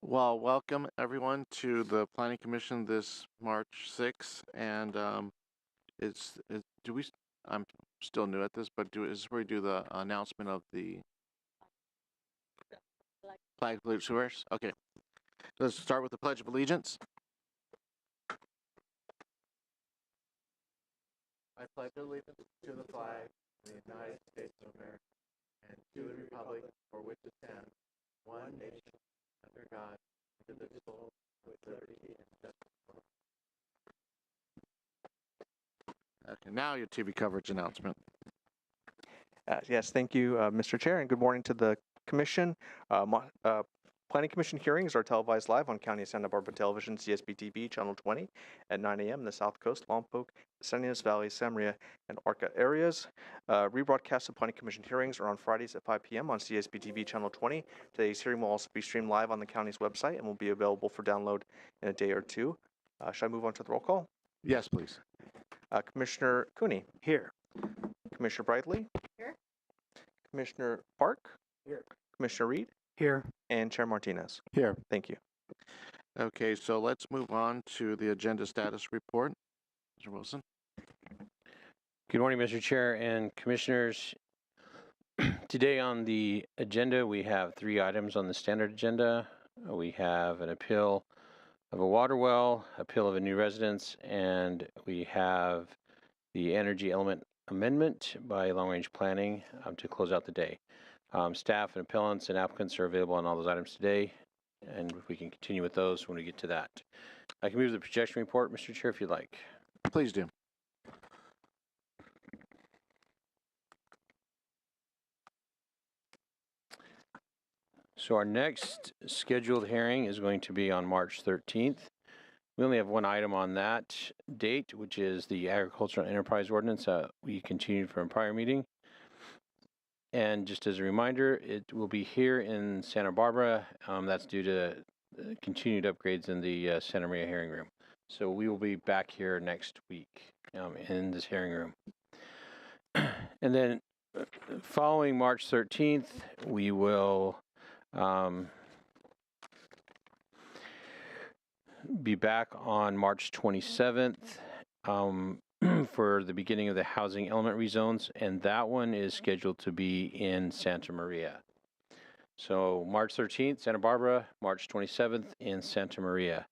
Well, welcome everyone to the Planning Commission this March 6th, and do we? I'm still new at this, but is where we do the announcement of the flag salute. Okay, let's start with the Pledge of Allegiance. I pledge allegiance to the flag of the United States of America and to the republic for which it stands, one nation under God, indivisible, with liberty and justice for all. Okay, now your TV coverage announcement. Yes, thank you, Mr. Chair, and good morning to the Commission. Planning Commission hearings are televised live on County of Santa Barbara Television, CSB-TV, Channel 20 at 9 a.m. in the South Coast, Lompoc, San Ynez Valley, San Maria, and Arca areas. Rebroadcasts of Planning Commission hearings are on Fridays at 5 p.m. on CSB-TV, Channel 20. Today's hearing will also be streamed live on the county's website and will be available for download in a day or two. Should I move on to the roll call? Yes, please. Commissioner Cooney. Here. Commissioner Bradley. Here. Commissioner Park. Here. Commissioner Reed. Here. And Chair Martinez. Here. Thank you. Okay, so let's move on to the agenda status report. Mr. Wilson. Good morning, Mr. Chair and Commissioners. Today on the agenda, we have 3 items on the standard agenda. We have an appeal of a water well, appeal of a new residence, and we have the energy element amendment by Long Range Planning to close out the day. Staff and appellants and applicants are available on all those items today, and we can continue with those when we get to that. I can move the projection report, Mr. Chair, if you'd like. Please do. So our next scheduled hearing is going to be on March 13th. We only have one item on that date, which is the Agricultural Enterprise Ordinance we continued from a prior meeting. And just as a reminder, it will be here in Santa Barbara. That's due to continued upgrades in the Santa Maria hearing room. So we will be back here next week in this hearing room. And then following March 13th, we will be back on March 27th for the beginning of the housing element rezones, and that one is scheduled to be in Santa Maria. So March 13th, Santa Barbara, March 27th in Santa Maria.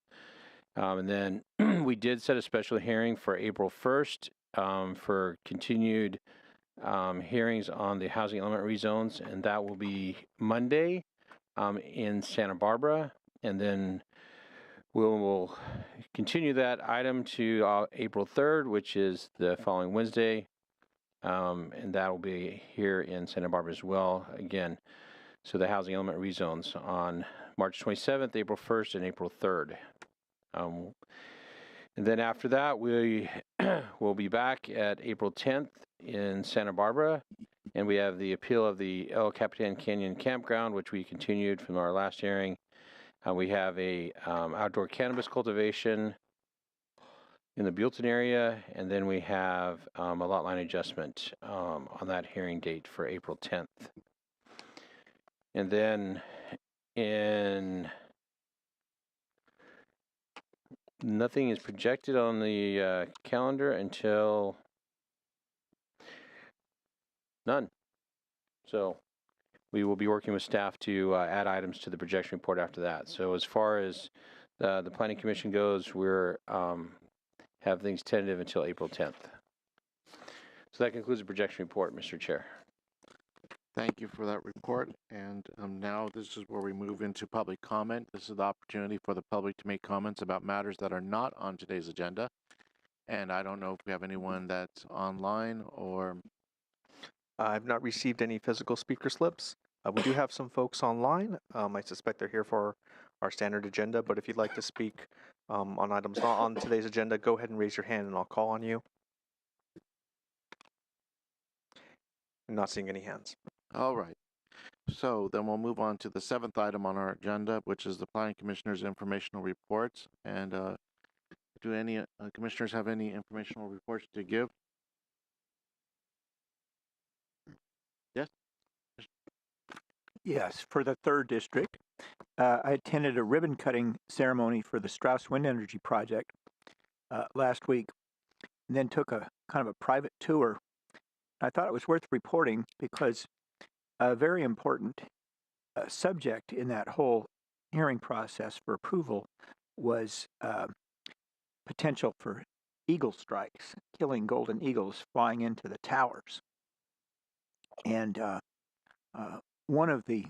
And then we did set a special hearing for April 1st for continued hearings on the housing element rezones, and that will be Monday in Santa Barbara, and then we'll continue that item to April 3rd, which is the following Wednesday, and that will be here in Santa Barbara as well. Again, so the housing element rezones on March 27th, April 1st, and April 3rd. And then after that, we will be back at April 10th in Santa Barbara, and we have the appeal of the El Capitan Canyon Campground, which we continued from our last hearing. We have a outdoor cannabis cultivation in the Buellton area, and then we have a lot line adjustment on that hearing date for April 10th. And then nothing is projected on the calendar until none. So we will be working with staff to add items to the projection report after that. So as far as the Planning Commission goes, we're have things tentative until April 10th. So that concludes the projection report, Mr. Chair. Thank you for that report. And now this is where we move into public comment. This is the opportunity for the public to make comments about matters that are not on today's agenda. And I don't know if we have anyone that's online or... I've not received any physical speaker slips. We do have some folks online. I suspect they're here for our standard agenda, but if you'd like to speak on items not on today's agenda, go ahead and raise your hand and I'll call on you. I'm not seeing any hands. All right. So then we'll move on to the 7th item on our agenda, which is the Planning Commissioner's informational reports. And do any commissioners have any informational reports to give? Yes? Yes, for the 3rd District. I attended a ribbon cutting ceremony for the Strauss Wind Energy Project last week, and then took a kind of a private tour. I thought it was worth reporting because a very important subject in that whole hearing process for approval was potential for eagle strikes, killing golden eagles flying into the towers. And one of the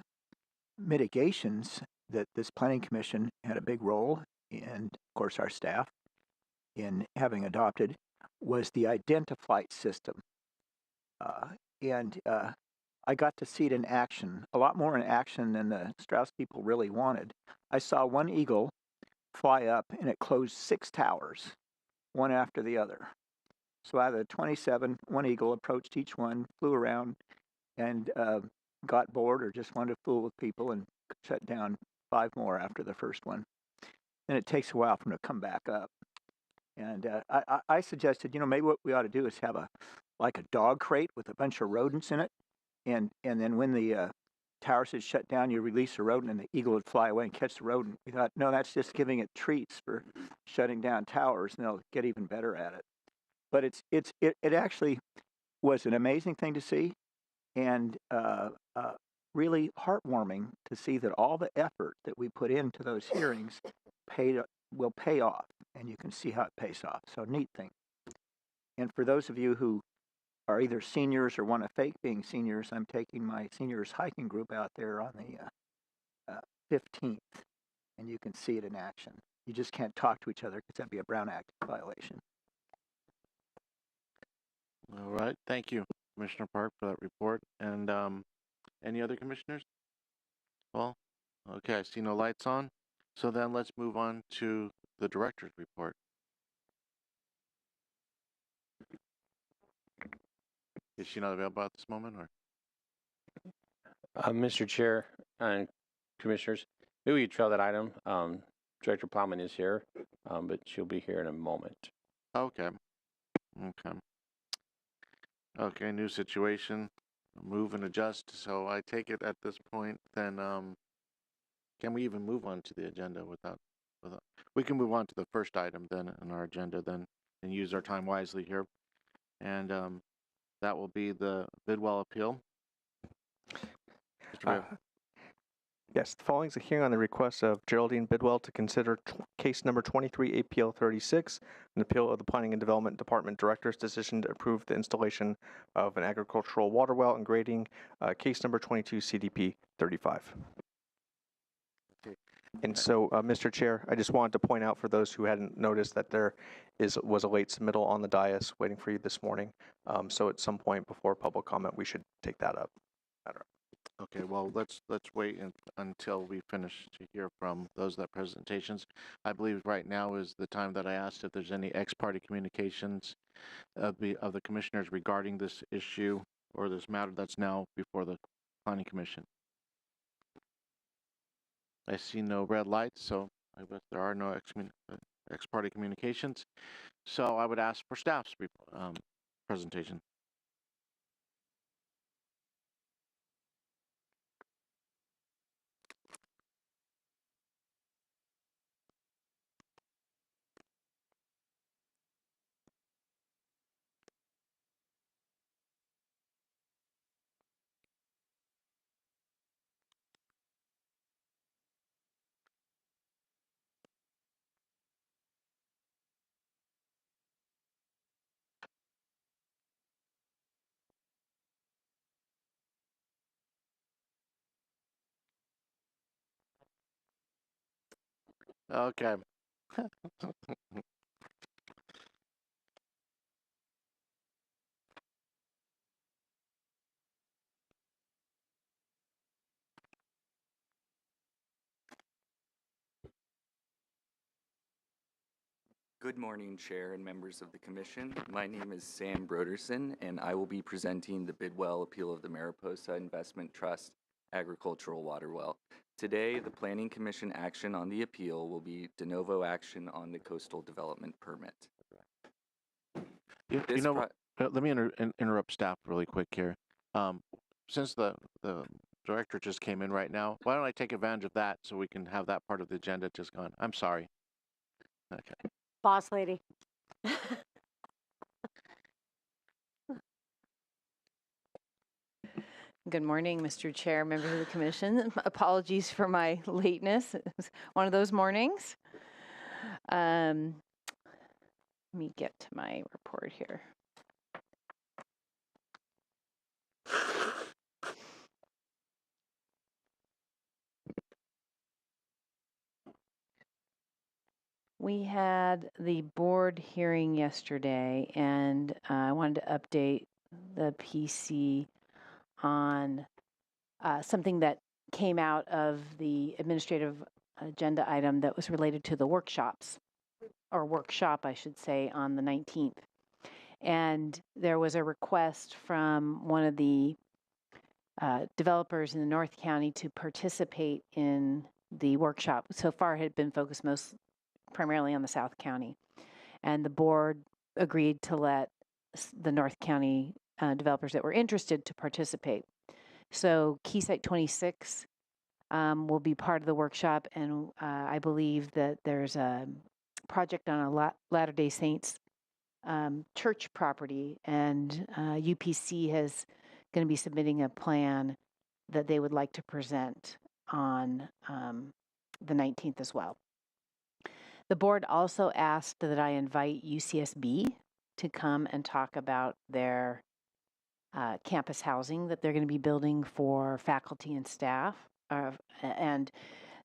mitigations that this planning commission had a big role, and of course our staff, in having adopted was the Identiflight system. And I got to see it in action, a lot more in action than the Strauss people really wanted. I saw one eagle fly up and it closed 6 towers, one after the other. So out of the 27, one eagle approached each one, flew around, and got bored or just wanted to fool with people and shut down 5 more after the first one. And it takes a while for them to come back up. And I suggested, maybe what we ought to do is have a dog crate with a bunch of rodents in it, and then when the towers had shut down, you release a rodent and the eagle would fly away and catch the rodent. We thought, no, that's just giving it treats for shutting down towers, and they'll get even better at it. But it actually was an amazing thing to see, and really heartwarming to see that all the effort that we put into those hearings will pay off, and you can see how it pays off. So neat thing. And for those of you who are either seniors or want to fake being seniors, I'm taking my seniors hiking group out there on the 15th, and you can see it in action. You just can't talk to each other because that'd be a Brown Act violation. All right. Thank you, Commissioner Park, for that report. And any other commissioners? Well, okay, I see no lights on. So then let's move on to the director's report. Is she not available at this moment, or? Mr. Chair and Commissioners, maybe we trail that item. Director Plowman is here, but she'll be here in a moment. Okay. Okay. Okay, new situation. Move and adjust. So I take it at this point, then can we even move on to the agenda without we can move on to the first item then on our agenda then and use our time wisely here. And that will be the Bidwell appeal. Yes, the following is a hearing on the request of Geraldine Bidwell to consider case number 23 APL 36, an appeal of the Planning and Development Department Director's decision to approve the installation of an agricultural water well and grading, case number 22 CDP 35. Okay. And so, Mr. Chair, I just wanted to point out for those who hadn't noticed that there was a late submittal on the dais waiting for you this morning. So at some point before public comment, we should take that up. Okay, well, let's wait until we finish to hear from those that presentations. I believe right now is the time that I asked if there's any ex-parte communications of the commissioners regarding this issue or this matter that's now before the Planning Commission. I see no red lights, so I guess there are no ex-parte communications. So I would ask for staff's presentation. Okay. Good morning, Chair and members of the Commission. My name is Sam Broderson, and I will be presenting the Bidwell Appeal of the Mariposa Investment Trust Agricultural Water Well. Today, the Planning Commission action on the appeal will be de novo action on the coastal development permit. Let me interrupt staff really quick here. Since the director just came in right now. Why don't I take advantage of that so we can have that part of the agenda just gone? I'm sorry. Okay. Boss lady. Good morning, Mr. Chair, members of the commission. Apologies for my lateness. It was one of those mornings. Let me get to my report here. We had the board hearing yesterday, and I wanted to update the PC on something that came out of the administrative agenda item that was related to the workshops, or workshop, I should say, on the 19th. And there was a request from one of the developers in the North County to participate in the workshop. So far, it had been focused primarily on the South County. And the board agreed to let the North County developers that were interested to participate. So Keysite 26 will be part of the workshop, and I believe that there's a project on a Latter-day Saints church property, and UPC is going to be submitting a plan that they would like to present on the 19th as well. The board also asked that I invite UCSB to come and talk about their campus housing that they're going to be building for faculty and staff. And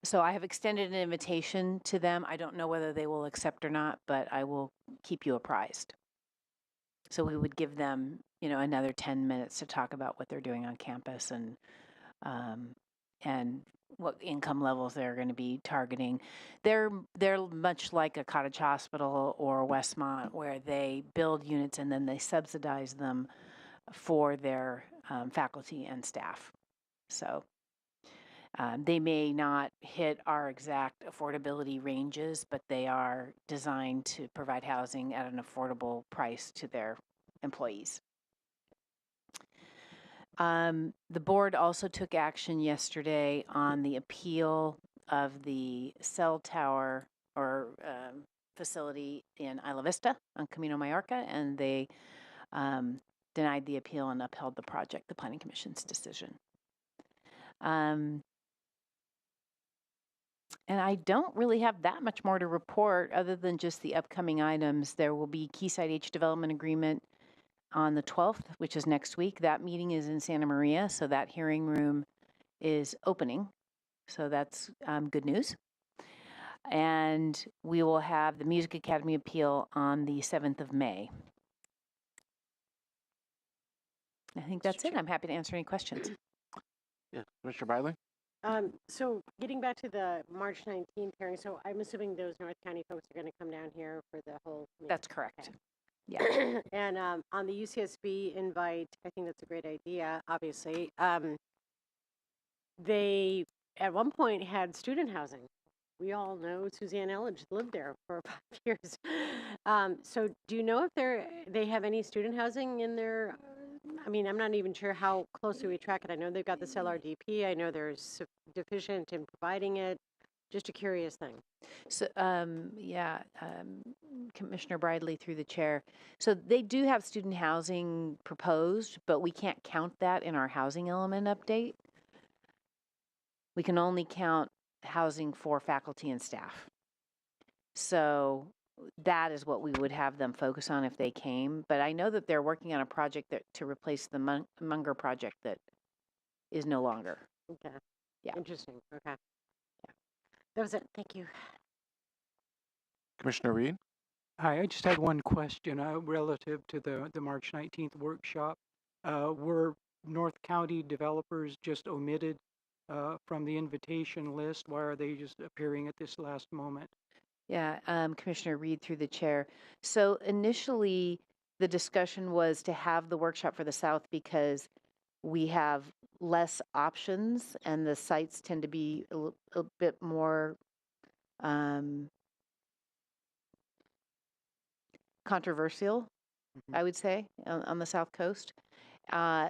so I have extended an invitation to them. I don't know whether they will accept or not, but I will keep you apprised. So we would give them, another 10 minutes to talk about what they're doing on campus and what income levels they're going to be targeting. They're much like a Cottage Hospital or Westmont, where they build units and then they subsidize them for their faculty and staff. So they may not hit our exact affordability ranges, but they are designed to provide housing at an affordable price to their employees. The board also took action yesterday on the appeal of the cell tower or facility in Isla Vista on Camino Mallorca, and they denied the appeal and upheld the project, the Planning Commission's decision. And I don't really have that much more to report other than just the upcoming items. There will be Keysite H development agreement on the 12th, which is next week. That meeting is in Santa Maria, so that hearing room is opening. So that's good news. And we will have the Music Academy appeal on the 7th of May. I think that's it. I'm happy to answer any questions. Yeah, Commissioner Bradley? So getting back to the March 19th hearing, so I'm assuming those North County folks are going to come down here for the whole meeting. That's correct. Okay. Yeah. And on the UCSB invite, I think that's a great idea, obviously. They, at one point, had student housing. We all know Suzanne Elledge lived there for 5 years. So do you know if they have any student housing in there? I mean, I'm not even sure how closely we track it. I know they've got this LRDP. I know they're deficient in providing it. Just a curious thing. So, Commissioner Bradley through the chair. So they do have student housing proposed, but we can't count that in our housing element update. We can only count housing for faculty and staff. So that is what we would have them focus on if they came. But I know that they're working on a project to replace the Munger project that is no longer. Okay. Yeah. Interesting. Okay. Yeah. That was it. Thank you. Commissioner Reed? Hi, I just had one question relative to the March 19th workshop. Were North County developers just omitted from the invitation list? Why are they just appearing at this last moment? Yeah, Commissioner Reed through the chair. So initially, the discussion was to have the workshop for the South because we have less options and the sites tend to be a bit more controversial, I would say, on the South Coast.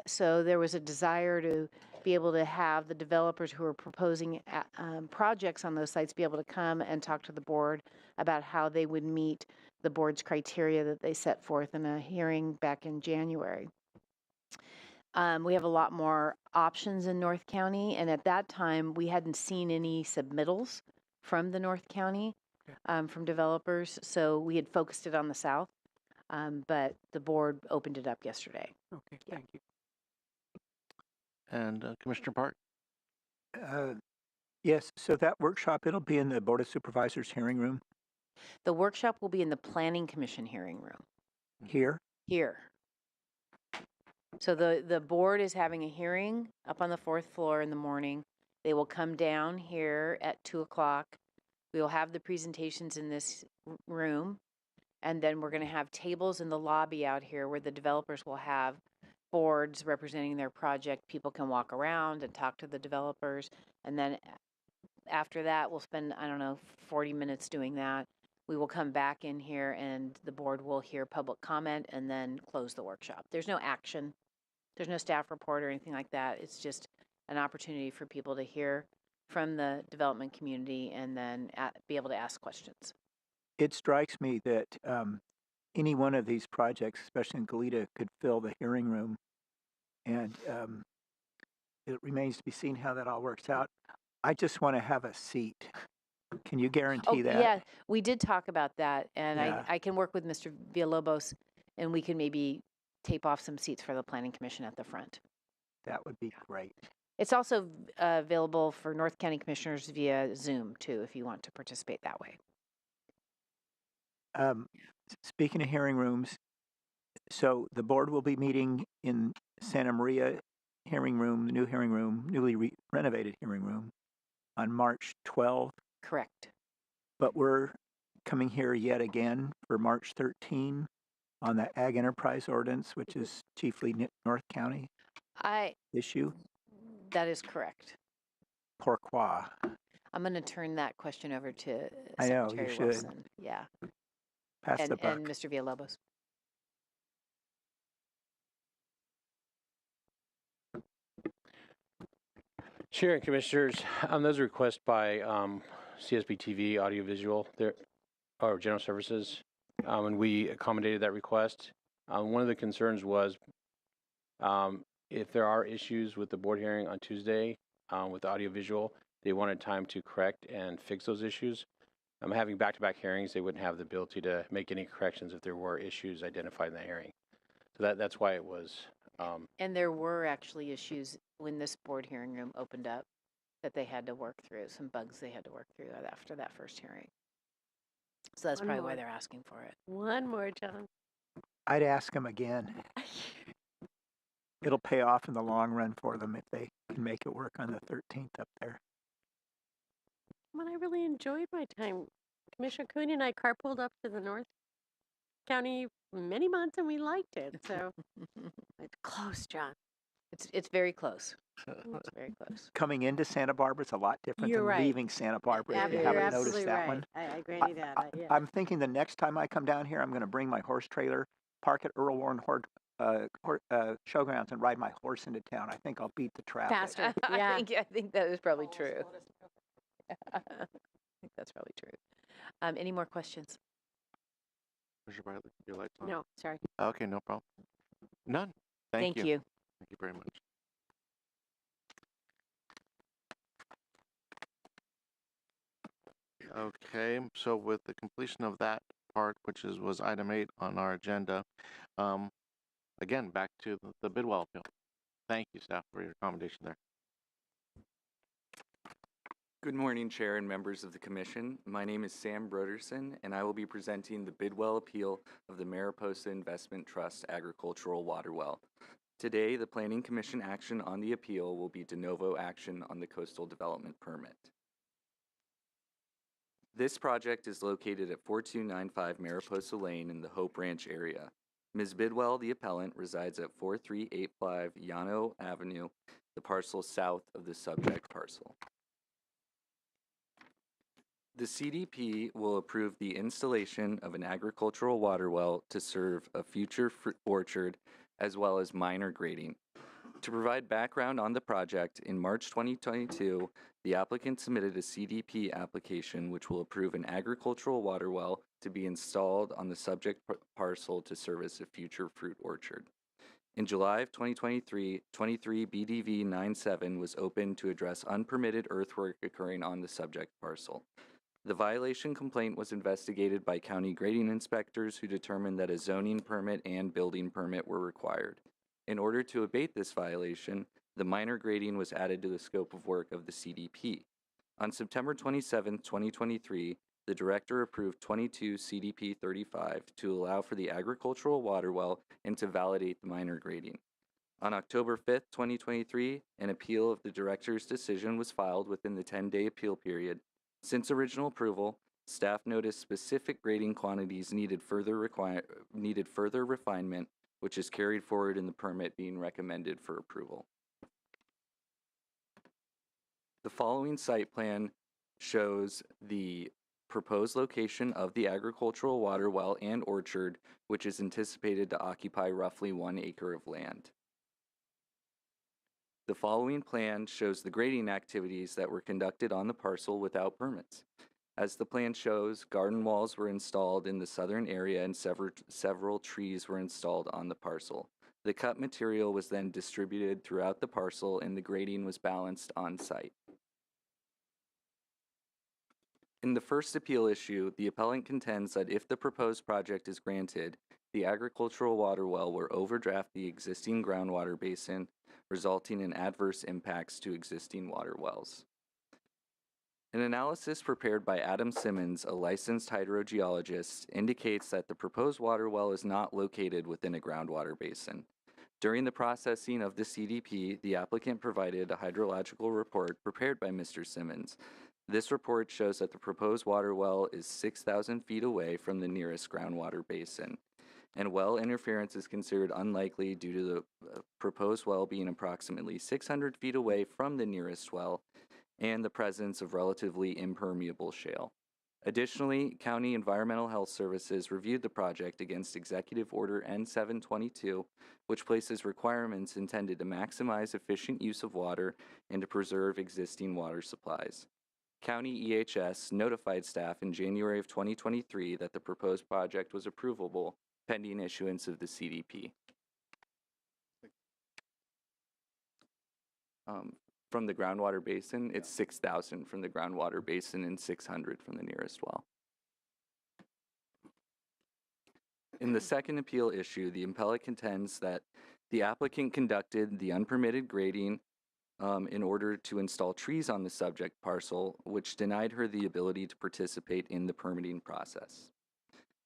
So there was a desire to be able to have the developers who are proposing projects on those sites be able to come and talk to the board about how they would meet the board's criteria that they set forth in a hearing back in January. We have a lot more options in North County, and at that time, we hadn't seen any submittals from the North County, from developers, so we had focused it on the south, but the board opened it up yesterday. Okay, thank you. And Commissioner Park? Yes, so that workshop, it'll be in the Board of Supervisors hearing room The workshop will be in the Planning Commission hearing room here. here. So the board is having a hearing up on the 4th floor in the morning. They will come down here at 2 o'clock. We will have the presentations in this room, and then we're going to have tables in the lobby out here where the developers will have boards representing their project. People can walk around and talk to the developers, and then after that, we'll spend, I don't know, 40 minutes doing that. We will come back in here and the board will hear public comment and then close the workshop. There's no action. There's no staff report or anything like that. It's just an opportunity for people to hear from the development community and then be able to ask questions. It strikes me that any one of these projects, especially in Goleta, could fill the hearing room. And it remains to be seen how that all works out. I just want to have a seat. Can you guarantee that? Yeah, we did talk about that, and Yeah. I can work with Mr. Villalobos, and we can maybe tape off some seats for the Planning Commission at the front. That would be great. It's also available for North County Commissioners via Zoom, too, if you want to participate that way. Speaking of hearing rooms, so the board will be meeting in Santa Maria hearing room, the new hearing room, newly renovated hearing room, on March 12th. Correct. But we're coming here yet again for March 13 on the Ag Enterprise Ordinance, which is chiefly North County issue. That is correct. Pourquoi? I'm going to turn that question over to I know, you Secretary should. Wilson. Yeah, Pass the buck. and Mr. Villalobos. Chair and Commissioners, those requests by CSB TV Audiovisual, or General Services, and we accommodated that request. One of the concerns was if there are issues with the board hearing on Tuesday with audiovisual, they wanted time to correct and fix those issues. Having back-to-back hearings, they wouldn't have the ability to make any corrections if there were issues identified in the hearing. So that's why it was. And there were actually issues when this board hearing room opened up that they had to work through, some bugs they had to work through after that first hearing. So that's probably why they're asking for it. One more, John. I'd ask them again. It'll pay off in the long run for them if they can make it work on the 13th up there. Well, I really enjoyed my time. Commissioner Cooney and I carpooled up to the North County many months, and we liked it. So it's close, John. It's very close. It's very close. Coming into Santa Barbara is a lot different You're than right. leaving Santa Barbara, if you You're haven't absolutely noticed that right. one. I grant you that. Yeah. I'm thinking the next time I come down here, I'm going to bring my horse trailer, park at Earl Warren Showgrounds, and ride my horse into town. I think I'll beat the traffic. Faster. Yeah. I think that is probably true. I think that's probably true. Any more questions? Commissioner Bartley, your light's on. No, sorry. Okay, no problem. None. Thank you. Thank you very much. Okay, so with the completion of that part, which was item 8 on our agenda, again, back to the Bidwell appeal. Thank you, staff, for your accommodation there. Good morning, Chair and members of the Commission. My name is Sam Broderson, and I will be presenting the Bidwell appeal of the Mariposa Investment Trust Agricultural Water Well. Today, the Planning Commission action on the appeal will be de novo action on the coastal development permit. This project is located at 4295 Mariposa Lane in the Hope Ranch area. Ms. Bidwell, the appellant, resides at 4385 Llano Avenue, the parcel south of the subject parcel. The CDP will approve the installation of an agricultural water well to serve a future fruit orchard as well as minor grading. To provide background on the project, in March 2022, the applicant submitted a CDP application which will approve an agricultural water well to be installed on the subject parcel to serve as a future fruit orchard. In July of 2023, 23 BDV 97 was opened to address unpermitted earthwork occurring on the subject parcel. The violation complaint was investigated by county grading inspectors who determined that a zoning permit and building permit were required. In order to abate this violation, the minor grading was added to the scope of work of the CDP. On September 27, 2023, the director approved 22 CDP 35 to allow for the agricultural water well and to validate the minor grading. On October 5, 2023, an appeal of the director's decision was filed within the 10-day appeal period. Since original approval, staff noticed specific grading quantities needed further refinement, which is carried forward in the permit being recommended for approval. The following site plan shows the proposed location of the agricultural water well and orchard, which is anticipated to occupy roughly 1 acre of land. The following plan shows the grading activities that were conducted on the parcel without permits. As the plan shows, garden walls were installed in the southern area and several trees were installed on the parcel. The cut material was then distributed throughout the parcel and the grading was balanced on site. In the first appeal issue, the appellant contends that if the proposed project is granted, the agricultural water well will overdraft the existing groundwater basin, resulting in adverse impacts to existing water wells. An analysis prepared by Adam Simmons, a licensed hydrogeologist, indicates that the proposed water well is not located within a groundwater basin. During the processing of the CDP, the applicant provided a hydrological report prepared by Mr. Simmons. This report shows that the proposed water well is 6,000 feet away from the nearest groundwater basin, and well interference is considered unlikely due to the proposed well being approximately 600 feet away from the nearest well and the presence of relatively impermeable shale. Additionally, County Environmental Health Services reviewed the project against Executive Order N722, which places requirements intended to maximize efficient use of water and to preserve existing water supplies. County EHS notified staff in January of 2023 that the proposed project was approvable pending issuance of the CDP. From the groundwater basin, it's 6,000 from the groundwater basin and 600 from the nearest well. In the second appeal issue, the appellant contends that the applicant conducted the unpermitted grading in order to install trees on the subject parcel, which denied her the ability to participate in the permitting process.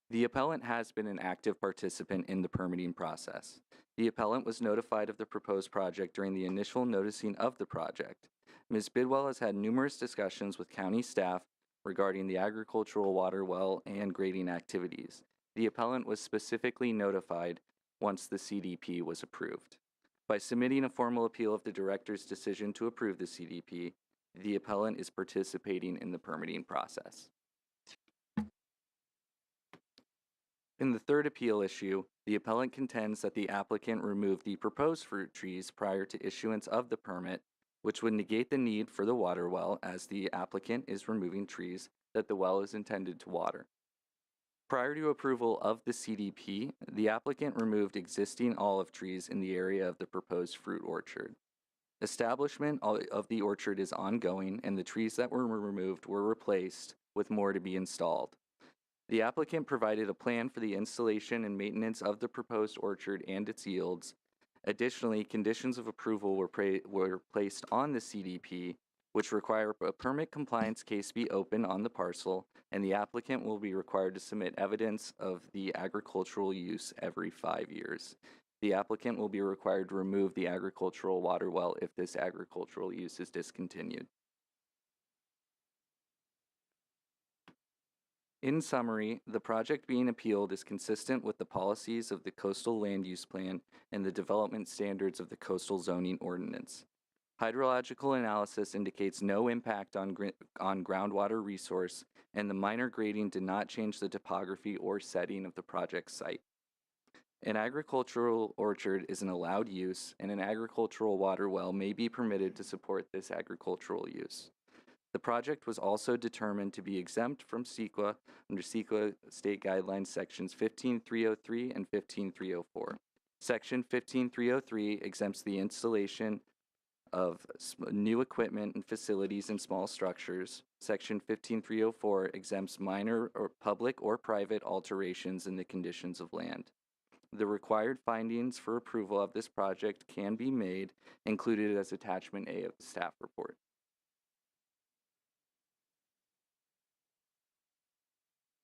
The appellant has been an active participant in the permitting process. The appellant was notified of the proposed project during the initial noticing of the project. Ms. Bidwell has had numerous discussions with county staff regarding the agricultural water well and grading activities. The appellant was specifically notified once the CDP was approved. By submitting a formal appeal of the director's decision to approve the CDP, the appellant is participating in the permitting process. In the third appeal issue, the appellant contends that the applicant removed the proposed fruit trees prior to issuance of the permit, which would negate the need for the water well as the applicant is removing trees that the well is intended to water. Prior to approval of the CDP, the applicant removed existing olive trees in the area of the proposed fruit orchard. Establishment of the orchard is ongoing, and the trees that were removed were replaced with more to be installed. The applicant provided a plan for the installation and maintenance of the proposed orchard and its yields. Additionally, conditions of approval were placed on the CDP, which require a permit compliance case be open on the parcel, and the applicant will be required to submit evidence of the agricultural use every 5 years. The applicant will be required to remove the agricultural water well if this agricultural use is discontinued. In summary, the project being appealed is consistent with the policies of the Coastal Land Use Plan and the development standards of the Coastal Zoning Ordinance. Hydrological analysis indicates no impact on groundwater resource, and the minor grading did not change the topography or setting of the project site. An agricultural orchard is an allowed use, and an agricultural water well may be permitted to support this agricultural use. The project was also determined to be exempt from CEQA under CEQA State Guidelines Sections 15303 and 15304. Section 15303 exempts the installation of new equipment and facilities in small structures. Section 15304 exempts minor or public or private alterations in the conditions of land. The required findings for approval of this project can be made, included as Attachment A of the staff report.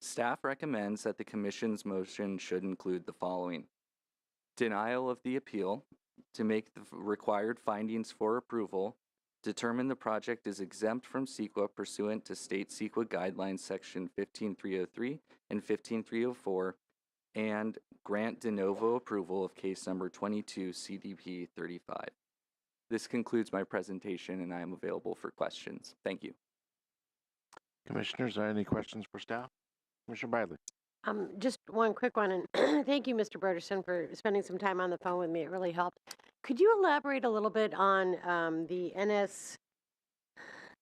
Staff recommends that the Commission's motion should include the following: denial of the appeal, to make the required findings for approval, determine the project is exempt from CEQA pursuant to State CEQA Guidelines Section 15303 and 15304, and grant de novo approval of case number 22 CDP 35. This concludes my presentation, and I am available for questions. Thank you. Commissioners, are there any questions for staff? Commissioner Bradley. Just one quick one, and thank you, Mr. Broderson, for spending some time on the phone with me. It really helped. Could you elaborate a little bit on the NS?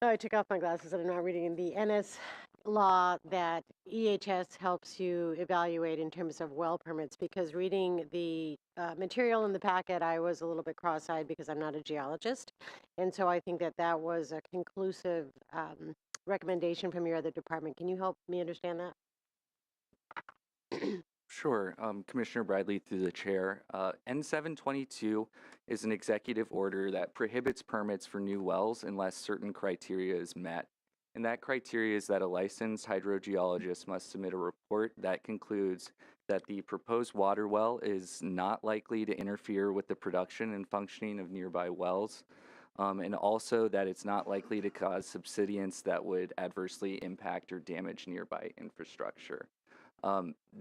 Oh, I took off my glasses and I'm not reading the NS law that EHS helps you evaluate in terms of well permits, because reading the material in the packet, I was a little bit cross-eyed because I'm not a geologist. And so I think that that was a conclusive recommendation from your other department. Can you help me understand that? Sure, Commissioner Bradley through the chair. N722 is an executive order that prohibits permits for new wells unless certain criteria is met. And that criteria is that a licensed hydrogeologist must submit a report that concludes that the proposed water well is not likely to interfere with the production and functioning of nearby wells, and also that it's not likely to cause subsidence that would adversely impact or damage nearby infrastructure.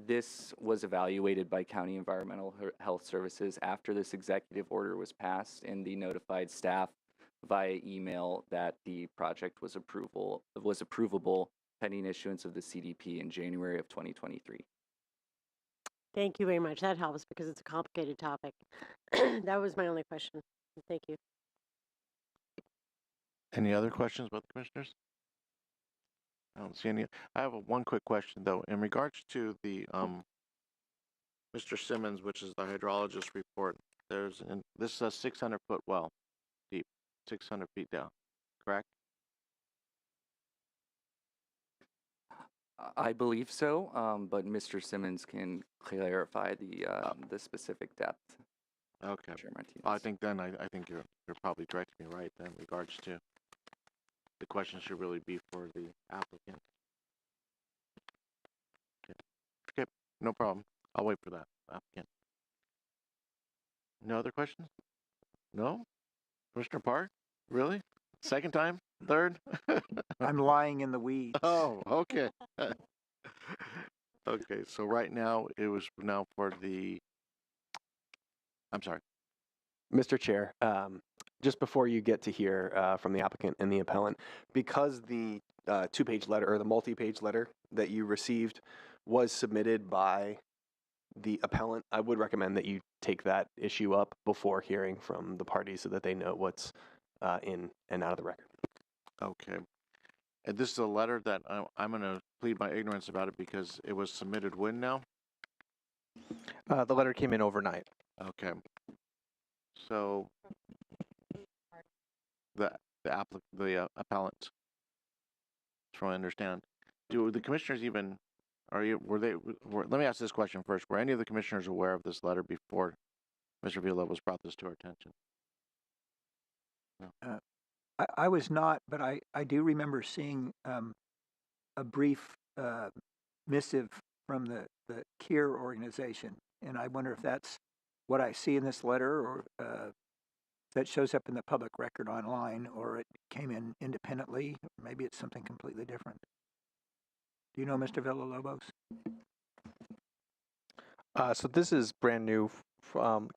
This was evaluated by County Environmental Health Services after this executive order was passed, and they notified staff via email that the project was approvable pending issuance of the CDP in January of 2023. Thank you very much. That helps because it's a complicated topic. That was my only question. Thank you. Any other questions about the commissioners? I don't see any. I have one quick question though. In regards to the Mr. Simmons, which is the hydrologist report, this is a 600-foot well deep, 600 feet down, correct? I believe so, but Mr. Simmons can clarify the specific depth. Okay. Chair Martinez. I think then I think you're probably directing me right then in regards to the question should really be for the applicant. Okay, no problem. I'll wait for that applicant. No other questions? No? Commissioner Park? Really? Second time? Third? I'm lying in the weeds. Oh, okay. Okay, so right now it was now for the, I'm sorry. Mr. Chair, just before you get to hear from the applicant and the appellant, because the two-page letter or the multi-page letter that you received was submitted by the appellant, I would recommend that you take that issue up before hearing from the parties so that they know what's in and out of the record. Okay. And this is a letter that I'm going to plead my ignorance about it because it was submitted when now? The letter came in overnight. Okay. So the appellant, trying to understand, do the commissioners even, let me ask this question first. Were any of the commissioners aware of this letter before Mr. Villalobos brought this to our attention? No. I was not, but I do remember seeing a brief missive from the KIR organization, and I wonder if that's what I see in this letter, or that shows up in the public record online, or it came in independently, or maybe it's something completely different. Do you know, Mr. Villalobos? So this is brand new,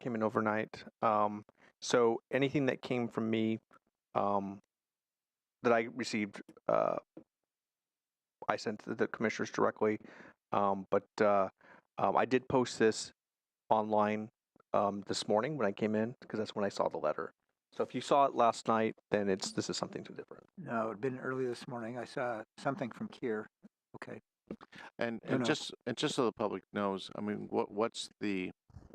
came in overnight. So anything that came from me that I received, I sent to the commissioners directly. But I did post this online this morning when I came in, because that's when I saw the letter. So if you saw it last night, then this is something different. No, it'd been early this morning. I saw something from Kier. Okay. And No, no. just so the public knows, I mean, what's the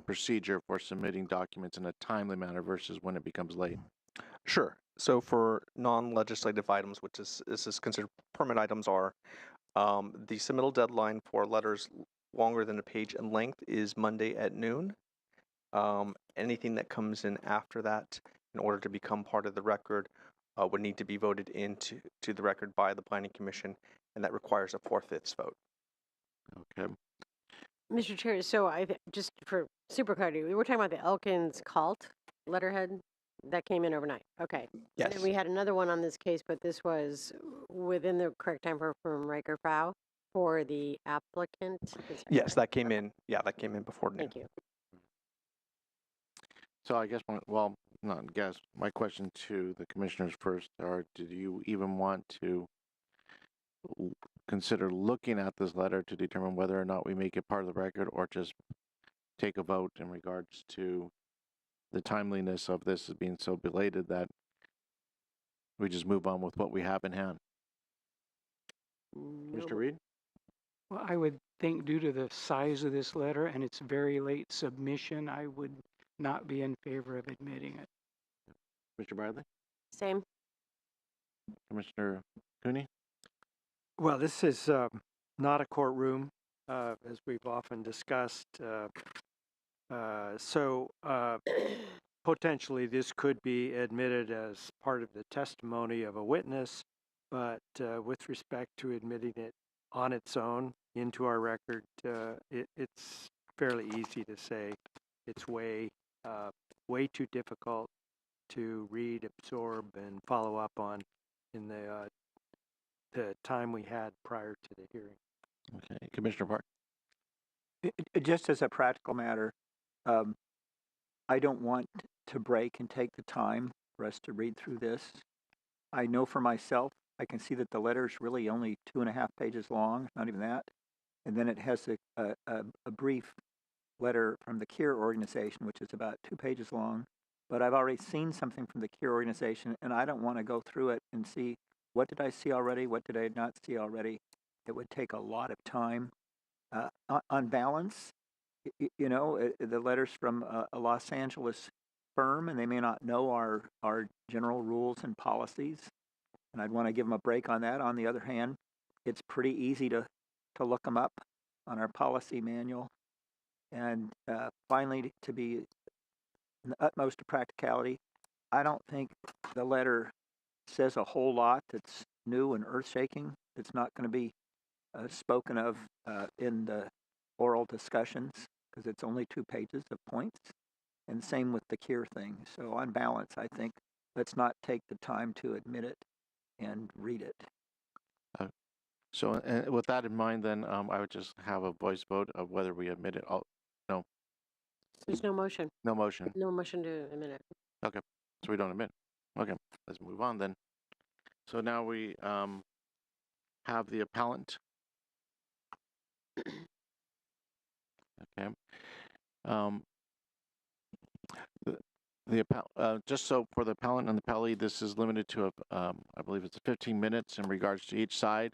procedure for submitting documents in a timely manner versus when it becomes late? Sure. So for non-legislative items, which is considered permit items, are the submittal deadline for letters longer than a page in length is Monday at noon. Anything that comes in after that, in order to become part of the record, would need to be voted into the record by the Planning Commission, and that requires a 4/5 vote. Okay. Mr. Chair, so just for super clarity, we were talking about the Elkins Cult letterhead that came in overnight. Okay. Yes. And then we had another one on this case, but this was within the correct time from Riker Frau for the applicant. Yes, that came in. Yeah, that came in before noon. Thank you. So I guess, my question to the commissioners first are, did you even want to consider looking at this letter to determine whether or not we make it part of the record, or just take a vote in regards to the timeliness of this as being so belated that we just move on with what we have in hand? Mr. Reed? Well, I would think due to the size of this letter and its very late submission, I would not be in favor of admitting it. Mr. Bradley? Same. Commissioner Cooney? Well, this is not a courtroom, as we've often discussed. So potentially this could be admitted as part of the testimony of a witness, but with respect to admitting it on its own into our record, it's fairly easy to say it's way too difficult to read, absorb, and follow up on in the time we had prior to the hearing. Okay. Commissioner Park? Just as a practical matter, I don't want to break and take the time for us to read through this. I know for myself, I can see that the letter is really only 2.5 pages long, not even that. And then it has a brief letter from the Kier organization, which is about 2 pages long. But I've already seen something from the Kier organization, and I don't want to go through it and see what did I see already, what did I not see already. It would take a lot of time. On balance, the letter's from a Los Angeles firm, and they may not know our general rules and policies, and I'd want to give them a break on that. On the other hand, it's pretty easy to look them up on our policy manual. And finally, to be in the utmost of practicality, I don't think the letter says a whole lot that's new and earth-shaking. It's not going to be spoken of in the oral discussions, because it's only 2 pages of points, and same with the Kier thing. So on balance, I think let's not take the time to admit it and read it. So with that in mind, then I would just have a voice vote of whether we admit it. No. There's no motion. No motion. No motion to admit it. Okay. So we don't admit. Okay. Let's move on then. So now we have the appellant. Okay. Just so for the appellant and the appellee, this is limited to I believe it's 15 minutes in regards to each side,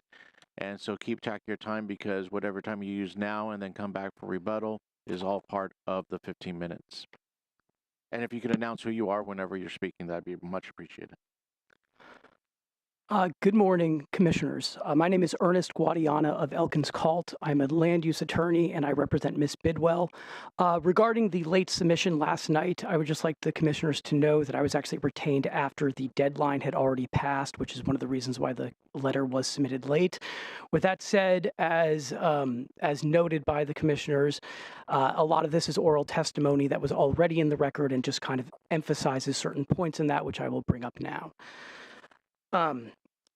and so keep track of your time, because whatever time you use now and then come back for rebuttal is all part of the 15 minutes. And if you could announce who you are whenever you're speaking, that'd be much appreciated. Good morning, commissioners. My name is Ernest Guadiana of Elkins Cult. I'm a land use attorney, and I represent Ms. Bidwell. Regarding the late submission last night, I would just like the commissioners to know that I was actually retained after the deadline had already passed, which is one of the reasons why the letter was submitted late. With that said, as noted by the commissioners, a lot of this is oral testimony that was already in the record and just kind of emphasizes certain points in that, which I will bring up now.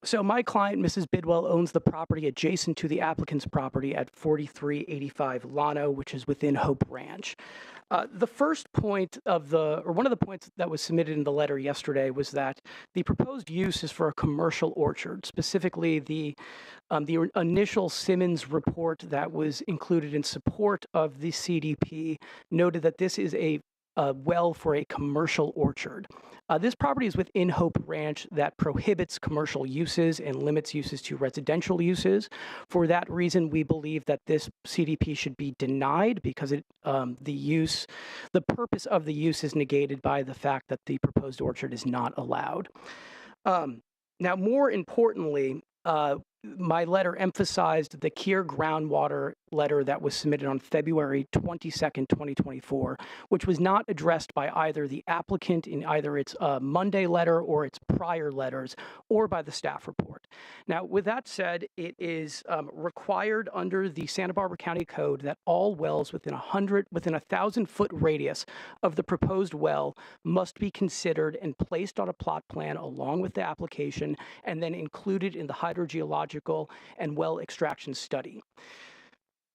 So my client, Mrs. Bidwell, owns the property adjacent to the applicant's property at 4385 Llano, which is within Hope Ranch. The first point one of the points that was submitted in the letter yesterday was that the proposed use is for a commercial orchard. Specifically, the The initial Simmons report that was included in support of the CDP noted that this is a well for a commercial orchard. This property is within Hope Ranch that prohibits commercial uses and limits uses to residential uses. For that reason, we believe that this CDP should be denied because the purpose of the use is negated by the fact that the proposed orchard is not allowed. Now, more importantly, my letter emphasized the Kier groundwater letter that was submitted on February 22nd, 2024, which was not addressed by either the applicant in either its Monday letter or its prior letters, or by the staff report. Now, with that said, it is required under the Santa Barbara County Code that all wells within 1,000-foot radius of the proposed well must be considered and placed on a plot plan along with the application, and then included in the hydrogeological and well extraction study.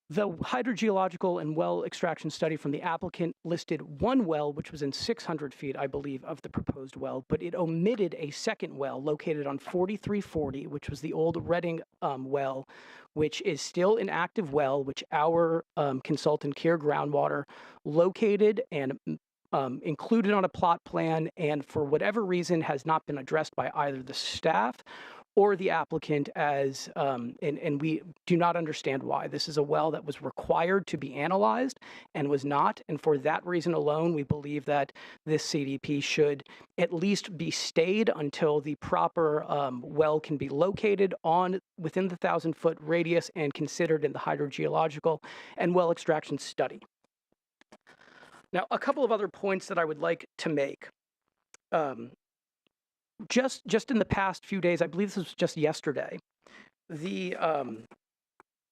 The hydrogeological and well extraction study from the applicant listed one well, which was in 600 feet, I believe, of the proposed well, but it omitted a second well located on 4340, which was the old Redding well, which is still an active well, which our consultant, Kier Groundwater, located and included on a plot plan, and for whatever reason has not been addressed by either the staff or the applicant as, and we do not understand why. This is a well that was required to be analyzed and was not, and for that reason alone, we believe that this CDP should at least be stayed until the proper well can be located within the 1,000-foot radius and considered in the hydrogeological and well extraction study. Now, a couple of other points that I would like to make. Just in the past few days, I believe this was just yesterday, the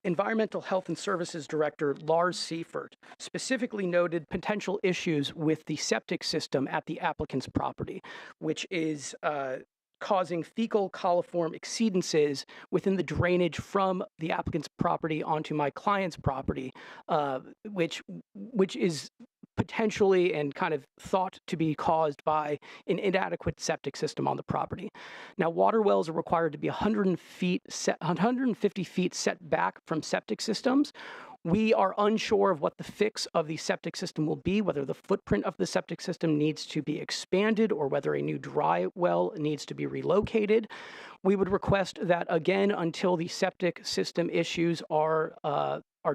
Environmental Health and Services Director, Lars Seifert, specifically noted potential issues with the septic system at the applicant's property, which is causing fecal coliform exceedances within the drainage from the applicant's property onto my client's property, which is potentially and kind of thought to be caused by an inadequate septic system on the property. Now, water wells are required to be 150 feet set back from septic systems. We are unsure of what the fix of the septic system will be, whether the footprint of the septic system needs to be expanded or whether a new dry well needs to be relocated. We would request that, again, until the septic system issues are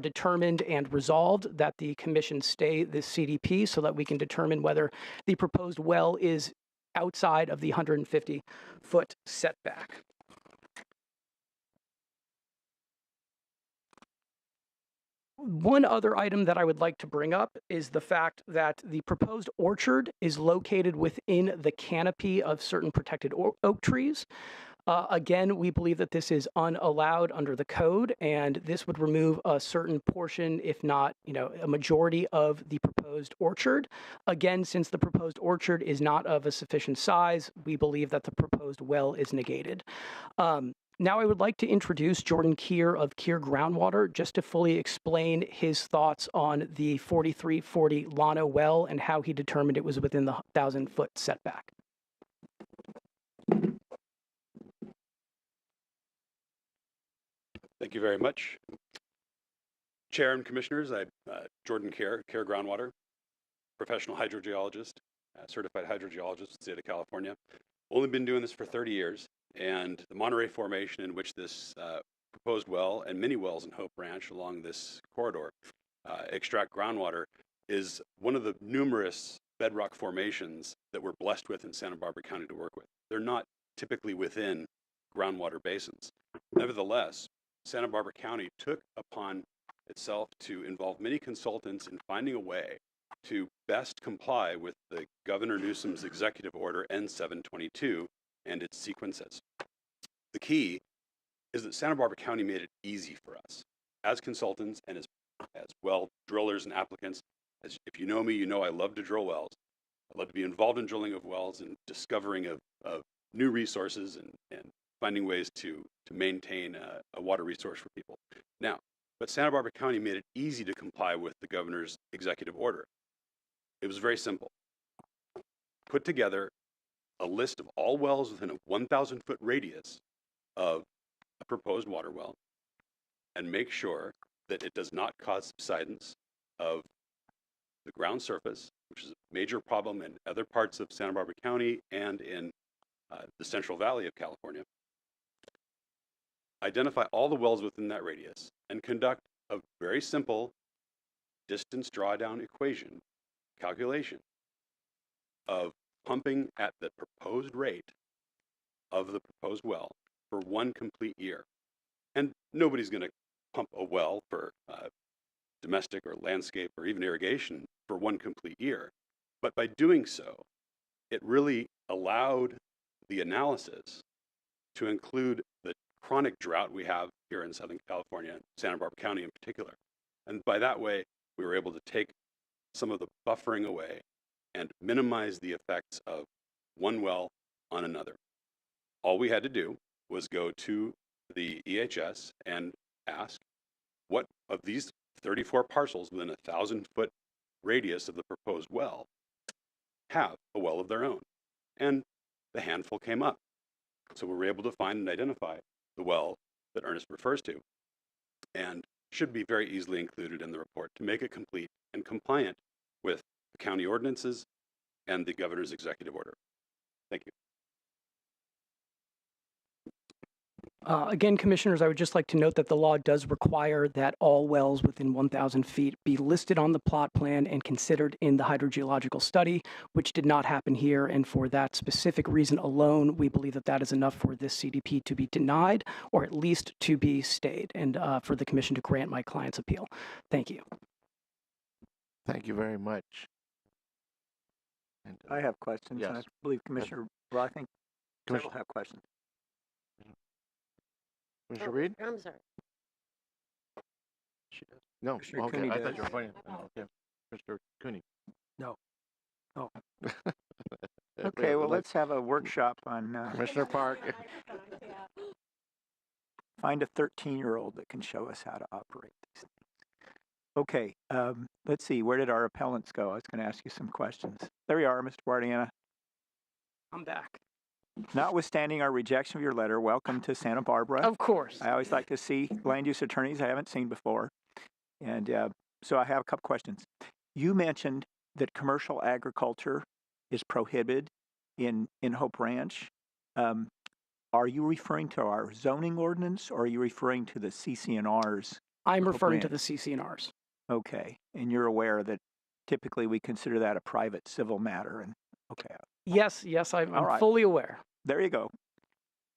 determined and resolved, that the commission stay this CDP so that we can determine whether the proposed well is outside of the 150-foot setback. One other item that I would like to bring up is the fact that the proposed orchard is located within the canopy of certain protected oak trees. Again, we believe that this is unallowed under the code, and this would remove a certain portion, if not, a majority of the proposed orchard. Again, since the proposed orchard is not of a sufficient size, we believe that the proposed well is negated. Now I would like to introduce Jordan Kier of Kier Groundwater just to fully explain his thoughts on the 4340 Llano well and how he determined it was within the 1,000-foot setback. Thank you very much. Chair and Commissioners, I'm Jordan Kier, Kier Groundwater, professional hydrogeologist, certified hydrogeologist in the state of California. Only been doing this for 30 years, and the Monterey Formation, in which this proposed well and many wells in Hope Ranch along this corridor extract groundwater, is one of the numerous bedrock formations that we're blessed with in Santa Barbara County to work with. They're not typically within groundwater basins. Nevertheless, Santa Barbara County took upon itself to involve many consultants in finding a way to best comply with the Governor Newsom's executive order N722 and its sequences. The key is that Santa Barbara County made it easy for us as consultants and as well drillers and applicants. As if you know me, you know I love to drill wells. I love to be involved in drilling of wells and discovering of new resources and finding ways to maintain a water resource for people. Now, but Santa Barbara County made it easy to comply with the governor's executive order. It was very simple. Put together a list of all wells within a 1,000-foot radius of a proposed water well and make sure that it does not cause subsidence of the ground surface, which is a major problem in other parts of Santa Barbara County and in the Central Valley of California. Identify all the wells within that radius and conduct a very simple distance drawdown equation calculation of pumping at the proposed rate of the proposed well for one complete year. And nobody's going to pump a well for domestic or landscape or even irrigation for one complete year. But by doing so, it really allowed the analysis to include the chronic drought we have here in Southern California, Santa Barbara County in particular. And by that way, we were able to take some of the buffering away and minimize the effects of one well on another. All we had to do was go to the EHS and ask, what of these 34 parcels within a 1,000-foot radius of the proposed well have a well of their own? And the handful came up. So we were able to find and identify the well that Ernest refers to, and should be very easily included in the report to make it complete and compliant with the county ordinances and the governor's executive order. Thank you. Again, Commissioners, I would just like to note that the law does require that all wells within 1,000 feet be listed on the plot plan and considered in the hydrogeological study, which did not happen here. And for that specific reason alone, we believe that that is enough for this CDP to be denied, or at least to be stayed, and for the Commission to grant my client's appeal. Thank you. Thank you very much. And, I have questions, and I yes. believe Commissioner, well, I think Commissioner- several have questions. Commissioner Reed? I'm sorry. No. Commissioner Okay, Cooney I thought does. you were pointing. Oh, okay. Mr. Cooney. No. Oh. Okay, well, let's have a workshop on Commissioner Park. find a 13-year-old that can show us how to operate these things. Okay, let's see, where did our appellants go? I was going to ask you some questions. There you are, Mr. Guardiana. I'm back. Notwithstanding our rejection of your letter, welcome to Santa Barbara. Of course. I always like to see land use attorneys I haven't seen before. And so I have a couple questions. You mentioned that commercial agriculture is prohibited in Hope Ranch. Are you referring to our zoning ordinance, or are you referring to the CC&Rs? I'm Hope referring to Ranch. the CC&Rs. Okay, and you're aware that typically we consider that a private civil matter. And okay, Yes, I'm All right. fully aware. there you go.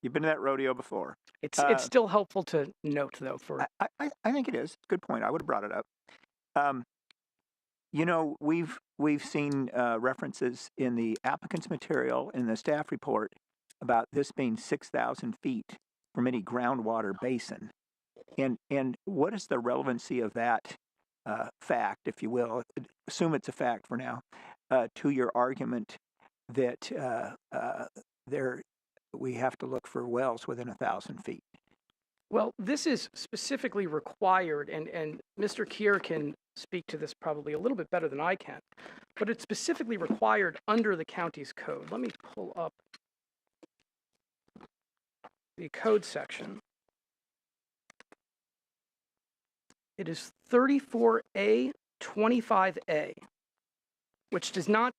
You've been to that rodeo before. It's still helpful to note, though, for I think it is. Good point. I would have brought it up. You know, we've seen references in the applicant's material in the staff report about this being 6,000 feet from any groundwater basin. And what is the relevancy of that fact, if you will, assume it's a fact for now, to your argument that we have to look for wells within 1,000 feet? Well, this is specifically required, and Mr. Kier can speak to this probably a little bit better than I can, but it's specifically required under the county's code. Let me pull up the code section. It is 34A 25A, which does not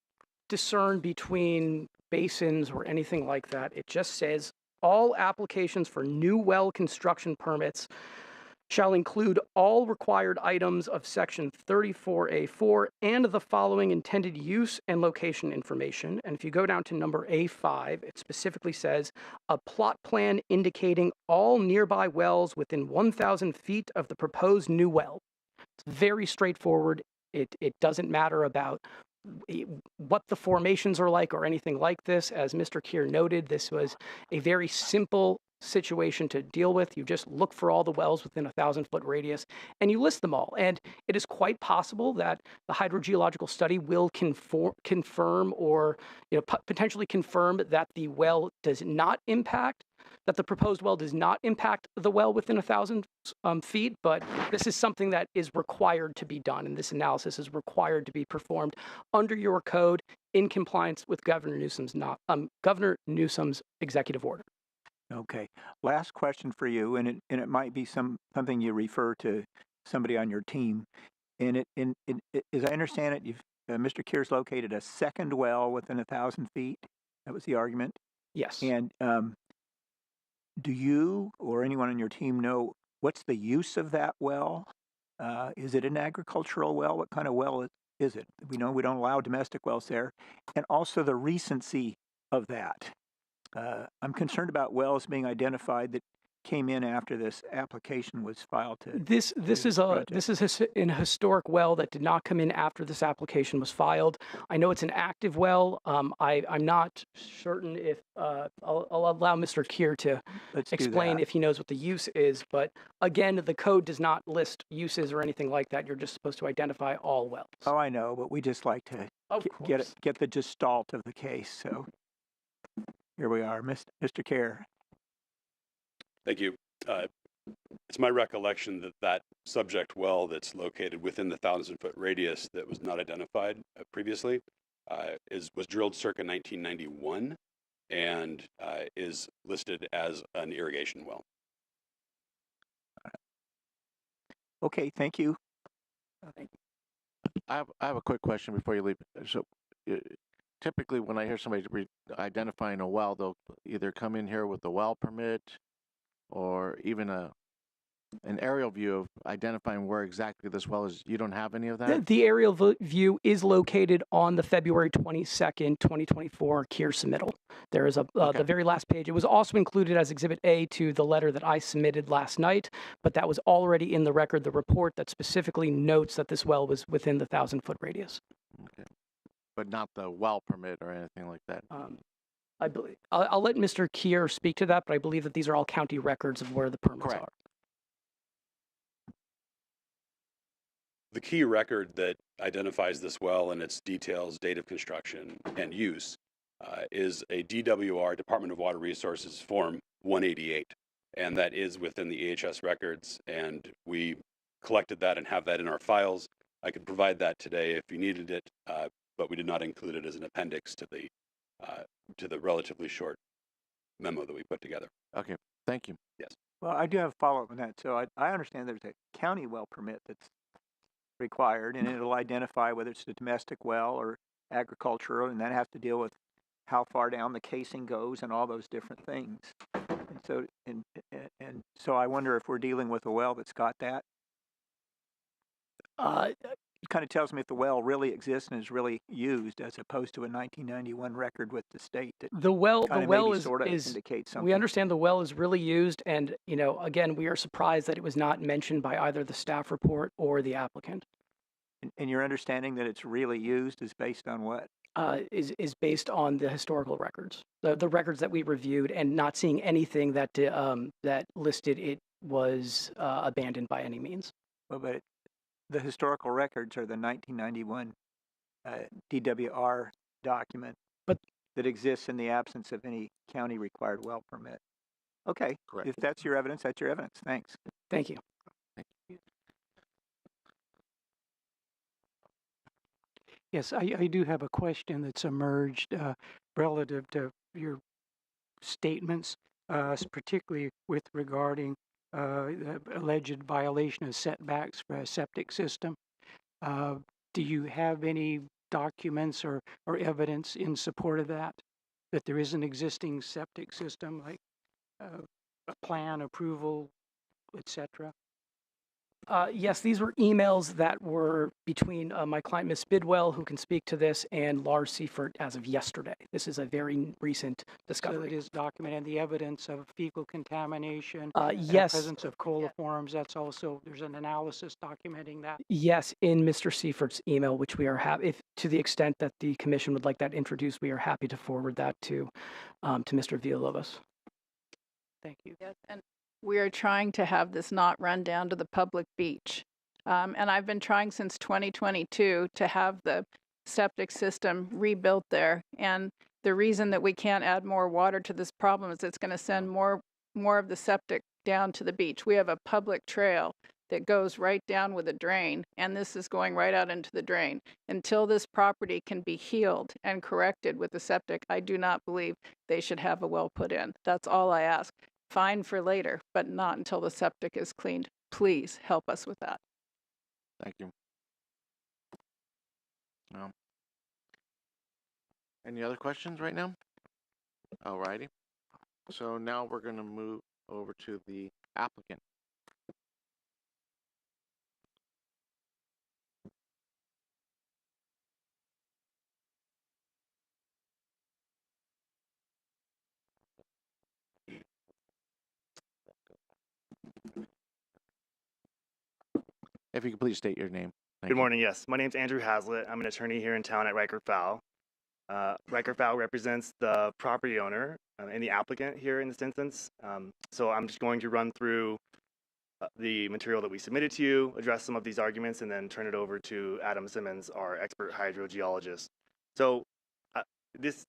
discern between basins or anything like that. It just says all applications for new well construction permits shall include all required items of section 34A4 and the following intended use and location information. And if you go down to number A5, it specifically says a plot plan indicating all nearby wells within 1,000 feet of the proposed new well. It's very straightforward. It doesn't matter about what the formations are like or anything like this. As Mr. Kier noted, this was a very simple situation to deal with. You just look for all the wells within a 1,000-foot radius and you list them all. And it is quite possible that the hydrogeological study will confirm or potentially confirm that the well does not impact, that the proposed well does not impact the well within 1,000 feet, but this is something that is required to be done, and this analysis is required to be performed under your code in compliance with Governor Newsom's executive order. Okay. Last question for you, and it might be something you refer to somebody on your team. And as I understand it, Mr. Keir's located a second well within 1,000 feet. That was the argument. Yes. And do you or anyone on your team know what's the use of that well? Is it an agricultural well? What kind of well is it? We know we don't allow domestic wells there. And also the recency of that. I'm concerned about wells being identified that came in after this application was filed to This is an historic well that did not come in after this application was filed. I know it's an active well. I'm not certain if I'll allow Mr. Keir to explain if he knows what the use is. But again, the code does not list uses or anything like that. You're just supposed to identify all wells. Oh, I know, but we just like to get the gestalt of the case. So here we are, Mr. Keir. Thank you. It's my recollection that that subject well that's located within the 1,000-foot radius that was not identified previously was drilled circa 1991 and is listed as an irrigation well. Okay, thank you. I have a quick question before you leave. So typically when I hear somebody identifying a well, they'll either come in here with a well permit or even an aerial view of identifying where exactly this well is. You don't have any of that? The aerial view is located on the February 22nd, 2024 Keir submittal. There is the very last page. It was also included as Exhibit A to the letter that I submitted last night, but that was already in the record, the report that specifically notes that this well was within the 1,000-foot radius. Okay. But not the well permit or anything like that? I believe I'll let Mr. Keir speak to that, but I believe that these are all county records of where the permits are. The key record that identifies this well and its details, date of construction, and use is a DWR, Department of Water Resources, Form 188. And that is within the EHS records, and we collected that and have that in our files. I could provide that today if you needed it, but we did not include it as an appendix to the relatively short memo that we put together. Okay, thank you. Yes. Well, I do have a follow-up on that. So I understand there's a county well permit that's required, and it'll identify whether it's a domestic well or agricultural, and that has to deal with how far down the casing goes and all those different things. And so I wonder if we're dealing with a well that's got that. It kind of tells me if the well really exists and is really used, as opposed to a 1991 record with the state. The well is indicates something. We understand the well is really used, and again, we are surprised that it was not mentioned by either the staff report or the applicant. And your understanding that it's really used is based on what? Is based on the historical records, the records that we reviewed, and not seeing anything that that listed it was abandoned by any means. Well, but the historical records are the 1991 DWR document, but that exists in the absence of any county required well permit. Okay, correct. If that's your evidence, that's your evidence. Thanks. Thank you. Yes, I do have a question that's emerged relative to your statements, particularly with regarding the alleged violation of setbacks for a septic system. Do you have any documents or evidence in support of that there is an existing septic system, like a plan, approval, etc.? Yes, these were emails that were between my client, Ms. Bidwell, who can speak to this, and Lars Seifert as of yesterday. This is a very recent discovery. So it is documented, the evidence of fecal contamination, yes. presence of coliforms, that's also, there's an analysis documenting that. Yes, in Mr. Seifert's email, which we are happy, to the extent that the commission would like that introduced, we are happy to forward that to Mr. Villalobos. Thank you. Yes, and we are trying to have this not run down to the public beach. And I've been trying since 2022 to have the septic system rebuilt there. And the reason that we can't add more water to this problem is it's going to send more of the septic down to the beach. We have a public trail that goes right down with a drain, and this is going right out into the drain. Until this property can be healed and corrected with the septic, I do not believe they should have a well put in. That's all I ask. Fine for later, but not until the septic is cleaned. Please help us with that. Thank you. No. Any other questions right now? Alrighty. So now we're going to move over to the applicant. If you could please state your name. Thank Good you. morning. Yes, my name's Andrew Hazlitt. I'm an attorney here in town at Riker Fowl. Riker Fowl represents the property owner and the applicant here in this instance. So I'm just going to run through the material that we submitted to you, address some of these arguments, and then turn it over to Adam Simmons, our expert hydrogeologist. So this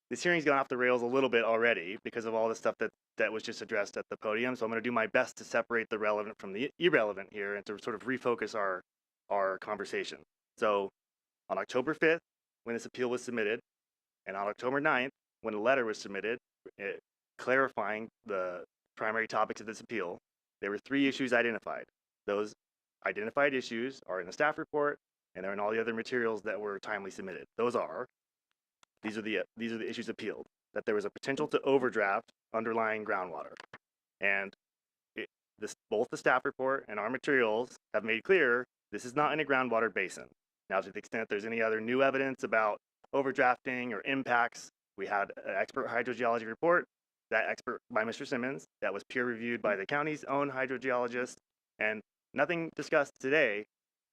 this hearing's gone off the rails a little bit already because of all the stuff that was just addressed at the podium. So I'm going to do my best to separate the relevant from the irrelevant here and to sort of refocus our conversation. So on October 5th, when this appeal was submitted, and on October 9th, when a letter was submitted clarifying the primary topics of this appeal, there were 3 issues identified. Those identified issues are in the staff report, and they're in all the other materials that were timely submitted. Those are, these are the issues appealed. That there was a potential to overdraft underlying groundwater. And both the staff report and our materials have made clear this is not in a groundwater basin. Now, to the extent there's any other new evidence about overdrafting or impacts, we had an expert hydrogeology report, that expert by Mr. Simmons, that was peer reviewed by the county's own hydrogeologist, and nothing discussed today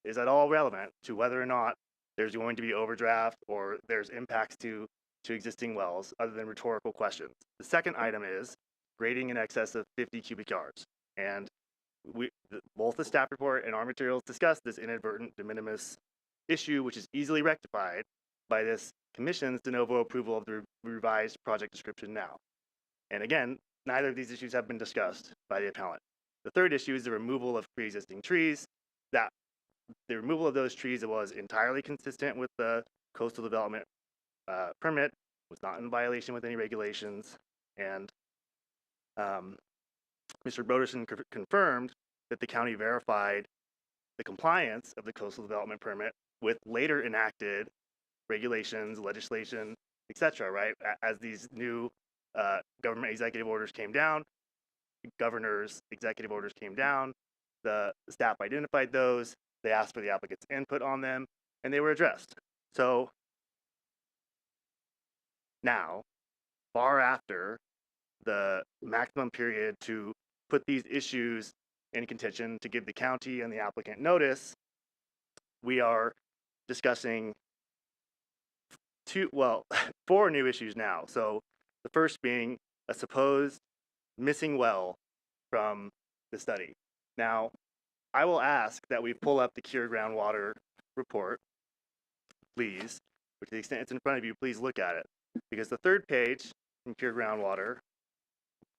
is at all relevant to whether or not there's going to be overdraft or there's impacts to existing wells other than rhetorical questions. The second item is grading in excess of 50 cubic yards. And both the staff report and our materials discuss this inadvertent de minimis issue, which is easily rectified by this commission's de novo approval of the revised project description now. And again, neither of these issues have been discussed by the appellant. The third issue is the removal of pre-existing trees. That the removal of those trees was entirely consistent with the coastal development permit, was not in violation with any regulations, and Mr. Broderson confirmed that the county verified the compliance of the coastal development permit with later enacted regulations, legislation, etc. Right, as these new government executive orders came down, governor's executive orders came down, the staff identified those, they asked for the applicant's input on them, and they were addressed. So now, far after the maximum period to put these issues in contention to give the county and the applicant notice, we are discussing 4 new issues now. So the first being a supposed missing well from the study. Now, I will ask that we pull up the Cure Groundwater report, please, or to the extent it's in front of you, please look at it. Because the third page from Cure Groundwater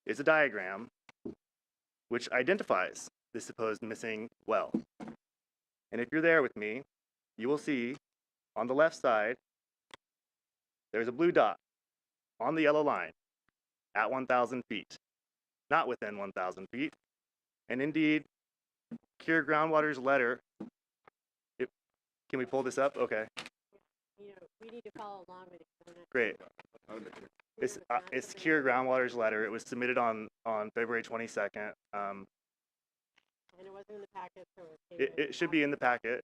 is a diagram which identifies the supposed missing well. And if you're there with me, you will see on the left side, there's a blue dot on the yellow line at 1,000 feet, not within 1,000 feet. And indeed, Cure Groundwater's letter, can we pull this up? Okay. You know, we need to follow along with it. Great. It's Cure Groundwater's letter. It was submitted on February 22nd. And it wasn't in the packet, so it should be in the packet.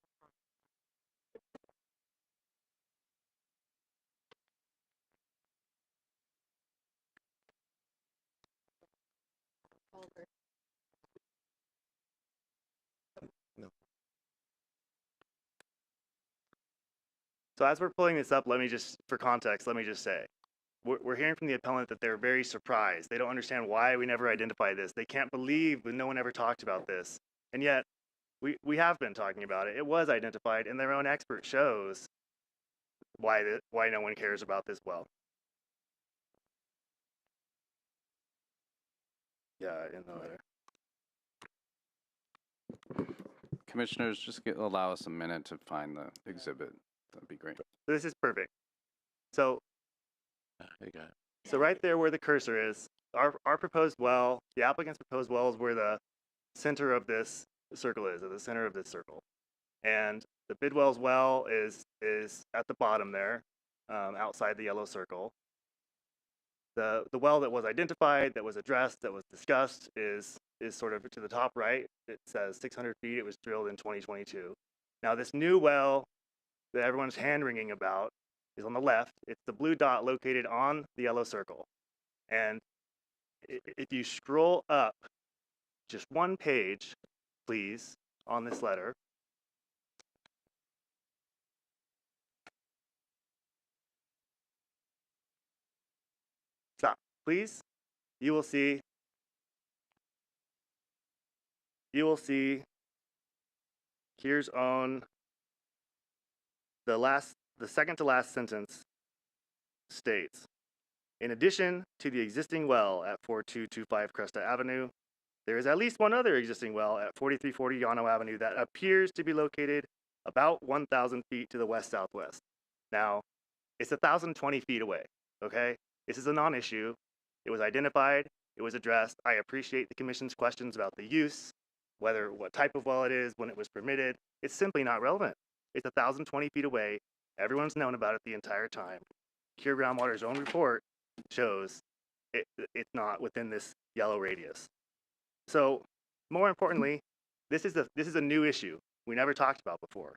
No. So as we're pulling this up, for context, let me just say, we're hearing from the appellant that they're very surprised. They don't understand why we never identified this. They can't believe that no one ever talked about this. And yet, we have been talking about it. It was identified, and their own expert shows why no one cares about this well. Yeah, in the letter. Commissioners, just allow us a minute to find the exhibit. That'd be great. This is perfect. So, Hey, guy. so right there where the cursor is, our proposed well, the applicant's proposed well is where the center of this circle is, at the center of this circle. And the Bidwell's well is at the bottom there, outside the yellow circle. The well that was identified, that was addressed, that was discussed is sort of to the top right. It says 600 feet. It was drilled in 2022. Now this new well that everyone's hand-wringing about is on the left. It's the blue dot located on the yellow circle. And if you scroll up just one page, please, on this letter, stop, please, you will see here's on the second to last sentence states, in addition to the existing well at 4225 Cresta Avenue, there is at least one other existing well at 4340 Yano Avenue that appears to be located about 1,000 feet to the west-southwest. Now, it's 1,020 feet away, okay? This is a non-issue. It was identified, it was addressed. I appreciate the commission's questions about the use, what type of well it is, when it was permitted. It's simply not relevant. It's 1,020 feet away. Everyone's known about it the entire time. Cure Groundwater's own report shows it's not within this yellow radius. So, more importantly, this is a new issue we never talked about before.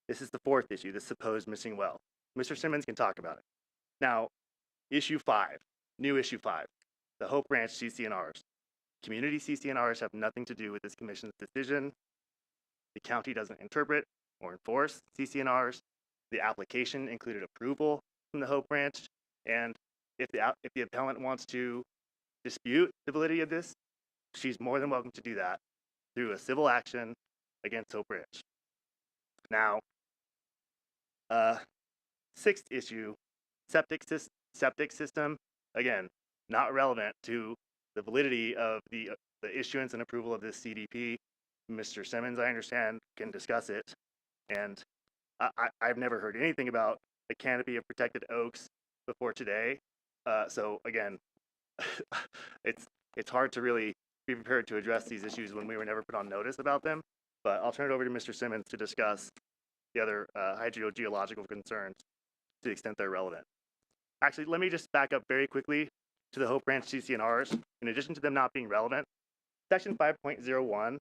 This is the fourth issue, the supposed missing well. Mr. Simmons can talk about it. Now, issue 5, new issue 5, the Hope Ranch CCNRs. Community CCNRs have nothing to do with this commission's decision. The county doesn't interpret or enforce CCNRs. The application included approval from the Hope Ranch, and if the appellant wants to dispute the validity of this, she's more than welcome to do that through a civil action against Hope Ranch. Now, sixth issue, septic system, again, not relevant to the validity of the issuance and approval of this CDP. Mr. Simmons, I understand, can discuss it, and I've never heard anything about the canopy of protected oaks before today. So again, it's hard to really be prepared to address these issues when we were never put on notice about them. But I'll turn it over to Mr. Simmons to discuss the other hydrogeological concerns to the extent they're relevant. Actually, let me just back up very quickly to the Hope Ranch CCNRs. In addition to them not being relevant, Section 5.01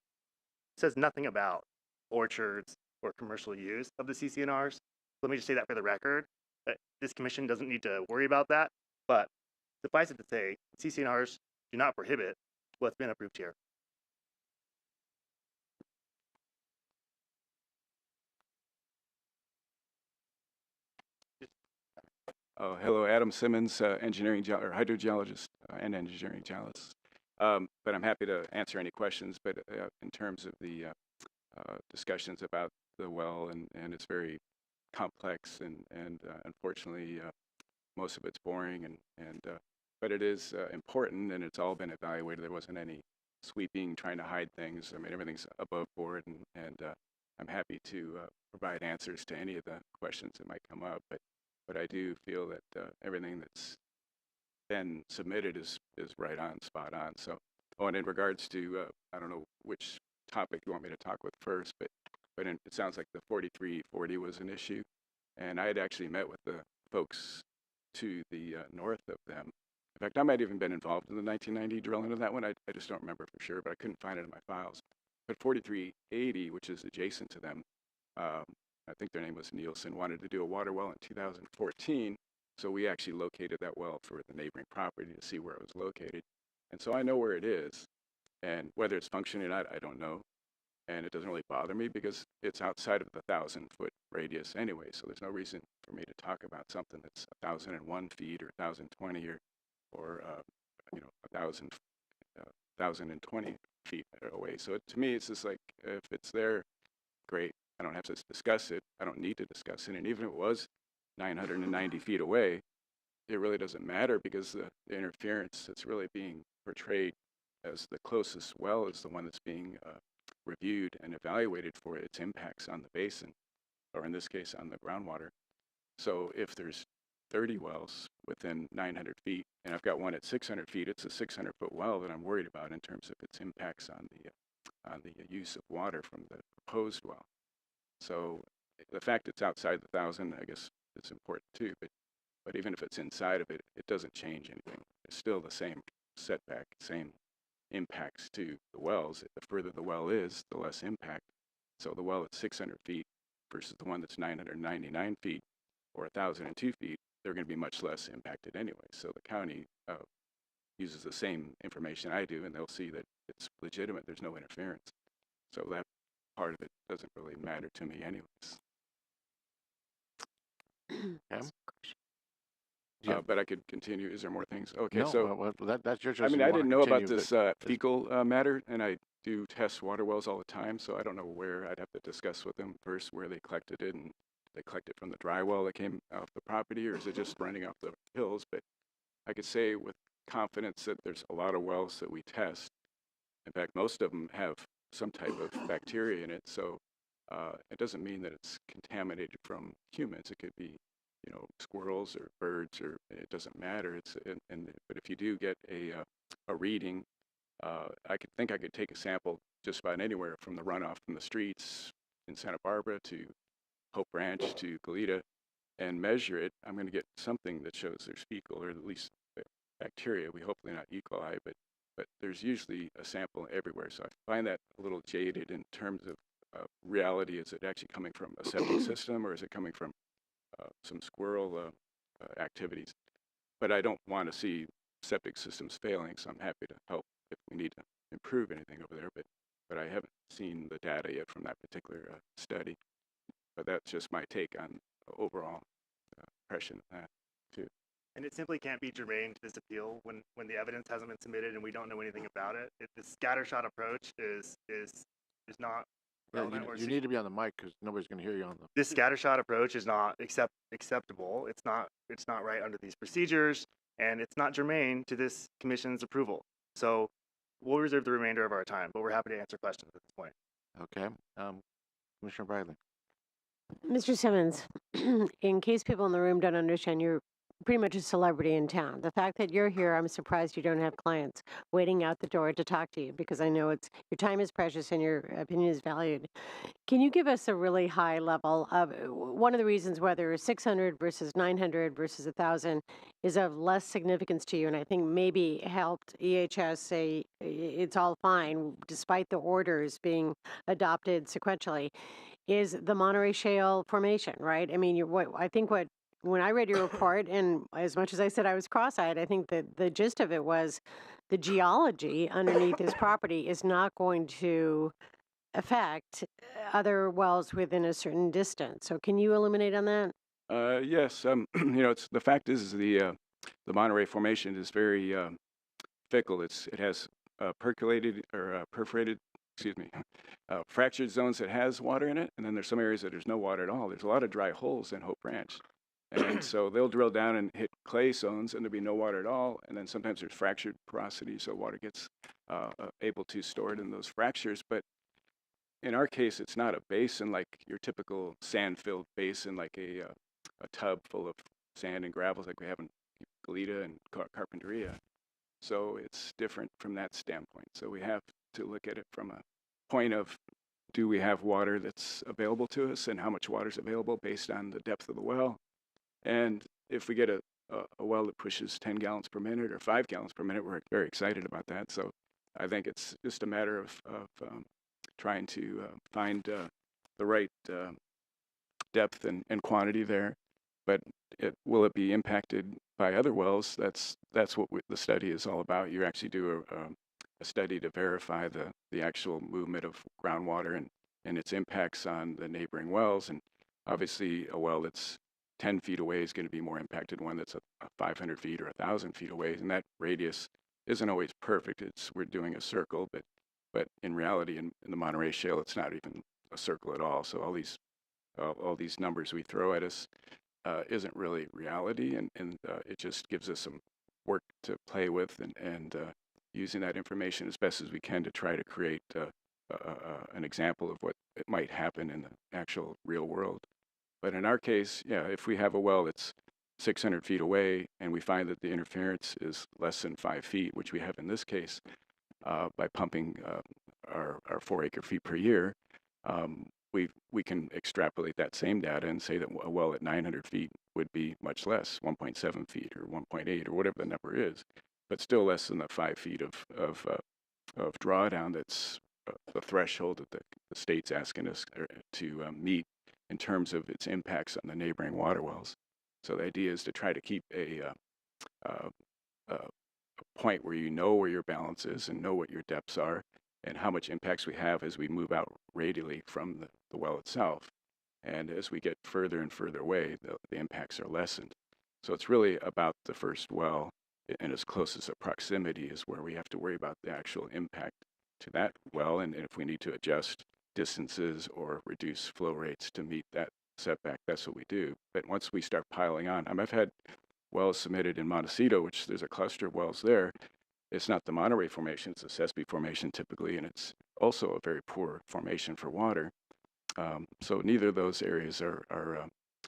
says nothing about orchards or commercial use of the CCNRs. Let me just say that for the record. This commission doesn't need to worry about that, but suffice it to say, CCNRs do not prohibit what's been approved here. Oh, hello, Adam Simmons, hydrogeologist and engineering geologist. But I'm happy to answer any questions. But in terms of the discussions about the well, and it's very complex, and unfortunately, most of it's boring, but it is important, and it's all been evaluated. There wasn't any sweeping, trying to hide things. I mean, everything's above board, and I'm happy to provide answers to any of the questions that might come up. But I do feel that everything that's been submitted is right on, spot on. So, and in regards to, I don't know which topic you want me to talk with first, but it sounds like the 4340 was an issue, and I had actually met with the folks to the north of them. In fact, I might have even been involved in the 1990 drilling of that one. I just don't remember for sure, but I couldn't find it in my files. But 4380, which is adjacent to them, I think their name was Nielsen, wanted to do a water well in 2014. So we actually located that well for the neighboring property to see where it was located. And so I know where it is, and whether it's functioning or not, I don't know. And it doesn't really bother me because it's outside of the 1,000-foot radius anyway. So there's no reason for me to talk about something that's 1,001 feet or 1,020 or 1,020 feet away. So to me, it's just like, if it's there, great. I don't have to discuss it. I don't need to discuss it. And even if it was 990 feet away, it really doesn't matter, because the interference that's really being portrayed as the closest well is the one that's being reviewed and evaluated for its impacts on the basin, or in this case, on the groundwater. So if there's 30 wells within 900 feet, and I've got one at 600 feet, it's a 600-foot well that I'm worried about in terms of its impacts on the use of water from the proposed well. So the fact it's outside the 1,000, I guess, is important too. But even if it's inside of it, it doesn't change anything. It's still the same setback, same impacts to the wells. The further the well is, the less impact. So the well at 600 feet versus the one that's 999 feet or 1,002 feet, they're going to be much less impacted anyway. So the county uses the same information I do, and they'll see that it's legitimate. There's no interference. So that part of it doesn't really matter to me anyways. But I could continue. Is there more things? Okay, No, so that's your choice. I if mean, you I wanna didn't know about continue, this but fecal matter, and I do test water wells all the time, so I don't know where. I'd have to discuss with them first where they collected it, and they collect it from the dry well that came off the property, or is it just running off the hills? But I could say with confidence that there's a lot of wells that we test. In fact, most of them have some type of bacteria in it, so it doesn't mean that it's contaminated from humans. It could be, you know, squirrels or birds, or it doesn't matter. But if you do get a reading, I could take a sample just about anywhere from the runoff from the streets in Santa Barbara to Hope Ranch to Goleta and measure it. I'm going to get something that shows there's fecal or at least bacteria. We hopefully not E. coli, but there's usually a sample everywhere. So I find that a little jaded in terms of reality. Is it actually coming from a septic system, or is it coming from some squirrel activities? But I don't want to see septic systems failing, so I'm happy to help if we need to improve anything over there. But I haven't seen the data yet from that particular study. But that's just my take on overall impression of that too. And it simply can't be germane to this appeal when the evidence hasn't been submitted and we don't know anything about it. The scattershot approach is not relevant. you need to be on the mic because nobody's going to hear you on the. This scattershot approach is not acceptable. It's not right under these procedures, and it's not germane to this commission's approval. So we'll reserve the remainder of our time, but we're happy to answer questions at this point. Okay, Commissioner Bradley. Mr. Simmons, in case people in the room don't understand, you're pretty much a celebrity in town. The fact that you're here, I'm surprised you don't have clients waiting out the door to talk to you, because I know your time is precious and your opinion is valued. Can you give us a really high level of one of the reasons whether 600 versus 900 versus 1,000 is of less significance to you, and I think maybe helped EHS say it's all fine despite the orders being adopted sequentially, is the Monterey Shale formation, right? I mean, when I read your report, and as much as I said I was cross-eyed, I think that the gist of it was the geology underneath this property is not going to affect other wells within a certain distance. So can you illuminate on that? Yes. You know, the fact is the Monterey Formation is very fickle. It has percolated or perforated, fractured zones that has water in it, and then there's some areas that there's no water at all. There's a lot of dry holes in Hope Ranch. And so they'll drill down and hit clay zones, and there'll be no water at all. And then sometimes there's fractured porosity, so water gets able to store it in those fractures. But in our case, it's not a basin like your typical sand-filled basin, like a tub full of sand and gravels like we have in Goleta and Carpinteria. So it's different from that standpoint. So we have to look at it from a point of, do we have water that's available to us, and how much water is available based on the depth of the well. And if we get a well that pushes 10 gallons per minute or 5 gallons per minute, we're very excited about that. So I think it's just a matter of trying to find the right depth and quantity there. But will it be impacted by other wells? That's what the study is all about. You actually do a study to verify the actual movement of groundwater and its impacts on the neighboring wells. And obviously a well that's 10 feet away is going to be more impacted one that's 500 feet or 1,000 feet away, and that radius isn't always perfect. We're doing a circle, but in reality, in the Monterey Shale, it's not even a circle at all. So all these numbers we throw at us isn't really reality, and it just gives us some work to play with, and using that information as best as we can to try to create an example of what it might happen in the actual real world. But in our case, yeah, if we have a well that's 600 feet away and we find that the interference is less than 5 feet, which we have in this case, by pumping our 4 acre feet per year, we can extrapolate that same data and say that a well at 900 feet would be much less, 1.7 feet or 1.8 or whatever the number is, but still less than the 5 feet of drawdown that's the threshold that the state's asking us to meet in terms of its impacts on the neighboring water wells. So the idea is to try to keep a point where you know where your balance is and know what your depths are and how much impacts we have as we move out radially from the well itself. And as we get further and further away, the impacts are lessened. So it's really about the first well, and as close as a proximity is where we have to worry about the actual impact to that well, and if we need to adjust distances or reduce flow rates to meet that setback, that's what we do. But once we start piling on, I've had wells submitted in Montecito, which there's a cluster of wells there. It's not the Monterey Formation, it's the Sespe Formation typically, and it's also a very poor formation for water. So neither of those areas are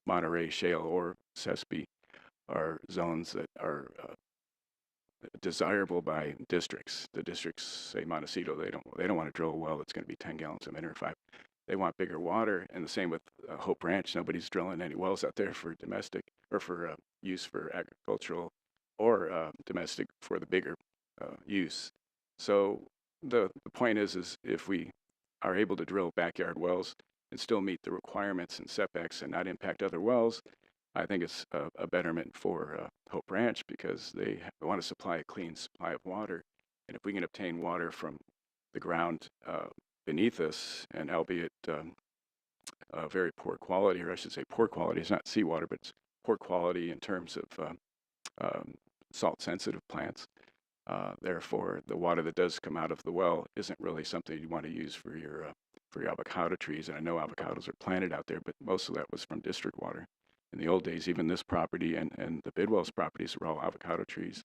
Monterey Shale or Sespe are zones that are desirable by districts. The districts say Montecito, they don't want to drill a well that's going to be 10 gallons a minute or 5. They want bigger water, and the same with Hope Ranch. Nobody's drilling any wells out there for domestic or for use for agricultural or domestic for the bigger use. So the point is if we are able to drill backyard wells and still meet the requirements and setbacks and not impact other wells, I think it's a betterment for Hope Ranch because they want to supply a clean supply of water. And if we can obtain water from the ground beneath us, and albeit very poor quality, or I should say poor quality, it's not seawater, but it's poor quality in terms of salt-sensitive plants. Therefore, the water that does come out of the well isn't really something you want to use for your avocado trees. And I know avocados are planted out there, but most of that was from district water. In the old days, even this property and the Bidwell's properties were all avocado trees,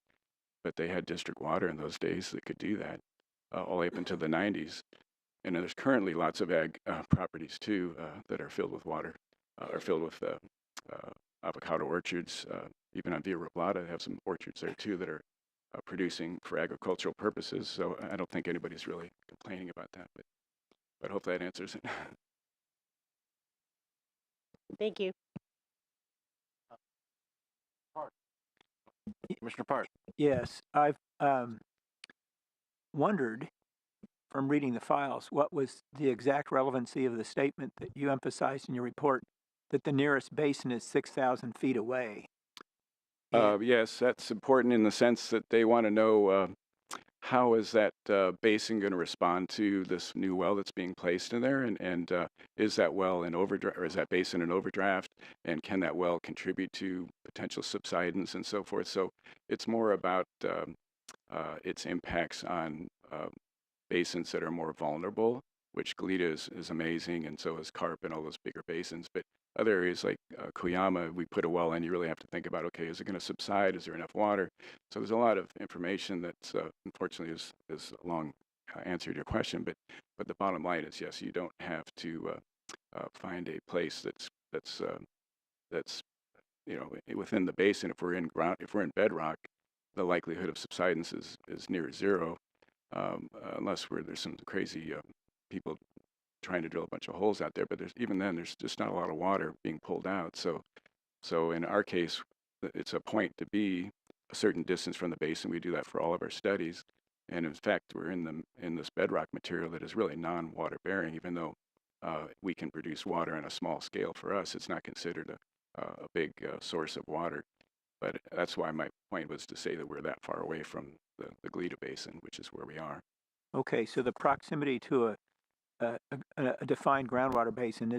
but they had district water in those days that could do that all the way up into the 90s. And there's currently lots of ag properties too that are filled with water, are filled with avocado orchards. Even on Villa Reblada, they have some orchards there too that are producing for agricultural purposes. So I don't think anybody's really complaining about that, but hopefully that answers it. Thank you. Commissioner Park. Yes, I've wondered from reading the files what was the exact relevancy of the statement that you emphasized in your report that the nearest basin is 6,000 feet away. Yes, that's important in the sense that they want to know how is that basin going to respond to this new well that's being placed in there, and is that well in overdraft, or is that basin in overdraft, and can that well contribute to potential subsidence and so forth? So it's more about its impacts on basins that are more vulnerable, which Goleta is amazing, and so is Carp and all those bigger basins. But other areas like Cuyama, we put a well in, you really have to think about, okay, is it going to subside? Is there enough water? So there's a lot of information that unfortunately is a long answer to your question, but the bottom line is, yes, you don't have to find a place that's within the basin. If we're in bedrock, the likelihood of subsidence is near zero, unless there's some crazy people trying to drill a bunch of holes out there. But there's just not a lot of water being pulled out. So in our case, it's a point to be a certain distance from the basin. We do that for all of our studies. And in fact, we're in this bedrock material that is really non-water bearing, even though we can produce water on a small scale. For us, it's not considered a big source of water. But that's why my point was to say that we're that far away from the Goleta Basin, which is where we are. Okay, so the proximity to a defined groundwater basin,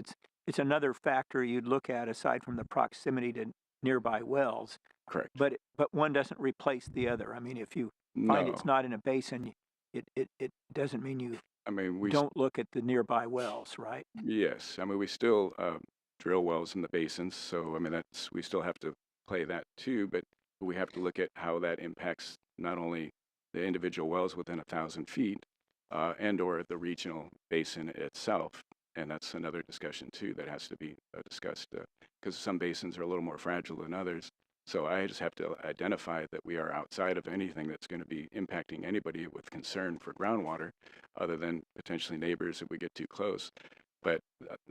it's another factor you'd look at aside from the proximity to nearby wells. Correct. But one doesn't replace the other. I mean, if you find it's not in a basin, it doesn't mean you we don't look at the nearby wells, right? Yes, we still drill wells in the basins, so we still have to play that too, but we have to look at how that impacts not only the individual wells within 1,000 feet, and or the regional basin itself. And that's another discussion too that has to be discussed because some basins are a little more fragile than others. So I just have to identify that we are outside of anything that's going to be impacting anybody with concern for groundwater, other than potentially neighbors if we get too close. But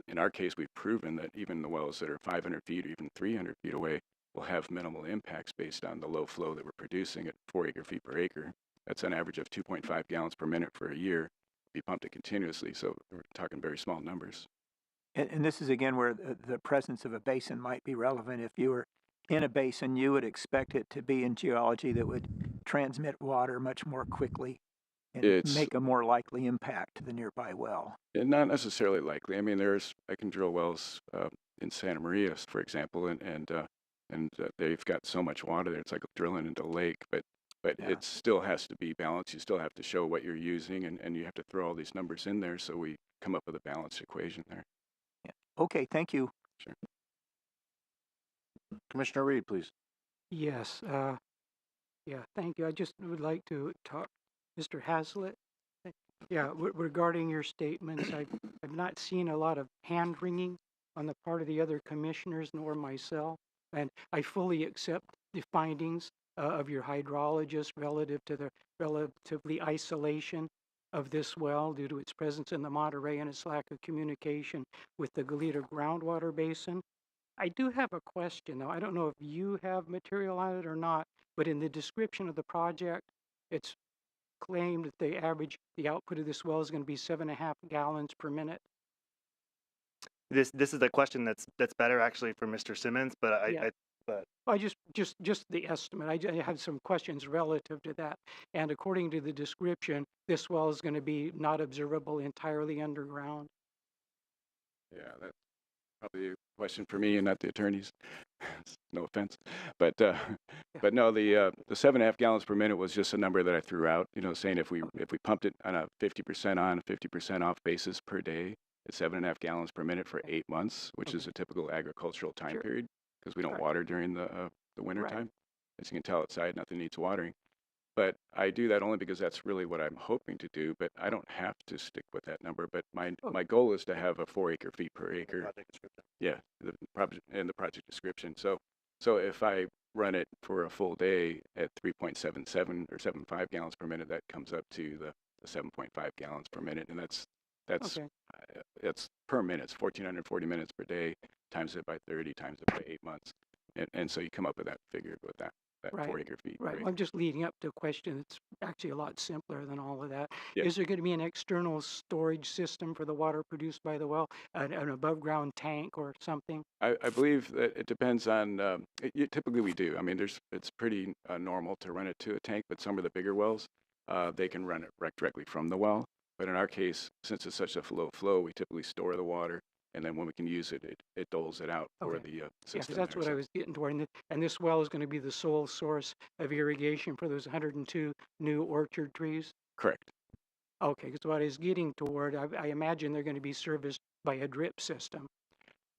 in our case, we've proven that even the wells that are 500 feet or even 300 feet away will have minimal impacts based on the low flow that we're producing at 4 acre-feet per acre. That's an average of 2.5 gallons per minute for a year. We pumped it continuously, so we're talking very small numbers. And this is again where the presence of a basin might be relevant. If you were in a basin, you would expect it to be in geology that would transmit water much more quickly and make a more likely impact to the nearby well. Not necessarily likely. I mean, I can drill wells in Santa Maria, for example, and they've got so much water there, it's like drilling into a lake. But Yeah. it still has to be balanced. You still have to show what you're using, and you have to throw all these numbers in there so we come up with a balanced equation there. Yeah. Okay, thank you. Sure. Commissioner Reed, please. Yes, yeah, thank you. I just would like to talk, Mr. Haslett. Yeah, regarding your statements, I've not seen a lot of hand wringing on the part of the other commissioners nor myself, and I fully accept the findings of your hydrologist relative to the relatively isolation of this well due to its presence in the Monterey and its lack of communication with the Goleta groundwater basin. I do have a question though. I don't know if you have material on it or not, but in the description of the project, it's claimed that the output of this well is going to be 7.5 gallons per minute. This is a question that's better actually for Mr. Simmons, but Yeah. I just the estimate. I have some questions relative to that. And according to the description, this well is going to be not observable entirely underground. Yeah, that's probably a question for me and not the attorneys. No offense, but no, the 7.5 gallons per minute was just a number that I threw out. You know, saying if we pumped it on a 50% on, 50% off basis per day, it's 7.5 gallons per minute for 8 months, which is a typical agricultural time period because we don't water during the winter time. As you can tell outside, nothing needs watering. But I do that only because that's really what I'm hoping to do. But I don't have to stick with that number. But my goal is to have a 4 acre-feet per acre. Project description. Yeah, the project description. So if I run it for a full day at 3.77 or 7.5 gallons per minute, that comes up to the 7.5 gallons per minute, and that's per minute. It's 1,440 minutes per day. Times it by 30, times it by 8 months, and so you come up with that figure with that 4 acre-feet. Right. I'm just leading up to a question that's actually a lot simpler than all of that. Yeah. Is there going to be an external storage system for the water produced by the well, an above ground tank or something? I believe that it depends on, typically we do. I mean, it's pretty normal to run it to a tank, but some of the bigger wells, they can run it directly from the well. But in our case, since it's such a low flow, we typically store the water, and then when we can use it, it doles it out for the system. Yeah, 'cause that's what I was getting toward. And this well is going to be the sole source of irrigation for those 102 new orchard trees? Correct. Okay, because what I was getting toward, I imagine they're going to be serviced by a drip system.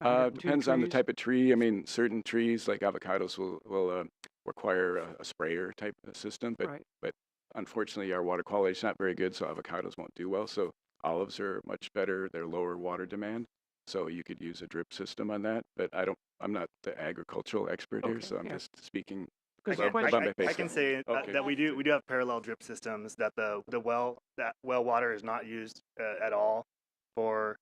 Depends on the type of tree. I mean, certain trees like avocados will require a sprayer type of system, but unfortunately our water quality is not very good, so avocados won't do well. So olives are much better. They're lower water demand. So you could use a drip system on that, but I'm not the agricultural expert here, so I'm just speaking about my base. I can say that we do have parallel drip systems that the well water is not used at all for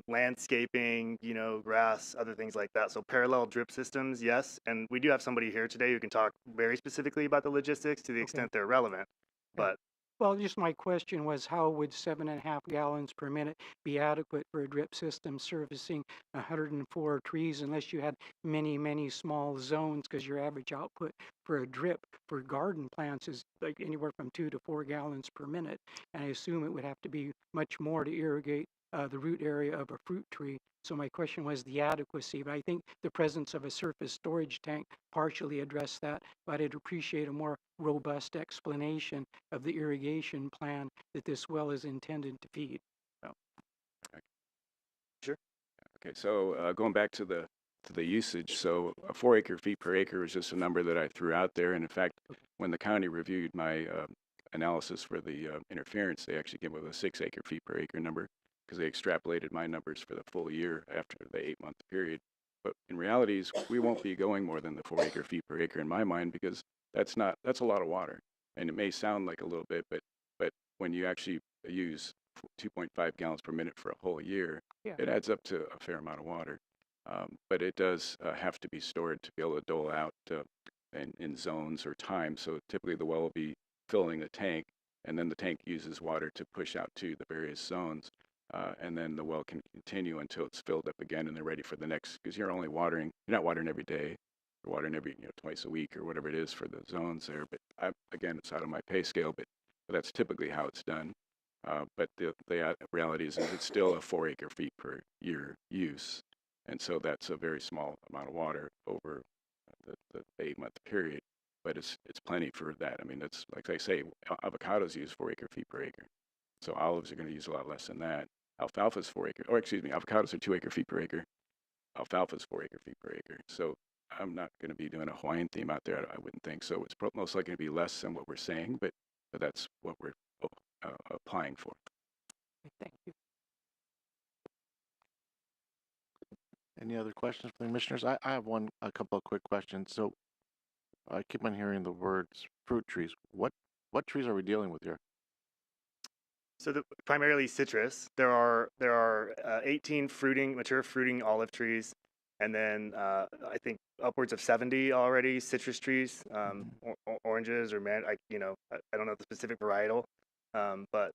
landscaping, grass, other things like that. So parallel drip systems, yes, and we do have somebody here today who can talk very specifically about the logistics to the extent they're relevant. But well, just my question was, how would 7.5 gallons per minute be adequate for a drip system servicing 104 trees unless you had many, many small zones? Because your average output for a drip for garden plants is like anywhere from 2 to 4 gallons per minute. And I assume it would have to be much more to irrigate the root area of a fruit tree. So my question was the adequacy, but I think the presence of a surface storage tank partially addressed that, but I'd appreciate a more robust explanation of the irrigation plan that this well is intended to feed. Sure. Okay, so going back to the usage, so a 4 acre-feet per acre was just a number that I threw out there, and in fact, when the county reviewed my analysis for the interference, they actually came up with a 6 acre feet per acre number because they extrapolated my numbers for the full year after the 8-month period. But in reality, we won't be going more than the 4 acre feet per acre in my mind, because that's a lot of water. And it may sound like a little bit, but when you actually use 2.5 gallons per minute for a whole year, it adds up to a fair amount of water. But it does have to be stored to be able to dole out in zones or time. So typically the well will be filling the tank, and then the tank uses water to push out to the various zones. And then the well can continue until it's filled up again and they're ready for the next, because you're not watering every day. You're watering every, twice a week or whatever it is for the zones there. But again, it's out of my pay scale, but that's typically how it's done. But the reality is it's still a 4 acre feet per year use. And so that's a very small amount of water over the 8-month period. But it's plenty for that. I mean, it's like I say, avocados use 4 acre feet per acre. So olives are going to use a lot less than that. Alfalfa's 4 acre, or excuse me, avocados are 2 acre feet per acre. Alfalfa's 4 acre feet per acre. So I'm not going to be doing a Hawaiian theme out there. I wouldn't think so. It's most likely going to be less than what we're saying, but that's what we're applying for. Thank you. Any other questions from the commissioners? I have a couple of quick questions. So I keep on hearing the words fruit trees. What trees are we dealing with here? So primarily citrus. There are 18 mature fruiting olive trees, and then I think upwards of 70 already citrus trees, oranges or I don't know the specific varietal, but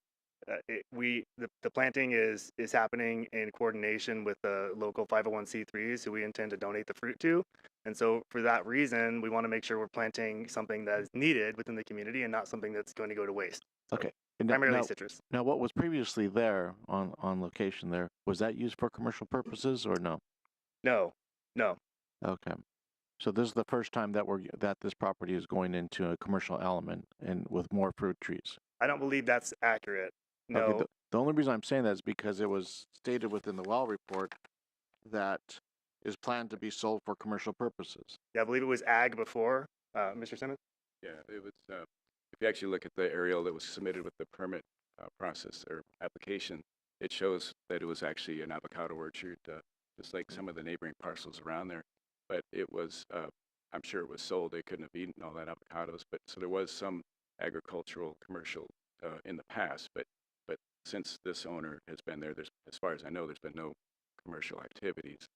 the planting is happening in coordination with the local 501c3s who we intend to donate the fruit to. And so for that reason, we want to make sure we're planting something that is needed within the community and not something that's going to go to waste. So okay. Primarily citrus. Now, what was previously there on location there, was that used for commercial purposes or no? No. Okay. So this is the first time that this property is going into a commercial element and with more fruit trees. I don't believe that's accurate. No. Okay, the only reason I'm saying that is because it was stated within the well report that is planned to be sold for commercial purposes. Yeah, I believe it was ag before, Mr. Simmons. Yeah, it was. If you actually look at the aerial that was submitted with the permit process or application, it shows that it was actually an avocado orchard, just like some of the neighboring parcels around there. But it was, I'm sure it was sold. They couldn't have eaten all that avocados. But so there was some agricultural commercial in the past. But since this owner has been there, as far as I know, there's been no commercial activities.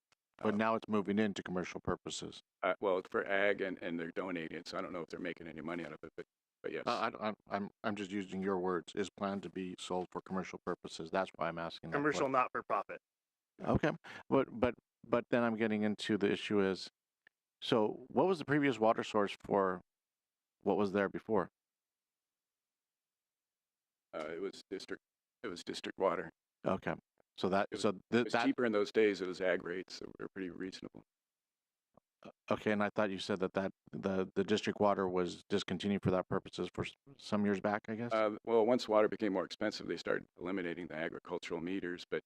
But now it's moving into commercial purposes. Well, it's for ag, and they're donating it, so I don't know if they're making any money out of it. But yes. I'm just using your words. Is planned to be sold for commercial purposes. That's why I'm asking. Commercial, not for profit. Okay, but then I'm getting into the issue is, so what was the previous water source for what was there before? It was district water. Okay, so it was cheaper in those days. It was ag rates, so we were pretty reasonable. Okay, and I thought you said that the district water was discontinued for that purposes for some years back, I guess? Well, once water became more expensive, they started eliminating the agricultural meters, but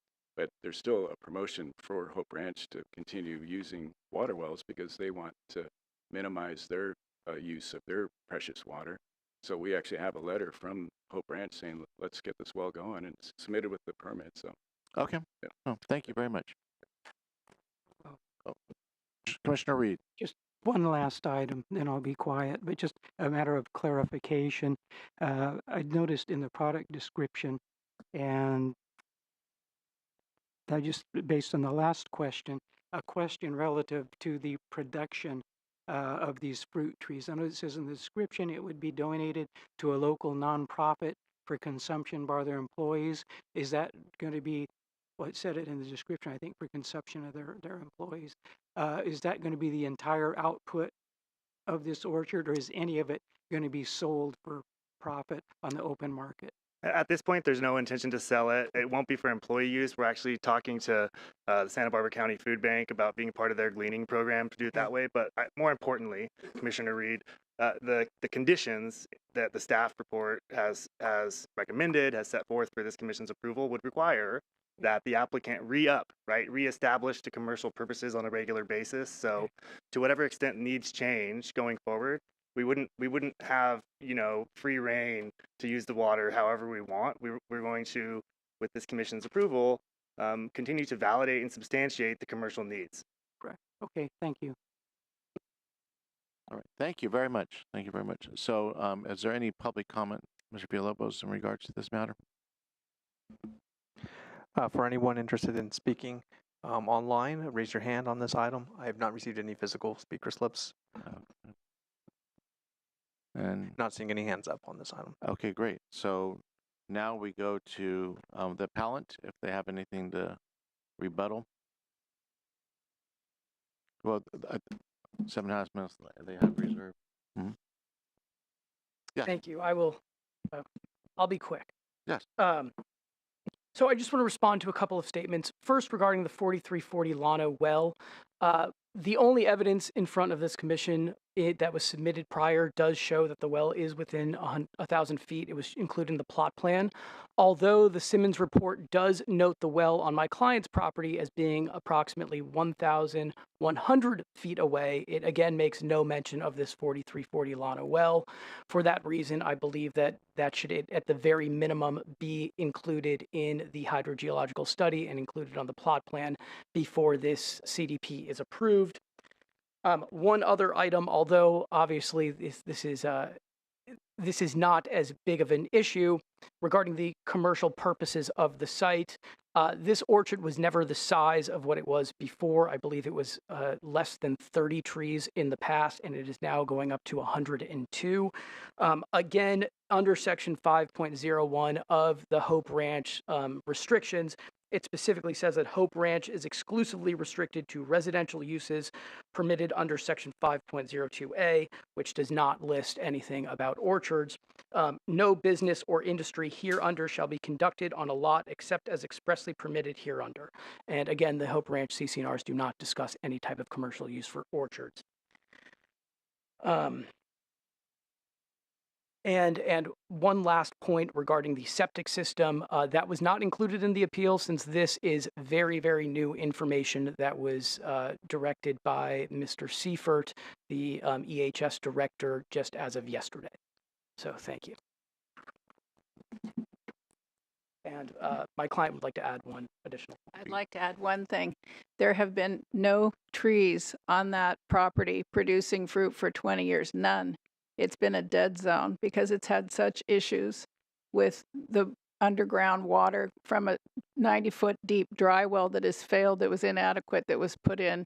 there's still a promotion for Hope Ranch to continue using water wells because they want to minimize their use of their precious water. So we actually have a letter from Hope Ranch saying, let's get this well going, and it's submitted with the permit. So. Okay. Yeah. Oh, thank you very much. Commissioner Reed. Just one last item, then I'll be quiet, but just a matter of clarification. I noticed in the product description, and I just, based on the last question, a question relative to the production of these fruit trees. I know it says in the description it would be donated to a local nonprofit for consumption by their employees. Is that going to be, well, it said it in the description, I think, for consumption of their employees. Is that going to be the entire output of this orchard, or is any of it going to be sold for profit on the open market? At this point, there's no intention to sell it. It won't be for employee use. We're actually talking to the Santa Barbara County Food Bank about being part of their gleaning program to do it that way. But more importantly, Commissioner Reed, the conditions that the staff report has recommended, has set forth for this commission's approval would require that the applicant reestablish to commercial purposes on a regular basis. So to whatever extent needs change going forward, We wouldn't have, you know, free reign to use the water however we want. We're going to, with this commission's approval, continue to validate and substantiate the commercial needs. Correct. Okay, thank you. All right. Thank you very much. Thank you very much. So, is there any public comment, Mr. Villalobos, in regards to this matter? For anyone interested in speaking online, raise your hand on this item. I have not received any physical speaker slips. And not seeing any hands up on this item. okay, great. So now we go to the appellant, if they have anything to rebuttal. Well, 7.5 minutes they have reserved. Mm-hmm. Yeah. Thank you. I will. I'll be quick. Yes. So I just want to respond to a couple of statements. First, regarding the 4340 Llano well, the only evidence in front of this commission that was submitted prior does show that the well is within 1,000 feet. It was included in the plot plan. Although the Simmons report does note the well on my client's property as being approximately 1,100 feet away, it again makes no mention of this 4340 Llano well. For that reason, I believe that should, at the very minimum, be included in the hydrogeological study and included on the plot plan before this CDP is approved. One other item, although obviously this is not as big of an issue, regarding the commercial purposes of the site. This orchard was never the size of what it was before. I believe it was less than 30 trees in the past, and it is now going up to 102. Again, under Section 5.01 of the Hope Ranch restrictions, it specifically says that Hope Ranch is exclusively restricted to residential uses permitted under Section 5.02A, which does not list anything about orchards. No business or industry hereunder shall be conducted on a lot except as expressly permitted hereunder. And again, the Hope Ranch CC&Rs do not discuss any type of commercial use for orchards. And one last point regarding the septic system, that was not included in the appeal since this is very, very new information that was directed by Mr. Seifert, the EHS director, just as of yesterday. So thank you. And my client would like to add one additional. I'd like to add one thing. There have been no trees on that property producing fruit for 20 years, none. It's been a dead zone because it's had such issues with the underground water from a 90-foot deep dry well that has failed, that was inadequate, that was put in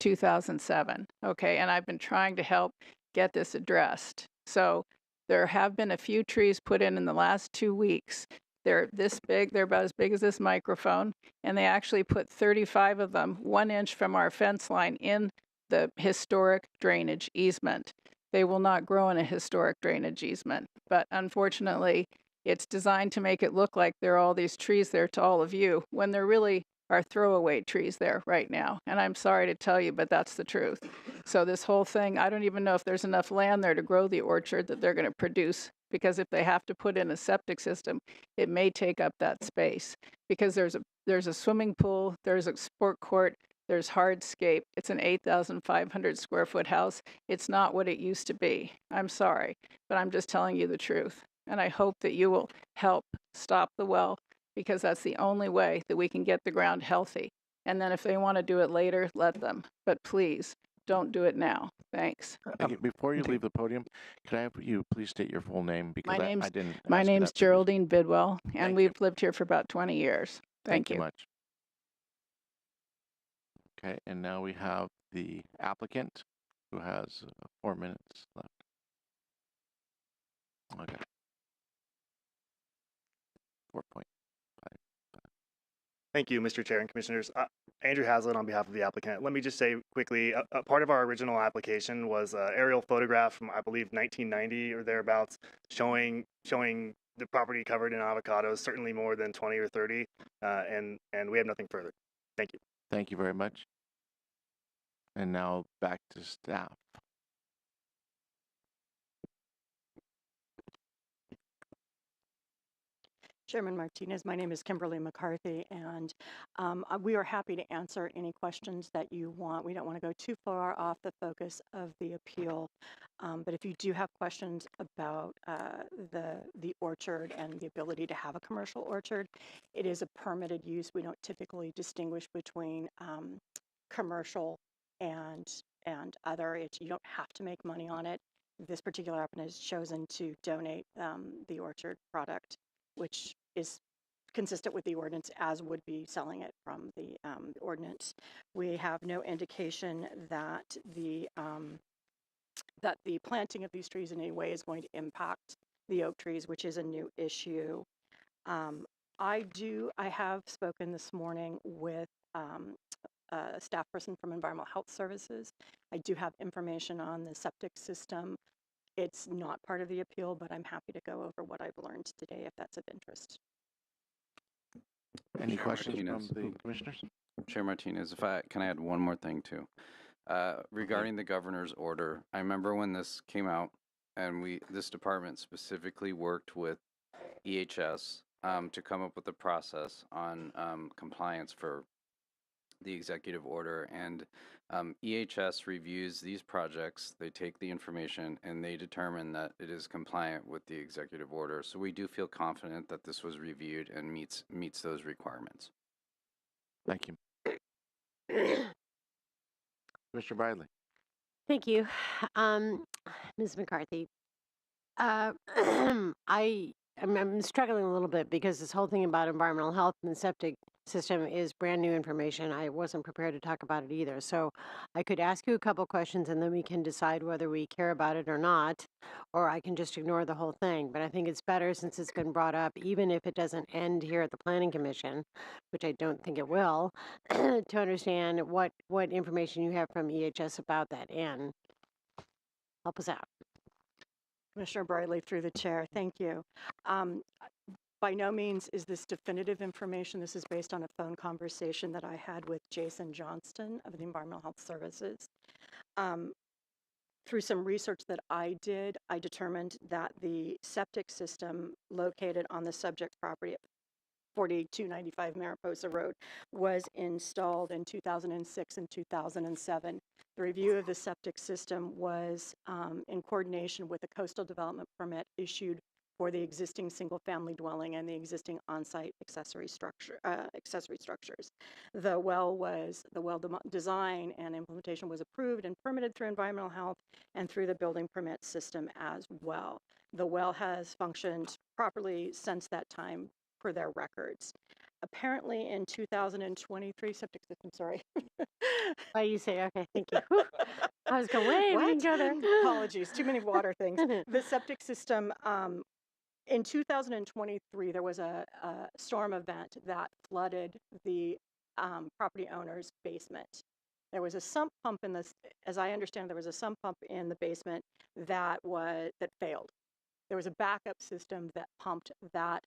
2007. Okay, and I've been trying to help get this addressed. So there have been a few trees put in the last 2 weeks. They're this big, they're about as big as this microphone, and they actually put 35 of them 1 inch from our fence line in the historic drainage easement. They will not grow in a historic drainage easement, but unfortunately, it's designed to make it look like there are all these trees there to all of you, when there really are throwaway trees there right now. And I'm sorry to tell you, but that's the truth. So this whole thing, I don't even know if there's enough land there to grow the orchard that they're going to produce, because if they have to put in a septic system, it may take up that space, because there's a swimming pool, there's a sport court, there's hardscape. It's an 8,500 square foot house. It's not what it used to be. I'm sorry, but I'm just telling you the truth. And I hope that you will help stop the well, because that's the only way that we can get the ground healthy. And then if they want to do it later, let them. But please, don't do it now. Thanks. Before you leave the podium, could I have you please state your full name? Because I didn't. My name's Geraldine Bidwell, and we've lived here for about 20 years. Thank you. Thank you much. Okay, and now we have the applicant who has 4 minutes left. Okay. 4.5. Thank you, Mr. Chair and Commissioners. Andrew Hazlitt on behalf of the applicant. Let me just say quickly, a part of our original application was an aerial photograph from, I believe, 1990 or thereabouts, showing the property covered in avocados, certainly more than 20 or 30, and we have nothing further. Thank you. Thank you very much. And now back to staff. Chairman Martinez, my name is Kimberly McCarthy, and we are happy to answer any questions that you want. We don't want to go too far off the focus of the appeal, but if you do have questions about the orchard and the ability to have a commercial orchard, it is a permitted use. We don't typically distinguish between commercial and other. You don't have to make money on it. This particular applicant has chosen to donate the orchard product, which is consistent with the ordinance, as would be selling it from the ordinance. We have no indication that the planting of these trees in any way is going to impact the oak trees, which is a new issue. I have spoken this morning with a staff person from Environmental Health Services. I do have information on the septic system. It's not part of the appeal, but I'm happy to go over what I've learned today if that's of interest. Any Chair questions from Martinez. the commissioners? Chair Martinez, can I add one more thing too? Regarding the governor's order, I remember when this came out, and this department specifically worked with EHS to come up with a process on compliance for the executive order. And EHS reviews these projects, they take the information, and they determine that it is compliant with the executive order. So we do feel confident that this was reviewed and meets those requirements. Thank you. Mr. Bradley. Thank you. Ms. McCarthy, I'm struggling a little bit because this whole thing about environmental health and the septic system is brand new information. I wasn't prepared to talk about it either. So I could ask you a couple questions and then we can decide whether we care about it or not, or I can just ignore the whole thing. But I think it's better, since it's been brought up, even if it doesn't end here at the Planning Commission, which I don't think it will, to understand what information you have from EHS about that. And help us out. Commissioner Bradley, through the chair, thank you. By no means is this definitive information. This is based on a phone conversation that I had with Jason Johnston of the Environmental Health Services. Through some research that I did, I determined that the septic system located on the subject property at 4295 Mariposa Road was installed in 2006 and 2007. The review of the septic system was in coordination with a coastal development permit issued for the existing single-family dwelling and the existing on-site accessory structures. The design and implementation was approved and permitted through environmental health and through the building permit system as well. The well has functioned properly since that time per their records. Apparently in 2023, septic system, sorry. Why you say, okay, thank you. I was going, wait, we can go there. Apologies, too many water things. The septic system, in 2023, there was a storm event that flooded the property owner's basement. There was a sump pump in this, as I understand, there was a sump pump in the basement that failed. There was a backup system that pumped that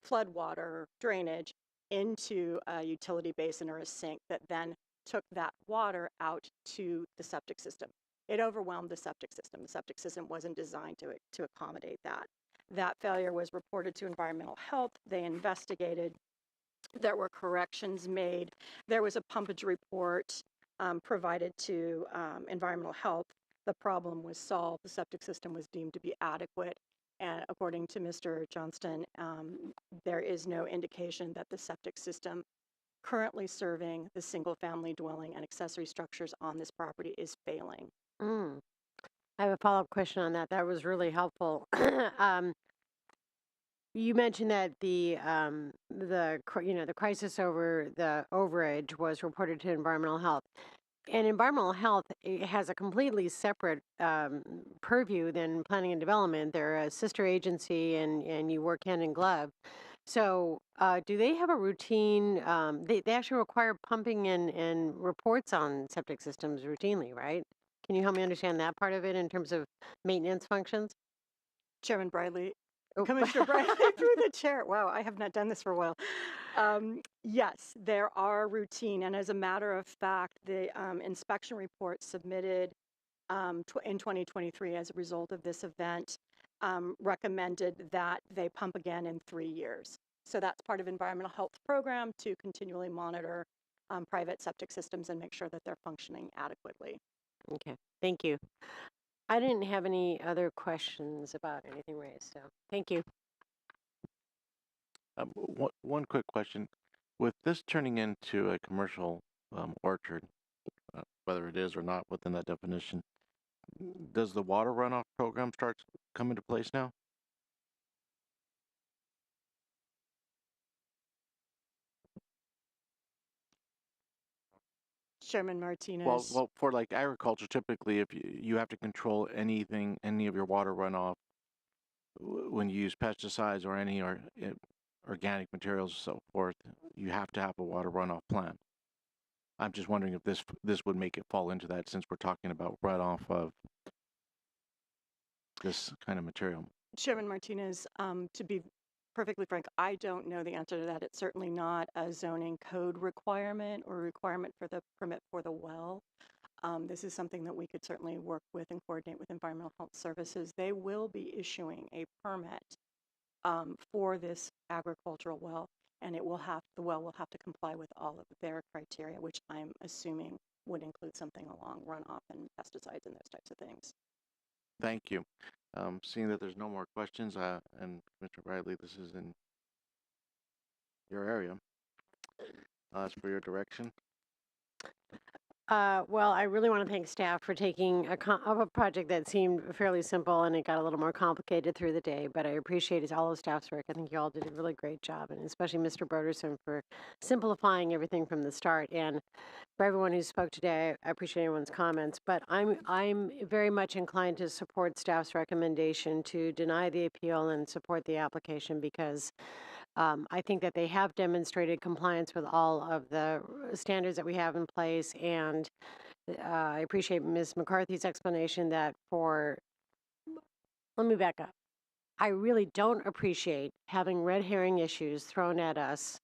floodwater drainage into a utility basin or a sink that then took that water out to the septic system. It overwhelmed the septic system. The septic system wasn't designed to accommodate that. That failure was reported to environmental health. They investigated. There were corrections made. There was a pumpage report provided to environmental health. The problem was solved. The septic system was deemed to be adequate. And according to Mr. Johnston, there is no indication that the septic system currently serving the single-family dwelling and accessory structures on this property is failing. I have a follow-up question on that. That was really helpful. You mentioned that the crisis over the overage was reported to environmental health. And environmental health has a completely separate purview than planning and development. They're a sister agency, and you work hand in glove. So do they have a routine? They actually require pumping and reports on septic systems routinely, right? Can you help me understand that part of it in terms of maintenance functions? Chairman Bradley, Oh. Commissioner Bradley through the chair. Wow, I have not done this for a while. Yes, there are routine, and as a matter of fact, the inspection report submitted in 2023 as a result of this event recommended that they pump again in 3 years. So that's part of environmental health program to continually monitor private septic systems and make sure that they're functioning adequately. Okay, thank you. I didn't have any other questions about anything raised, so thank you. One quick question. With this turning into a commercial orchard, whether it is or not within that definition, does the water runoff program start come into place now? Chairman Martinez. Well, for like agriculture, typically, if you have to control any of your water runoff when you use pesticides or any organic materials and so forth, you have to have a water runoff plan. I'm just wondering if this would make it fall into that, since we're talking about runoff of this kind of material. Chairman Martinez, to be perfectly frank, I don't know the answer to that. It's certainly not a zoning code requirement or requirement for the permit for the well. This is something that we could certainly work with and coordinate with Environmental Health Services. They will be issuing a permit for this agricultural well, and the well will have to comply with all of their criteria, which I'm assuming would include something along runoff and pesticides and those types of things. Thank you. Seeing that there's no more questions, and Mr. Bradley, this is in your area. As for your direction. Well, I really want to thank staff for taking a project that seemed fairly simple, and it got a little more complicated through the day, but I appreciate all of staff's work. I think you all did a really great job, and especially Mr. Broderson for simplifying everything from the start. And for everyone who spoke today, I appreciate everyone's comments, but I'm very much inclined to support staff's recommendation to deny the appeal and support the application, because I think that they have demonstrated compliance with all of the standards that we have in place, and I appreciate Ms. McCarthy's explanation that let me back up. I really don't appreciate having red herring issues thrown at us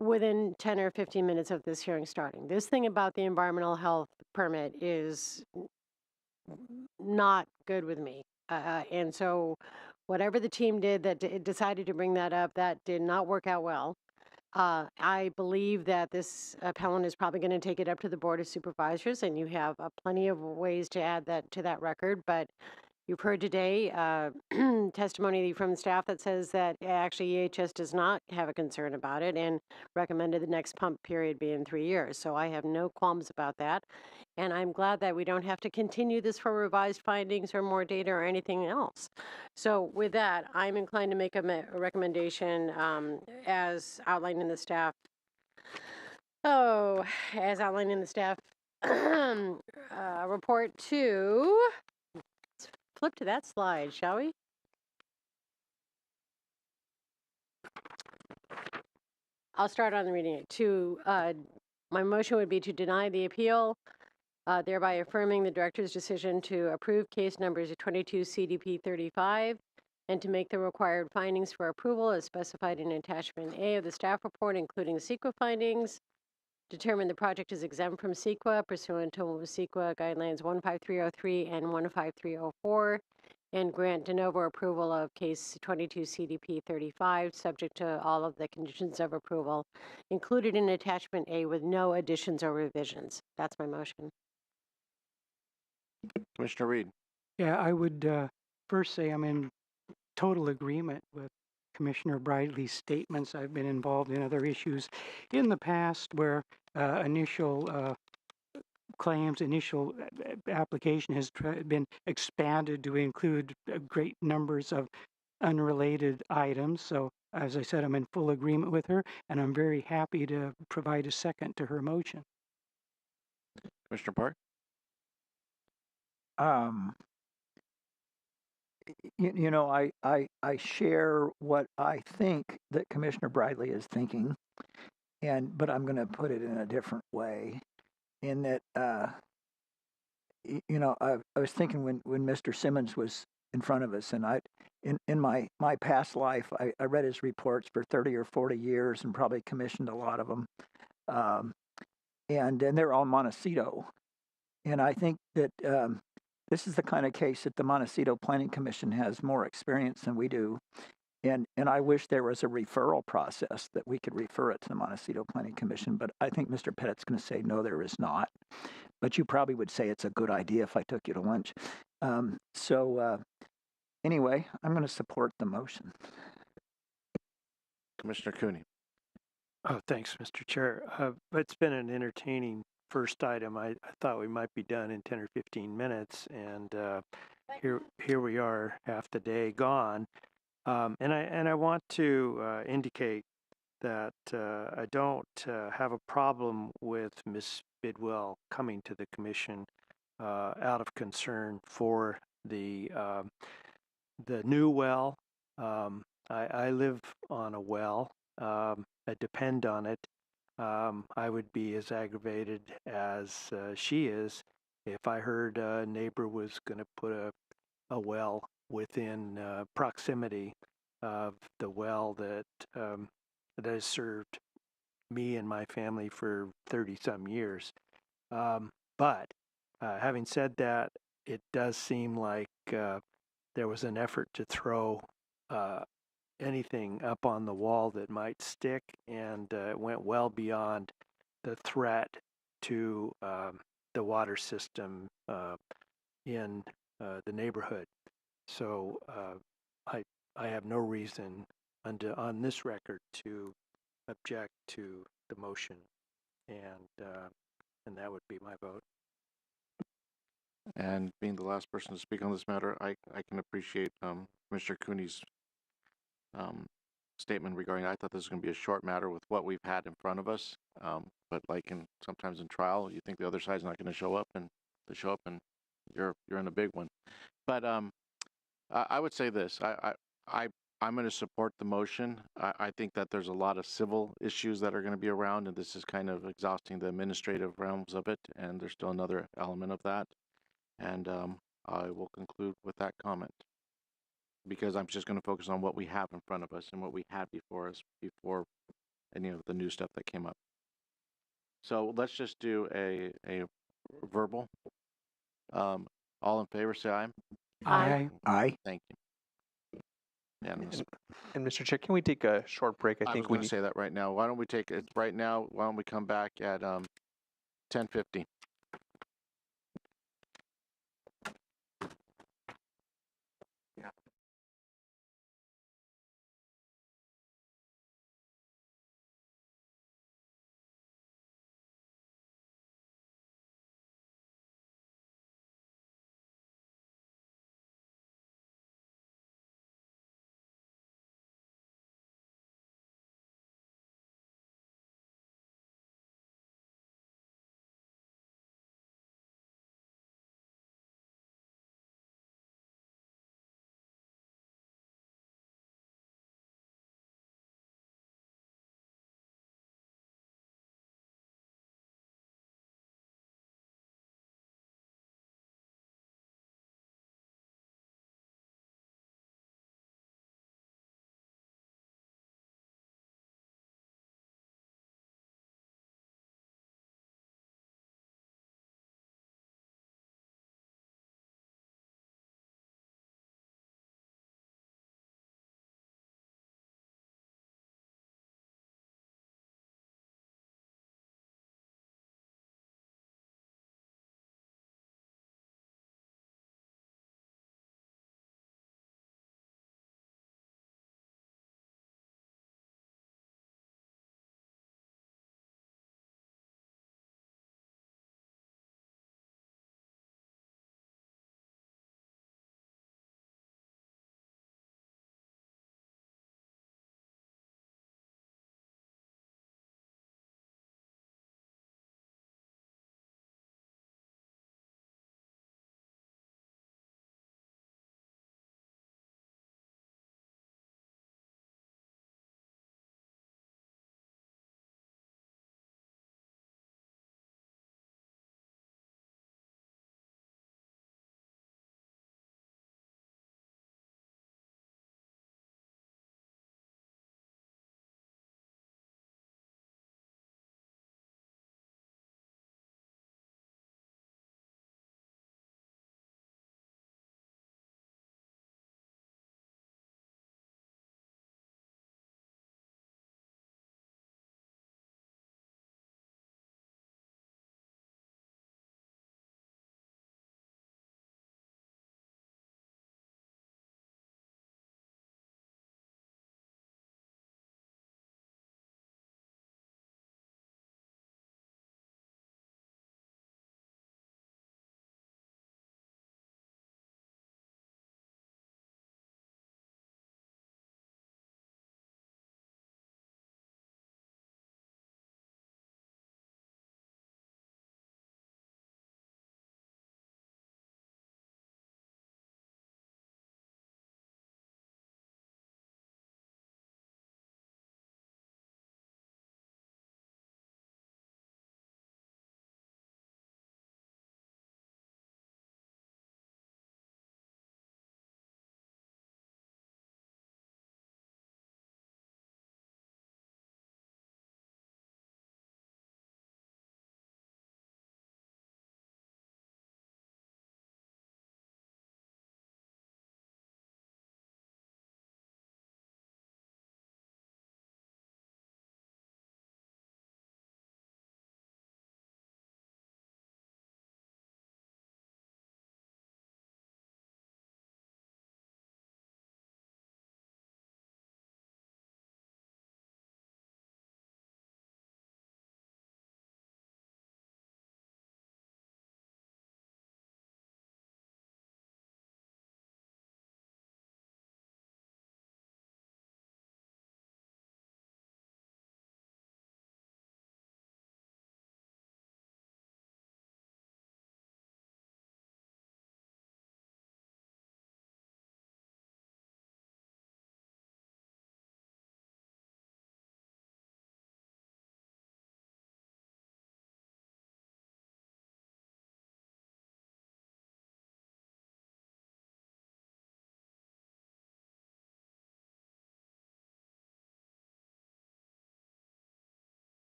within 10 or 15 minutes of this hearing starting. This thing about the environmental health permit is not good with me. And so whatever the team did that decided to bring that up, that did not work out well. I believe that this appellant is probably going to take it up to the Board of Supervisors, and you have plenty of ways to add that to that record. But you've heard today testimony from staff that says that actually EHS does not have a concern about it and recommended the next pump period be in 3 years. So I have no qualms about that. And I'm glad that we don't have to continue this for revised findings or more data or anything else. So with that, I'm inclined to make a recommendation as outlined in the staff. As outlined in the staff report to, let's flip to that slide, shall we? I'll start on reading it. My motion would be to deny the appeal, thereby affirming the director's decision to approve case numbers 22 CDP 35 and to make the required findings for approval as specified in attachment A of the staff report, including CEQA findings. Determine the project is exempt from CEQA pursuant to CEQA guidelines 15303 and 15304, and grant de novo approval of case 22 CDP 35, subject to all of the conditions of approval included in attachment A with no additions or revisions. That's my motion. Commissioner Reed. Yeah, I would first say I'm in total agreement with Commissioner Bradley's statements. I've been involved in other issues in the past where initial application has been expanded to include great numbers of unrelated items. So as I said, I'm in full agreement with her, and I'm very happy to provide a second to her motion. Commissioner Park? You know, I share what I think that Commissioner Bradley is thinking, but I'm going to put it in a different way. In that, you know, I was thinking when Mr. Simmons was in front of us, and in my past life, I read his reports for 30 or 40 years and probably commissioned a lot of them, and they're all Montecito, and I think that this is the kind of case that the Montecito Planning Commission has more experience than we do And I wish there was a referral process that we could refer it to the Montecito Planning Commission, but I think Mr. Pettit's going to say no, there is not. But you probably would say it's a good idea if I took you to lunch. Anyway, I'm going to support the motion. Commissioner Cooney. Oh, thanks, Mr. Chair. It's been an entertaining first item. I thought we might be done in 10 or 15 minutes, and here we are, half the day gone. And I want to indicate that I don't have a problem with Ms. Bidwell coming to the commission out of concern for the new well. I live on a well. I depend on it. I would be as aggravated as she is if I heard a neighbor was going to put a well within proximity of the well that has served me and my family for 30-some years. But having said that, it does seem like there was an effort to throw anything up on the wall that might stick, and it went well beyond the threat to the water system in the neighborhood. So I have no reason on this record to object to the motion, and that would be my vote. And being the last person to speak on this matter, I can appreciate Commissioner Cooney's statement regarding, I thought this was going to be a short matter with what we've had in front of us. But like sometimes in trial, you think the other side's not going to show up, and they show up, and you're in a big one. But I would say this: I'm going to support the motion. I think that there's a lot of civil issues that are going to be around, and this is kind of exhausting the administrative realms of it, and there's still another element of that. And I will conclude with that comment, because I'm just going to focus on what we have in front of us and what we had before us, before any of the new stuff that came up. So let's just do a verbal. All in favor, say aye. Aye. Aye. Thank you. And Mr. Chair, can we take a short break? I was going to say that right now. Why don't we take it right now? Why don't we come back at 10:50?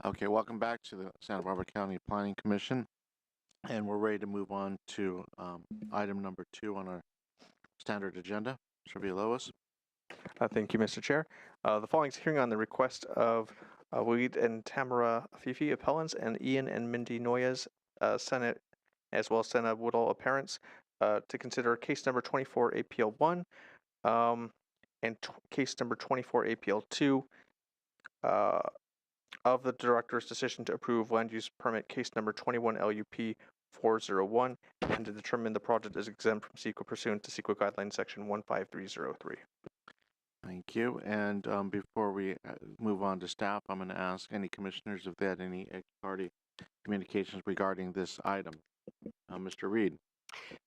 Okay, welcome back to the Santa Barbara County Planning Commission. And we're ready to move on to item number 2 on our standard agenda. Mr. Villalobos. Thank you, Mr. Chair. The following is hearing on the request of Waleed and Tamara Afifi appellants and Ian and Mindy Noyes, Senate, as well as Senna Woodall parents, to consider case number 24 APL 1 and case number 24 APL 2 of the director's decision to approve land use permit case number 21 LUP 401 and to determine the project is exempt from CEQA pursuant to CEQA guidelines section 15303. Thank you. And before we move on to staff, I'm going to ask any commissioners if they had any ex-party communications regarding this item. Mr. Reed.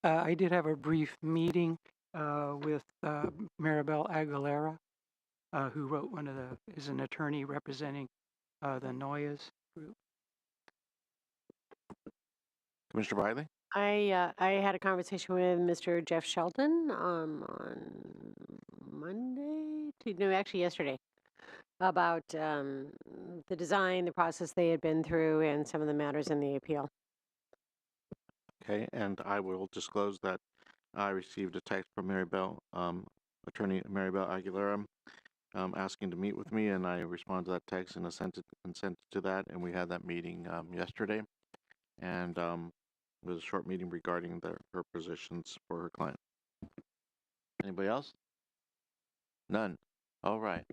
I did have a brief meeting with Maribel Aguilera, who wrote is an attorney representing the Noyes group. Commissioner Briley? I had a conversation with Mr. Jeff Shelton on Monday, no, actually yesterday, about the design, the process they had been through, and some of the matters in the appeal. Okay, and I will disclose that I received a text from Maribel, attorney Maribel Aguilera, asking to meet with me, and I responded to that text and consented to that, and we had that meeting yesterday, and it was a short meeting regarding her positions for her client. Anybody else? None. All right.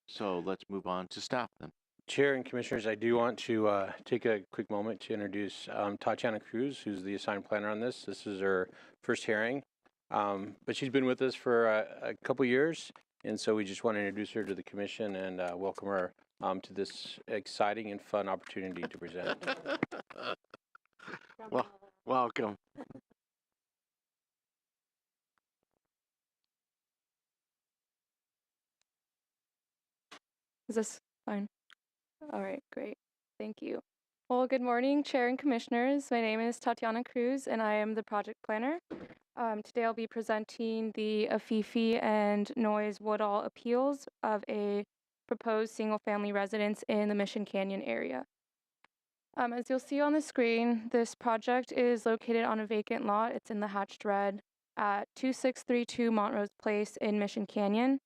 So let's move on to staff then. Chair and Commissioners, I do want to take a quick moment to introduce Tatiana Cruz, who's the assigned planner on this. This is her first hearing, but she's been with us for a couple years, and so we just want to introduce her to the Commission and welcome her to this exciting and fun opportunity to present. Well, welcome. Is this fine? All right, great. Thank you. Well, good morning, Chair and Commissioners. My name is Tatiana Cruz, and I am the project planner. Today I'll be presenting the Afifi and Noyes Woodall appeals of a proposed single-family residence in the Mission Canyon area. As you'll see on the screen, this project is located on a vacant lot. It's in the hatched red at 2632 Montrose Place in Mission Canyon.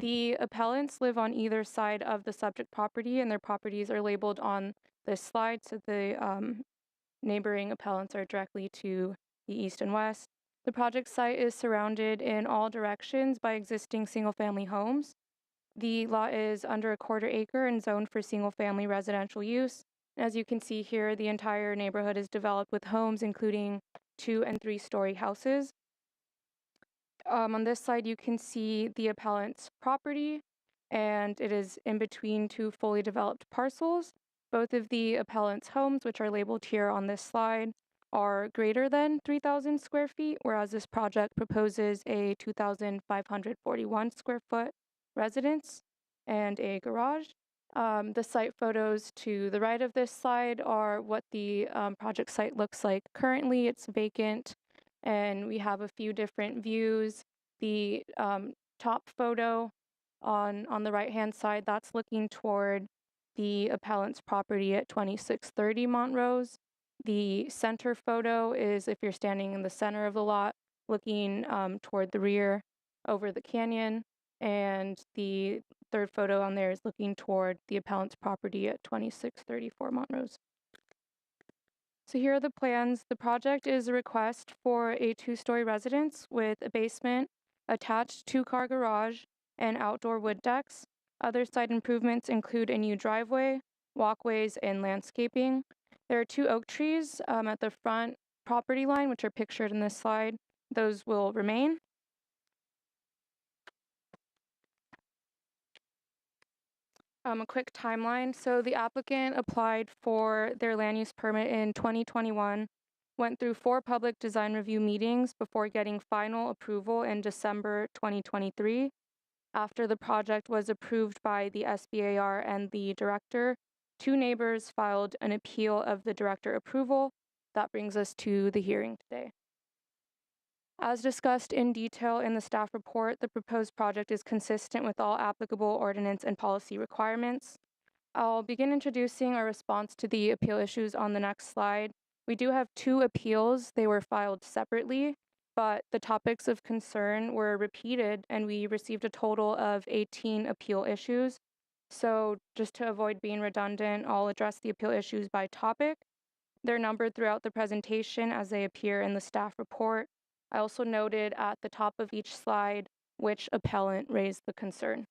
The appellants live on either side of the subject property, and their properties are labeled on this slide, so the neighboring appellants are directly to the east and west. The project site is surrounded in all directions by existing single-family homes. The lot is under 1/4 acre and zoned for single-family residential use. As you can see here, the entire neighborhood is developed with homes including 2- and 3-story houses. On this side, you can see the appellant's property, and it is in between 2 fully developed parcels. Both of the appellant's homes, which are labeled here on this slide, are greater than 3,000 square feet, whereas this project proposes a 2,541 square foot residence and a garage. The site photos to the right of this slide are what the project site looks like currently. It's vacant, and we have a few different views. The top photo on the right-hand side, that's looking toward the appellant's property at 2630 Montrose. The center photo is if you're standing in the center of the lot, looking toward the rear over the canyon. And the third photo on there is looking toward the appellant's property at 2634 Montrose. So here are the plans. The project is a request for a 2-story residence with a basement, attached 2-car garage, and outdoor wood decks. Other site improvements include a new driveway, walkways, and landscaping. There are 2 oak trees at the front property line, which are pictured in this slide. Those will remain. A quick timeline. So the applicant applied for their land use permit in 2021, went through 4 public design review meetings before getting final approval in December 2023. After the project was approved by the SBAR and the director, 2 neighbors filed an appeal of the director approval. That brings us to the hearing today. As discussed in detail in the staff report, the proposed project is consistent with all applicable ordinance and policy requirements. I'll begin introducing our response to the appeal issues on the next slide. We do have 2 appeals. They were filed separately, but the topics of concern were repeated, and we received a total of 18 appeal issues. So just to avoid being redundant, I'll address the appeal issues by topic. They're numbered throughout the presentation as they appear in the staff report. I also noted at the top of each slide which appellant raised the concern.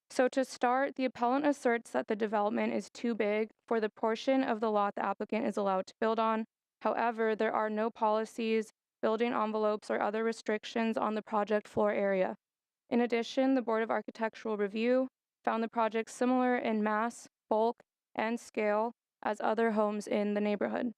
So to start, the appellant asserts that the development is too big for the portion of the lot the applicant is allowed to build on. However, there are no policies, building envelopes, or other restrictions on the project floor area. In addition, the Board of Architectural Review found the project similar in mass, bulk, and scale as other homes in the neighborhood.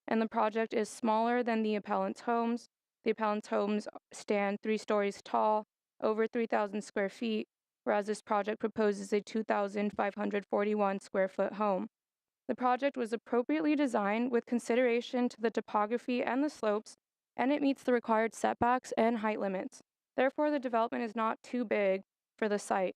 And the project is smaller than the appellant's homes. The appellant's homes stand 3 stories tall, over 3,000 square feet, whereas this project proposes a 2,541 square foot home. The project was appropriately designed with consideration to the topography and the slopes, and it meets the required setbacks and height limits. Therefore, the development is not too big for the site.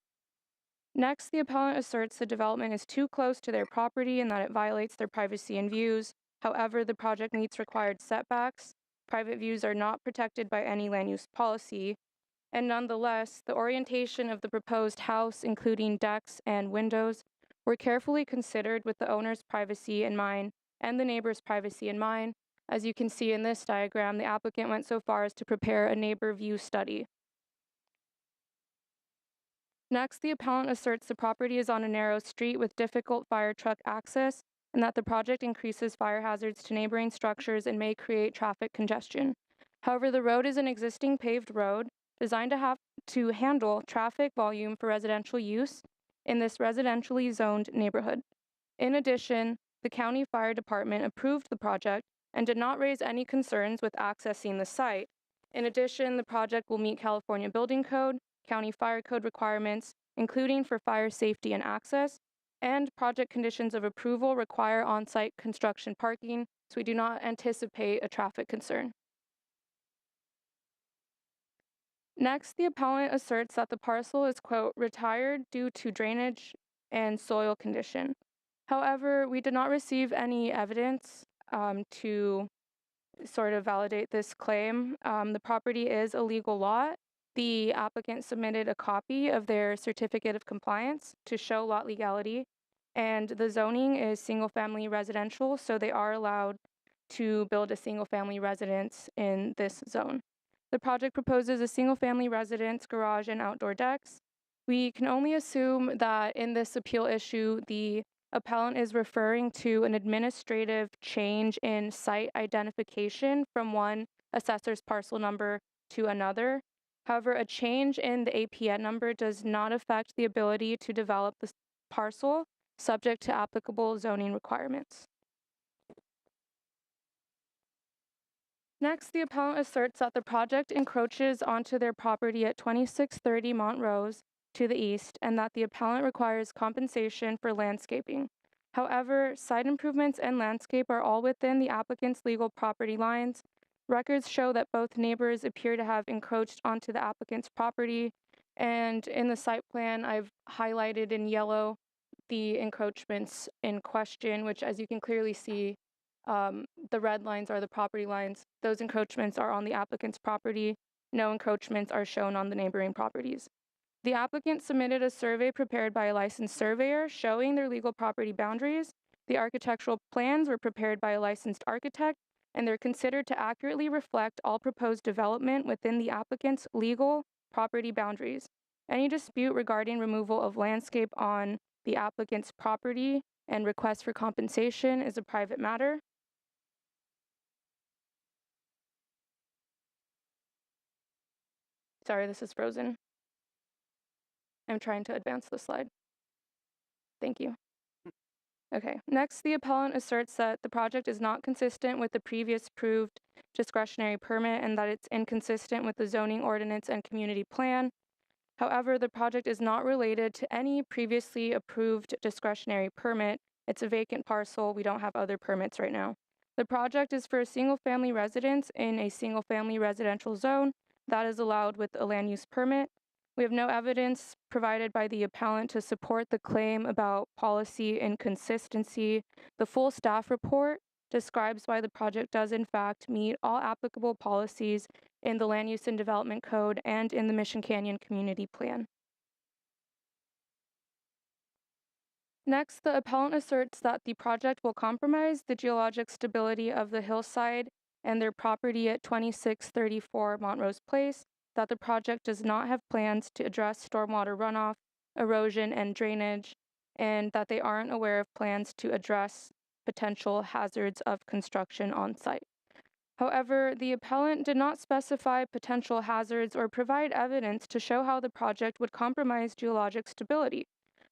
Next, the appellant asserts the development is too close to their property and that it violates their privacy and views. However, the project meets required setbacks. Private views are not protected by any land use policy. And nonetheless, the orientation of the proposed house, including decks and windows, were carefully considered with the owner's privacy in mind and the neighbor's privacy in mind. As you can see in this diagram, the applicant went so far as to prepare a neighbor view study. Next, the appellant asserts the property is on a narrow street with difficult fire truck access and that the project increases fire hazards to neighboring structures and may create traffic congestion. However, the road is an existing paved road designed to handle traffic volume for residential use in this residentially zoned neighborhood. In addition, the county fire department approved the project and did not raise any concerns with accessing the site. In addition, the project will meet California Building Code, county fire code requirements, including for fire safety and access, and project conditions of approval require on-site construction parking, so we do not anticipate a traffic concern. Next, the appellant asserts that the parcel is, quote, retired due to drainage and soil condition. However, we did not receive any evidence to sort of validate this claim. The property is a legal lot. The applicant submitted a copy of their certificate of compliance to show lot legality, and the zoning is single-family residential, so they are allowed to build a single-family residence in this zone. The project proposes a single-family residence, garage, and outdoor decks. We can only assume that in this appeal issue, the appellant is referring to an administrative change in site identification from one assessor's parcel number to another. However, a change in the APN number does not affect the ability to develop the parcel subject to applicable zoning requirements. Next, the appellant asserts that the project encroaches onto their property at 2630 Montrose to the east and that the appellant requires compensation for landscaping. However, site improvements and landscape are all within the applicant's legal property lines. Records show that both neighbors appear to have encroached onto the applicant's property, and in the site plan, I've highlighted in yellow the encroachments in question, which, as you can clearly see, the red lines are the property lines. Those encroachments are on the applicant's property. No encroachments are shown on the neighboring properties. The applicant submitted a survey prepared by a licensed surveyor showing their legal property boundaries. The architectural plans were prepared by a licensed architect, and they're considered to accurately reflect all proposed development within the applicant's legal property boundaries. Any dispute regarding removal of landscape on the applicant's property and request for compensation is a private matter. Sorry, this is frozen. I'm trying to advance the slide. Thank you. Okay, next, the appellant asserts that the project is not consistent with the previous approved discretionary permit and that it's inconsistent with the zoning ordinance and community plan. However, the project is not related to any previously approved discretionary permit. It's a vacant parcel. We don't have other permits right now. The project is for a single-family residence in a single-family residential zone that is allowed with a land use permit. We have no evidence provided by the appellant to support the claim about policy inconsistency. The full staff report describes why the project does in fact meet all applicable policies in the Land Use and Development Code and in the Mission Canyon Community Plan. Next, the appellant asserts that the project will compromise the geologic stability of the hillside and their property at 2634 Montrose Place, that the project does not have plans to address stormwater runoff, erosion, and drainage, and that they aren't aware of plans to address potential hazards of construction on site. However, the appellant did not specify potential hazards or provide evidence to show how the project would compromise geologic stability.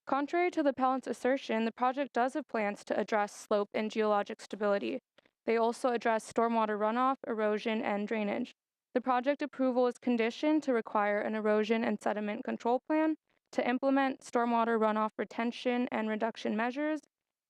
Contrary to the appellant's assertion, the project does have plans to address slope and geologic stability. They also address stormwater runoff, erosion, and drainage. The project approval is conditioned to require an erosion and sediment control plan, to implement stormwater runoff retention and reduction measures,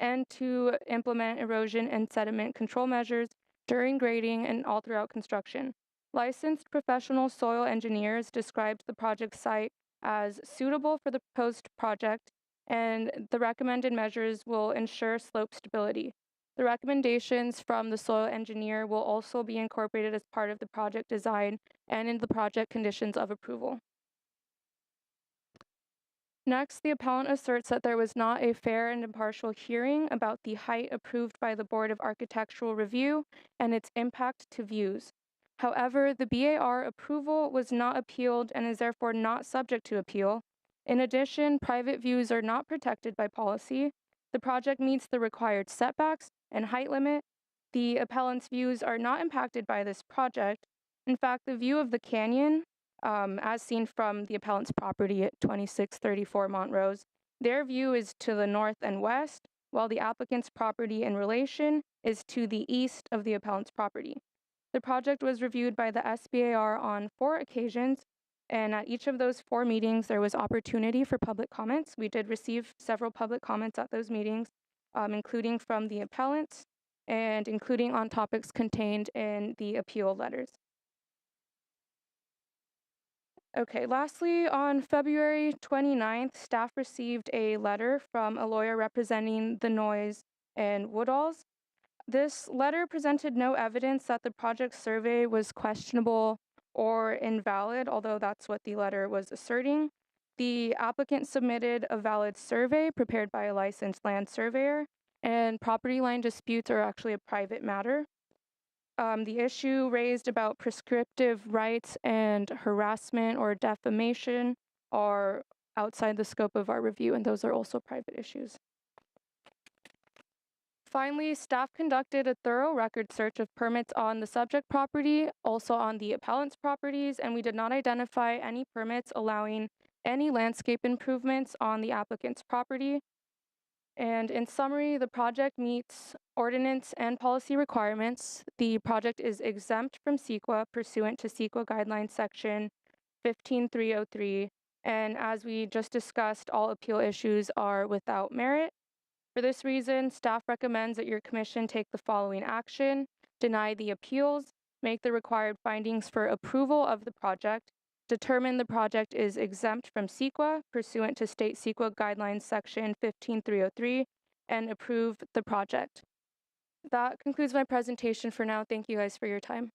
and to implement erosion and sediment control measures during grading and all throughout construction. Licensed professional soil engineers described the project site as suitable for the proposed project, and the recommended measures will ensure slope stability. The recommendations from the soil engineer will also be incorporated as part of the project design and in the project conditions of approval. Next, the appellant asserts that there was not a fair and impartial hearing about the height approved by the Board of Architectural Review and its impact to views. However, the BAR approval was not appealed and is therefore not subject to appeal. In addition, private views are not protected by policy. The project meets the required setbacks and height limit. The appellant's views are not impacted by this project. In fact, the view of the canyon, as seen from the appellant's property at 2634 Montrose, their view is to the north and west, while the applicant's property in relation is to the east of the appellant's property. The project was reviewed by the SBAR on 4 occasions, and at each of those 4 meetings, there was opportunity for public comments. We did receive several public comments at those meetings, including from the appellants and including on topics contained in the appeal letters. Okay, lastly, on February 29th, staff received a letter from a lawyer representing the Noyes and Woodalls. This letter presented no evidence that the project survey was questionable or invalid, although that's what the letter was asserting. The applicant submitted a valid survey prepared by a licensed land surveyor, and property line disputes are actually a private matter. The issue raised about prescriptive rights and harassment or defamation are outside the scope of our review, and those are also private issues. Finally, staff conducted a thorough record search of permits on the subject property, also on the appellant's properties, and we did not identify any permits allowing any landscape improvements on the applicant's property. And in summary, the project meets ordinance and policy requirements. The project is exempt from CEQA pursuant to CEQA Guidelines Section 15303. And as we just discussed, all appeal issues are without merit. For this reason, staff recommends that your commission take the following action: deny the appeals, make the required findings for approval of the project, determine the project is exempt from CEQA pursuant to state CEQA Guidelines Section 15303, and approve the project. That concludes my presentation for now. Thank you guys for your time.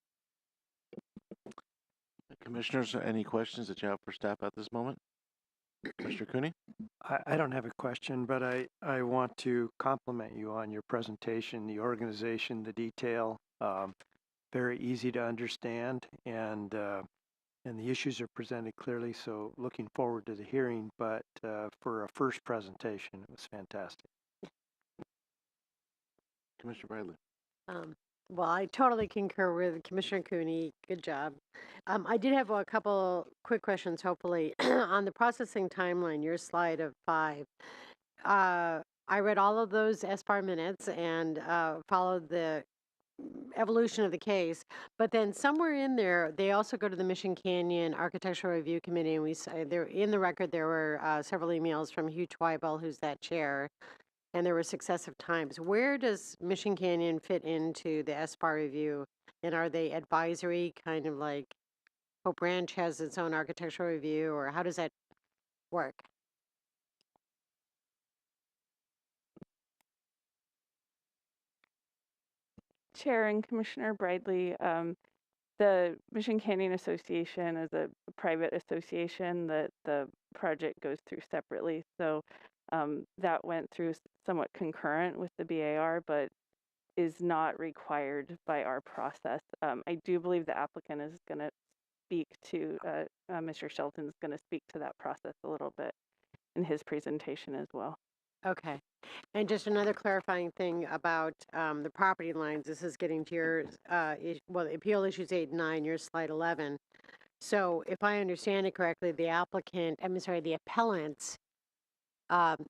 Commissioners, any questions that you have for staff at this moment? Mr. Cooney? I don't have a question, but I want to compliment you on your presentation, the organization, the detail, very easy to understand, and the issues are presented clearly, so looking forward to the hearing, but for a first presentation, it was fantastic. Commissioner Bradley? Well, I totally concur with Commissioner Cooney. Good job. I did have a couple quick questions, hopefully. On the processing timeline, your slide of 5, I read all of those SBAR minutes and followed the evolution of the case, but then somewhere in there, they also go to the Mission Canyon Architectural Review Committee, and we say there in the record there were several emails from Hugh Twibel, who's that chair, and there were successive times. Where does Mission Canyon fit into the SBAR review, and are they advisory, kind of like Hope Ranch has its own architectural review, or how does that work? Chair and Commissioner Bradley, the Mission Canyon Association is a private association that the project goes through separately. So that went through somewhat concurrent with the BAR, but is not required by our process. I do believe the applicant is going to speak to, Mr. Shelton is going to speak to that process a little bit in his presentation as well. Okay. And just another clarifying thing about the property lines. This is getting to your, appeal issues 8 and 9, your slide 11. So if I understand it correctly, the appellants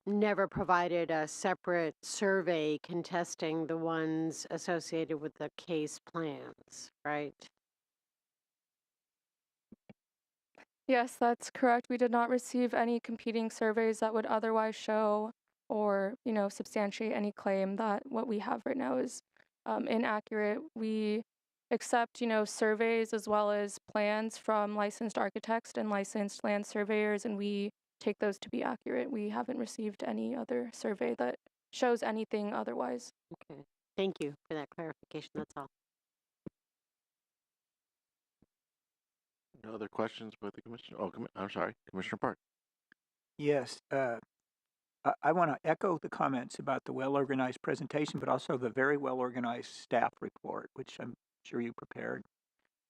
never provided a separate survey contesting the ones associated with the case plans, right? Yes, that's correct. We did not receive any competing surveys that would otherwise show or, substantiate any claim that what we have right now is inaccurate. We accept, surveys as well as plans from licensed architects and licensed land surveyors, and we take those to be accurate. We haven't received any other survey that shows anything otherwise. Okay. Thank you for that clarification. That's all. No other questions with the commissioner? Oh, I'm sorry, Commissioner Park. Yes, I want to echo the comments about the well-organized presentation, but also the very well-organized staff report, which I'm sure you prepared.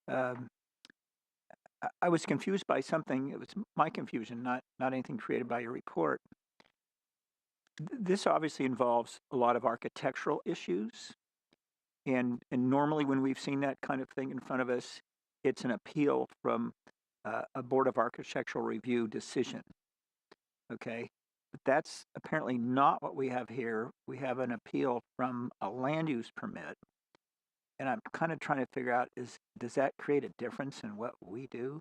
I was confused by something. It was my confusion, not anything created by your report. This obviously involves a lot of architectural issues, and normally when we've seen that kind of thing in front of us, it's an appeal from a Board of Architectural Review decision. Okay, but that's apparently not what we have here. We have an appeal from a land use permit. And I'm kind of trying to figure out, does that create a difference in what we do?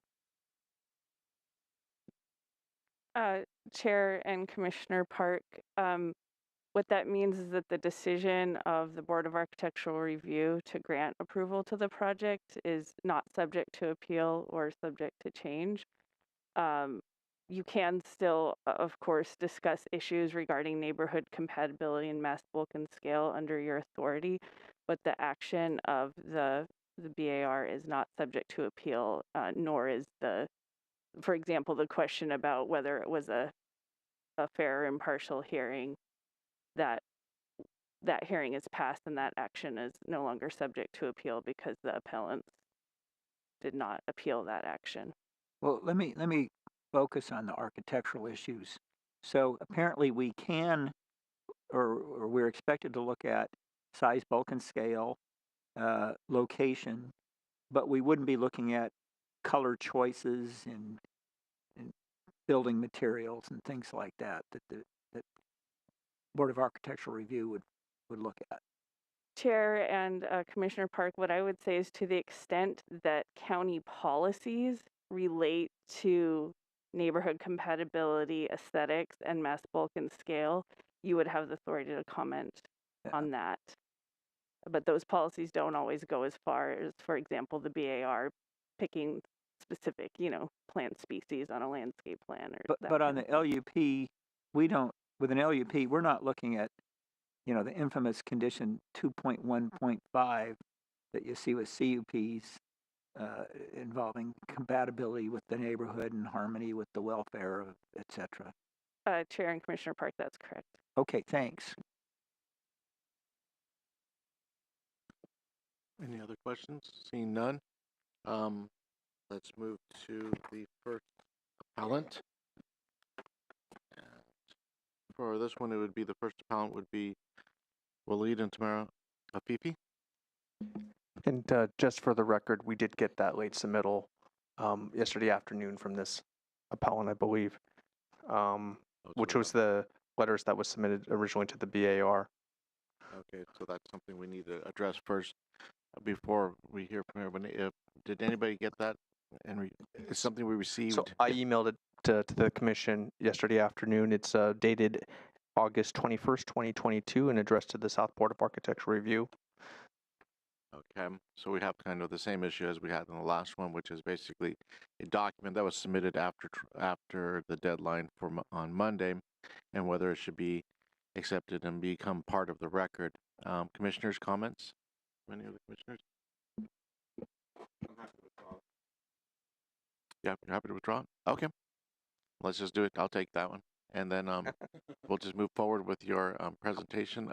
Chair and Commissioner Park, what that means is that the decision of the Board of Architectural Review to grant approval to the project is not subject to appeal or subject to change. You can still, of course, discuss issues regarding neighborhood compatibility and mass, bulk, and scale under your authority, but the action of the BAR is not subject to appeal, nor is for example, the question about whether it was a fair or impartial hearing. That hearing is passed and that action is no longer subject to appeal because the appellants did not appeal that action. Well, let me focus on the architectural issues. So apparently we can, or we're expected to look at size, bulk, and scale, location, but we wouldn't be looking at color choices and building materials and things like that the Board of Architectural Review would look at. Chair and Commissioner Park, what I would say is to the extent that county policies relate to neighborhood compatibility, aesthetics, and mass, bulk, and scale, you would have the authority to comment on that. But those policies don't always go as far as, for example, the BAR picking specific, plant species on a landscape plan. But on the LUP, we don't. With an LUP, we're not looking at, the infamous condition 2.1.5 that you see with CUPs involving compatibility with the neighborhood and harmony with the welfare, etc. Chair and Commissioner Park, that's correct. Okay, thanks. Any other questions? Seeing none, let's move to the first appellant. For this one, it would be the first appellant would be Walid and Tamara Afifi. And just for the record, we did get that late submittal yesterday afternoon from this appellant, I believe, which was the letters that was submitted originally to the BAR. Okay, so that's something we need to address first before we hear from everybody. Did anybody get that? And it's something we received. So I emailed it to the commission yesterday afternoon. It's dated August 21st, 2022, and addressed to the South Board of Architectural Review. Okay, so we have kind of the same issue as we had in the last one, which is basically a document that was submitted after the deadline on Monday, and whether it should be accepted and become part of the record. Commissioners' comments? Any of the commissioners? Yeah, you're happy to withdraw? Okay, let's just do it. I'll take that one, and then we'll just move forward with your presentation.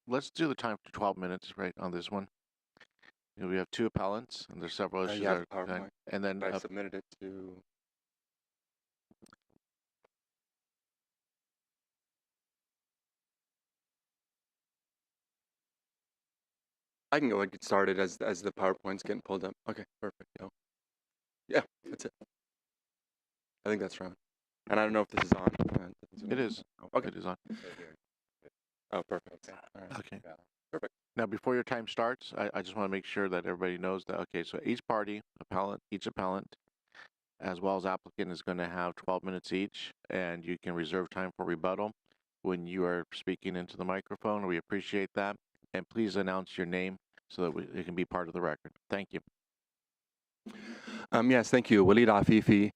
Let's do the time for 12 minutes, right, on this one. You know, we have two appellants, and there's several issues. You have the PowerPoint. And then I submitted it to. I can go and get started as the PowerPoint's getting pulled up. Okay, perfect. Yeah, that's it. I think that's right. And I don't know if this is on. It is. Okay. It is on. Oh, perfect. All right. Okay. Perfect. Now, before your time starts, I just want to make sure that everybody knows that, okay, so each party, each appellant, as well as applicant, is going to have 12 minutes each, and you can reserve time for rebuttal when you are speaking into the microphone. We appreciate that. And please announce your name so that it can be part of the record. Thank you. Yes, thank you, Walid Afifi.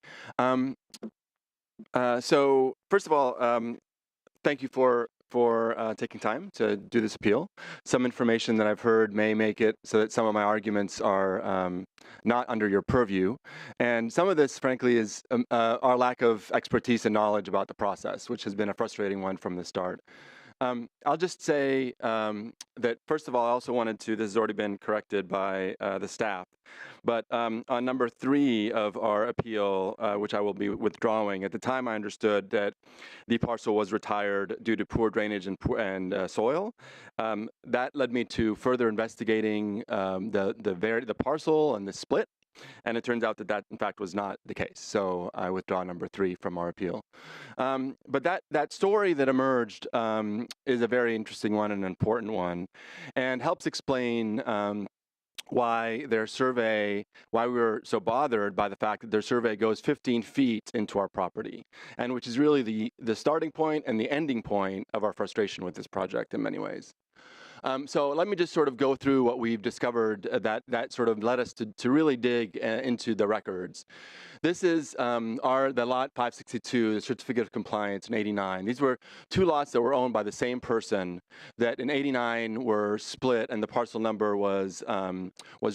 So first of all, thank you for taking time to do this appeal. Some information that I've heard may make it so that some of my arguments are not under your purview. And some of this, frankly, is our lack of expertise and knowledge about the process, which has been a frustrating one from the start. I'll just say that, first of all, I also wanted to, this has already been corrected by the staff, but on number 3 of our appeal, which I will be withdrawing, at the time I understood that the parcel was retired due to poor drainage and soil. That led me to further investigating the parcel and the split. And it turns out that in fact was not the case. So I withdraw number 3 from our appeal. But that story that emerged is a very interesting one and an important one, and helps explain why why we were so bothered by the fact that their survey goes 15 feet into our property, and which is really the starting point and the ending point of our frustration with this project in many ways. So let me just sort of go through what we've discovered that sort of led us to really dig into the records. This is the lot 562, the certificate of compliance in 89. These were 2 lots that were owned by the same person that in 89 were split, and the parcel number was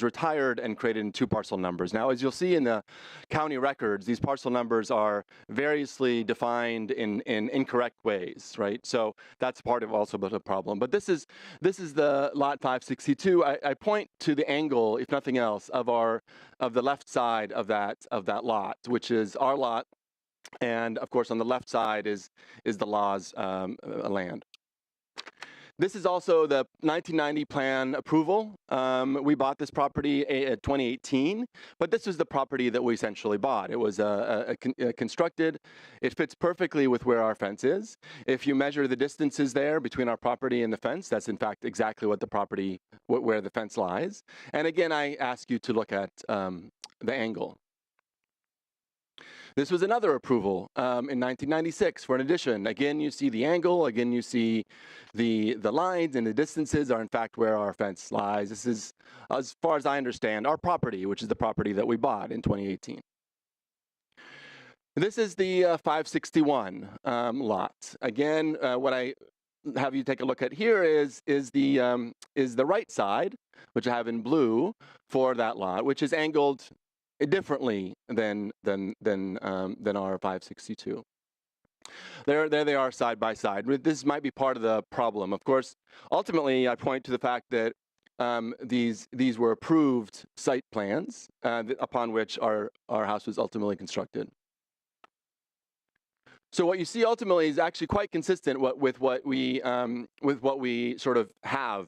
retired and created in 2 parcel numbers. Now, as you'll see in the county records, these parcel numbers are variously defined in incorrect ways, right? So that's part of also the problem. But this is the lot 562. I point to the angle, if nothing else, of the left side of that lot, which is our lot, and of course on the left side is the law's land. This is also the 1990 plan approval. We bought this property in 2018, but this was the property that we essentially bought. It was constructed. It fits perfectly with where our fence is. If you measure the distances there between our property and the fence, that's in fact exactly what where the fence lies. And again, I ask you to look at the angle. This was another approval in 1996 for an addition. Again, you see the angle. Again, you see the lines, and the distances are in fact where our fence lies. This is, as far as I understand, our property, which is the property that we bought in 2018. This is the 561 lot. Again, what I have you take a look at here is the right side, which I have in blue for that lot, which is angled differently than our 562. There they are side by side. This might be part of the problem. Of course, ultimately, I point to the fact that these were approved site plans upon which our house was ultimately constructed. So what you see ultimately is actually quite consistent with what we sort of have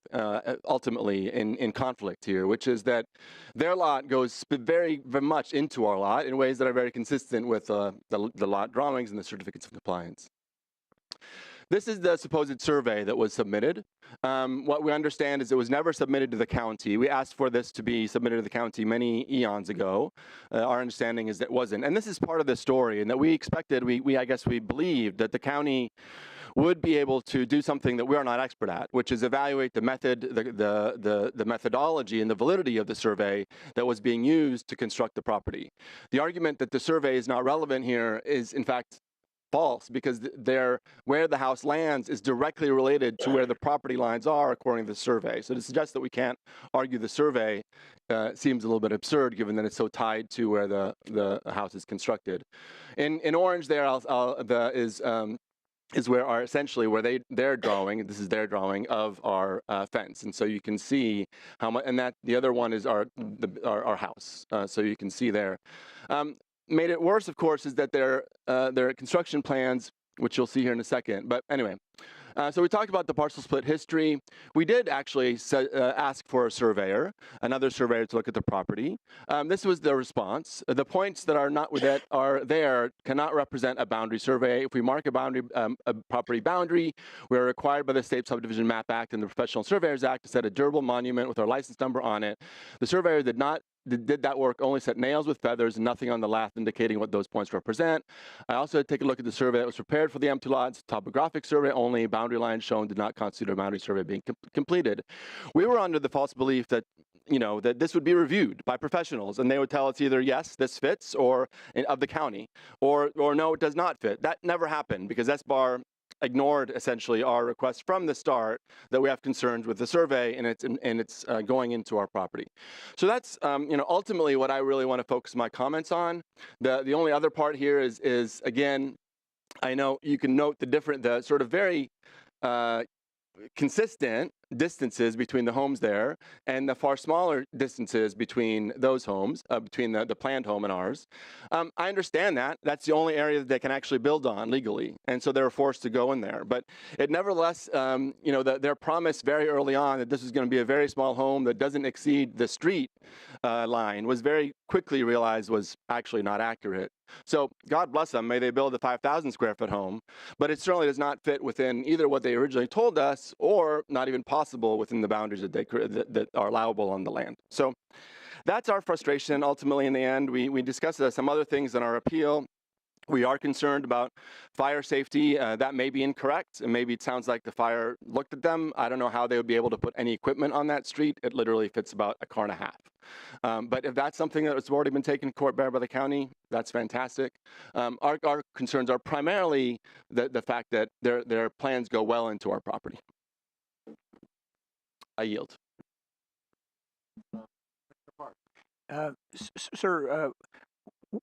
ultimately in conflict here, which is that their lot goes very, very much into our lot in ways that are very consistent with the lot drawings and the certificates of compliance. This is the supposed survey that was submitted. What we understand is it was never submitted to the county. We asked for this to be submitted to the county many eons ago. Our understanding is that it wasn't. And this is part of the story, and that we expected, I guess we believed that the county would be able to do something that we are not expert at, which is evaluate the method, the methodology and the validity of the survey that was being used to construct the property. The argument that the survey is not relevant here is, in fact, false, because where the house lands is directly related to where the property lines are according to the survey. So to suggest that we can't argue the survey seems a little bit absurd, given that it's so tied to where the house is constructed. In orange there is where are essentially where they're drawing. This is their drawing of our fence, and so you can see how much. And that the other one is our house. So you can see there. Made it worse, of course, is that their construction plans, which you'll see here in a second. But anyway, so we talked about the parcel split history. We did actually ask for a surveyor, another surveyor, to look at the property. This was the response. The points that are there cannot represent a boundary survey. If we mark a property boundary, we are required by the State Subdivision Map Act and the Professional Surveyors Act to set a durable monument with our license number on it. The surveyor did that work, only set nails with feathers and nothing on the lath indicating what those points represent. I also had to take a look at the survey that was prepared for the empty lots, topographic survey only, boundary lines shown did not constitute a boundary survey being completed. We were under the false belief that that this would be reviewed by professionals, and they would tell us either yes, this fits, or of the county, or no, it does not fit. That never happened because SBAR ignored essentially our request from the start that we have concerns with the survey and it's going into our property. So that's ultimately what I really want to focus my comments on. The only other part here is again, I know you can note the sort of very consistent distances between the homes there and the far smaller distances between those homes, between the planned home and ours. I understand that. That's the only area that they can actually build on legally, and so they were forced to go in there. But it nevertheless, their promise very early on that this was going to be a very small home that doesn't exceed the street line was very quickly realized was actually not accurate. So God bless them. May they build a 5,000 square foot home, but it certainly does not fit within either what they originally told us or not even possible within the boundaries that are allowable on the land. So that's our frustration. Ultimately, in the end, we discussed some other things in our appeal. We are concerned about fire safety. That may be incorrect, and maybe it sounds like the fire looked at them. I don't know how they would be able to put any equipment on that street. It literally fits about a car and a half. But if that's something that has already been taken to court by the county, that's fantastic. Our concerns are primarily the fact that their plans go well into our property. I yield. Sir,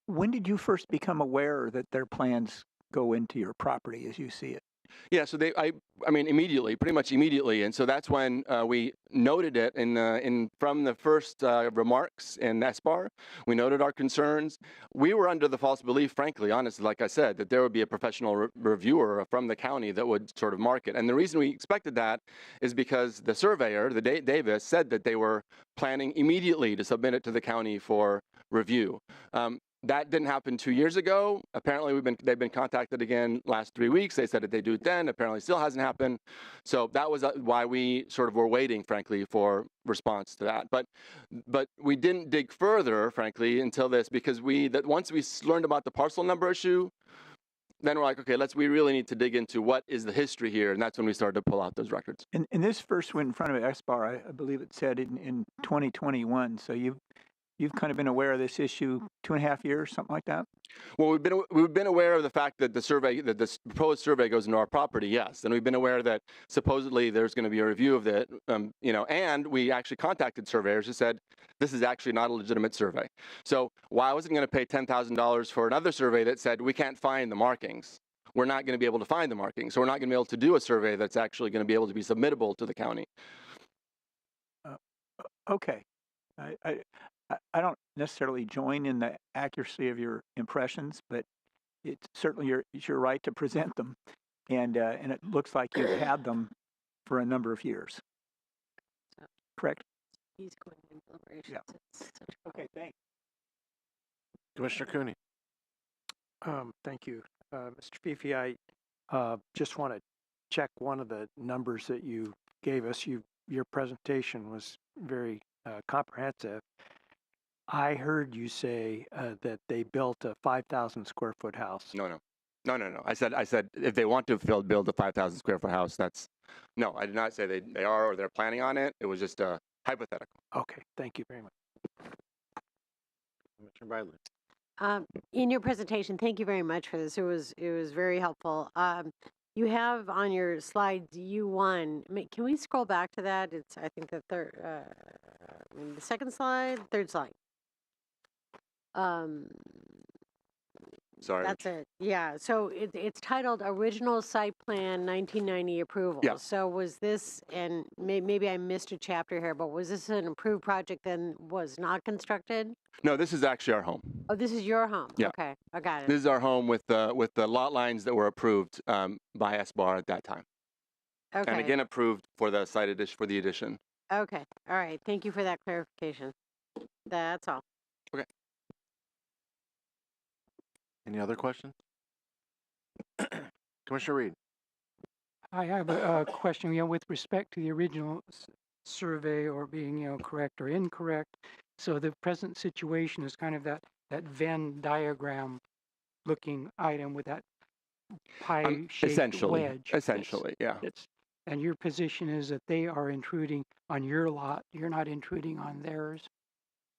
when did you first become aware that their plans go into your property as you see it? Yeah, so I mean, immediately, pretty much immediately, and so that's when we noted it from the first remarks in SBAR. We noted our concerns. We were under the false belief, frankly, honestly, like I said, that there would be a professional reviewer from the county that would sort of mark it. And the reason we expected that is because the surveyor, Davis, said that they were planning immediately to submit it to the county for review. That didn't happen 2 years ago. Apparently, they've been contacted again last 3 weeks. They said that they do it then. Apparently, still hasn't happened. So that was why we sort of were waiting, frankly, for response to that. But we didn't dig further, frankly, until this because once we learned about the parcel number issue, then we're like, okay, we really need to dig into what is the history here, and that's when we started to pull out those records. And this first went in front of SBAR, I believe it said in 2021. So you've kind of been aware of this issue 2.5 years, something like that? Well, we've been aware of the fact that this proposed survey goes into our property, yes, and we've been aware that supposedly there's going to be a review of it, and we actually contacted surveyors who said this is actually not a legitimate survey. So why was I going to pay $10,000 for another survey that said we can't find the markings? We're not going to be able to find the markings, so we're not going to be able to do a survey that's actually going to be able to be submittable to the county. Okay. I don't necessarily join in the accuracy of your impressions, but it's certainly it's your right to present them, and it looks like you've had them for a number of years. Correct? He's going in deliberations. Yeah. Okay, thanks. Commissioner Cooney. Thank you. Mr. Fifi, I just want to check one of the numbers that you gave us. Your presentation was very comprehensive. I heard you say that they built a 5,000 square foot house. No. No. I said if they want to build a 5,000 square foot house, no, I did not say they are or they're planning on it. It was just a hypothetical. Okay, thank you very much. Commissioner Bradley. In your presentation, thank you very much for this. It was very helpful. You have on your slides U1. Can we scroll back to that? It's I think the second slide, third slide. Sorry. That's it. Yeah. So it's titled Original Site Plan 1990 Approval. Yeah. So was this, and maybe I missed a chapter here, but was this an approved project then was not constructed? No, this is actually our home. Oh, this is your home. Yeah. Okay, I got it. This is our home with the lot lines that were approved by SBAR at that time. Okay. And again approved for the site addition for the addition. Okay. All right. Thank you for that clarification. That's all. Okay. Any other questions? Commissioner Reed. I have a question, with respect to the original survey or being, correct or incorrect. So the present situation is kind of that Venn diagram looking item with that pie-shaped wedge. Essentially, yeah. And your position is that they are intruding on your lot. You're not intruding on theirs.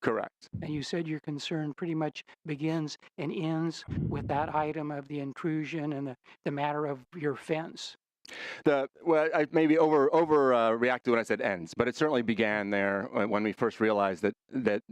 Correct. And you said your concern pretty much begins and ends with that item of the intrusion and the matter of your fence. I maybe reacted when I said ends, but it certainly began there when we first realized that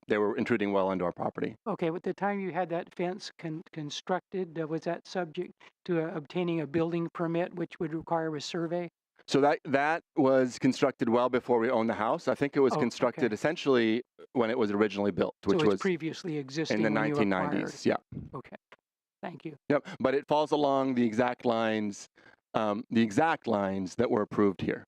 they were intruding well into our property. Okay, at the time you had that fence constructed, was that subject to obtaining a building permit, which would require a survey? So that was constructed well before we owned the house. I think it was constructed essentially when it was originally built, which was previously existing in the when 1990s. Yeah. Okay. Thank you. Yep. But it falls along the exact lines that were approved here.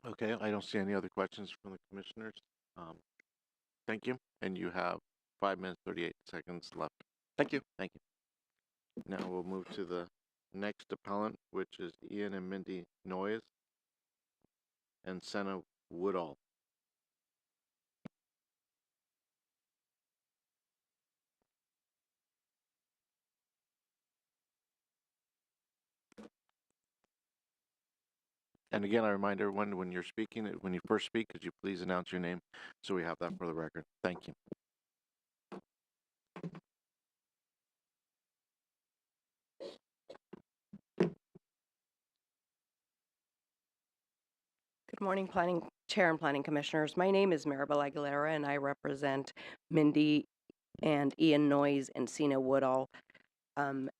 Okay, I don't see any other questions from the commissioners. Thank you. And you have 5 minutes, 38 seconds left. Thank you. Thank you. Now we'll move to the next appellant, which is Ian and Mindy Noyes and Senna Woodall. And again, I remind everyone when you're speaking, when you first speak, could you please announce your name so we have that for the record? Thank you. Good morning, Planning Chair and Planning Commissioners. My name is Maribel Aguilera, and I represent Mindy and Ian Noyes and Sina Woodall,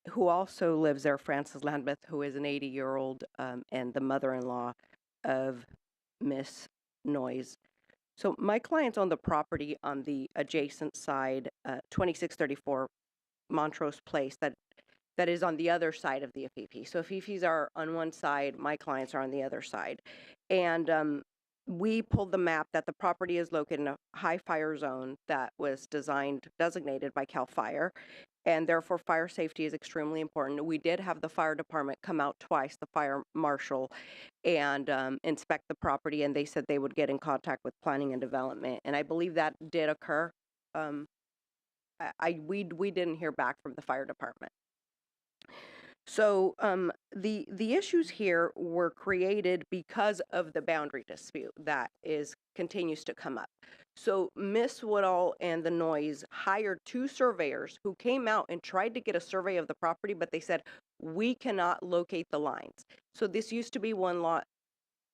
who also lives there, Frances Landbeth, who is an 80-year-old and the mother-in-law of Miss Noyes. So my clients own the property on the adjacent side, 2634 Montrose Place, that is on the other side of the AFP. So AFPs are on one side, my clients are on the other side. And we pulled the map that the property is located in a high fire zone that was designated by CAL FIRE, and therefore fire safety is extremely important. We did have the fire department come out twice, the fire marshal, and inspect the property, and they said they would get in contact with planning and development, and I believe that did occur. We didn't hear back from the fire department. So the issues here were created because of the boundary dispute that continues to come up. So Miss Woodall and the Noyes hired 2 surveyors who came out and tried to get a survey of the property, but they said, we cannot locate the lines. So this used to be one lot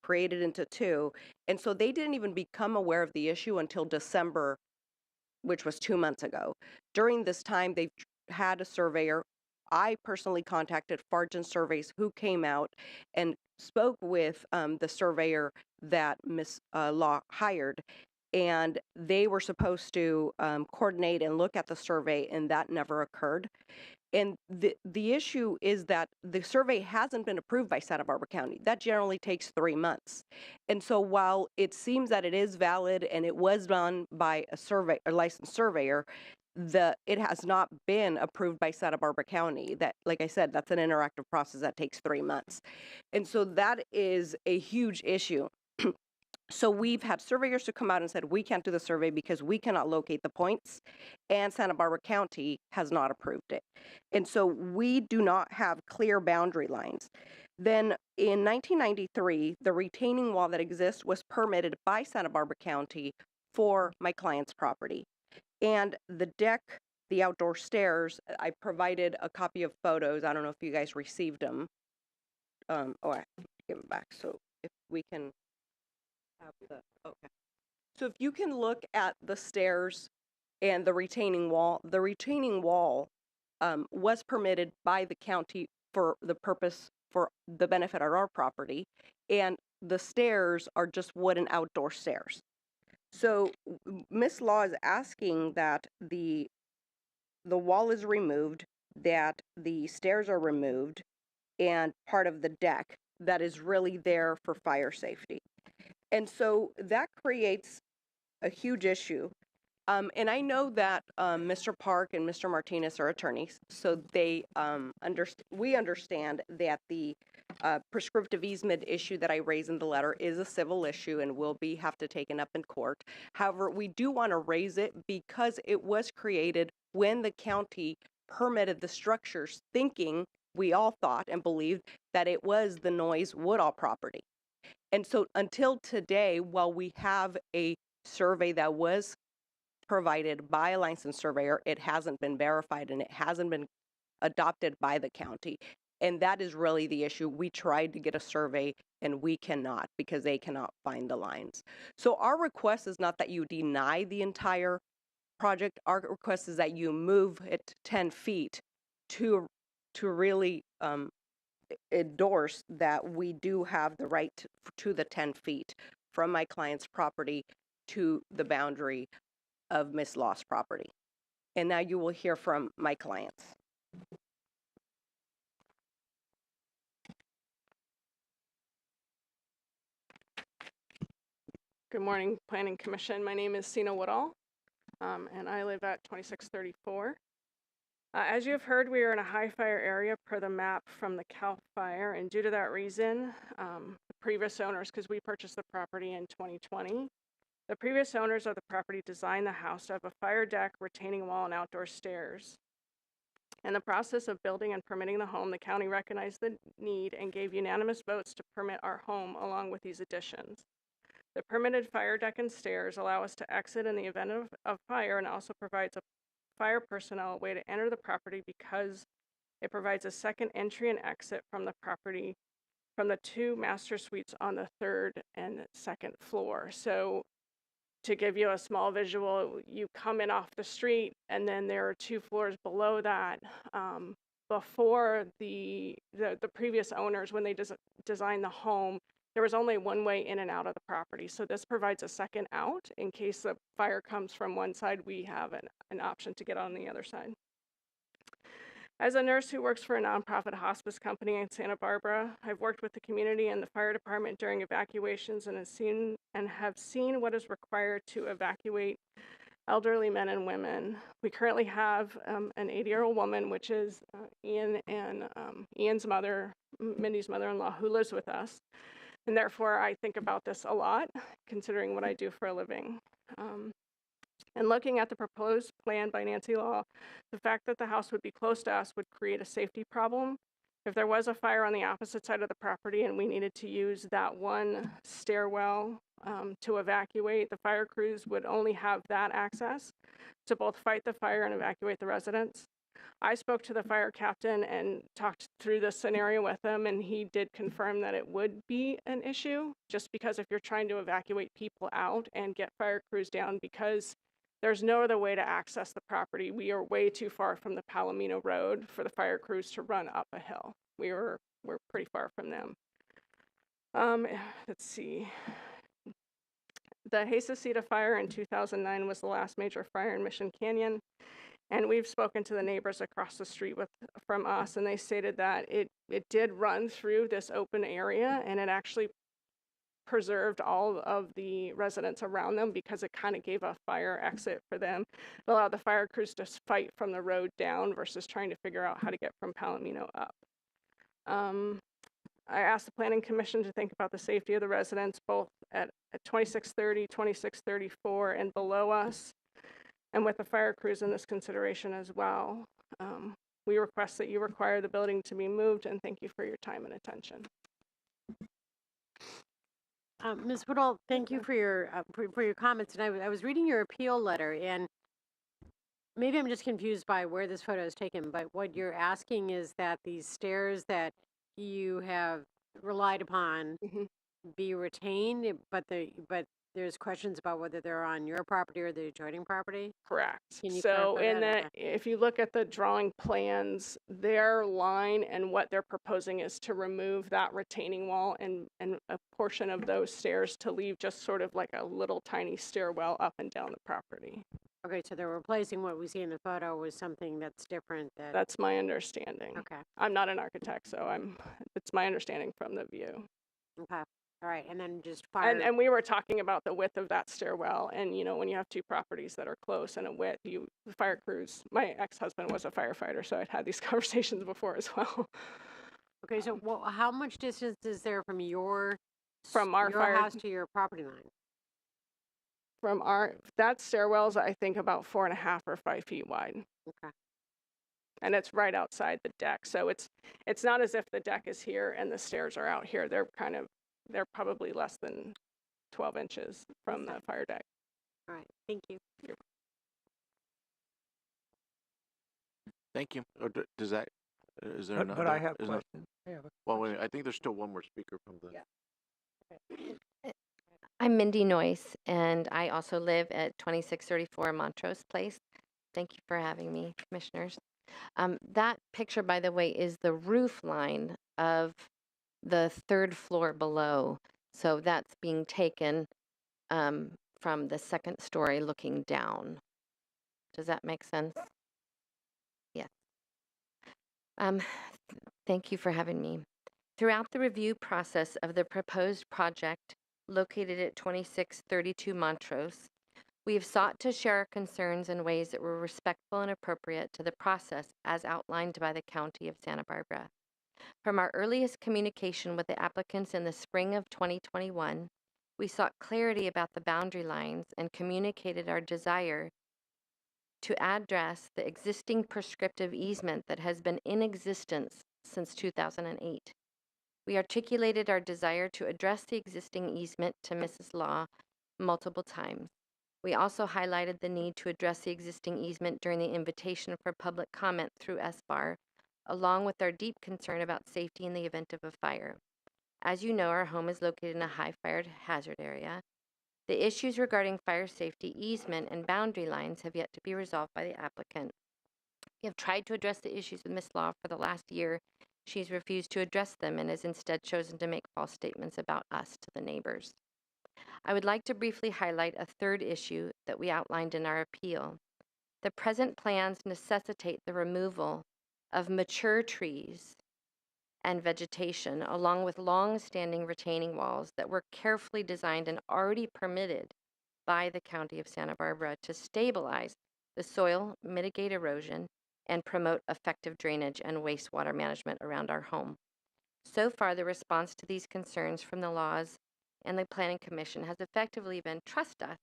created into 2. And so they didn't even become aware of the issue until December, which was 2 months ago. During this time, they've had a surveyor. I personally contacted Fargen Surveys, who came out and spoke with the surveyor that Ms. Law hired, and they were supposed to coordinate and look at the survey, and that never occurred. And the issue is that the survey hasn't been approved by Santa Barbara County. That generally takes 3 months. And so while it seems that it is valid and it was done by a licensed surveyor, it has not been approved by Santa Barbara County. That, like I said, that's an interactive process that takes 3 months. And so that is a huge issue. So we've had surveyors to come out and said, we can't do the survey because we cannot locate the points, and Santa Barbara County has not approved it. And so we do not have clear boundary lines. Then in 1993, the retaining wall that exists was permitted by Santa Barbara County for my client's property. And the deck, the outdoor stairs, I provided a copy of photos. I don't know if you guys received them. I give them back. So if we can have okay. So if you can look at the stairs and the retaining wall was permitted by the county for the purpose, for the benefit of our property, and the stairs are just wooden outdoor stairs. So Ms. Law is asking that the wall is removed, that the stairs are removed, and part of the deck that is really there for fire safety. And so that creates a huge issue. And I know that Mr. Park and Mr. Martinez are attorneys, so they we understand that the prescriptive easement issue that I raised in the letter is a civil issue and will have to taken up in court. However, we do want to raise it because it was created when the county permitted the structures, thinking, we all thought and believed, that it was the Noyes Woodall property. And so until today, while we have a survey that was provided by a licensed surveyor, it hasn't been verified and it hasn't been adopted by the county. And that is really the issue. We tried to get a survey and we cannot because they cannot find the lines. So our request is not that you deny the entire project. Our request is that you move it 10 feet to really endorse that we do have the right to the 10 feet from my client's property to the boundary of Ms. Law's property. And now you will hear from my clients. Good morning, Planning Commission. My name is Sina Woodall, and I live at 2634. As you have heard, we are in a high fire area per the map from the CAL FIRE, and due to that reason, the previous owners, because we purchased the property in 2020, the previous owners of the property designed the house to have a fire deck, retaining wall, and outdoor stairs. In the process of building and permitting the home, the county recognized the need and gave unanimous votes to permit our home along with these additions. The permitted fire deck and stairs allow us to exit in the event of fire and also provides a fire personnel a way to enter the property because it provides a second entry and exit from the property from the 2 master suites on the 3rd and 2nd floor. So to give you a small visual, you come in off the street and then there are 2 floors below that. Before the previous owners, when they designed the home, there was only one way in and out of the property. So this provides a second out. In case the fire comes from one side, we have an option to get on the other side. As a nurse who works for a nonprofit hospice company in Santa Barbara, I've worked with the community and the fire department during evacuations and have seen what is required to evacuate elderly men and women. We currently have an 80-year-old woman, which is Ian and Ian's mother, Mindy's mother-in-law, who lives with us. And therefore, I think about this a lot, considering what I do for a living. And looking at the proposed plan by Nancy Law, the fact that the house would be close to us would create a safety problem. If there was a fire on the opposite side of the property and we needed to use that one stairwell to evacuate, the fire crews would only have that access to both fight the fire and evacuate the residents. I spoke to the fire captain and talked through this scenario with him, and he did confirm that it would be an issue, just because if you're trying to evacuate people out and get fire crews down, because there's no other way to access the property. We are way too far from the Palomino Road for the fire crews to run up a hill. We're pretty far from them. Let's see. The Hasacita fire in 2009 was the last major fire in Mission Canyon. And we've spoken to the neighbors across the street from us, and they stated that it did run through this open area, and it actually preserved all of the residents around them because it kind of gave a fire exit for them. It allowed the fire crews to fight from the road down versus trying to figure out how to get from Palomino up. I asked the Planning Commission to think about the safety of the residents both at 2630, 2634, and below us, and with the fire crews in this consideration as well. We request that you require the building to be moved, and thank you for your time and attention. Ms. Woodall, thank you for your comments. And I was reading your appeal letter, and maybe I'm just confused by where this photo is taken. But what you're asking is that these stairs that you have relied upon be retained, but there's questions about whether they're on your property or the adjoining property? Correct. Can you So clarify that? if you look at the drawing plans, their line and what they're proposing is to remove that retaining wall and a portion of those stairs to leave just sort of like a little tiny stairwell up and down the property. Okay, so they're replacing what we see in the photo with something that's different. That's my understanding. Okay. I'm not an architect, so it's my understanding from the view. Okay. All right, and then just fire. And we were talking about the width of that stairwell, and you know, when you have two properties that are close and a width, the fire crews. My ex-husband was a firefighter, so I'd had these conversations before as well. Okay, so how much distance is there from your our fire house to your property line? From that stairwell's I think about 4.5 or 5 feet wide. Okay. And it's right outside the deck, so it's not as if the deck is here and the stairs are out here. They're probably less than 12 inches from the fire deck. All right, thank you. Thank you. Or is there another? But I have is questions. Well, wait, I think there's still one more speaker from the. I'm Mindy Noyce, and I also live at 2634 Montrose Place. Thank you for having me, commissioners. That picture, by the way, is the roof line of the third floor below. So that's being taken from the second story looking down. Does that make sense? Yes. Thank you for having me. Throughout the review process of the proposed project located at 2632 Montrose, we have sought to share our concerns in ways that were respectful and appropriate to the process as outlined by the County of Santa Barbara. From our earliest communication with the applicants in the spring of 2021, we sought clarity about the boundary lines and communicated our desire to address the existing prescriptive easement that has been in existence since 2008. We articulated our desire to address the existing easement to Mrs. Law multiple times. We also highlighted the need to address the existing easement during the invitation for public comment through SBAR, along with our deep concern about safety in the event of a fire. As you know, our home is located in a high fire hazard area. The issues regarding fire safety, easement, and boundary lines have yet to be resolved by the applicant. We have tried to address the issues with Ms. Law for the last year. She's refused to address them and has instead chosen to make false statements about us to the neighbors. I would like to briefly highlight a third issue that we outlined in our appeal. The present plans necessitate the removal of mature trees and vegetation, along with long-standing retaining walls that were carefully designed and already permitted by the County of Santa Barbara to stabilize the soil, mitigate erosion, and promote effective drainage and wastewater management around our home. So far, the response to these concerns from the laws and the Planning Commission has effectively been, trust us.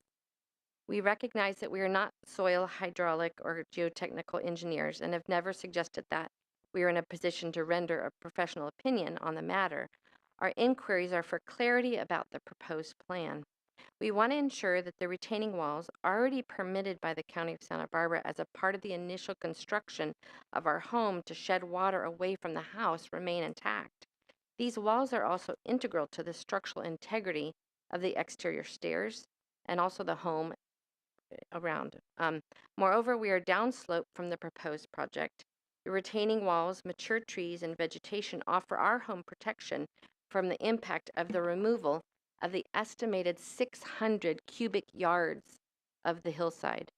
We recognize that we are not soil, hydraulic, or geotechnical engineers and have never suggested that we are in a position to render a professional opinion on the matter. Our inquiries are for clarity about the proposed plan. We want to ensure that the retaining walls already permitted by the County of Santa Barbara as a part of the initial construction of our home to shed water away from the house remain intact. These walls are also integral to the structural integrity of the exterior stairs and also the home around. Moreover, we are downslope from the proposed project. The retaining walls, mature trees, and vegetation offer our home protection from the impact of the removal of the estimated 600 cubic yards of the hillside.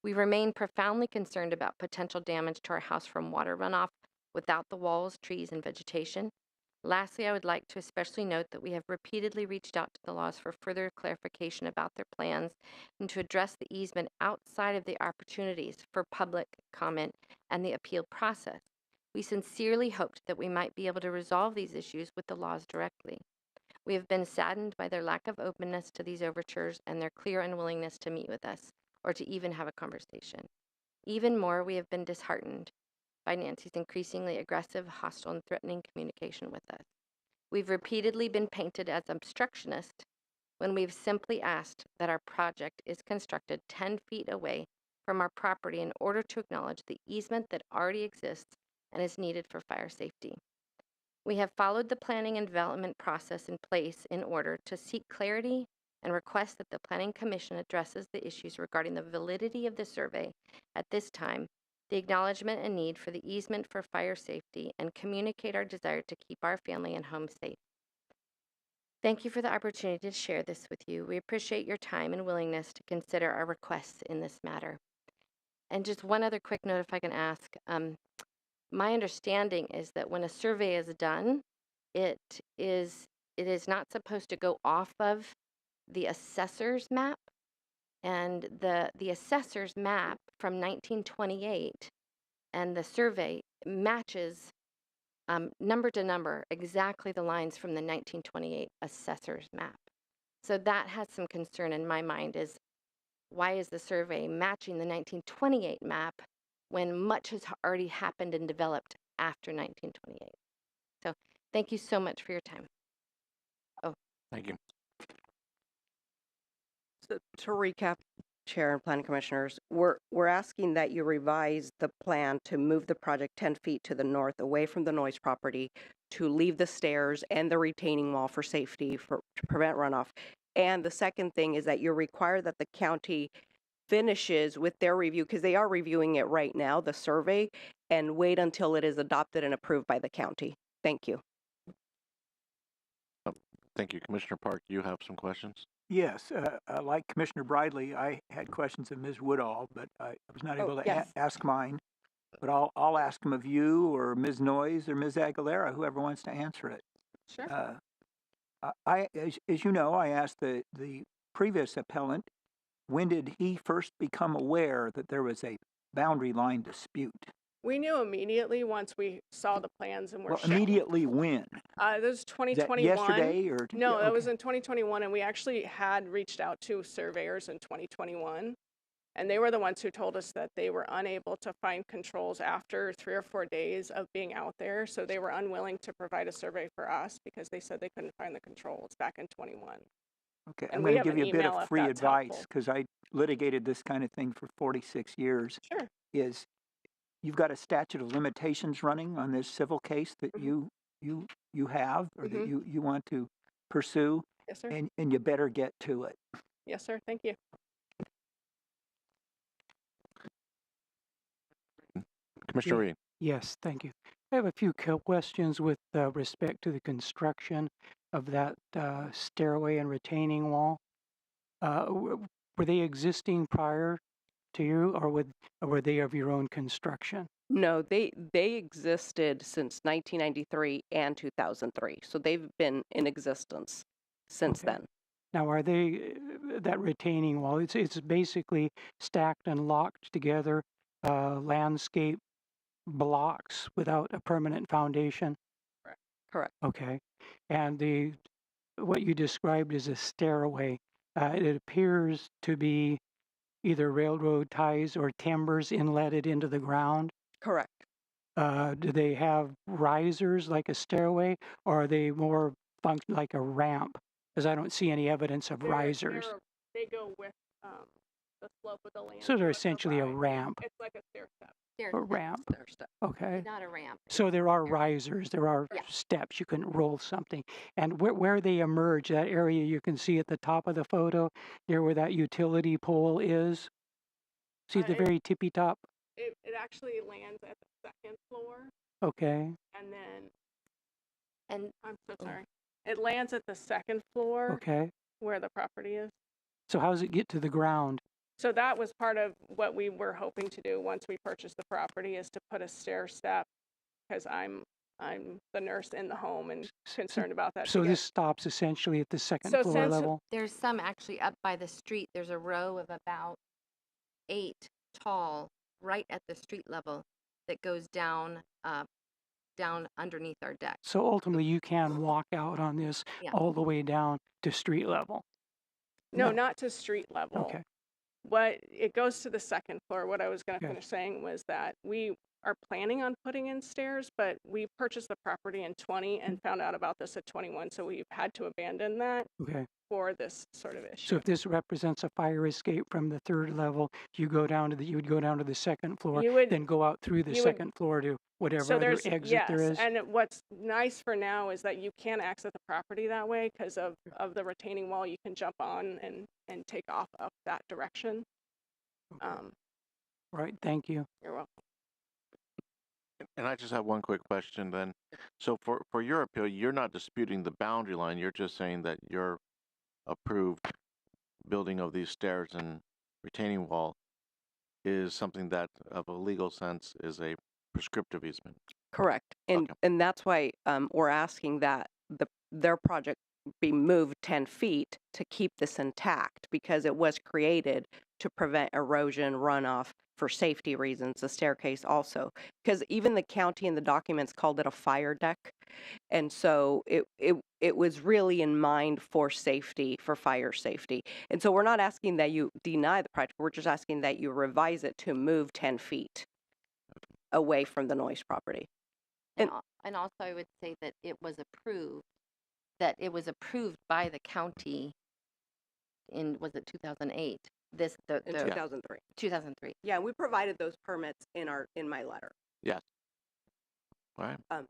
We remain profoundly concerned about potential damage to our house from water runoff without the walls, trees, and vegetation. Lastly, I would like to especially note that we have repeatedly reached out to the laws for further clarification about their plans and to address the easement outside of the opportunities for public comment and the appeal process. We sincerely hoped that we might be able to resolve these issues with the laws directly. We have been saddened by their lack of openness to these overtures and their clear unwillingness to meet with us or to even have a conversation. Even more, we have been disheartened by Nancy's increasingly aggressive, hostile, and threatening communication with us. We've repeatedly been painted as obstructionist when we've simply asked that our project is constructed 10 feet away from our property in order to acknowledge the easement that already exists and is needed for fire safety. We have followed the planning and development process in place in order to seek clarity and request that the Planning Commission addresses the issues regarding the validity of the survey at this time, the acknowledgement and need for the easement for fire safety, and communicate our desire to keep our family and home safe. Thank you for the opportunity to share this with you. We appreciate your time and willingness to consider our requests in this matter. And just one other quick note, if I can ask. My understanding is that when a survey is done, it is not supposed to go off of the assessor's map. And the assessor's map from 1928 and the survey matches number to number exactly the lines from the 1928 assessor's map. So that has some concern in my mind, is why is the survey matching the 1928 map when much has already happened and developed after 1928? So thank you so much for your time. Oh, Thank you. So to recap, Chair and Planning Commissioners, we're asking that you revise the plan to move the project 10 feet to the north away from the noise property, to leave the stairs and the retaining wall for safety to prevent runoff. And the second thing is that you require that the county finishes with their review, because they are reviewing it right now, the survey, and wait until it is adopted and approved by the county. Thank you. Thank you. Commissioner Park, you have some questions? Yes, like Commissioner Bridley, I had questions of Ms. Woodall, but I was not able to yes. ask mine. But I'll ask them of you or Ms. Noyes or Ms. Aguilera, whoever wants to answer it. Sure. As you know, I asked the previous appellant, when did he first become aware that there was a boundary line dispute? We knew immediately once we saw the plans and were Well, shown. immediately when? That was Is 2021. that yesterday or? No, yeah, that was okay. in 2021, and we actually had reached out to surveyors in 2021, and they were the ones who told us that they were unable to find controls after 3 or 4 days of being out there, so they were unwilling to provide a survey for us because they said they couldn't find the controls back in 21. Okay, And I'm we going to have give an you a bit email of if free that's advice helpful. because I litigated this kind of thing for 46 years. Sure. Is you've got a statute of limitations running on this civil case that Mhm. you have or that Mhm. you want to pursue, Yes, sir. and you better get to it. Yes, sir. Thank you. Commissioner Reed. Yes, thank you. I have a few questions with respect to the construction of that stairway and retaining wall. Were they existing prior to you, or were they of your own construction? No, they existed since 1993 and 2003, so they've been in existence since Okay. then. Now, are they that retaining wall? It's basically stacked and locked together landscape blocks without a permanent foundation. Correct. Okay, and what you described as a stairway, it appears to be either railroad ties or timbers inletted into the ground. Correct. Do they have risers like a stairway, or are they more function like a ramp? Because I don't see any evidence of risers. They go with the slope of the land. So they're essentially a ramp. It's like a stair step. A ramp. Okay. not a ramp. So there are risers, there are Yeah. steps, you can roll something. And where they emerge, that area you can see at the top of the photo, near where that utility pole is. See the very tippy top? It actually lands at the second floor, Okay, and then And I'm so sorry. It lands at the second floor okay. where the property is. So how does it get to the ground? So that was part of what we were hoping to do once we purchased the property, is to put a stair step, because I'm I'm the nurse in the home and concerned about that. So this stops essentially at the second So floor since- level? There's some actually up by the street. There's a row of about 8 tall right at the street level that goes down down underneath our deck. So ultimately, you can walk out on this Yeah. all the way down to street level? No, not to street level. Okay. What it goes to the second floor. What I was going to Okay. finish saying was that we are planning on putting in stairs, but we purchased the property in 20 and found out about this at 21, so we've had to abandon that Okay. for this sort of issue. So if this represents a fire escape from the third level, you would go down to the second floor, You would- then go out through the you would- second floor to whatever So other there's exit there is? and what's nice for now is that you can access the property that way because of the retaining wall. You can jump on and take off up that direction. Right, thank you. You're welcome. And I just have one quick question then. So for your appeal, you're not disputing the boundary line. You're just saying that your approved building of these stairs and retaining wall is something that, of a legal sense, is a prescriptive easement. Correct. And that's why we're asking that their project be moved 10 feet to keep this intact because it was created to prevent erosion, runoff for safety reasons, the staircase also. Because even the county in the documents called it a fire deck. And so it was really in mind for safety, for fire safety. And so we're not asking that you deny the project, we're just asking that you revise it to move 10 feet away from the noise property. And also, I would say that it was approved by the county in, was it 2008? In 2003. 2003. Yeah, we provided those permits in my letter. Yes. All right.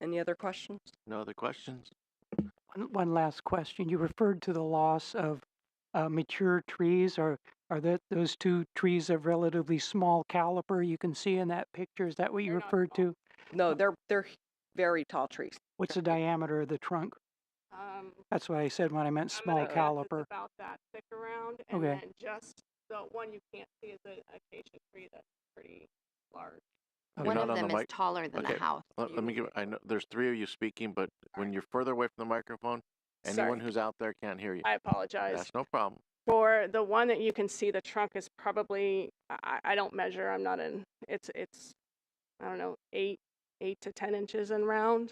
Any other questions? No other questions? One last question. You referred to the loss of mature trees. Are those two trees of relatively small caliber you can see in that picture? Is that what you referred to? No, they're very tall trees. What's the diameter of the trunk? That's what I said when I meant small caliber. It's about that thick around, and Okay. then just the one you can't see is an acacia tree that's pretty large. You're One not of on the them is mic? taller than the Okay. house. Let me give. I know there's 3 of you speaking, but when you're further away from the microphone, anyone Sorry. who's out there can't hear you. I apologize. That's no problem. For the one that you can see, the trunk is probably, I don't measure, I'm not in, it's I don't know, 8 to 10 inches in round.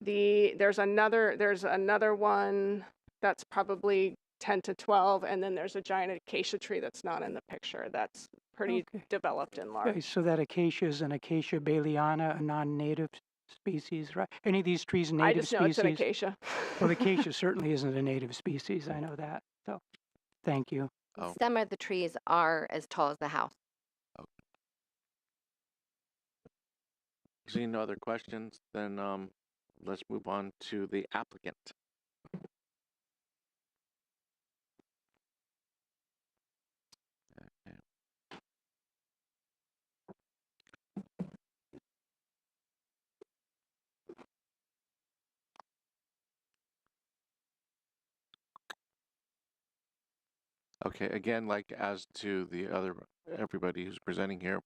There's another one that's probably 10 to 12, and then there's a giant acacia tree that's not in the picture. That's pretty developed and large. Okay, so that acacia is an Acacia baileyana, a non-native species, right? Any of these trees native I just know species? it's an acacia. Well, the acacia certainly isn't a native species. I know that. So, thank you. Some of the trees are as tall as the house. Seeing no other questions, then let's move on to the applicant. Okay. Okay, again, like as to everybody who's presenting here,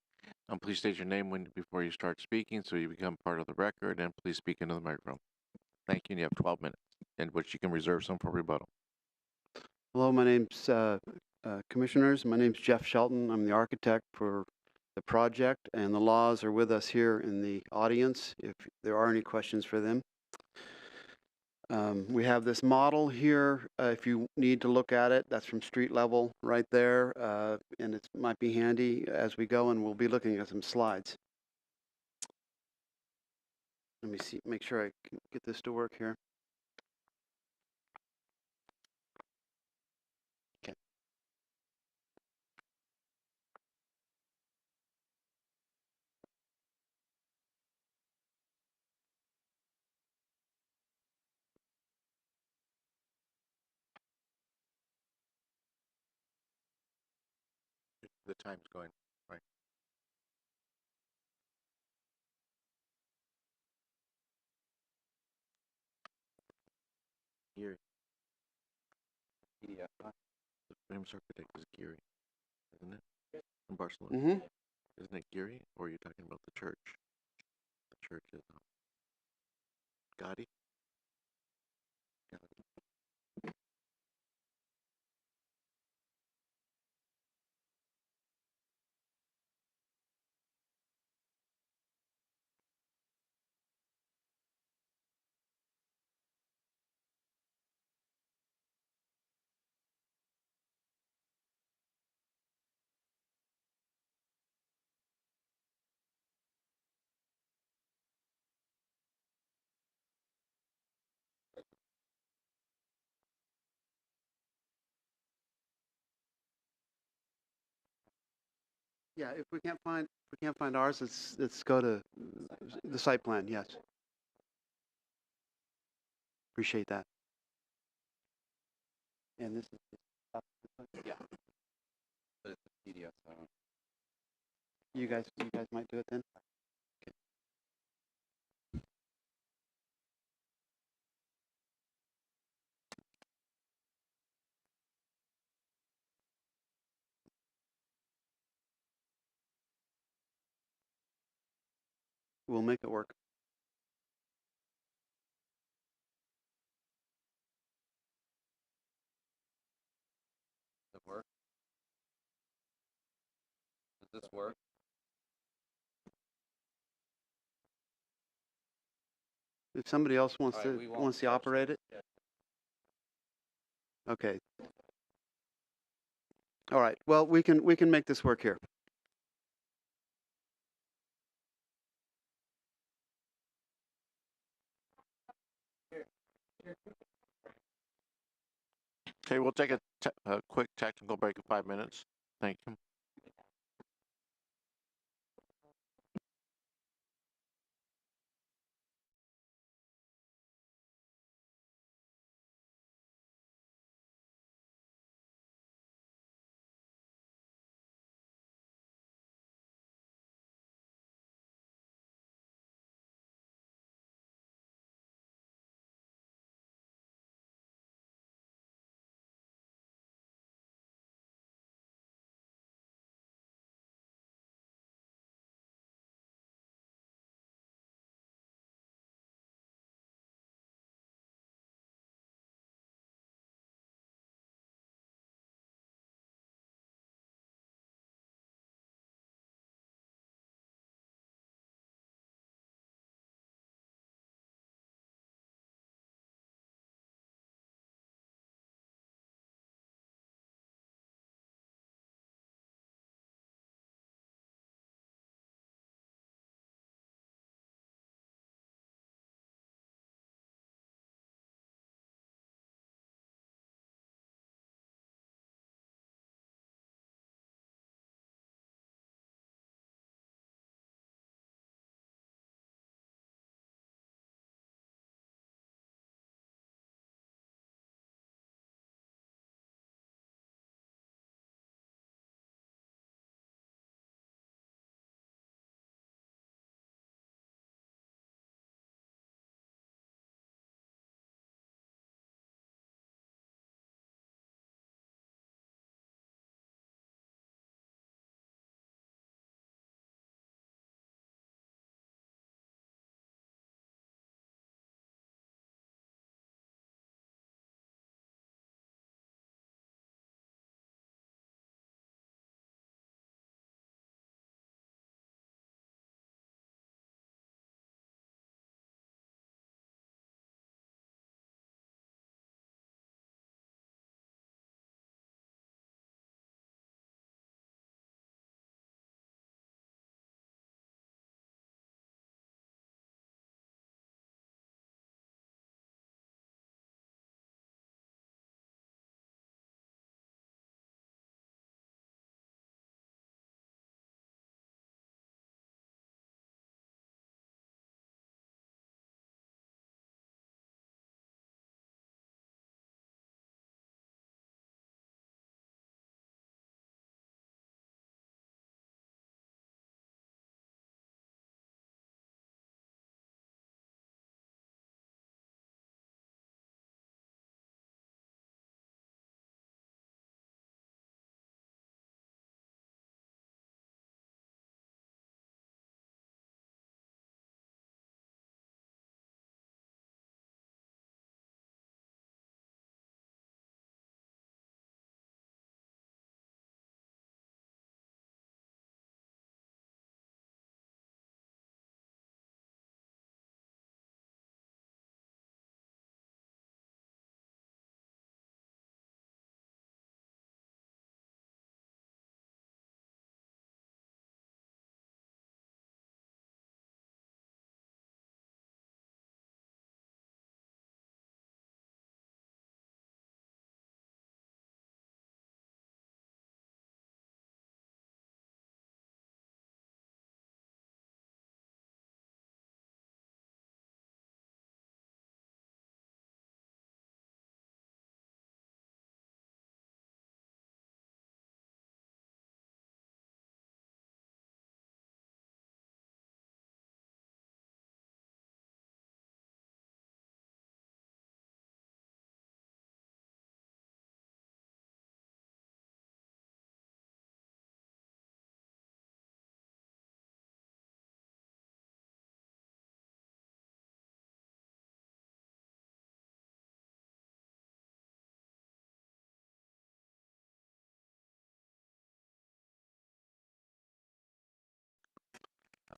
please state your name before you start speaking so you become part of the record, and please speak into the microphone. Thank you, and you have 12 minutes, in which you can reserve some for rebuttal. Hello, my name's Commissioners. My name's Jeff Shelton. I'm the architect for the project, and the Laws are with us here in the audience if there are any questions for them. We have this model here. If you need to look at it, that's from street level right there, and it might be handy as we go, and we'll be looking at some slides. Let me see, make sure I can get this to work here. Okay. The time's going, right? Geary. Yeah. The famous architect is Geary, isn't it? In Barcelona. Mm-hmm. Isn't it Geary, or are you talking about the church? The church is. Gotti? Yeah, if we can't find ours, let's go to the site plan, yes. Appreciate that. And this is, Yeah. But it's a PDF, so I don't. you guys might do it then? Okay. We'll make it work. Does it work? Does this work? If somebody else wants All right, to we won't touch operate it, Yeah. okay. All right. Well, we can make this work here. Okay, we'll take a quick technical break of 5 minutes. Thank you.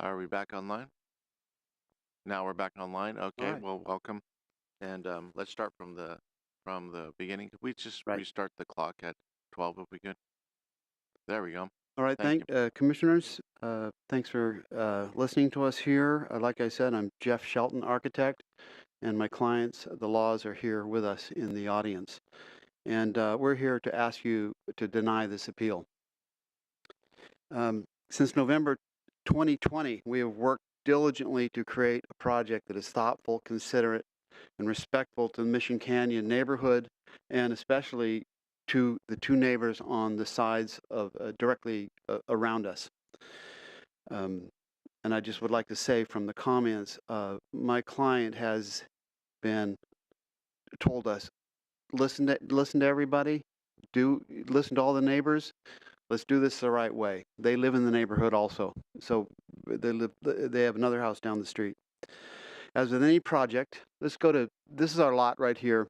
Are we back online? Now we're back online. Okay, right. well, welcome. And let's start from the beginning. Could we just Right. restart the clock at 12 if we could? There we go. All right, Thank Commissioners. Thanks for listening to us here. Like I said, I'm Jeff Shelton, architect, and my clients, the laws, are here with us in the audience. And we're here to ask you to deny this appeal. Since November 2020, we have worked diligently to create a project that is thoughtful, considerate, and respectful to the Mission Canyon neighborhood, and especially to the two neighbors on the sides of directly around us. And I just would like to say from the comments, my client has been told us, listen to everybody, listen to all the neighbors. Let's do this the right way. They live in the neighborhood also, so they have another house down the street. As with any project, let's go to, this is our lot right here.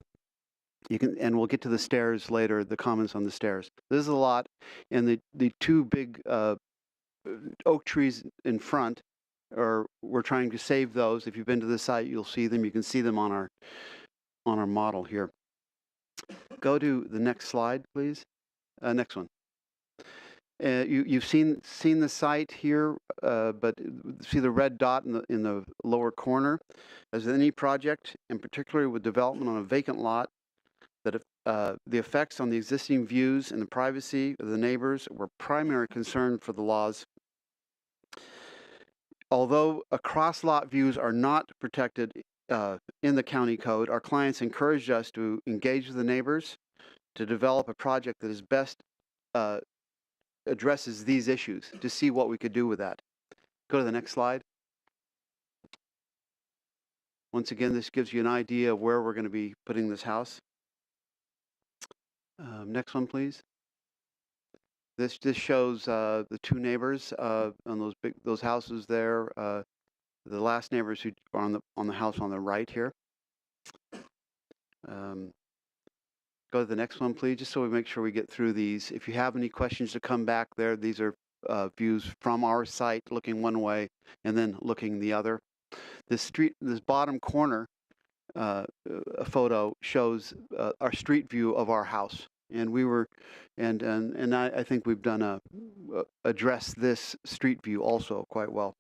And we'll get to the stairs later, the comments on the stairs. This is a lot, and the two big oak trees in front, we're trying to save those. If you've been to the site, you'll see them. You can see them on our model here. Go to the next slide, please. Next one. You've seen the site here, but see the red dot in the lower corner. As with any project, and particularly with development on a vacant lot, that the effects on the existing views and the privacy of the neighbors were primary concern for the laws. Although cross-lot views are not protected in the county code, our clients encouraged us to engage with the neighbors to develop a project that is best addresses these issues, to see what we could do with that. Go to the next slide. Once again, this gives you an idea of where we're going to be putting this house. Next one, please. This shows the two neighbors on those houses there. The last neighbors who are on the house on the right here. Go to the next one, please, just so we make sure we get through these. If you have any questions to come back there, these are views from our site, looking one way and then looking the other. This bottom corner a photo shows our street view of our house, and I think we've done address this street view also quite well.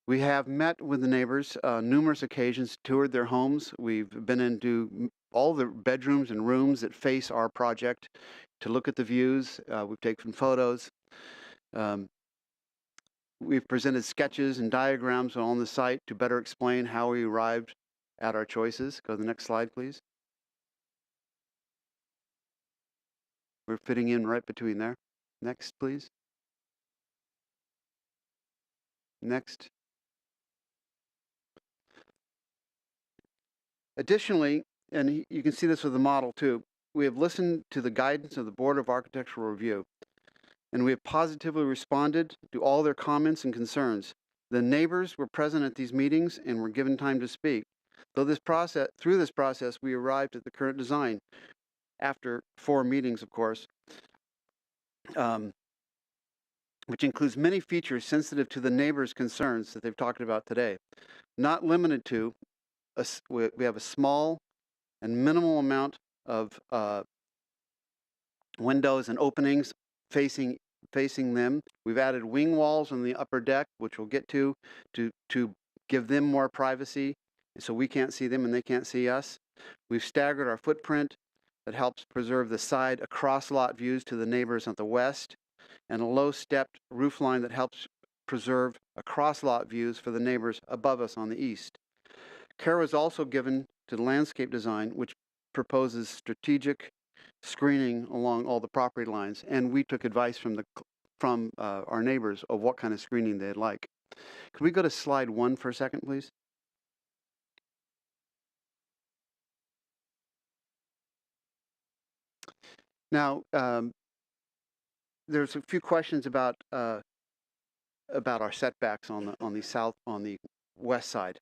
We have met with the neighbors numerous occasions, toured their homes. We've been into all the bedrooms and rooms that face our project to look at the views. We've taken photos. We've presented sketches and diagrams on the site to better explain how we arrived at our choices. Go to the next slide, please. We're fitting in right between there. Next, please. Next. Additionally, and you can see this with the model too, we have listened to the guidance of the Board of Architectural Review, and we have positively responded to all their comments and concerns. The neighbors were present at these meetings and were given time to speak. Through this process, we arrived at the current design after 4 meetings, of course, which includes many features sensitive to the neighbors' concerns that they've talked about today. Not limited to, we have a small and minimal amount of windows and openings facing them. We've added wing walls on the upper deck, which we'll get to give them more privacy, so we can't see them and they can't see us. We've staggered our footprint that helps preserve the side across lot views to the neighbors on the west, and a low stepped roof line that helps preserve across lot views for the neighbors above us on the east. Care was also given to the landscape design, which proposes strategic screening along all the property lines, and we took advice from our neighbors of what kind of screening they'd like. Could we go to slide 1 for a second, please? Now, there's a few questions about our setbacks on the west side.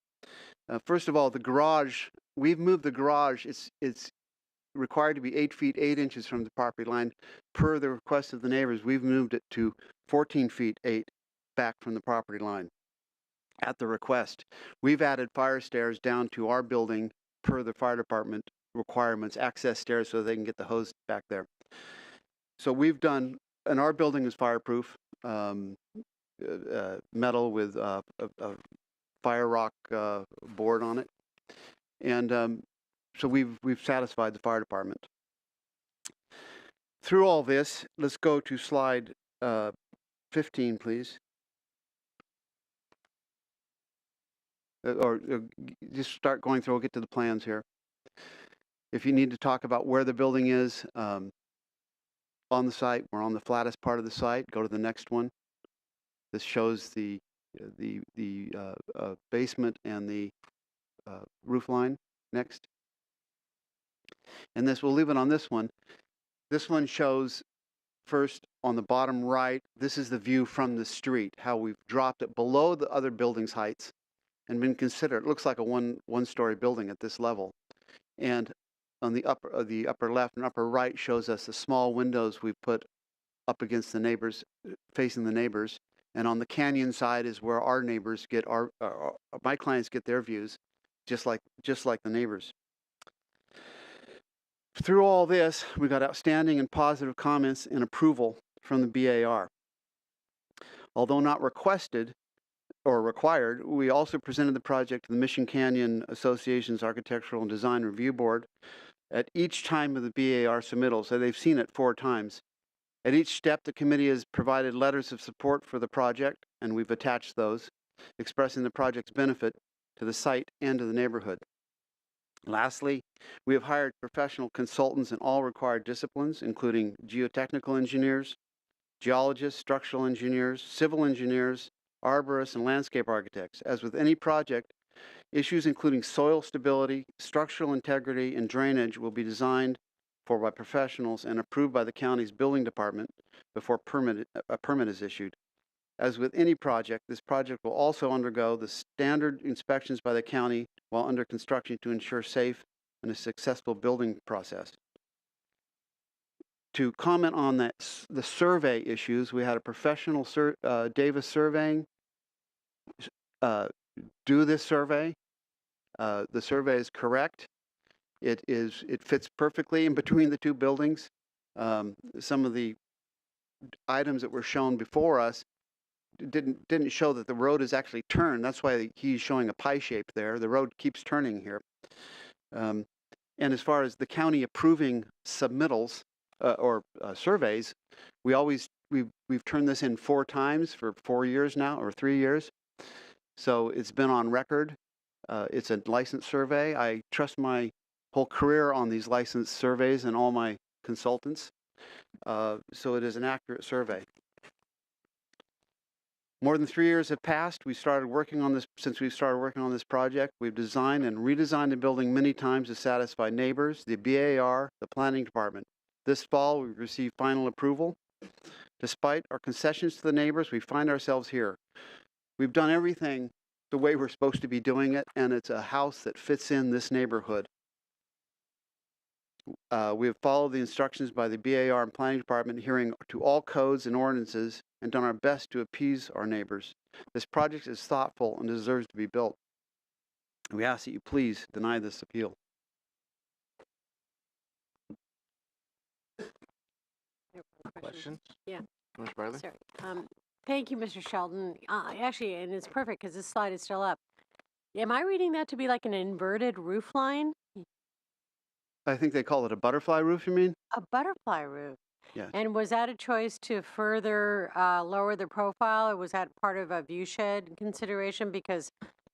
First of all, the garage. We've moved the garage. It's required to be 8 feet 8 inches from the property line. Per the request of the neighbors, we've moved it to 14 feet 8 back from the property line. At the request, we've added fire stairs down to our building per the fire department requirements, access stairs so they can get the hose back there. So we've done, and our building is fireproof, metal with a fire rock board on it. And so we've satisfied the fire department. Through all this, let's go to slide 15, please. Or just start going through, we'll get to the plans here. If you need to talk about where the building is on the site, we're on the flattest part of the site. Go to the next one. This shows the basement and the roof line. Next. And this, we'll leave it on this one. This one shows first on the bottom right, this is the view from the street, how we've dropped it below the other building's heights and been considered. It looks like a one-story building at this level. And on the upper left and upper right shows us the small windows we put up against the neighbors, facing the neighbors. And on the canyon side is where our neighbors get my clients get their views, just like the neighbors. Through all this, we got outstanding and positive comments and approval from the BAR. Although not requested or required, we also presented the project to the Mission Canyon Association's Architectural and Design Review Board at each time of the BAR submittal, so they've seen it 4 times. At each step, the committee has provided letters of support for the project, and we've attached those, expressing the project's benefit to the site and to the neighborhood. Lastly, we have hired professional consultants in all required disciplines, including geotechnical engineers, geologists, structural engineers, civil engineers, arborists, and landscape architects. As with any project, issues including soil stability, structural integrity, and drainage will be designed for by professionals and approved by the county's building department before a permit is issued. As with any project, this project will also undergo the standard inspections by the county while under construction to ensure safe and a successful building process. To comment on the survey issues, we had a professional Davis Surveying do this survey. The survey is correct. It fits perfectly in between the 2 buildings. Some of the items that were shown before us didn't show that the road is actually turned. That's why he's showing a pie shape there. The road keeps turning here. And as far as the county approving submittals or surveys, we've turned this in 4 times for 4 years now, or 3 years. So it's been on record. It's a licensed survey. I trust my whole career on these licensed surveys and all my consultants. So it is an accurate survey. More than 3 years have passed. Since we started working on this project. We've designed and redesigned the building many times to satisfy neighbors, the BAR, the planning department. This fall, we received final approval. Despite our concessions to the neighbors, we find ourselves here. We've done everything the way we're supposed to be doing it, and it's a house that fits in this neighborhood. We have followed the instructions by the BAR and planning department, adhering to all codes and ordinances, and done our best to appease our neighbors. This project is thoughtful and deserves to be built. We ask that you please deny this appeal. Questions? Yeah. Ms. Bradley? Sorry. Thank you, Mr. Sheldon. Actually, and it's perfect because this slide is still up. Am I reading that to be like an inverted roof line? I think they call it a butterfly roof, you mean? A butterfly roof. Yes. And was that a choice to further lower the profile, or was that part of a view shed consideration? Because,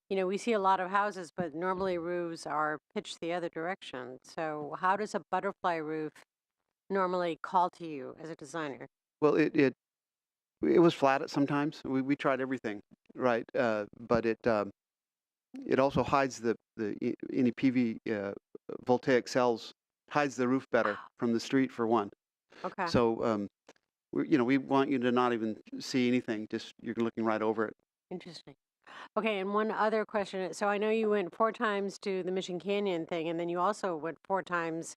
we see a lot of houses, but normally roofs are pitched the other direction. So how does a butterfly roof normally call to you as a designer? Well, it was flat at sometimes. We tried everything, right? But it also hides any PV voltaic cells, hides the roof better from the street for one. Okay. So we want you to not even see anything. Just you're looking right over it. Interesting. Okay, and one other question. So I know you went 4 times to the Mission Canyon thing, and then you also went 4 times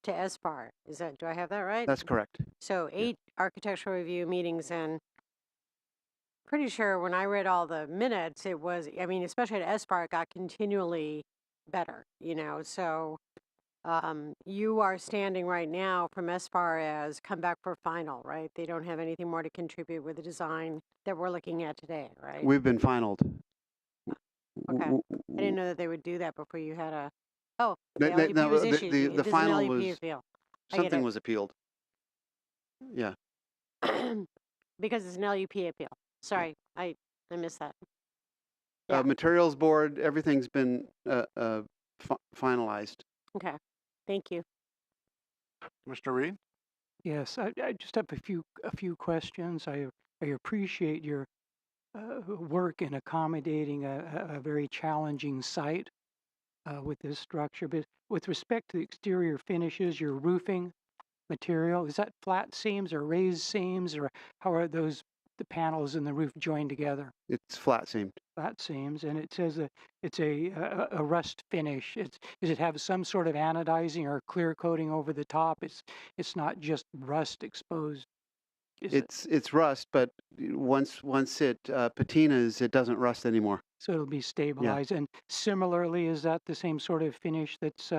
to SBAR. Do I have that right? That's correct. So 8 architectural review meetings, and pretty sure when I read all the minutes, it was, I mean, especially at SBAR, it got continually better, so you are standing right now from SBAR as come back for final, right? They don't have anything more to contribute with the design that we're looking at today, right? We've been finaled. Okay. I didn't know that they would do that before you had a, oh, The, the the, LUP no, was the, issued. the, This the is an final LUP was, appeal. I get something it. was appealed. Yeah. Because it's an LUP appeal. Sorry, I missed that. Yeah. Materials board, everything's been finalized. Okay. Thank you. Commissioner Reed? Yes, I just have a few questions. I appreciate your work in accommodating a very challenging site with this structure. But with respect to the exterior finishes, your roofing material, is that flat seams or raised seams, or how are the panels in the roof joined together? It's flat seamed. Flat seams, and it says it's a rust finish. Does it have some sort of anodizing or clear coating over the top? It's not just rust exposed. It's rust, but once it patinas, it doesn't rust anymore. So it'll be stabilized. And similarly, is that the same sort of finish that's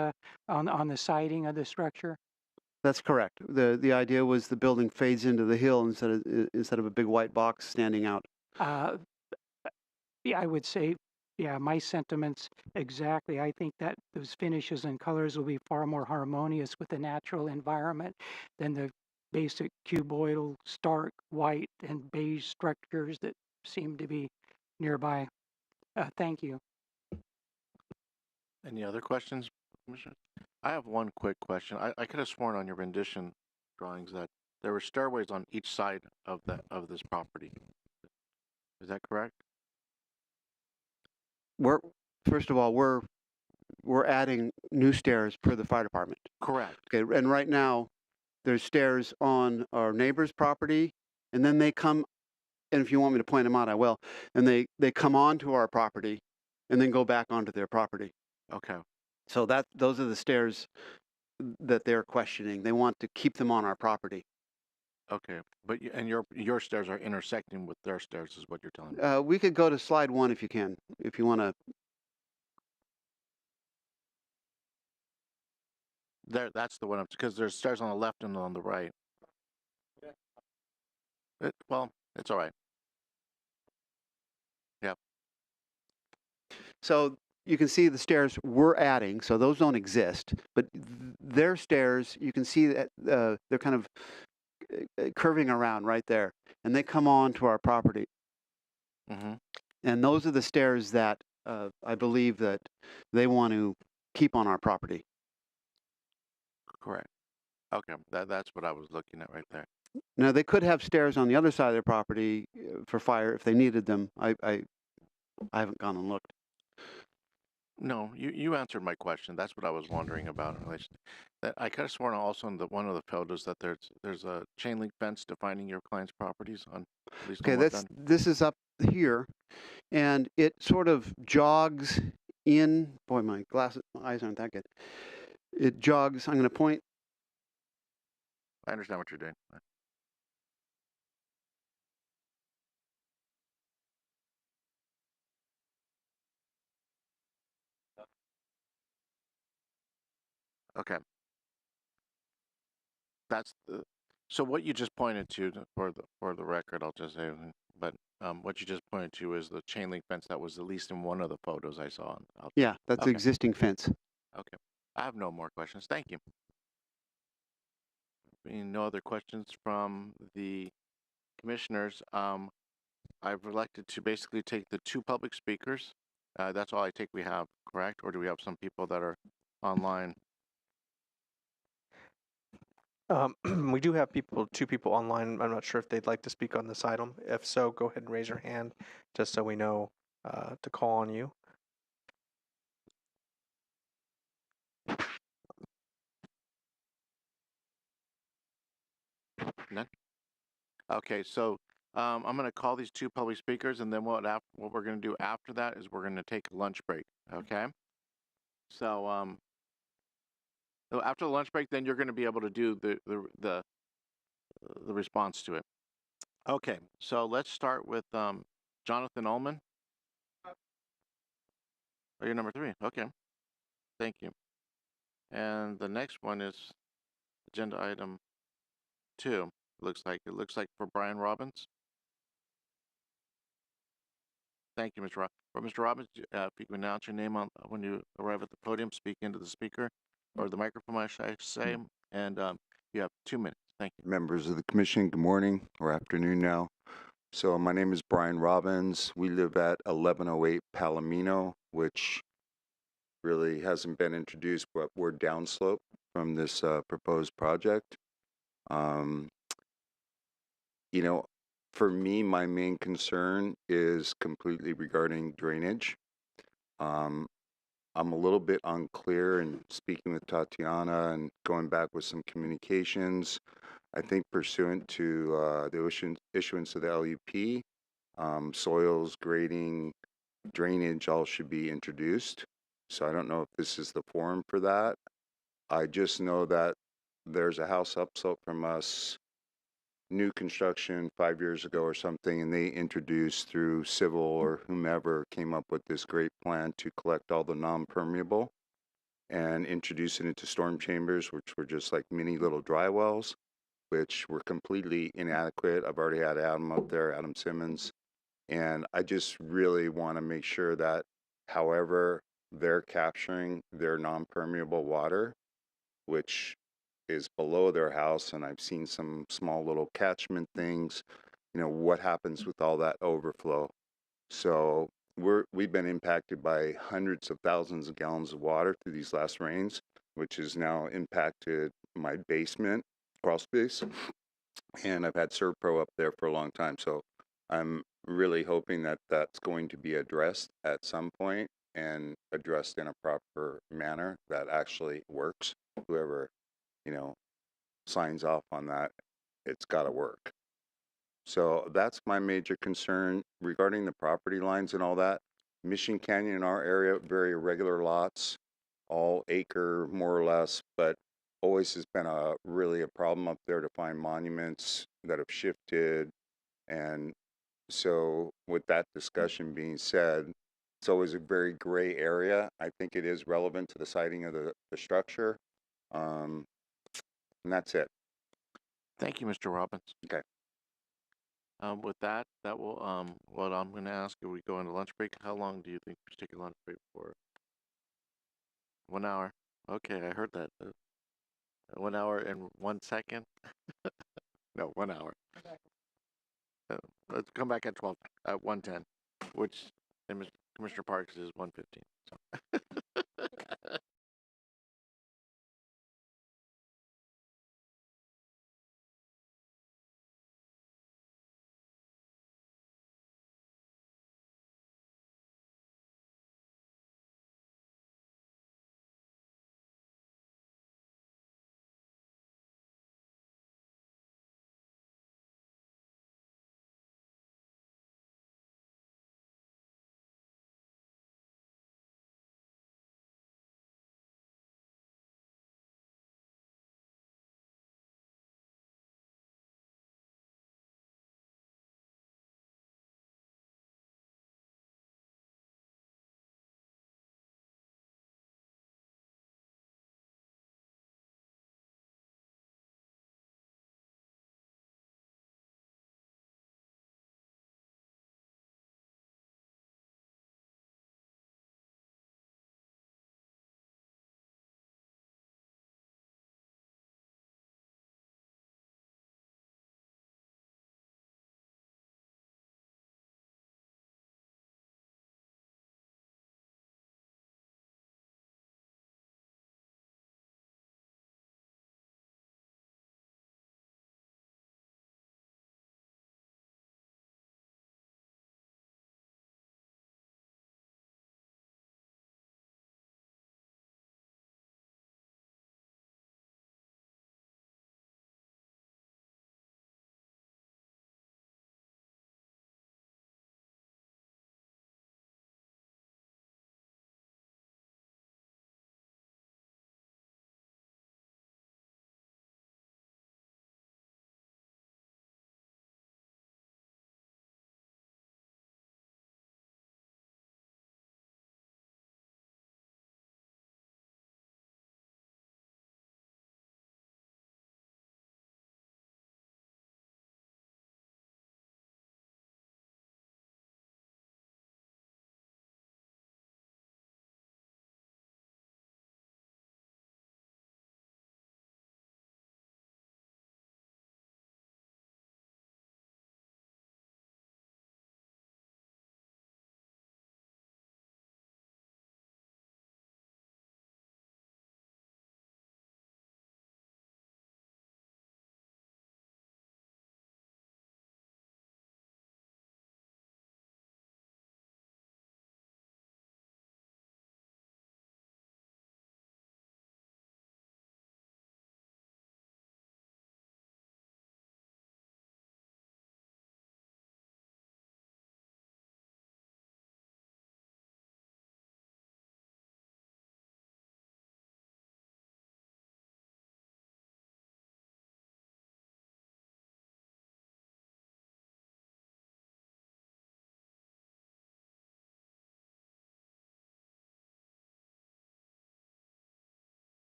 on the siding of the structure? That's correct. The idea was the building fades into the hill instead of a big white box standing out. Yeah, I would say, yeah, my sentiments exactly. I think that those finishes and colors will be far more harmonious with the natural environment than the basic cuboidal, stark white and beige structures that seem to be nearby. Thank you. Any other questions, Commissioner? I have one quick question. I could have sworn on your rendition drawings that there were stairways on each side of this property. Is that correct? First of all, we're adding new stairs per the fire department. Correct. Okay, and right now there's stairs on our neighbor's property, and then they come, and if you want me to point them out, I will. And they come onto our property, and then go back onto their property. Okay. So those are the stairs that they're questioning. They want to keep them on our property. Okay, but your stairs are intersecting with their stairs, is what you're telling me. We could go to slide 1 if you can, if you want to. That's the one, because there's stairs on the left and on the right. Well, it's all right. Yep. So you can see the stairs we're adding, so those don't exist. But their stairs, you can see that they're kind of curving around right there, and they come on to our property. Mm-hmm. And those are the stairs that I believe that they want to keep on our property. Correct. Okay, that's what I was looking at right there. Now, they could have stairs on the other side of their property for fire if they needed them. I haven't gone and looked. No, you answered my question. That's what I was wondering about in relation. That I could have sworn also in one of the photos that there's a chain link fence defining your client's properties on at least. Okay, on one side. this is up here, and it sort of jogs in. Boy, my eyes aren't that good. It jogs. I'm going to point. I understand what you're doing. Okay. That's so what you just pointed to for the record, I'll just say, but what you just pointed to is the chain link fence that was at least in one of the photos I saw. Yeah, that's the Okay. existing fence. Okay. I have no more questions. Thank you. Being no other questions from the commissioners, I've elected to basically take the 2 public speakers. That's all I take we have, correct? Or do we have some people that are online? We do have 2 people online. I'm not sure if they'd like to speak on this item. If so, go ahead and raise your hand just so we know to call on you. None? Okay, so I'm going to call these 2 public speakers, and then what we're going to do after that is we're going to take a lunch break, okay? So So after the lunch break, then you're going to be able to do the response to it. Okay, so let's start with Jonathan Ullman. Oh, you're number 3. Okay, thank you. And the next one is agenda item 2. It looks like for Brian Robbins. Thank you, Mr. Robbins. For Mr. Robbins, if you can announce your name when you arrive at the podium, speak into the speaker or the microphone, I should say, and you have 2 minutes. Thank you. Members of the commission, good morning or afternoon now. So my name is Brian Robbins. We live at 1108 Palomino, which really hasn't been introduced, but we're downslope from this proposed project. You know, for me, my main concern is completely regarding drainage. I'm a little bit unclear in speaking with Tatiana and going back with some communications. I think pursuant to the issuance of the LUP, soils, grading, drainage all should be introduced. So I don't know if this is the forum for that. I just know that there's a house upslope from us, new construction 5 years ago or something, and they introduced through civil or whomever came up with this great plan to collect all the non-permeable and introduce it into storm chambers, which were just like mini little dry wells, which were completely inadequate. I've already had Adam up there, Adam Simmons, and I just really want to make sure that however they're capturing their non-permeable water, which is below their house, and I've seen some small little catchment things, you know, what happens with all that overflow. So we've been impacted by hundreds of thousands of gallons of water through these last rains, which has now impacted my basement crawl space, and I've had Servpro up there for a long time. So I'm really hoping that that's going to be addressed at some point and addressed in a proper manner that actually works. Whoever, you know, signs off on that, it's got to work. So that's my major concern regarding the property lines and all that. Mission Canyon in our area, very irregular lots, all acre more or less, but always has been really a problem up there to find monuments that have shifted. And so with that discussion being said, it's always a very gray area. I think it is relevant to the siting of the structure. And that's it. Thank you, Mr. Robbins. Okay. With that will what I'm going to ask if we go into lunch break. How long do you think we should take a lunch break for? 1 hour. Okay, I heard that. 1 hour and 1 second. No, 1 hour. Let's come back at 1:10, which in Commissioner Parks is 1:15. So.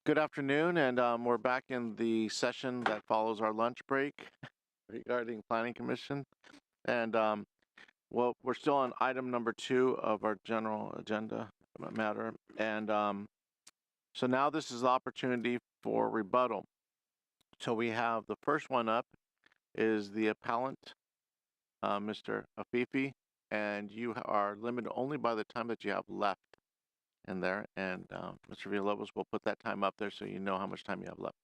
Good afternoon, and we're back in the session that follows our lunch break regarding Planning Commission. And well, we're still on item number 2 of our general agenda matter. And so now this is the opportunity for rebuttal. So we have the first one up is the appellant, Mr. Afifi, and you are limited only by the time that you have left in there. And Mr. Villalobos will put that time up there so you know how much time you have left.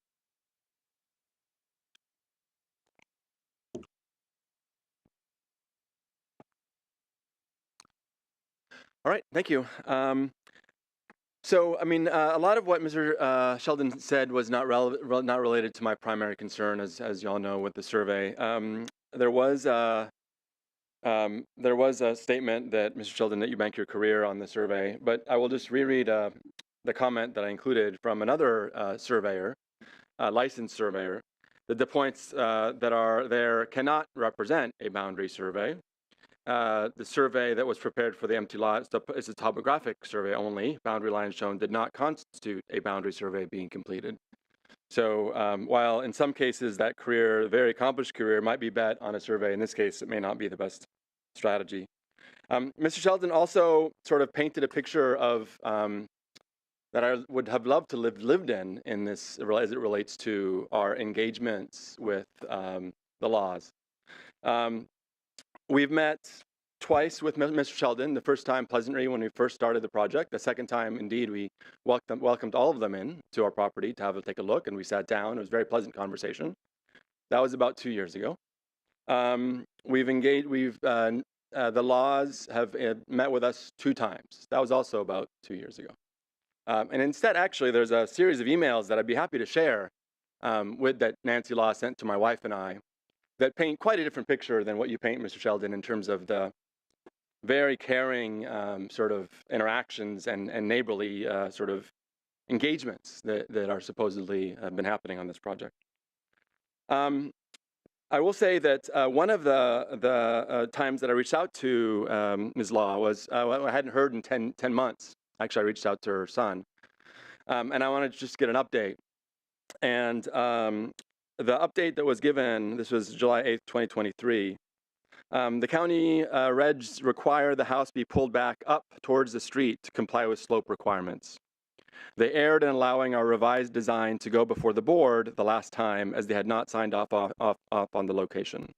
All right, thank you. So, I mean, a lot of what Mr. Sheldon said was not not related to my primary concern, as you all know, with the survey. There was a statement that Mr. Sheldon that you bank your career on the survey, but I will just reread the comment that I included from another surveyor, licensed surveyor, that the points that are there cannot represent a boundary survey. The survey that was prepared for the empty lot is a topographic survey only. Boundary lines shown did not constitute a boundary survey being completed. So while in some cases that career, very accomplished career, might be bet on a survey, in this case it may not be the best strategy. Mr. Sheldon also sort of painted a picture of that I would have loved to lived in this as it relates to our engagements with the laws. We've met twice with Mr. Sheldon, the first time pleasantly when we first started the project. The second time, indeed, we welcomed all of them in to our property to take a look, and we sat down. It was a very pleasant conversation. That was about 2 years ago. We've engaged, the laws have met with us 2 times. That was also about 2 years ago. And instead, actually, there's a series of emails that I'd be happy to share that Nancy Law sent to my wife and I, that paint quite a different picture than what you paint, Mr. Sheldon, in terms of the very caring sort of interactions and neighborly sort of engagements that are supposedly have been happening on this project. I will say that one of the times that I reached out to Ms. Law was I hadn't heard in 10 months. Actually, I reached out to her son, and I wanted to just get an update. And the update that was given, this was July 8th, 2023, the county regs require the house be pulled back up towards the street to comply with slope requirements. They erred in allowing our revised design to go before the board the last time, as they had not signed off on the location.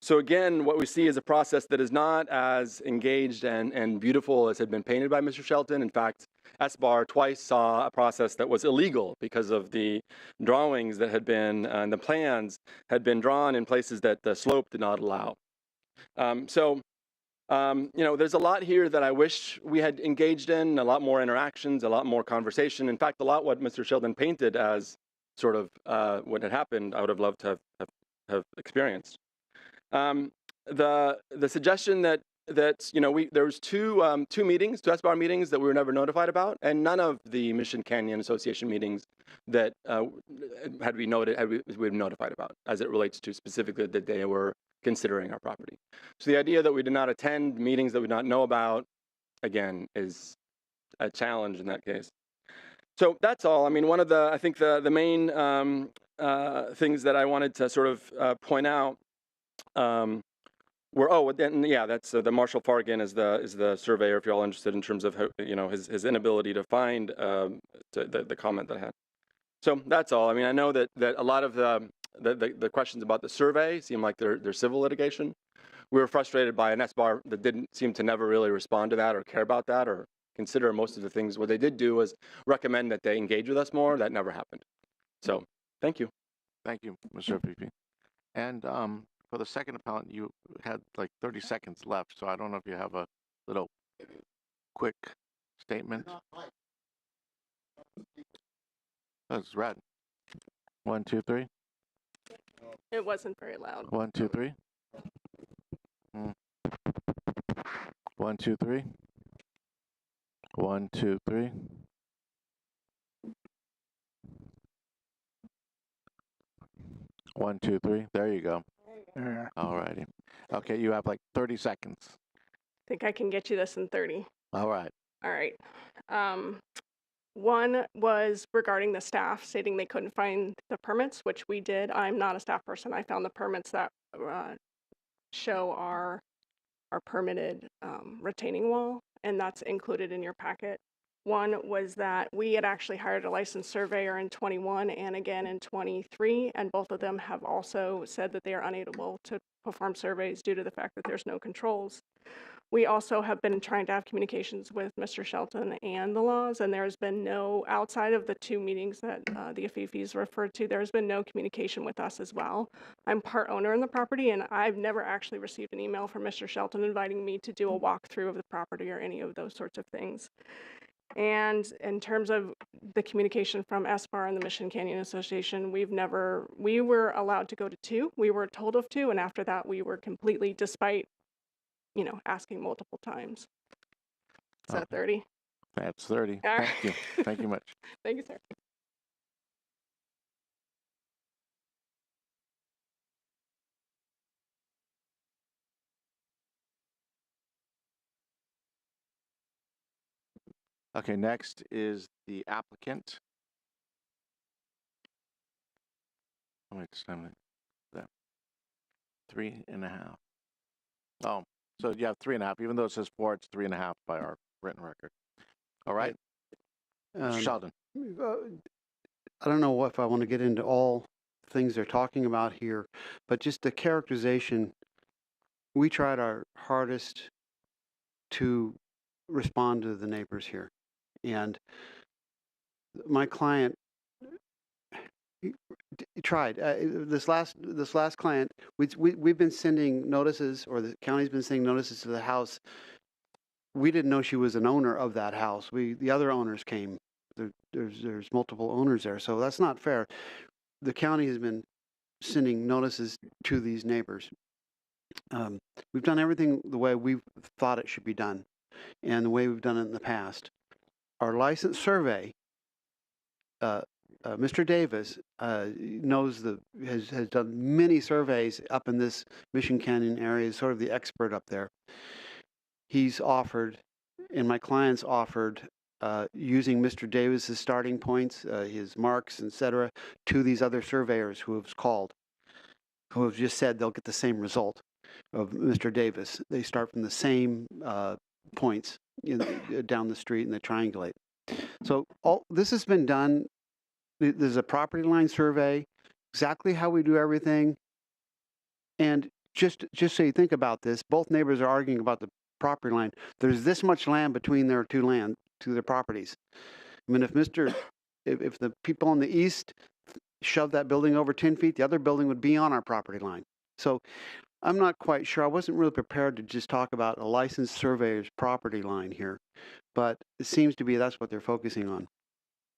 So again, what we see is a process that is not as engaged and beautiful as had been painted by Mr. Shelton. In fact, SBAR twice saw a process that was illegal because of the drawings that had been, and the plans had been drawn in places that the slope did not allow. You know, there's a lot here that I wish we had engaged in, a lot more interactions, a lot more conversation. In fact, a lot what Mr. Sheldon painted as sort of what had happened, I would have loved to have experienced. The suggestion that you know there was two SBAR meetings that we were never notified about, and none of the Mission Canyon Association meetings that had we been notified about as it relates to specifically that they were considering our property. So the idea that we did not attend meetings that we did not know about, again, is a challenge in that case. So that's all. I mean, one of the I think the main things that I wanted to sort of point out. That's the Marshall Fargan is the surveyor. If you're all interested in terms of how, you know, his inability to find the comment that I had. So that's all. I mean, I know that a lot of the questions about the survey seem like they're civil litigation. We were frustrated by an SBAR that didn't seem to never really respond to that or care about that or consider most of the things. What they did do was recommend that they engage with us more. That never happened. So thank you. Thank you, Mr. VP. And for the second appellant, you had like 30 seconds left, so I don't know if you have a little quick statement. That's red. 1, 2, 3. It wasn't very loud. 1, 2, 3. 1, 2, 3. 1, 2, 3. One, two, three. There you go. All righty. Okay, you have like 30 seconds. I think I can get you this in 30. All right. All right. One was regarding the staff stating they couldn't find the permits, which we did. I'm not a staff person. I found the permits that show our permitted retaining wall, and that's included in your packet. One was that we had actually hired a licensed surveyor in 21 and again in 23, and both of them have also said that they are unable to perform surveys due to the fact that there's no controls. We also have been trying to have communications with Mr. Shelton and the laws, and there's been no, outside of the 2 meetings that the Afifis referred to, there's been no communication with us as well. I'm part owner in the property, and I've never actually received an email from Mr. Shelton inviting me to do a walkthrough of the property or any of those sorts of things. And in terms of the communication from SBAR and the Mission Canyon Association, we were allowed to go to 2. We were told of 2, and after that we were completely, despite asking multiple times. Is that 30? That's 30. All right. Thank you. Thank you much. Thank you, sir. Okay, next is the applicant. How much time is that? 3.5. Oh, so you have 3.5. Even though it says 4, it's 3.5 by our written record. All right. Mr. Sheldon. I don't know if I want to get into all things they're talking about here, but just the characterization, we tried our hardest to respond to the neighbors here. And my client tried. This last client, we've been sending notices, or the county's been sending notices to the house. We didn't know she was an owner of that house. The other owners came. There's multiple owners there, so that's not fair. The county has been sending notices to these neighbors. We've done everything the way we thought it should be done, and the way we've done it in the past. Our license survey, Mr. Davis knows has done many surveys up in this Mission Canyon area. He's sort of the expert up there. He's offered, and my clients offered, using Mr. Davis's starting points, his marks, etc., to these other surveyors who have called, who have just said they'll get the same result of Mr. Davis. They start from the same points down the street and they triangulate. So all this has been done. There's a property line survey, exactly how we do everything. And just so you think about this, both neighbors are arguing about the property line. There's this much land between their their properties. I mean, if the people on the east shoved that building over 10 feet, the other building would be on our property line. So I'm not quite sure. I wasn't really prepared to just talk about a licensed surveyor's property line here, but it seems to be that's what they're focusing on.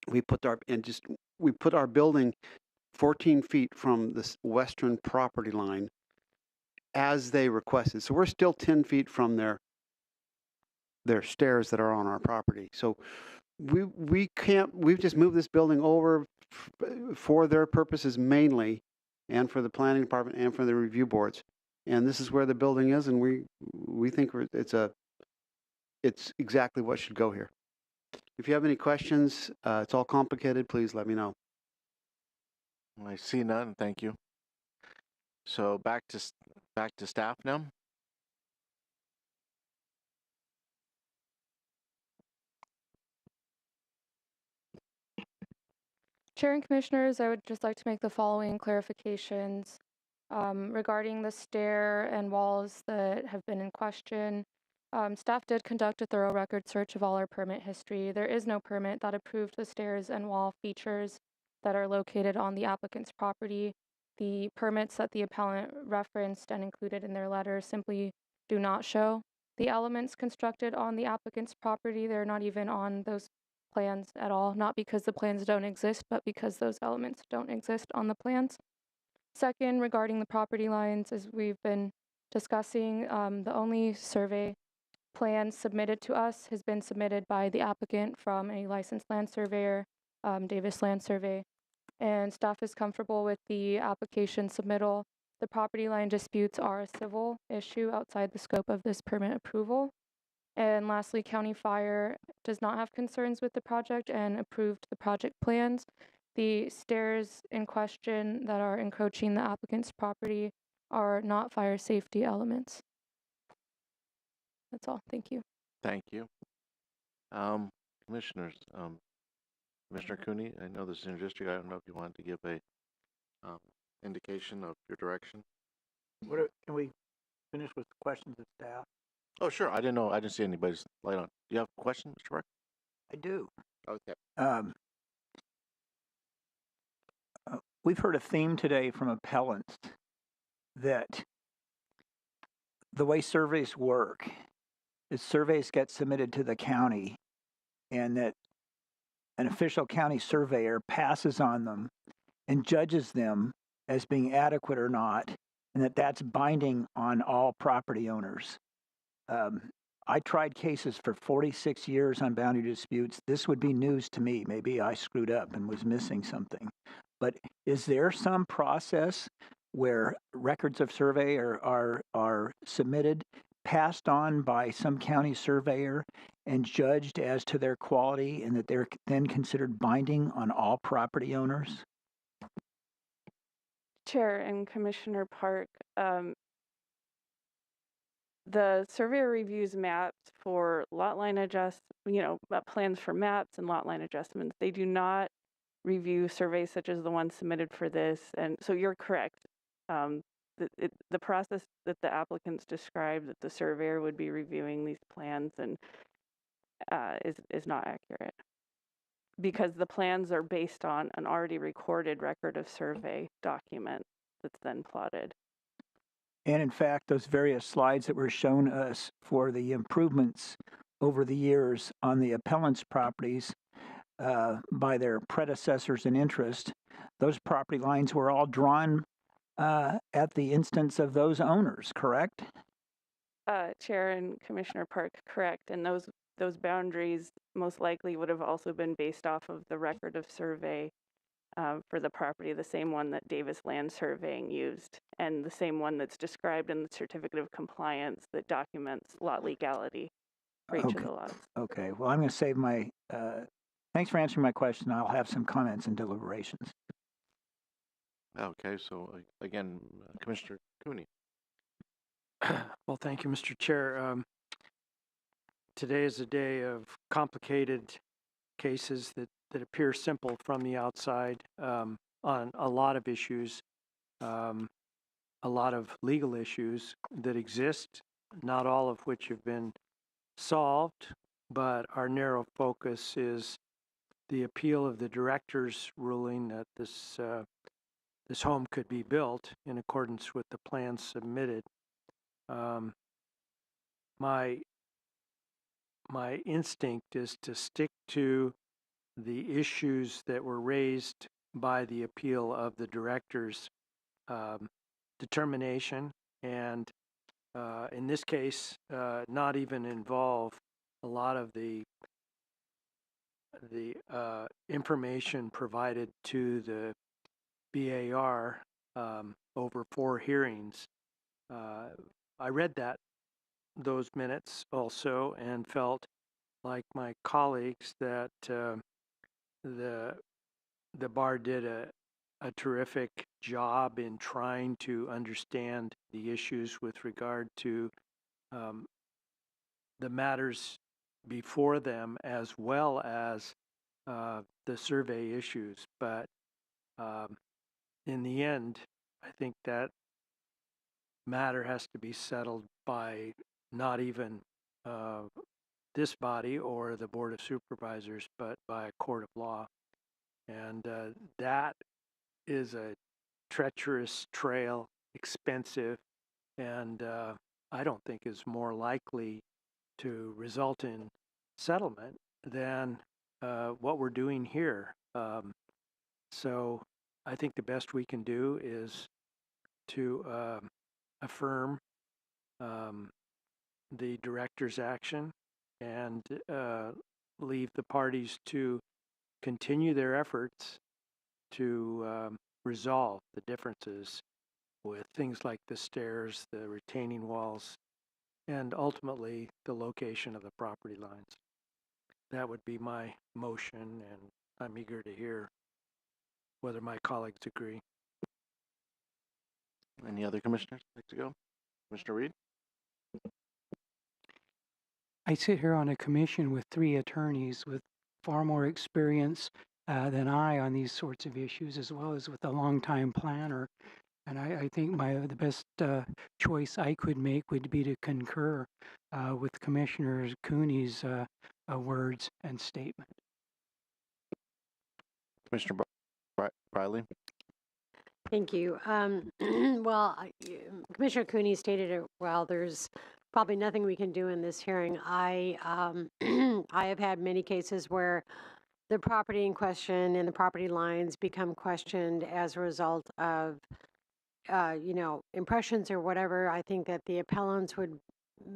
We put our building 14 feet from this western property line as they requested. So we're still 10 feet from their stairs that are on our property. So we've just moved this building over for their purposes mainly, and for the planning department and for the review boards. And this is where the building is, and we think it's exactly what should go here. If you have any questions, it's all complicated, please let me know. I see none. Thank you. So back to staff now. Chair and Commissioners, I would just like to make the following clarifications regarding the stair and walls that have been in question. Staff did conduct a thorough record search of all our permit history. There is no permit that approved the stairs and wall features that are located on the applicant's property. The permits that the appellant referenced and included in their letter simply do not show the elements constructed on the applicant's property. They're not even on those plans at all, not because the plans don't exist, but because those elements don't exist on the plans. Second, regarding the property lines, as we've been discussing, the only survey plan submitted to us has been submitted by the applicant from a licensed land surveyor, Davis Land Survey, and staff is comfortable with the application submittal. The property line disputes are a civil issue outside the scope of this permit approval. And lastly, County Fire does not have concerns with the project and approved the project plans. The stairs in question that are encroaching the applicant's property are not fire safety elements. That's all. Thank you. Thank you. Commissioners, Commissioner Cooney, I know this is in your district. I don't know if you wanted to give a indication of your direction. Can we finish with questions of staff? Oh, sure. I didn't know. I didn't see anybody's light on. Do you have a question, Mr. Burke? I do. Okay. We've heard a theme today from appellants that the way surveys work is surveys get submitted to the county and that an official county surveyor passes on them and judges them as being adequate or not, and that's binding on all property owners. I tried cases for 46 years on boundary disputes. This would be news to me. Maybe I screwed up and was missing something. But is there some process where records of survey are submitted, passed on by some county surveyor, and judged as to their quality, and that they're then considered binding on all property owners? Chair and Commissioner Park, the surveyor reviews maps for lot line plans for maps and lot line adjustments. They do not review surveys such as the one submitted for this. And so you're correct. The process that the applicants described, that the surveyor would be reviewing these plans and is not accurate, because the plans are based on an already recorded record of survey document that's then plotted. And in fact, those various slides that were shown us for the improvements over the years on the appellant's properties by their predecessors in interest, those property lines were all drawn at the instance of those owners, correct? Chair and Commissioner Park, correct. And those boundaries most likely would have also been based off of the record of survey for the property, the same one that Davis Land Surveying used, and the same one that's described in the certificate of compliance that documents lot legality for each of the lots. Okay. Well, I'm going to save my. Thanks for answering my question. I'll have some comments and deliberations. Okay. So again, Commissioner Cooney. Well, thank you, Mr. Chair. Today is a day of complicated cases that appear simple from the outside on a lot of issues, a lot of legal issues that exist, not all of which have been solved, but our narrow focus is the appeal of the director's ruling that this home could be built in accordance with the plans submitted. My instinct is to stick to the issues that were raised by the appeal of the director's determination, and in this case, not even involve a lot of the information provided to the BAR over 4 hearings. I read those minutes also and felt like my colleagues that the BAR did a terrific job in trying to understand the issues with regard to the matters before them, as well as the survey issues. But in the end, I think that matter has to be settled by not even this body or the Board of Supervisors, but by a court of law. And that is a treacherous trail, expensive, and I don't think is more likely to result in settlement than what we're doing here. So I think the best we can do is to affirm the director's action and leave the parties to continue their efforts to resolve the differences with things like the stairs, the retaining walls, and ultimately the location of the property lines. That would be my motion, and I'm eager to hear whether my colleagues agree. Any other commissioners like to go? Commissioner Reed? I sit here on a commission with 3 attorneys with far more experience than I on these sorts of issues, as well as with a longtime planner. And I think the best choice I could make would be to concur with Commissioner Cooney's words and statement. Commissioner Briley? Thank you. Well, Commissioner Cooney stated it well. There's probably nothing we can do in this hearing. I have had many cases where the property in question and the property lines become questioned as a result of, impressions or whatever. I think that the appellants would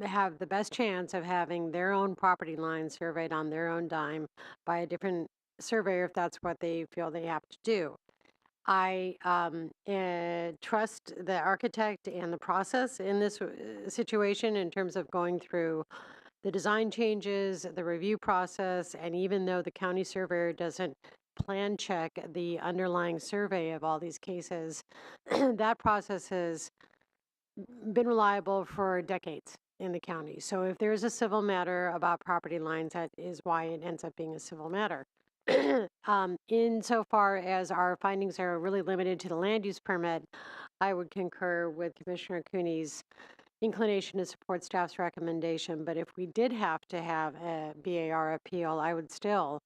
have the best chance of having their own property line surveyed on their own dime by a different surveyor if that's what they feel they have to do. I trust the architect and the process in this situation in terms of going through the design changes, the review process, and even though the county surveyor doesn't plan check the underlying survey of all these cases, that process has been reliable for decades in the county. So if there's a civil matter about property lines, that is why it ends up being a civil matter. Insofar as our findings are really limited to the land use permit, I would concur with Commissioner Cooney's inclination to support staff's recommendation. But if we did have to have a BAR appeal, I would still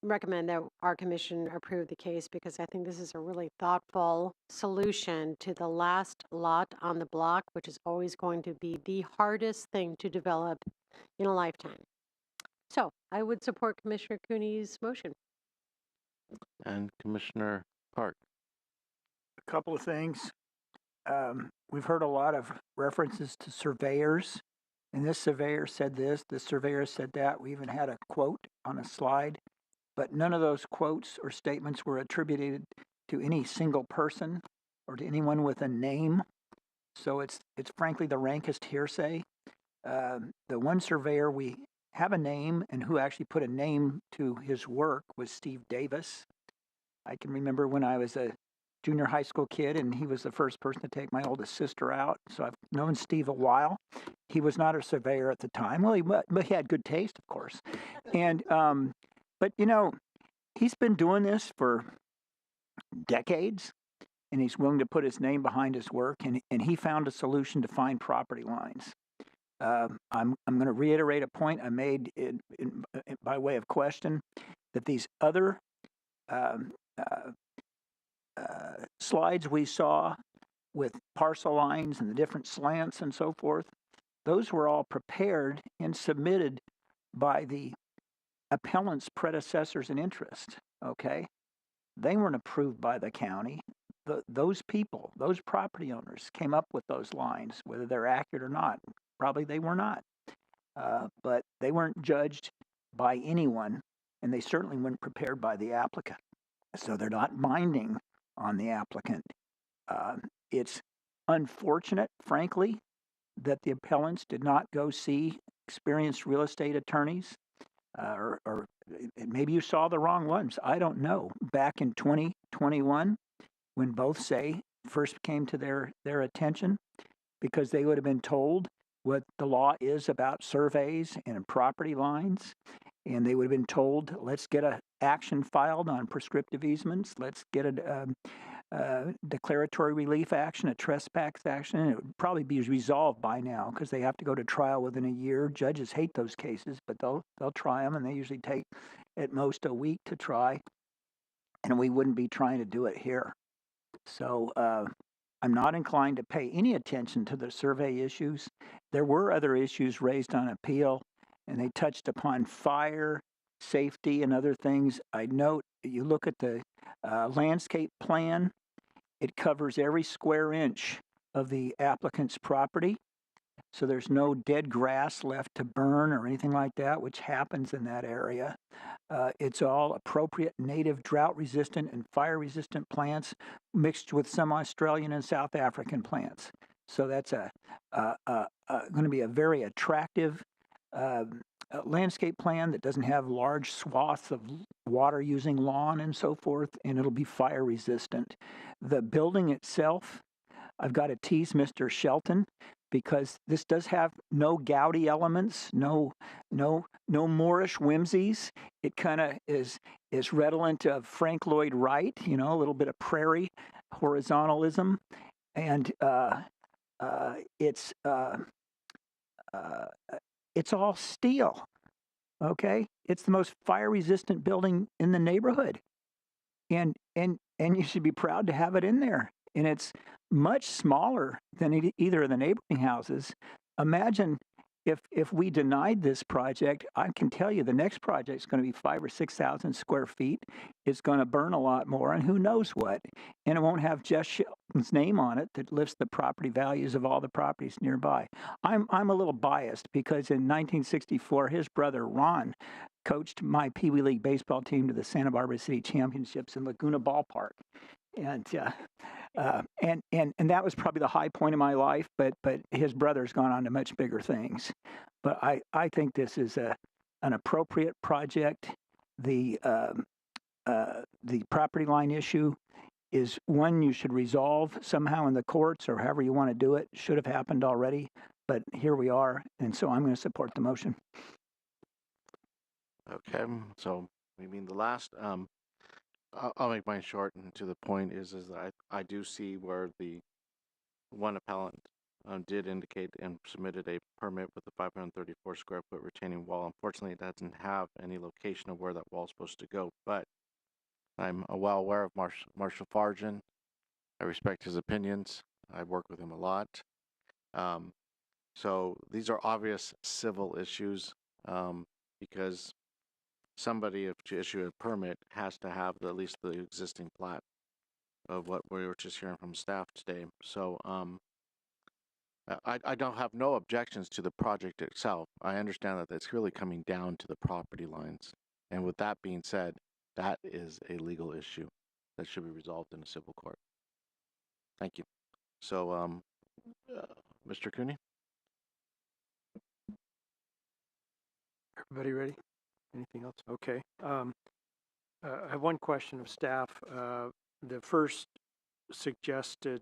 recommend that our commission approve the case, because I think this is a really thoughtful solution to the last lot on the block, which is always going to be the hardest thing to develop in a lifetime. So I would support Commissioner Cooney's motion. And Commissioner Park? A couple of things. We've heard a lot of references to surveyors, and this surveyor said this, this surveyor said that. We even had a quote on a slide, but none of those quotes or statements were attributed to any single person or to anyone with a name. So it's frankly the rankest hearsay. The one surveyor we have a name and who actually put a name to his work was Steve Davis. I can remember when I was a junior high school kid, and he was the first person to take my oldest sister out. So I've known Steve a while. He was not a surveyor at the time. Well, but he had good taste, of course. And but he's been doing this for decades, and he's willing to put his name behind his work. And he found a solution to find property lines. I'm going to reiterate a point I made by way of question, that these other slides we saw with parcel lines and the different slants and so forth, those were all prepared and submitted by the appellant's predecessors in interest, okay? They weren't approved by the county. Those people, those property owners came up with those lines, whether they're accurate or not. Probably they were not. But they weren't judged by anyone, and they certainly weren't prepared by the applicant. So they're not binding on the applicant. It's unfortunate, frankly, that the appellants did not go see experienced real estate attorneys, or maybe you saw the wrong ones. I don't know. Back in 2021, when both say first came to their attention, because they would have been told what the law is about surveys and property lines, and they would have been told, let's get an action filed on prescriptive easements, let's get a declaratory relief action, a trespass action, and it would probably be resolved by now because they have to go to trial within a year. Judges hate those cases, but they'll try them, and they usually take at most a week to try, and we wouldn't be trying to do it here. So I'm not inclined to pay any attention to the survey issues. There were other issues raised on appeal, and they touched upon fire, safety, and other things. I note you look at the landscape plan, it covers every square inch of the applicant's property. So there's no dead grass left to burn or anything like that, which happens in that area. It's all appropriate native drought-resistant and fire-resistant plants mixed with some Australian and South African plants. So that's going to be a very attractive landscape plan that doesn't have large swaths of water using lawn and so forth, and it'll be fire resistant. The building itself, I've got to tease Mr. Shelton because this does have no gaudy elements, no Moorish whimsies. It kind of is redolent of Frank Lloyd Wright, a little bit of prairie horizontalism, and it's all steel. Okay, it's the most fire-resistant building in the neighborhood, and you should be proud to have it in there. And it's much smaller than either of the neighboring houses. Imagine if we denied this project. I can tell you the next project is going to be 5,000 or 6,000 square feet. It's going to burn a lot more, and who knows what. And it won't have Jeff Shelton's name on it that lifts the property values of all the properties nearby. I'm a little biased because in 1964, his brother Ron coached my Pee Wee League baseball team to the Santa Barbara City Championships in Laguna Ballpark. And that was probably the high point of my life, but his brother's gone on to much bigger things. But I think this is an appropriate project. The property line issue is one you should resolve somehow in the courts or however you want to do it. Should have happened already, but here we are, and so I'm going to support the motion. Okay, so we mean the last. I'll make mine short and to the point is that I do see where the one appellant did indicate and submitted a permit with the 534 square foot retaining wall. Unfortunately, it doesn't have any location of where that wall is supposed to go, but I'm well aware of Marshall Fargen. I respect his opinions. I work with him a lot. So these are obvious civil issues because somebody, to issue a permit, has to have at least the existing plat of what we were just hearing from staff today. So I don't have no objections to the project itself. I understand that it's really coming down to the property lines. And with that being said, that is a legal issue that should be resolved in a civil court. Thank you. So, Mr. Cooney? Everybody ready? Anything else? Okay. I have one question of staff. The first suggested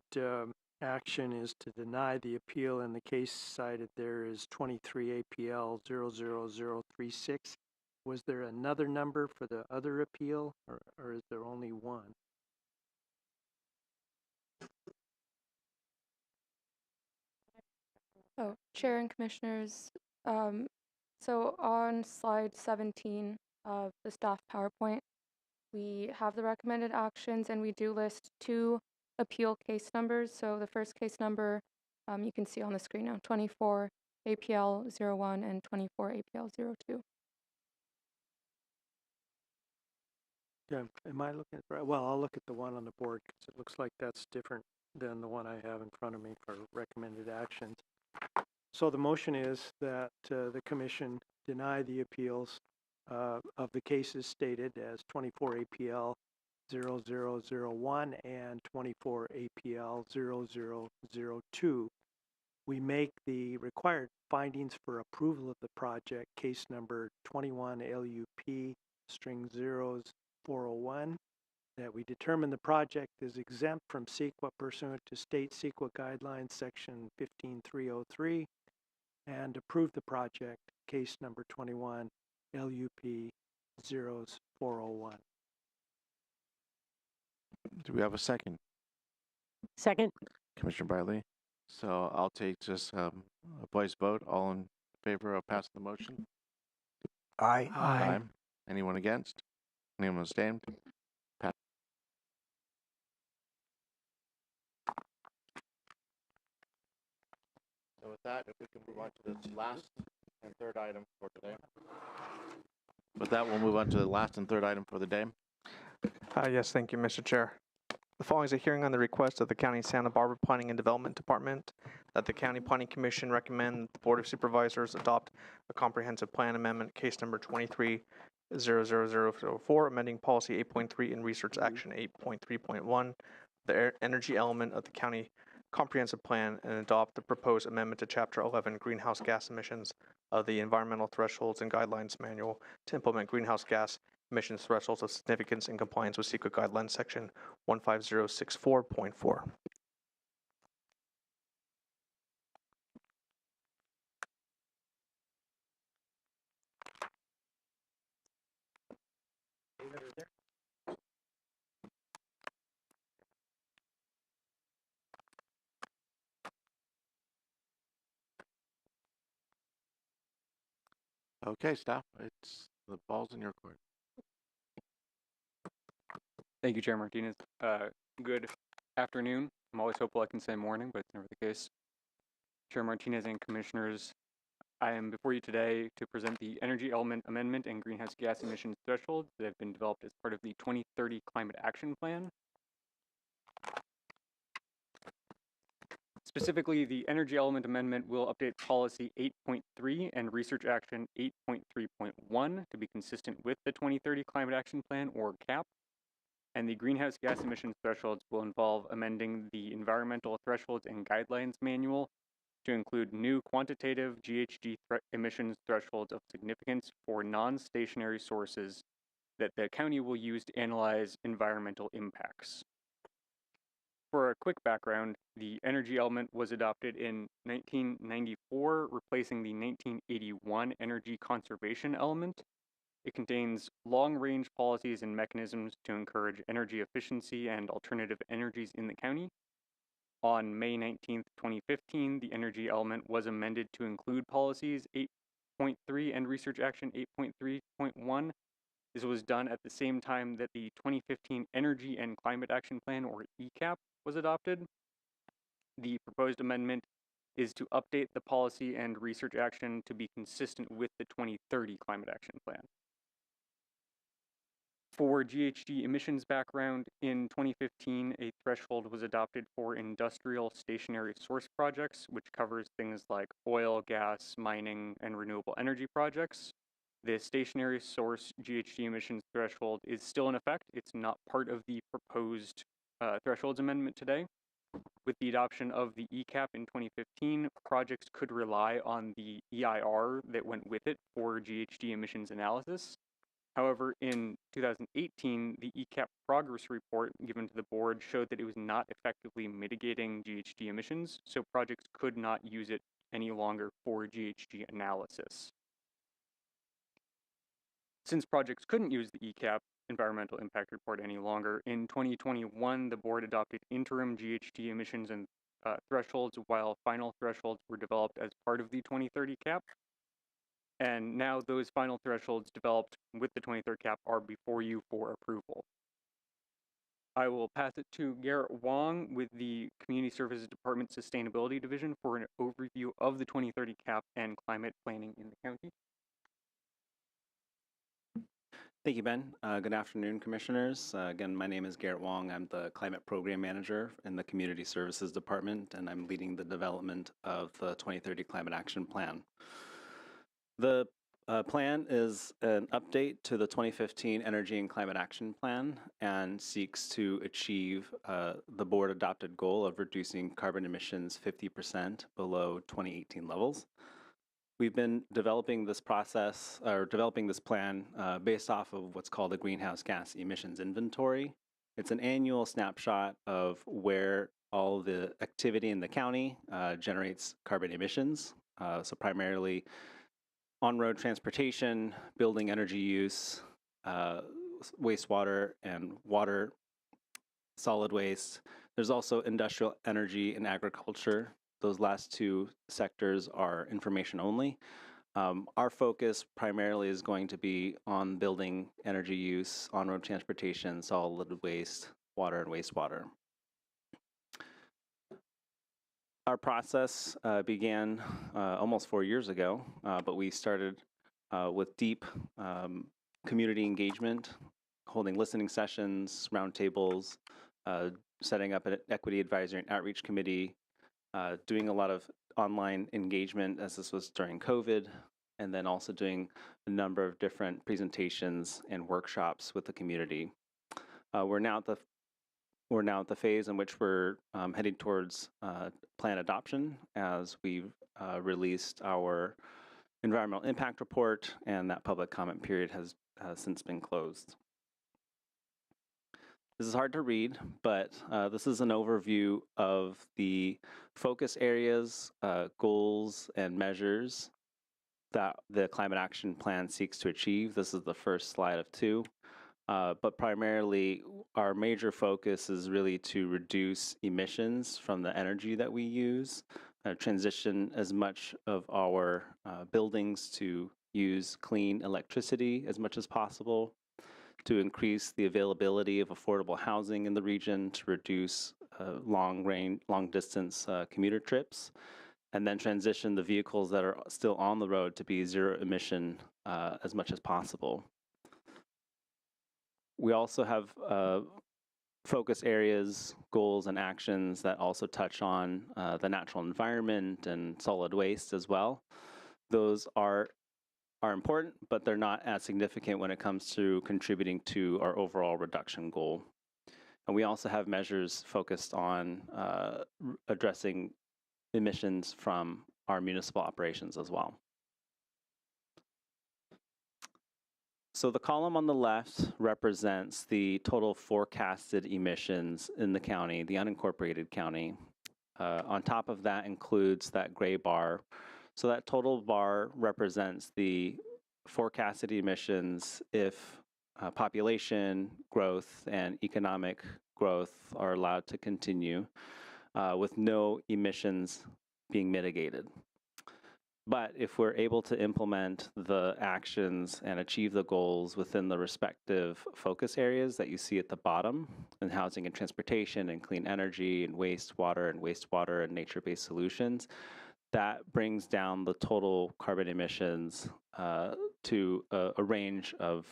action is to deny the appeal, and the case cited there is 23 APL 00036. Was there another number for the other appeal, or is there only one? Oh, Chair and Commissioners, so on slide 17 of the staff PowerPoint, we have the recommended actions and we do list 2 appeal case numbers. So the first case number you can see on the screen now, 24 APL 01 and 24 APL 02. Yeah, am I looking at, well, I'll look at the one on the board because it looks like that's different than the one I have in front of me for recommended actions. So the motion is that the commission deny the appeals of the cases stated as 24 APL 0001 and 24 APL 0002. We make the required findings for approval of the project, case number 21 LUP string zeros 401, that we determine the project is exempt from CEQA pursuant to state CEQA guidelines section 15303, and approve the project, case number 21 LUP 0401. Do we have a second? Second. Commissioner Biley. So I'll take just a voice vote. All in favor of passing the motion? Aye. Aye. Anyone against? Anyone abstained? Pass. So with that, if we can move on to the last and third item for today. With that, we'll move on to the last and third item for the day. Yes, thank you, Mr. Chair. The following is a hearing on the request of the County Santa Barbara Planning and Development Department that the County Planning Commission recommend that the Board of Supervisors adopt a comprehensive plan amendment, case number 23-00004, amending policy 8.3 and research action 8.3.1, the energy element of the county comprehensive plan and adopt the proposed amendment to Chapter 11 greenhouse gas emissions of the Environmental Thresholds and Guidelines Manual to implement greenhouse gas emissions thresholds of significance in compliance with secret guidelines section 15064.4. Okay, staff, the ball's in your court. Thank you, Chair Martinez. Good afternoon. I'm always hopeful I can say morning, but it's never the case. Chair Martinez and Commissioners, I am before you today to present the Energy Element Amendment and Greenhouse Gas Emissions Thresholds that have been developed as part of the 2030 Climate Action Plan. Specifically, the Energy Element Amendment will update Policy 8.3 and Research Action 8.3.1 to be consistent with the 2030 Climate Action Plan, or CAP. And the Greenhouse Gas Emissions Thresholds will involve amending the Environmental Thresholds and Guidelines Manual to include new quantitative GHG emissions thresholds of significance for non-stationary sources that the county will use to analyze environmental impacts. For a quick background, the energy element was adopted in 1994, replacing the 1981 energy conservation element. It contains long-range policies and mechanisms to encourage energy efficiency and alternative energies in the county. On May 19, 2015, the energy element was amended to include policies 8.3 and Research Action 8.3.1. This was done at the same time that the 2015 Energy and Climate Action Plan, or ECAP, was adopted. The proposed amendment is to update the policy and research action to be consistent with the 2030 Climate Action Plan. For GHG emissions background, in 2015, a threshold was adopted for industrial stationary source projects, which covers things like oil, gas, mining, and renewable energy projects. The stationary source GHG emissions threshold is still in effect. It's not part of the proposed thresholds amendment today. With the adoption of the ECAP in 2015, projects could rely on the EIR that went with it for GHG emissions analysis. However, in 2018, the ECAP progress report given to the board showed that it was not effectively mitigating GHG emissions, so projects could not use it any longer for GHG analysis. Since projects couldn't use the ECAP environmental impact report any longer, in 2021, the board adopted interim GHG emissions and thresholds, while final thresholds were developed as part of the 2030 CAP. And now those final thresholds developed with the 2030 CAP are before you for approval. I will pass it to Garrett Wong with the Community Services Department Sustainability Division for an overview of the 2030 CAP and climate planning in the county. Thank you, Ben. Good afternoon, Commissioners. Again, my name is Garrett Wong. I'm the Climate Program Manager in the Community Services Department, and I'm leading the development of the 2030 Climate Action Plan. The plan is an update to the 2015 Energy and Climate Action Plan and seeks to achieve the board-adopted goal of reducing carbon emissions 50% below 2018 levels. We've been developing this process, or developing this plan, based off of what's called a greenhouse gas emissions inventory. It's an annual snapshot of where all the activity in the county generates carbon emissions. So primarily on-road transportation, building energy use, wastewater and water, solid waste. There's also industrial energy and agriculture. Those last two sectors are information only. Our focus primarily is going to be on building energy use, on-road transportation, solid waste, water, and wastewater. Our process began almost 4 years ago, but we started with deep community engagement, holding listening sessions, roundtables, setting up an equity advisory and outreach committee, doing a lot of online engagement as this was during COVID, and then also doing a number of different presentations and workshops with the community. We're now at the we're now at the phase in which we're heading towards plan adoption as we've released our environmental impact report, and that public comment period has since been closed. This is hard to read, but this is an overview of the focus areas, goals, and measures that the Climate Action Plan seeks to achieve. This is the first slide of 2. But primarily, our major focus is really to reduce emissions from the energy that we use, transition as much of our buildings to use clean electricity as much as possible, to increase the availability of affordable housing in the region, to reduce long distance commuter trips, and then transition the vehicles that are still on the road to be zero emission as much as possible. We also have focus areas, goals, and actions that also touch on the natural environment and solid waste as well. Those are important, but they're not as significant when it comes to contributing to our overall reduction goal. And we also have measures focused on addressing emissions from our municipal operations as well. So the column on the left represents the total forecasted emissions in the county, the unincorporated county. On top of that includes that gray bar. So that total bar represents the forecasted emissions if population growth and economic growth are allowed to continue with no emissions being mitigated. But if we're able to implement the actions and achieve the goals within the respective focus areas that you see at the bottom, in housing and transportation and clean energy and wastewater and nature-based solutions, that brings down the total carbon emissions to a range of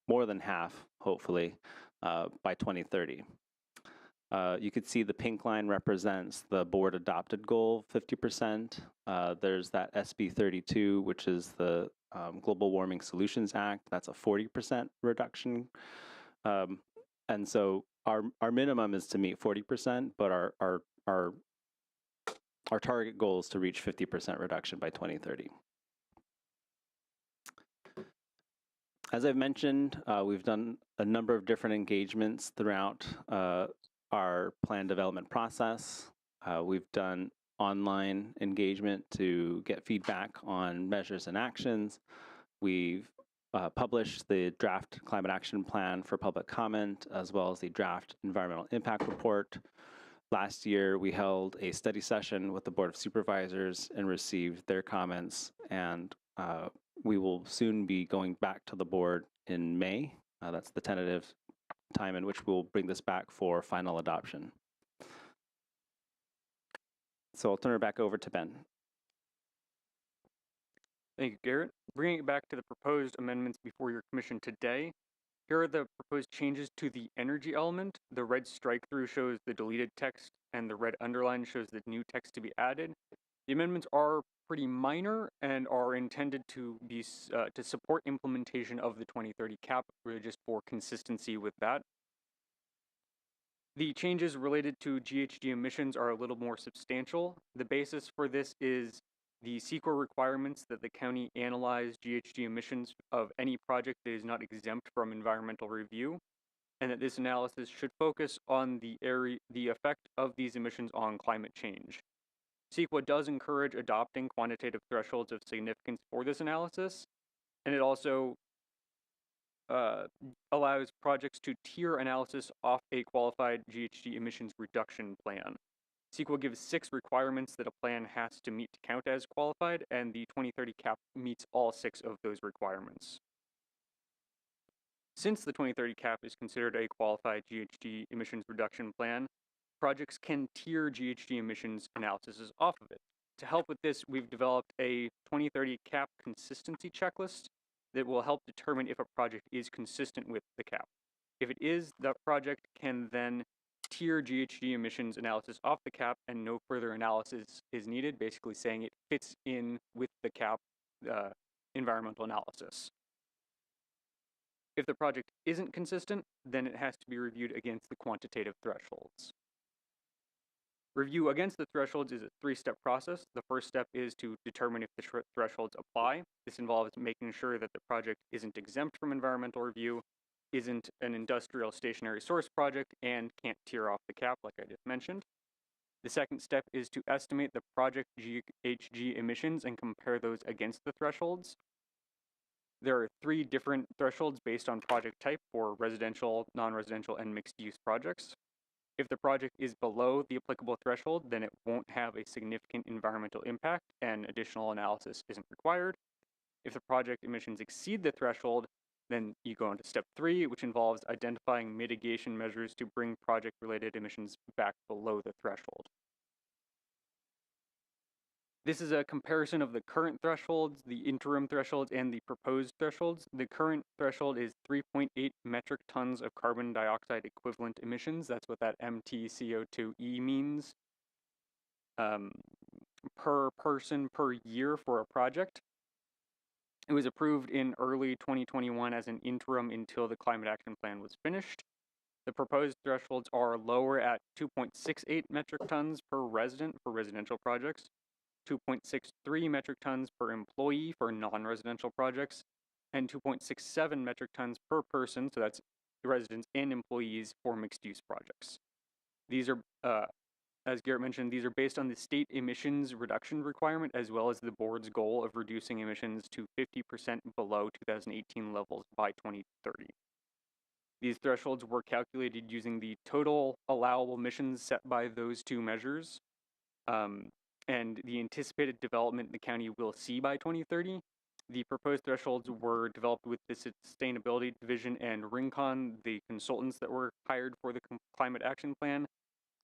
more than half, hopefully, by 2030. You could see the pink line represents the board adopted goal, 50%. There's that SB 32, which is the Global Warming Solutions Act. That's a 40% reduction. And so our minimum is to meet 40%, but our target goal is to reach 50% reduction by 2030. As I've mentioned, we've done a number of different engagements throughout our plan development process. We've done online engagement to get feedback on measures and actions. We've published the draft climate action plan for public comment, as well as the draft environmental impact report. Last year, we held a study session with the Board of Supervisors and received their comments, and we will soon be going back to the board in May. That's the tentative time in which we'll bring this back for final adoption. So I'll turn it back over to Ben. Thank you, Garrett. Bringing it back to the proposed amendments before your commission today, here are the proposed changes to the energy element. The red strike through shows the deleted text, and the red underline shows the new text to be added. The amendments are pretty minor and are intended to be to support implementation of the 2030 cap, really just for consistency with that. The changes related to GHG emissions are a little more substantial. The basis for this is the CEQA requirements that the county analyze GHG emissions of any project that is not exempt from environmental review, and that this analysis should focus on the effect of these emissions on climate change. CEQA does encourage adopting quantitative thresholds of significance for this analysis, and it also allows projects to tier analysis off a qualified GHG emissions reduction plan. CEQA gives 6 requirements that a plan has to meet to count as qualified, and the 2030 cap meets all 6 of those requirements. Since the 2030 cap is considered a qualified GHG emissions reduction plan, projects can tier GHG emissions analyses off of it. To help with this, we've developed a 2030 cap consistency checklist that will help determine if a project is consistent with the cap. If it is, the project can then tier GHG emissions analysis off the cap, and no further analysis is needed, basically saying it fits in with the cap environmental analysis. If the project isn't consistent, then it has to be reviewed against the quantitative thresholds. Review against the thresholds is a three-step process. The first step is to determine if the thresholds apply. This involves making sure that the project isn't exempt from environmental review, isn't an industrial stationary source project, and can't tear off the cap like I just mentioned. The second step is to estimate the project GHG emissions and compare those against the thresholds. There are 3 different thresholds based on project type for residential, non-residential, and mixed-use projects. If the project is below the applicable threshold, then it won't have a significant environmental impact and additional analysis isn't required. If the project emissions exceed the threshold, then you go into step 3, which involves identifying mitigation measures to bring project-related emissions back below the threshold. This is a comparison of the current thresholds, the interim thresholds, and the proposed thresholds. The current threshold is 3.8 metric tons of carbon dioxide equivalent emissions. That's what that MTCO2E means per person per year for a project. It was approved in early 2021 as an interim until the Climate Action Plan was finished. The proposed thresholds are lower at 2.68 metric tons per resident for residential projects, 2.63 metric tons per employee for non-residential projects, and 2.67 metric tons per person, so that's residents and employees, for mixed-use projects. These are, as Garrett mentioned, these are based on the state emissions reduction requirement, as well as the board's goal of reducing emissions to 50% below 2018 levels by 2030. These thresholds were calculated using the total allowable emissions set by those 2 measures, and the anticipated development the county will see by 2030. The proposed thresholds were developed with the Sustainability Division and Rincon, the consultants that were hired for the Climate Action Plan,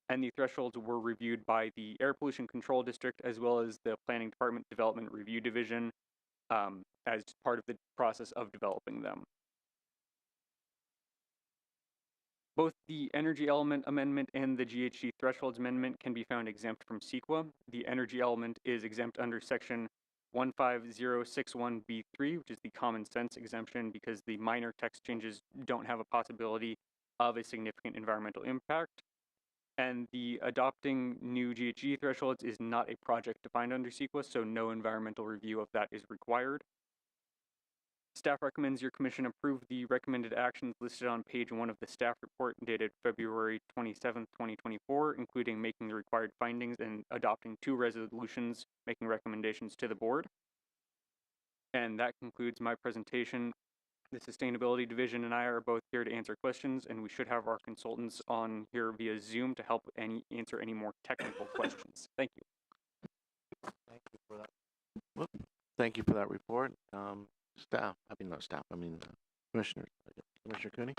and the thresholds were reviewed by the Air Pollution Control District as well as the Planning Department Development Review Division as part of the process of developing them. Both the Energy Element Amendment and the GHG Thresholds Amendment can be found exempt from CEQA. The Energy Element is exempt under Section 15061B3, which is the common sense exemption because the minor text changes don't have a possibility of a significant environmental impact. And the adopting new GHG thresholds is not a project defined under CEQA, so no environmental review of that is required. Staff recommends your commission approve the recommended actions listed on page 1 of the staff report dated February 27, 2024, including making the required findings and adopting 2 resolutions making recommendations to the board. And that concludes my presentation. The Sustainability Division and I are both here to answer questions, and we should have our consultants on here via Zoom to help answer any more technical questions. Thank you. Thank you for that. Thank you for that report. Staff, Commissioners. Commissioner Cooney?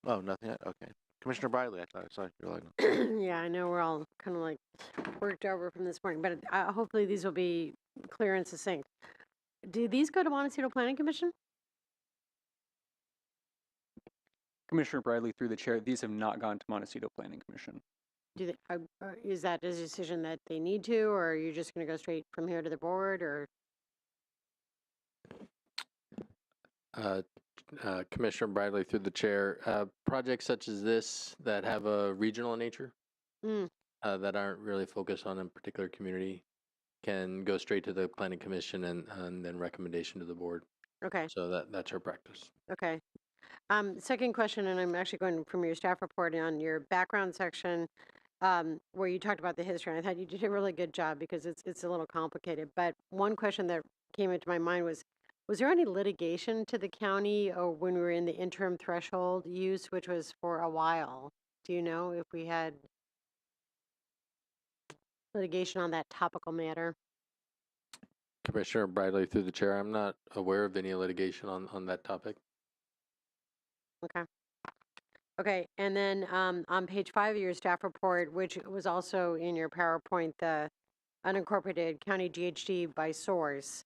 Oh, nothing yet? Okay. Commissioner Briley, I thought I saw your line. Yeah, I know we're all kind of like worked over from this morning, but hopefully these will be clear and succinct. Do these go to Montecito Planning Commission? Commissioner Bradley, through the chair, these have not gone to Montecito Planning Commission. Do they, is that a decision that they need to, or are you just going to go straight from here to the board, or? Commissioner Bradley, through the chair, projects such as this that have a regional nature, that aren't really focused on a particular community, can go straight to the planning commission and then recommendation to the board. Okay. So that's our practice. Okay. Second question, and I'm actually going from your staff report on your background section, where you talked about the history. And I thought you did a really good job because it's a little complicated. But one question that came into my mind was there any litigation to the county or when we were in the interim threshold use, which was for a while? Do you know if we had litigation on that topical matter? Commissioner Bradley, through the chair, I'm not aware of any litigation on that topic. Okay. Okay, and then on page 5 of your staff report, which was also in your PowerPoint, the unincorporated county GHG by source.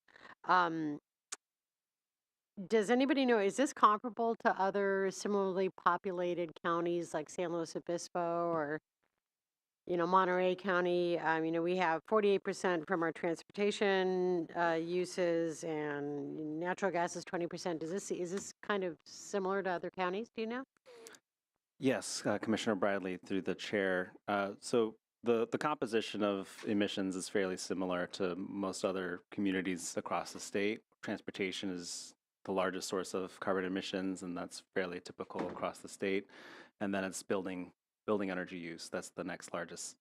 Does anybody know, is this comparable to other similarly populated counties like San Luis Obispo, or Monterey County, we have 48% from our transportation uses, and natural gas is 20%. Is this kind of similar to other counties? Do you know? Yes, Commissioner Bradley, through the chair. So the composition of emissions is fairly similar to most other communities across the state. Transportation is the largest source of carbon emissions, and that's fairly typical across the state. And then it's building energy use. That's the next largest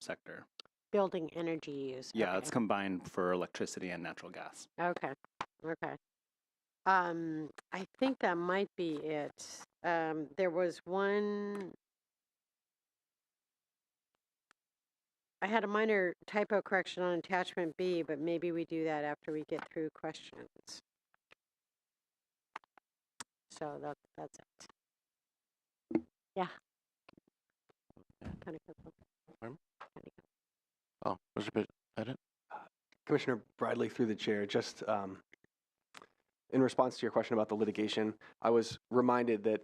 sector. Building energy use. Yeah, Okay. it's combined for electricity and natural gas. Okay. Okay. I think that might be it. There was one. I had a minor typo correction on attachment B, but maybe we do that after we get through questions. So that's it. Yeah. Kind of. Oh, Mr. Pettit? Commissioner Bradley, through the chair, just in response to your question about the litigation, I was reminded that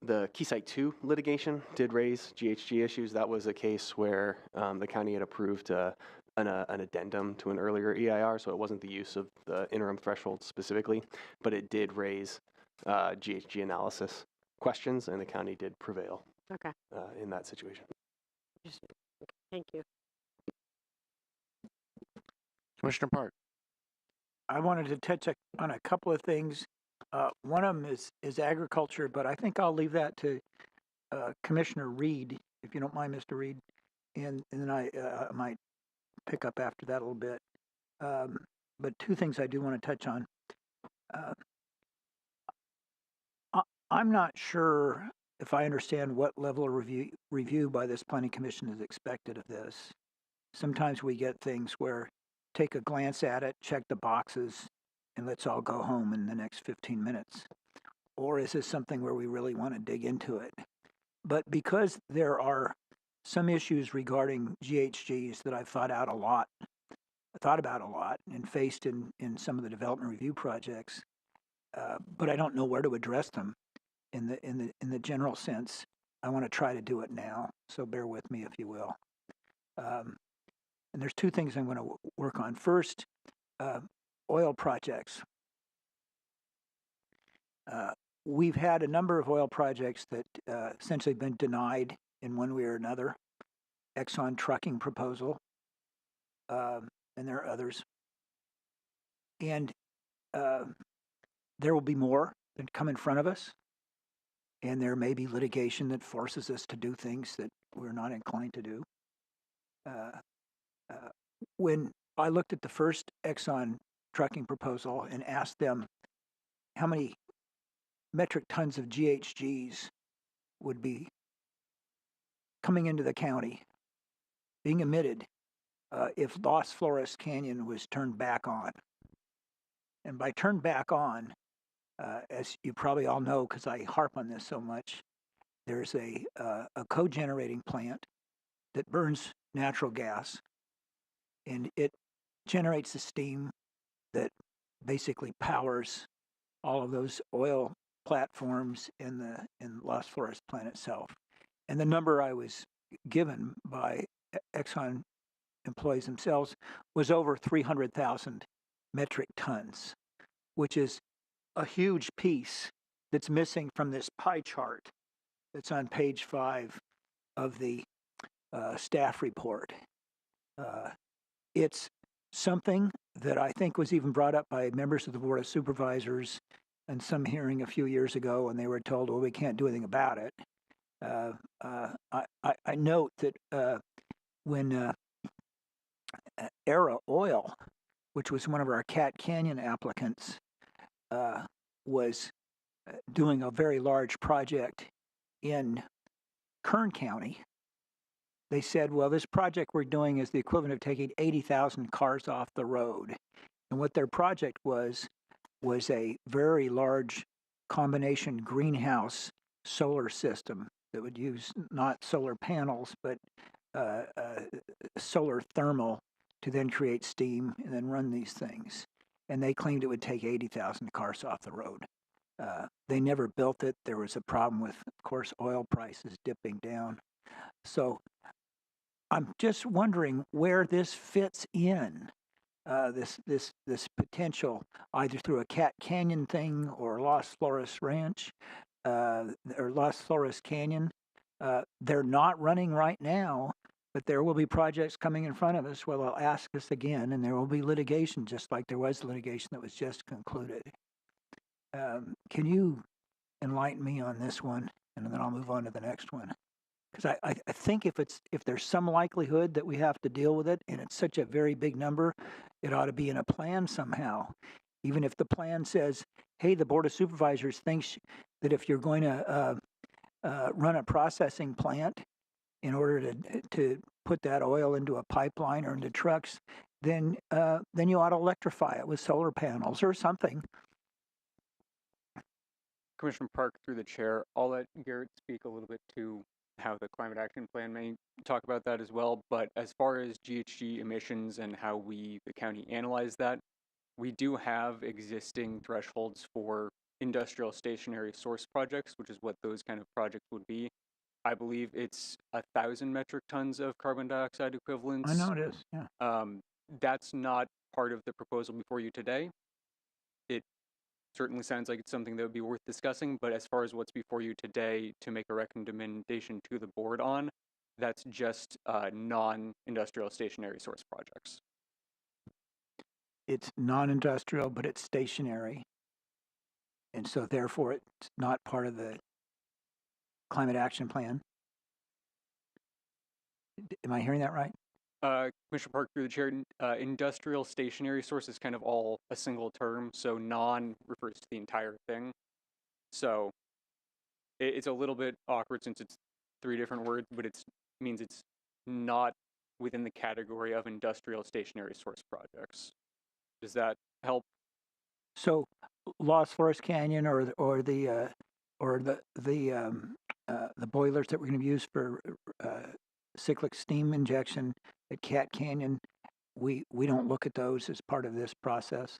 the Keysite 2 litigation did raise GHG issues. That was a case where the county had approved an addendum to an earlier EIR, so it wasn't the use of the interim threshold specifically, but it did raise GHG analysis questions, and the county did prevail in that situation. Thank you. Commissioner Park. I wanted to touch on a couple of things. One of them is agriculture, but I think I'll leave that to Commissioner Reed, if you don't mind, Mr. Reed, and then I might pick up after that a little bit. But two things I do want to touch on. I'm not sure if I understand what level of review by this planning commission is expected of this. Sometimes we get things where take a glance at it, check the boxes, and let's all go home in the next 15 minutes. Or is this something where we really want to dig into it? But because there are some issues regarding GHGs that I've thought about a lot and faced in some of the development review projects, but I don't know where to address them in the general sense. I want to try to do it now, so bear with me if you will. And there's two things I'm going to work on. First, oil projects. We've had a number of oil projects that essentially been denied in one way or another. Exxon trucking proposal, and there are others. And there will be more that come in front of us. And there may be litigation that forces us to do things that we're not inclined to do. When I looked at the first Exxon trucking proposal and asked them how many metric tons of GHGs would be coming into the county, being emitted, if Los Flores Canyon was turned back on. And by turned back on, as you probably all know, because I harp on this so much, there's a co-generating plant that burns natural gas, and it generates the steam that basically powers all of those oil platforms in Los Flores plant itself. And the number I was given by Exxon employees themselves was over 300,000 metric tons, which is a huge piece that's missing from this pie chart that's on page 5 of the staff report. It's something that I think was even brought up by members of the Board of Supervisors in some hearing a few years ago, and they were told, well, we can't do anything about it. I note that when Era Oil, which was one of our Cat Canyon applicants, was doing a very large project in Kern County, they said, well, this project we're doing is the equivalent of taking 80,000 cars off the road. And what their project was a very large combination greenhouse solar system that would use not solar panels, but solar thermal to then create steam and then run these things. And they claimed it would take 80,000 cars off the road. They never built it. There was a problem with, of course, oil prices dipping down. So I'm just wondering where this fits in. This potential, either through a Cat Canyon thing or Las Flores Ranch, or Las Flores Canyon. They're not running right now, but there will be projects coming in front of us where they'll ask us again, and there will be litigation, just like there was litigation that was just concluded. Can you enlighten me on this one, and then I'll move on to the next one? Because I think if there's some likelihood that we have to deal with it, and it's such a very big number, it ought to be in a plan somehow. Even if the plan says, hey, the Board of Supervisors thinks that if you're going to run a processing plant in order to put that oil into a pipeline or into trucks, then you ought to electrify it with solar panels or something. Commissioner Park, through the chair, I'll let Garrett speak a little bit to how the climate action plan may talk about that as well. But as far as GHG emissions and how we, the county, analyze that, we do have existing thresholds for industrial stationary source projects, which is what those kind of projects would be. I believe it's 1,000 metric tons of carbon dioxide equivalents. I know it is, yeah. That's not part of the proposal before you today. It certainly sounds like it's something that would be worth discussing, but as far as what's before you today to make a recommendation to the board on, that's just non-industrial stationary source projects. It's non-industrial, but it's stationary. And so therefore it's not part of the climate action plan. Am I hearing that right? Commissioner Park, through the chair, industrial stationary source is kind of all a single term, so non refers to the entire thing. So it's a little bit awkward since it's 3 different words, but it means it's not within the category of industrial stationary source projects. Does that help? So Las Flores Canyon or the boilers that we're going to use for cyclic steam injection at Cat Canyon, we don't look at those as part of this process.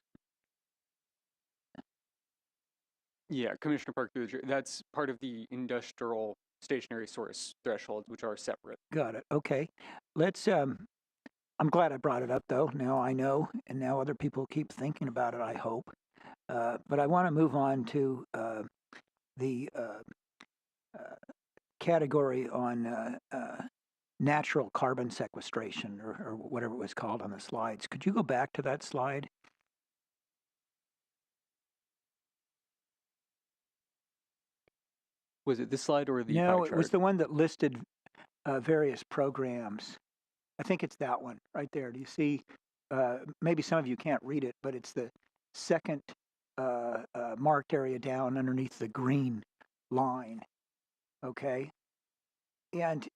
Yeah, Commissioner Park, that's part of the industrial stationary source thresholds, which are separate. Got it. Okay. Let's. I'm glad I brought it up, though. Now I know, and now other people keep thinking about it, I hope. But I want to move on to the category on natural carbon sequestration, or whatever it was called on the slides. Could you go back to that slide? Was it this slide or the pie No, chart? it was the one that listed various programs. I think it's that one right there. Do you see? Maybe some of you can't read it, but it's the second marked area down underneath the green line. Okay. And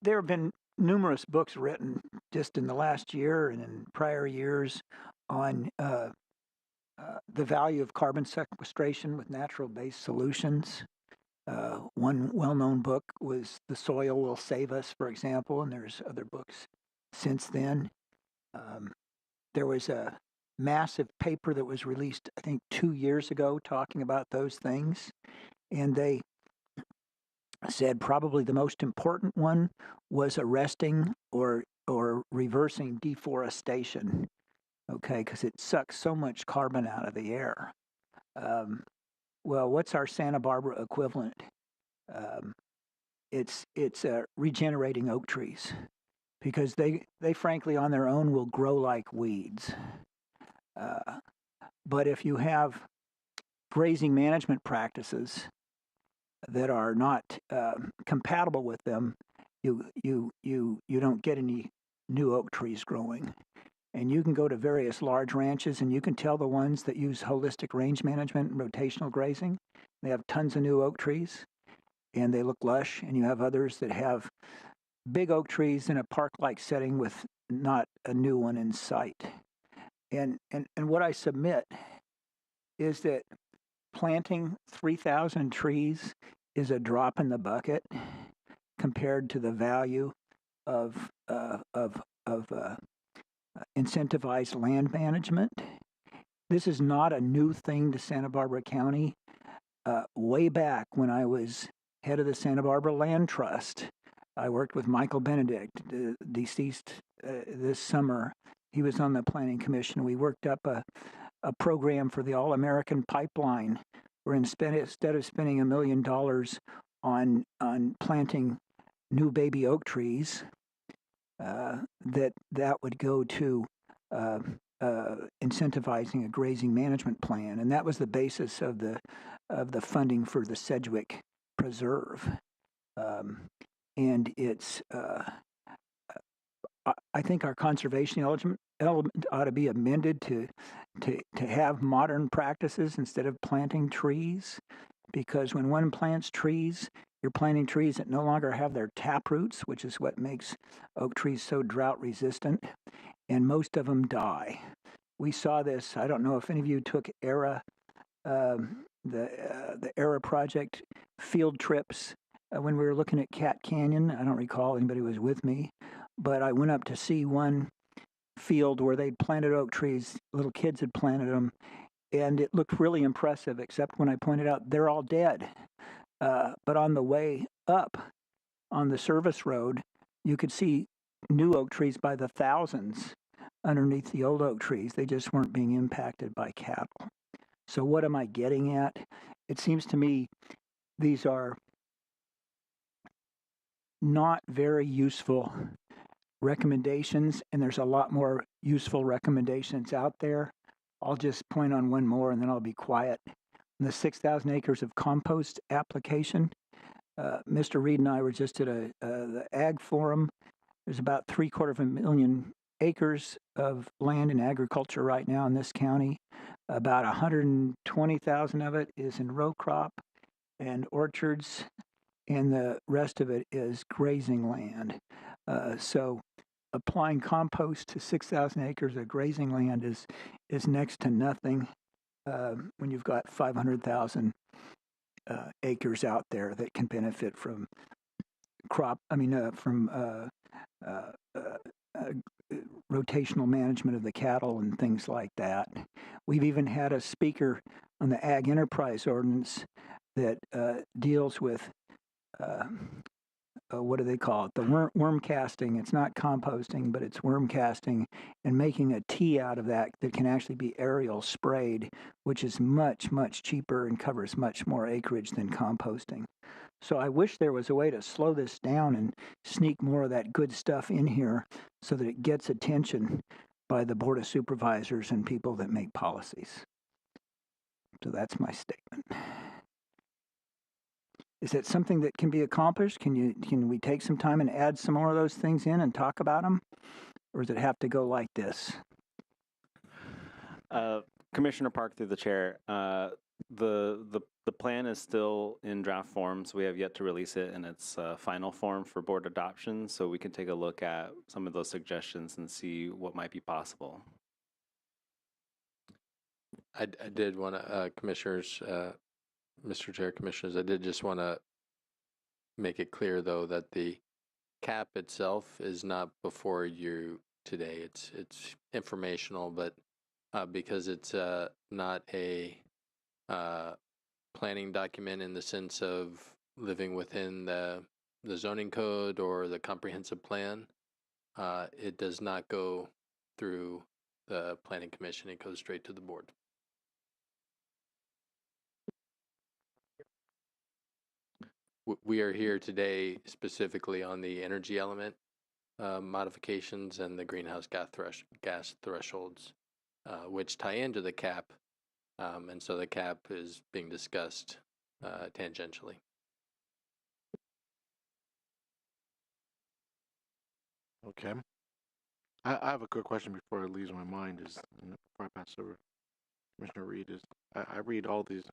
there have been numerous books written just in the last year and in prior years on the value of carbon sequestration with natural-based solutions. One well-known book was The Soil Will Save Us, for example, and there's other books since then. There was a massive paper that was released, I think, 2 years ago talking about those things, and they said probably the most important one was arresting or reversing deforestation, okay, because it sucks so much carbon out of the air. Well, what's our Santa Barbara equivalent? It's regenerating oak trees, because they frankly on their own will grow like weeds. But if you have grazing management practices that are not compatible with them, you don't get any new oak trees growing. And you can go to various large ranches and you can tell the ones that use holistic range management and rotational grazing, they have tons of new oak trees and they look lush. And you have others that have big oak trees in a park-like setting with not a new one in sight. And what I submit is that planting 3,000 trees is a drop in the bucket compared to the value of incentivized land management. This is not a new thing to Santa Barbara County. Way back when I was head of the Santa Barbara Land Trust. I worked with Michael Benedict, deceased this summer. He was on the Planning Commission. We worked up a program for the All-American Pipeline, where instead of spending $1 million on planting new baby oak trees, that would go to incentivizing a grazing management plan, and that was the basis of the funding for the Sedgwick Preserve. And it's I think our conservation element ought to be amended to have modern practices instead of planting trees, because when one plants trees, you're planting trees that no longer have their tap roots, which is what makes oak trees so drought resistant, and most of them die. We saw this. I don't know if any of you took ERA, the ERA project field trips when we were looking at Cat Canyon. I don't recall anybody was with me, but I went up to see one field where they'd planted oak trees. Little kids had planted them, and it looked really impressive, except when I pointed out they're all dead. But on the way up on the service road, you could see new oak trees by the thousands underneath the old oak trees. They just weren't being impacted by cattle. So what am I getting at? It seems to me these are not very useful recommendations, and there's a lot more useful recommendations out there. I'll just point on one more and then I'll be quiet. The 6,000 acres of compost application. Mr. Reed and I were just at the Ag Forum. There's about 750,000 acres of land in agriculture right now in this county. About 120,000 of it is in row crop and orchards, and the rest of it is grazing land. So applying compost to 6,000 acres of grazing land is next to nothing when you've got 500,000 acres out there that can benefit from rotational management of the cattle and things like that. We've even had a speaker on the Ag Enterprise Ordinance that deals with what do they call it? The worm casting. It's not composting, but it's worm casting, and making a tea out of that can actually be aerial sprayed, which is much, much cheaper and covers much more acreage than composting. So I wish there was a way to slow this down and sneak more of that good stuff in here so that it gets attention by the Board of Supervisors and people that make policies. So that's my statement. Is it something that can be accomplished? Can we take some time and add some more of those things in and talk about them? Or does it have to go like this? Commissioner Park, through the chair, the plan is still in draft form, so we have yet to release it in its final form for board adoption, so we can take a look at some of those suggestions and see what might be possible. I did want to, Commissioners, Mr. Chair, Commissioners, I did just want to make it clear, though, that the cap itself is not before you today. It's informational, but because it's not a planning document in the sense of living within the zoning code or the comprehensive plan, it does not go through the Planning Commission. It goes straight to the board. We are here today specifically on the energy element modifications and the greenhouse gas thresholds, which tie into the cap, and so the cap is being discussed tangentially. Okay. I have a quick question before it leaves my mind. Before I pass over to Commissioner Reed, I read all these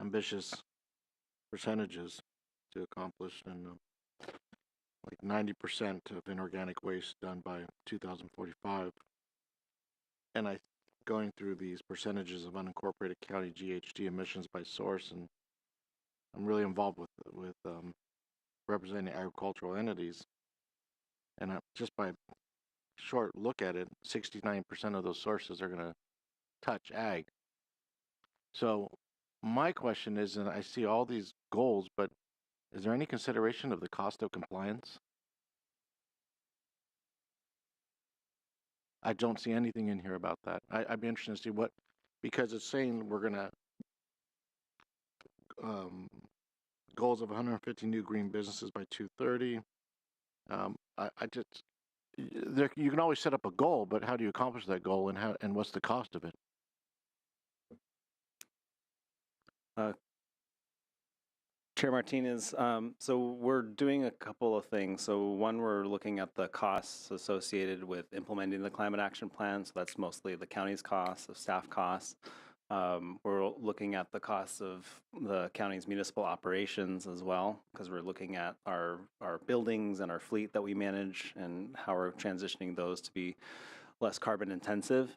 ambitious percentages to accomplish, and like 90% of inorganic waste done by 2045. And going through these percentages of unincorporated county GHG emissions by source, and I'm really involved with representing agricultural entities, and just by short look at it, 69% of those sources are going to touch ag. So my question is, and I see all these goals, but is there any consideration of the cost of compliance? I don't see anything in here about that. I'd be interested to see what, because it's saying we're gonna goals of 150 new green businesses by 2030. I just there you can always set up a goal, but how do you accomplish that goal, and what's the cost of it? Chair Martinez, so we're doing a couple of things. So one, we're looking at the costs associated with implementing the climate action plan. So that's mostly the county's costs, the staff costs. We're looking at the costs of the county's municipal operations as well, because we're looking at our buildings and our fleet that we manage and how we're transitioning those to be less carbon intensive.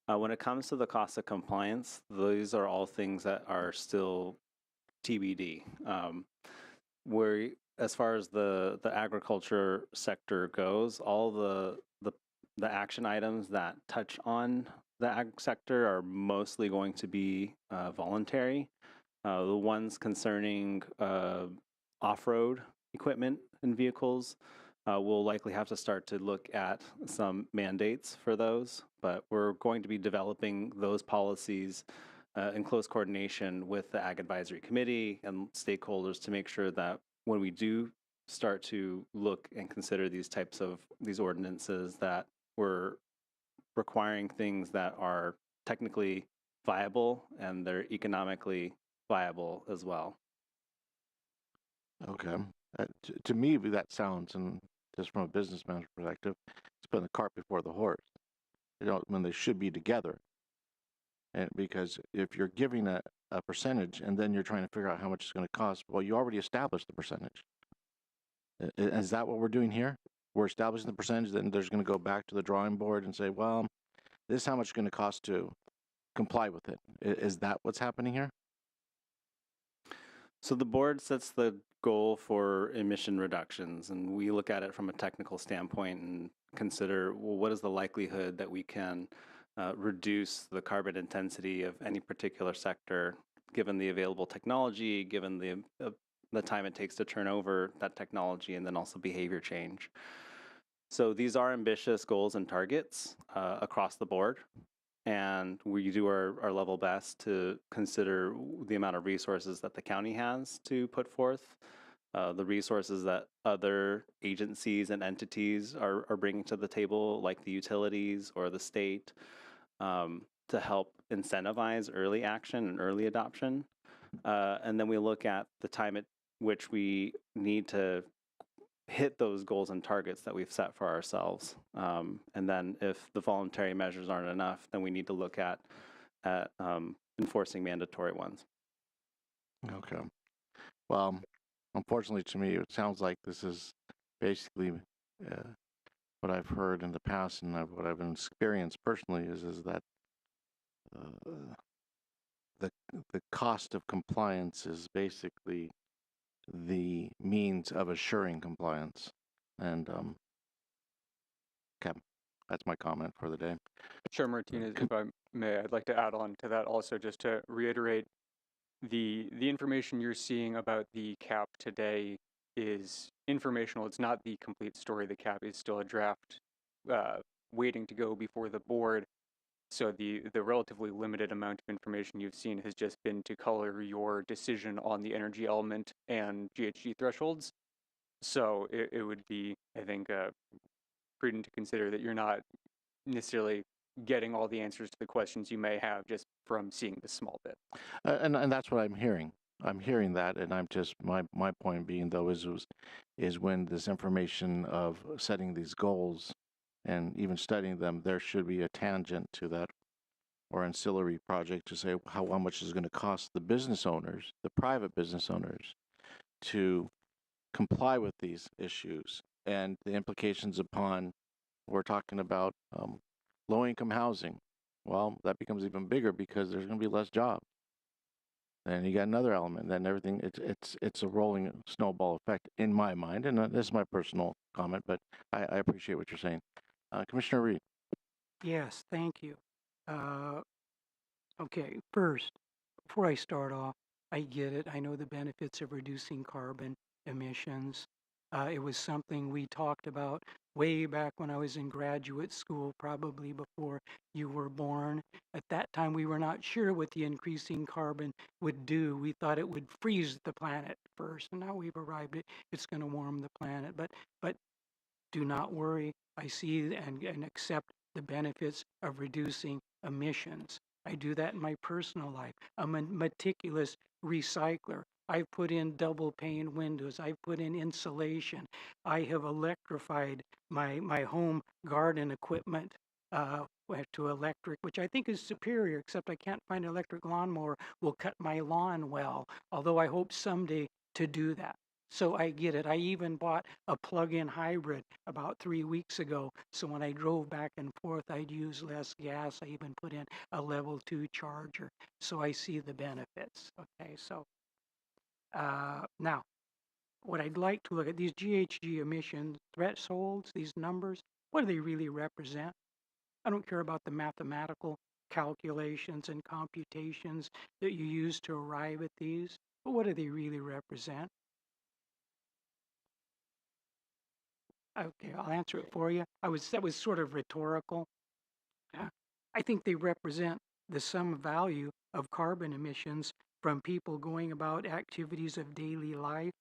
When it comes to the cost of compliance, these are all things that are still TBD. Where as far as the agriculture sector goes, all the action items that touch on the ag sector are mostly going to be voluntary. The ones concerning off-road equipment and vehicles, we'll likely have to start to look at some mandates for those, but we're going to be developing those policies in close coordination with the Ag Advisory Committee and stakeholders to make sure that when we do start to look and consider these types of these ordinances, that we're requiring things that are technically viable and they're economically viable as well. Okay. To me, that sounds, and just from a businessman's perspective, it's putting the cart before the horse. When they should be together. And because if you're giving a percentage and then you're trying to figure out how much it's going to cost, well, you already established the percentage. Is that what we're doing here? We're establishing the percentage, then there's going to go back to the drawing board and say, well, this is how much it's going to cost to comply with it. Is that what's happening here? So the board sets the goal for emission reductions, and we look at it from a technical standpoint and consider, well, what is the likelihood that we can reduce the carbon intensity of any particular sector, given the available technology, given the time it takes to turn over that technology, and then also behavior change. So these are ambitious goals and targets across the board, and we do our level best to consider the amount of resources that the county has to put forth, the resources that other agencies and entities are bringing to the table, like the utilities or the state, to help incentivize early action and early adoption. And then we look at the time at which we need to hit those goals and targets that we've set for ourselves. And then if the voluntary measures aren't enough, then we need to look at enforcing mandatory ones. Okay. Well, unfortunately to me, it sounds like this is basically what I've heard in the past and what I've experienced personally is that the cost of compliance is basically the means of assuring compliance. And okay, that's my comment for the day. Chair Martinez, if I may, I'd like to add on to that also, just to reiterate, the information you're seeing about the CAP today is informational. It's not the complete story. The CAP is still a draft waiting to go before the board. So the relatively limited amount of information you've seen has just been to color your decision on the energy element and GHG thresholds. So it would be, I think, prudent to consider that you're not necessarily getting all the answers to the questions you may have just from seeing this small bit. And that's what I'm hearing. I'm hearing that, and I'm just my point being though is when this information of setting these goals and even studying them, there should be a tangent to that or ancillary project to say how much is going to cost the business owners, the private business owners, to comply with these issues and the implications upon. We're talking about low-income housing. Well, that becomes even bigger because there's going to be less jobs. And you got another element, then everything. It's a rolling snowball effect in my mind, and this is my personal comment, but I appreciate what you're saying. Commissioner Reed. Yes, thank you. Okay, first, before I start off, I get it. I know the benefits of reducing carbon emissions. It was something we talked about way back when I was in graduate school, probably before you were born. At that time, we were not sure what the increasing carbon would do. We thought it would freeze the planet first, and now we've arrived at it's going to warm the planet. But do not worry. I see and accept the benefits of reducing emissions. I do that in my personal life. I'm a meticulous recycler. I've put in double pane windows. I've put in insulation. I have electrified my home garden equipment to electric, which I think is superior, except I can't find an electric lawnmower will cut my lawn well, although I hope someday to do that. So I get it. I even bought a plug-in hybrid about 3 weeks ago. So when I drove back and forth, I'd use less gas. I even put in a level 2 charger. So I see the benefits. Okay, so now what I'd like to look at, these GHG emission thresholds, these numbers, what do they really represent? I don't care about the mathematical calculations and computations that you use to arrive at these, but what do they really represent? Okay, I'll answer it for you. That was sort of rhetorical. I think they represent the sum value of carbon emissions from people going about activities of daily life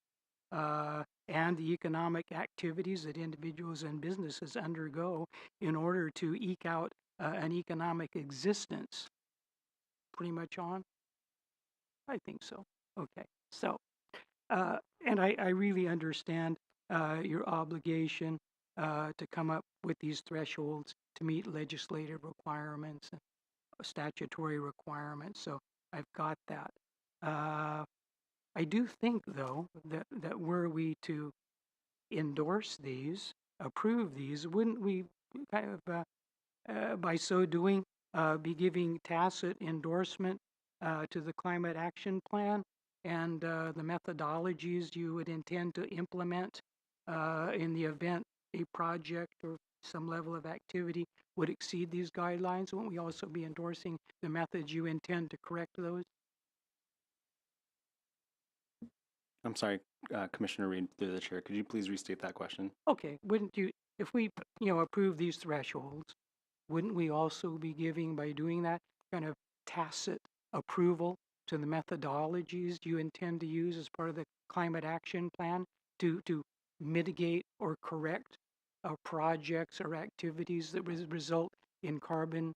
and the economic activities that individuals and businesses undergo in order to eke out an economic existence. Pretty much on? I think so. Okay, so, and I really understand your obligation to come up with these thresholds to meet legislative requirements and statutory requirements. So I've got that. I do think, though, that were we to endorse these, approve these, wouldn't we kind of, by so doing, be giving tacit endorsement to the climate action plan and the methodologies you would intend to implement in the event a project or some level of activity would exceed these guidelines? Won't we also be endorsing the methods you intend to correct those? I'm sorry, Commissioner Reed, through the chair. Could you please restate that question? Okay, wouldn't you, if we, approve these thresholds, wouldn't we also be giving, by doing that, kind of tacit approval to the methodologies you intend to use as part of the climate action plan to mitigate or correct projects or activities that result in carbon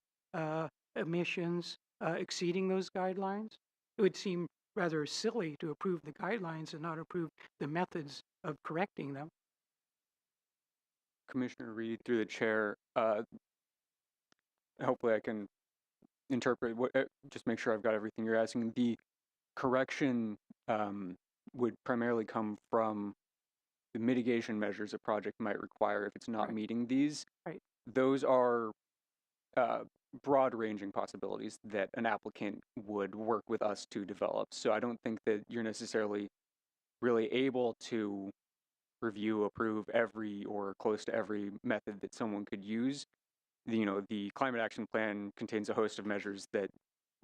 emissions exceeding those guidelines? It would seem rather silly to approve the guidelines and not approve the methods of correcting them. Commissioner Reed, through the chair, hopefully I can interpret what, just make sure I've got everything you're asking. The correction would primarily come from the mitigation measures a project might require if it's not meeting these. Right. Those are broad-ranging possibilities that an applicant would work with us to develop. So I don't think that you're necessarily really able to review, approve every or close to every method that someone could use. The climate action plan contains a host of measures that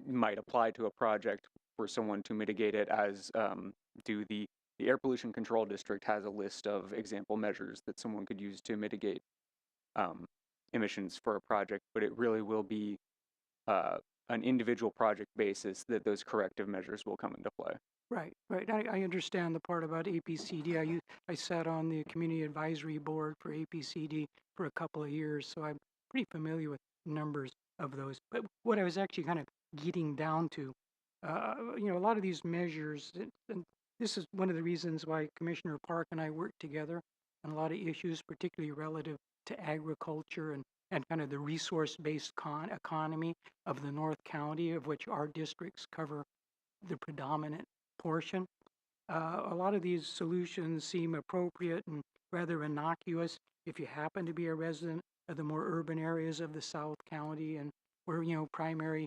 might apply to a project for someone to mitigate it, as do the Air Pollution Control District has a list of example measures that someone could use to mitigate emissions for a project, but it really will be an individual project basis that those corrective measures will come into play. Right. I understand the part about APCD. I sat on the Community Advisory Board for APCD for a couple of years, so I'm pretty familiar with numbers of those. But what I was actually kind of getting down to, a lot of these measures, and this is one of the reasons why Commissioner Park and I work together on a lot of issues, particularly relative to agriculture and kind of the resource-based economy of the North County, of which our districts cover the predominant portion. A lot of these solutions seem appropriate and rather innocuous if you happen to be a resident of the more urban areas of the South County and where, primary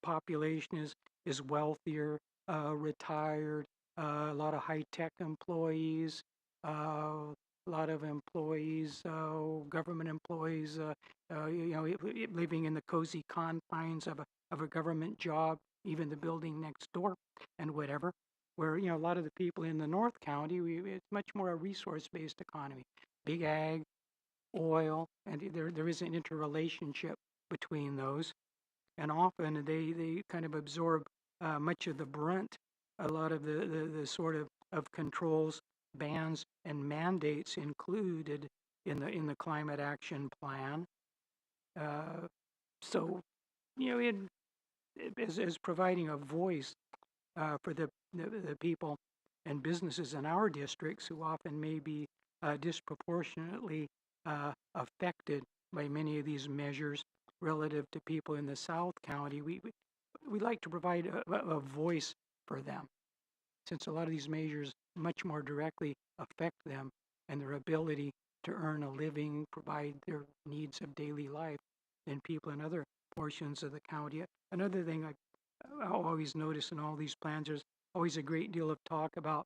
population is wealthier, retired, a lot of high-tech employees, a lot of employees, government employees, living in the cozy confines of a government job even the building next door and whatever. Where, a lot of the people in the North County, it's much more a resource-based economy. Big ag, oil, and there is an interrelationship between those. And often they kind of absorb much of the brunt, a lot of the sort of controls, bans, and mandates included in the climate action plan. So, as providing a voice for the people and businesses in our districts who often may be disproportionately affected by many of these measures relative to people in the South County, we like to provide a voice for them, since a lot of these measures much more directly affect them and their ability to earn a living, provide their needs of daily life than people in other portions of the county. Another thing I always notice in all these plans, there's always a great deal of talk about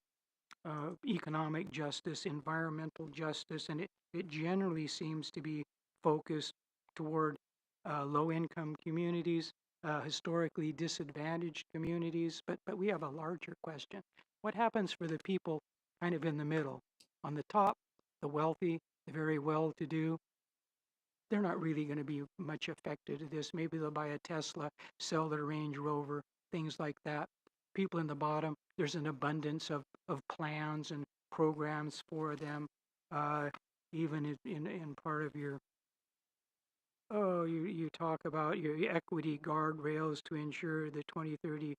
economic justice, environmental justice, and it generally seems to be focused toward low-income communities, historically disadvantaged communities, but we have a larger question. What happens for the people kind of in the middle? On the top, the wealthy, the very well-to-do, they're not really going to be much affected to this. Maybe they'll buy a Tesla, sell their Range Rover, things like that. People in the bottom, there's an abundance of plans and programs for them. Even in part of your, you talk about your equity guardrails to ensure the 2030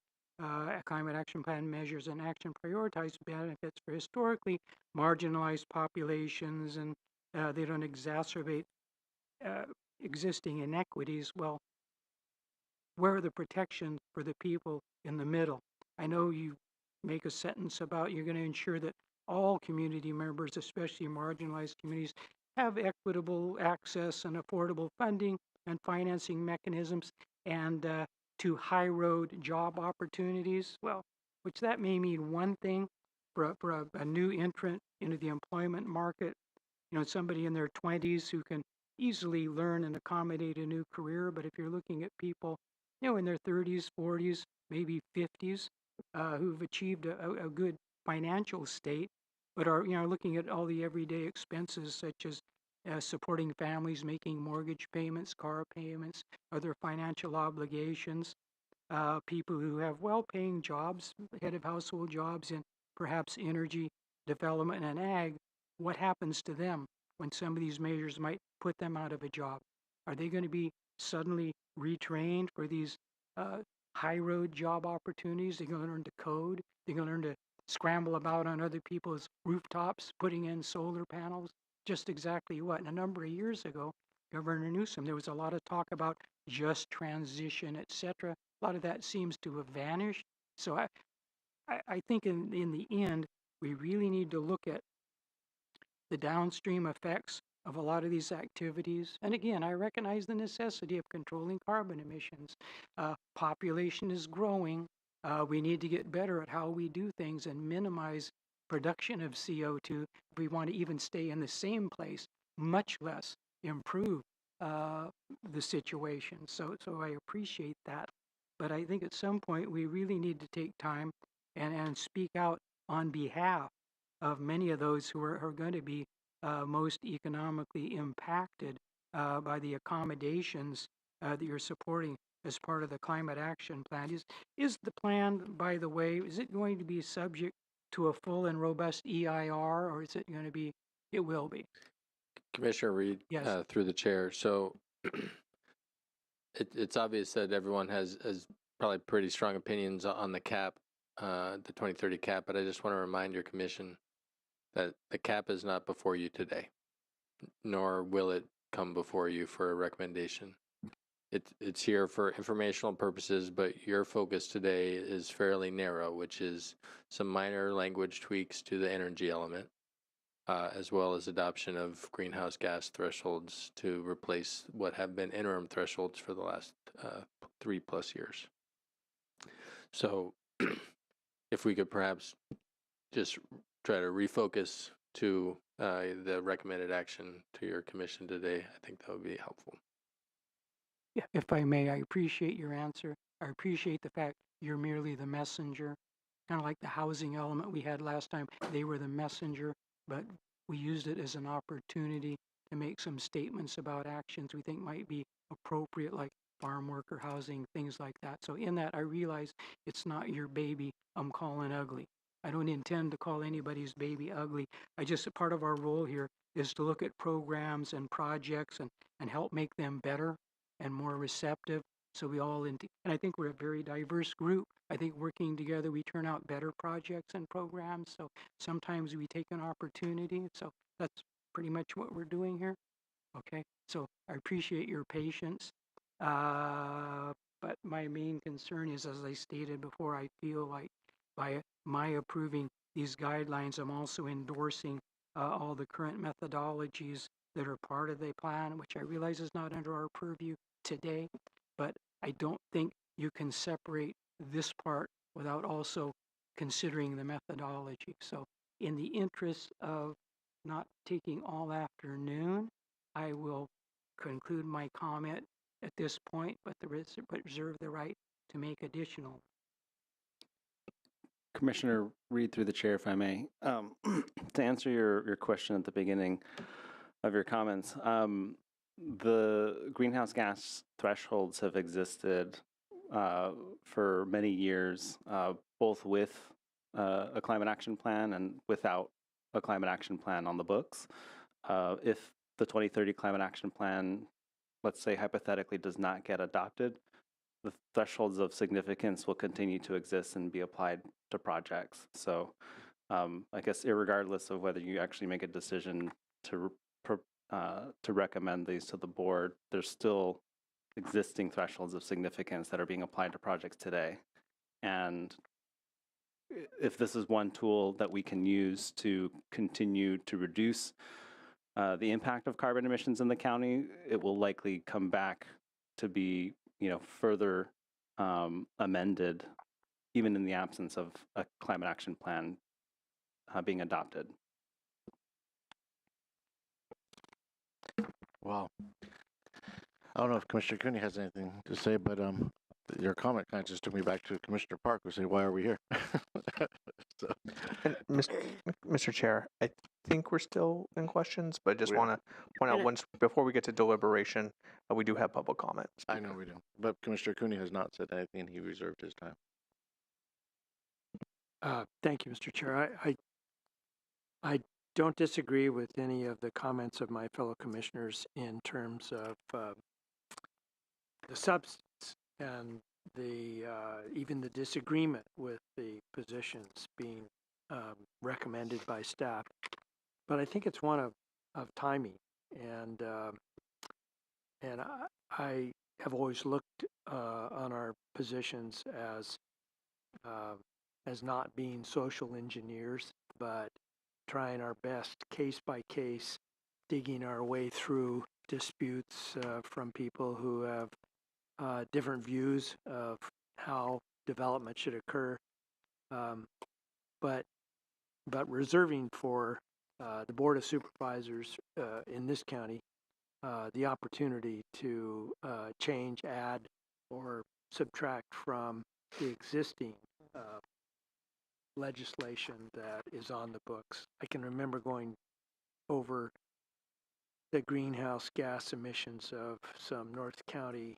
Climate Action Plan measures and action prioritize benefits for historically marginalized populations, and they don't exacerbate existing inequities. Well, where are the protections for the people in the middle? I know you make a sentence about you're going to ensure that all community members, especially marginalized communities, have equitable access and affordable funding and financing mechanisms and to high road job opportunities. Well, which that may mean one thing for a new entrant into the employment market, somebody in their 20s who can easily learn and accommodate a new career. But if you're looking at people, in their 30s, 40s, maybe 50s, who've achieved a good financial state, but are looking at all the everyday expenses such as supporting families, making mortgage payments, car payments, other financial obligations, people who have well-paying jobs, head of household jobs in perhaps energy, development, and ag, what happens to them when some of these measures might put them out of a job? Are they going to be suddenly retrained for these high road job opportunities? They're going to learn to code. They're going to learn to scramble about on other people's rooftops, putting in solar panels. Just exactly what? And a number of years ago, Governor Newsom, there was a lot of talk about just transition, etc. A lot of that seems to have vanished. So I think in the end, we really need to look at the downstream effects of a lot of these activities. And again, I recognize the necessity of controlling carbon emissions. Population is growing. We need to get better at how we do things and minimize production of CO2 if we want to even stay in the same place, much less improve the situation. So I appreciate that. But I think at some point we really need to take time and speak out on behalf of many of those who are going to be most economically impacted by the accommodations that you're supporting as part of the Climate Action Plan. Is the plan, by the way, is it going to be subject to a full and robust EIR, or is it going to be, it will be? Commissioner Reed, Yes. through the chair. So it's obvious that everyone has probably pretty strong opinions on the cap, the 2030 cap, but I just want to remind your commission that the cap is not before you today, nor will it come before you for a recommendation. It's here for informational purposes, but your focus today is fairly narrow, which is some minor language tweaks to the energy element, as well as adoption of greenhouse gas thresholds to replace what have been interim thresholds for the last 3+ years. So if we could perhaps just try to refocus to the recommended action to your commission today, I think that would be helpful. Yeah, if I may, I appreciate your answer. I appreciate the fact you're merely the messenger. Kind of like the housing element we had last time. They were the messenger, but we used it as an opportunity to make some statements about actions we think might be appropriate, like farm worker housing, things like that. So in that, I realize it's not your baby I'm calling ugly. I don't intend to call anybody's baby ugly. I just, part of our role here is to look at programs and projects and help make them better and more receptive. So we all, and I think we're a very diverse group. I think working together, we turn out better projects and programs. So sometimes we take an opportunity. So that's pretty much what we're doing here. Okay, so I appreciate your patience. But my main concern is, as I stated before, I feel like by my approving these guidelines, I'm also endorsing all the current methodologies that are part of the plan, which I realize is not under our purview today, but I don't think you can separate this part without also considering the methodology. So in the interest of not taking all afternoon, I will conclude my comment at this point, but reserve the right to make additional. Commissioner Reed, through the chair, if I may, to answer your question at the beginning of your comments, the greenhouse gas thresholds have existed for many years, both with a climate action plan and without a climate action plan on the books. If the 2030 climate action plan, let's say hypothetically, does not get adopted, the thresholds of significance will continue to exist and be applied to projects. So I guess irregardless of whether you actually make a decision to recommend these to the board, there's still existing thresholds of significance that are being applied to projects today. And if this is one tool that we can use to continue to reduce the impact of carbon emissions in the county, it will likely come back to be, further amended, even in the absence of a climate action plan being adopted. Wow. I don't know if Commissioner Cooney has anything to say, but your comment kind of just took me back to Commissioner Park, who said, "Why are we here?" So. And Mr. Chair, I think we're still in questions, but just want to point out once before we get to deliberation, we do have public comments. I know we do, but Commissioner Cooney has not said anything. He reserved his time. Thank you, Mr. Chair. I don't disagree with any of the comments of my fellow commissioners in terms of the substance and the even the disagreement with the positions being recommended by staff. But I think it's one of timing, and I have always looked on our positions as not being social engineers, but trying our best case by case, digging our way through disputes from people who have different views of how development should occur, but reserving for the Board of Supervisors in this county the opportunity to change, add, or subtract from the existing legislation that is on the books. I can remember going over the greenhouse gas emissions of some North County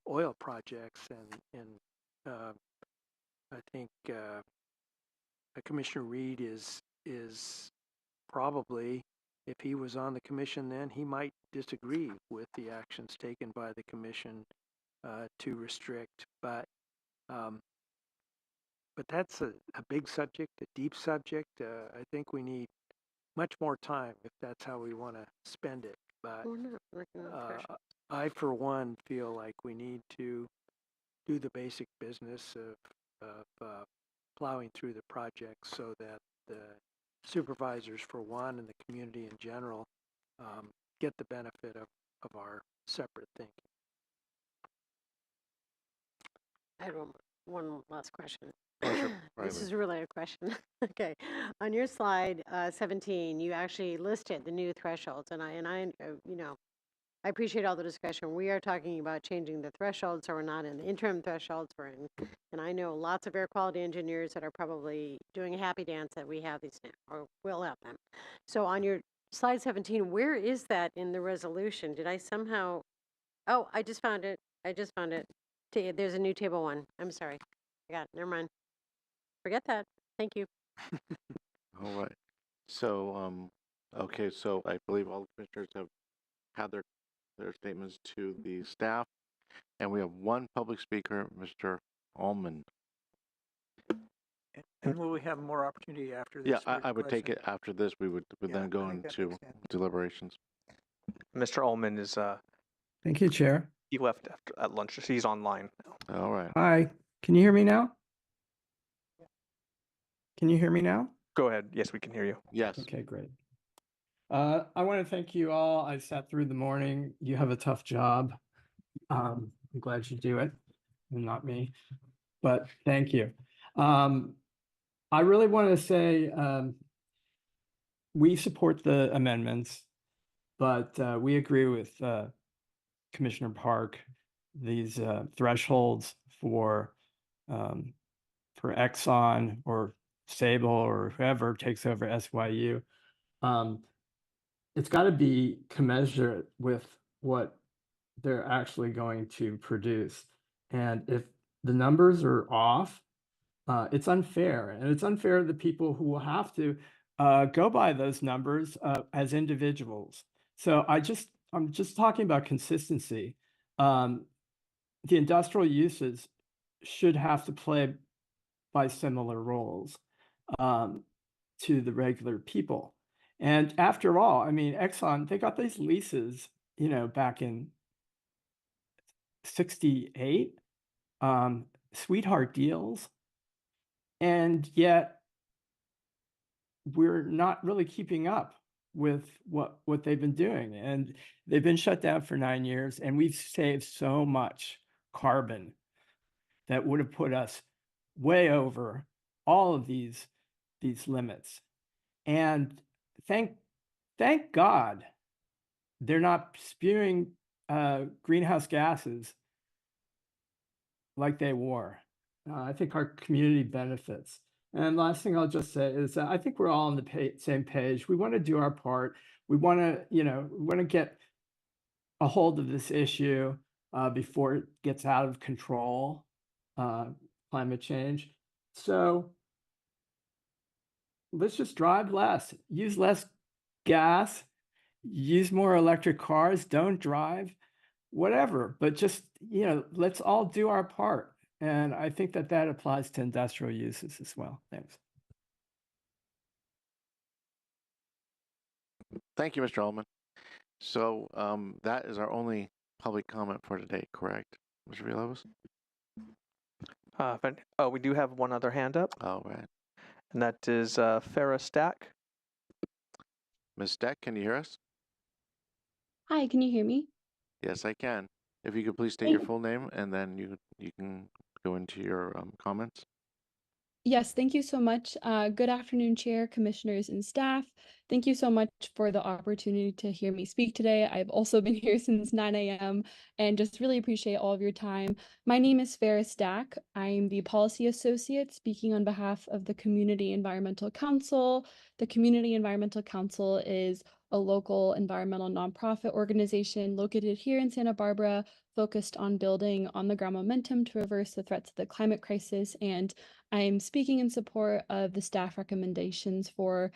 oil projects, and I think Commissioner Reed is probably, if he was on the commission then, he might disagree with the actions taken by the commission to restrict, but that's a big subject, a deep subject. I think we need much more time if that's how we want to spend it. But I, for one, feel like we need to do the basic business of plowing through the project so that the supervisors, for one, and the community in general get the benefit of our separate thinking. I have one last question. Sure. This is really a question. Okay, on your slide 17, you actually listed the new thresholds, and I I appreciate all the discussion. We are talking about changing the threshold, so we're not in the interim thresholds. We're in, and I know lots of air quality engineers that are probably doing a happy dance that we have these now, or will have them. So on your slide 17, where is that in the resolution? Did I somehow? Oh, I just found it. There's a new table 1. I'm sorry. I got it. Never mind. Forget that. Thank you. All right. So, okay, so I believe all the commissioners have had their statements to the staff, and we have one public speaker, Mr. Allman. And will we have more opportunity after this? Yeah, for I would take questions? it after this. We would then go I think that into makes sense. deliberations. Mr. Ullman is Thank you, Chair. he left after at lunch. He's online now. All right. Hi, can you hear me now? Can you hear me now? Go ahead. Yes, we can hear you. Yes. Okay, great. I want to thank you all. I sat through the morning. You have a tough job. I'm glad you do it, and not me, but thank you. I really want to say we support the amendments, but we agree with Commissioner Park. These thresholds for Exxon or Sable or whoever takes over SYU, it's got to be commensurate with what they're actually going to produce. And if the numbers are off, it's unfair. And it's unfair to the people who will have to go by those numbers as individuals. So I'm just talking about consistency. The industrial uses should have to play by similar rules to the regular people. And after all, I mean, Exxon, they got these leases, back in 68, sweetheart deals. And yet we're not really keeping up with what they've been doing. And they've been shut down for 9 years, and we've saved so much carbon that would have put us way over all of these limits. And thank God they're not spewing greenhouse gases like they were. I think our community benefits. And last thing I'll just say is that I think we're all on the same page. We want to do our part. We want to get a hold of this issue before it gets out of control, climate change. So let's just drive less, use less gas, use more electric cars, don't drive, whatever. But just, let's all do our part. And I think that applies to industrial uses as well. Thanks. Thank you, Mr. Allman. So that is our only public comment for today, correct, Mr. Villalobos? We do have one other hand up. All right. And that is Farah Stack. Ms. Stack, can you hear us? Hi, can you hear me? Yes, I can. If you could please state your full name, and then you can go into your comments. Yes, thank you so much. Good afternoon, Chair, Commissioners, and staff. Thank you so much for the opportunity to hear me speak today. I've also been here since 9 a.m. and just really appreciate all of your time. My name is Farah Stack. I'm the Policy Associate speaking on behalf of the Community Environmental Council. The Community Environmental Council is a local environmental nonprofit organization located here in Santa Barbara, focused on building on-the-ground momentum to reverse the threats of the climate crisis. And I'm speaking in support of the staff recommendations for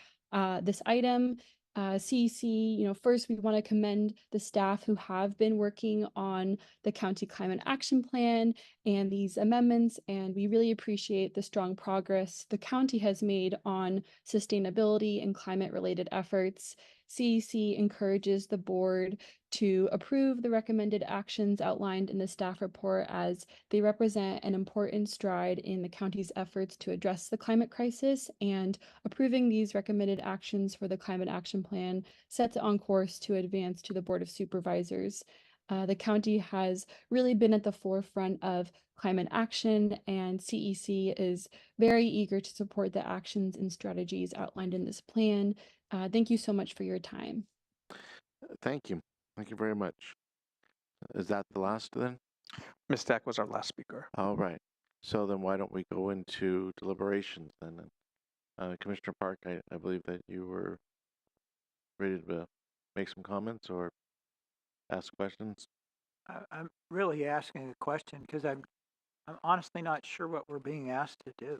this item. CEC, first we want to commend the staff who have been working on the County Climate Action Plan and these amendments, and we really appreciate the strong progress the county has made on sustainability and climate-related efforts. CEC encourages the board to approve the recommended actions outlined in the staff report as they represent an important stride in the county's efforts to address the climate crisis, and approving these recommended actions for the Climate Action Plan sets it on course to advance to the Board of Supervisors. The county has really been at the forefront of climate action, and CEC is very eager to support the actions and strategies outlined in this plan. Thank you so much for your time. Thank you. Thank you very much. Is that the last then? Ms. Stack was our last speaker. All right. So then why don't we go into deliberations then? Commissioner Park, I believe that you were ready to make some comments or ask questions. I'm really asking a question because I'm honestly not sure what we're being asked to do.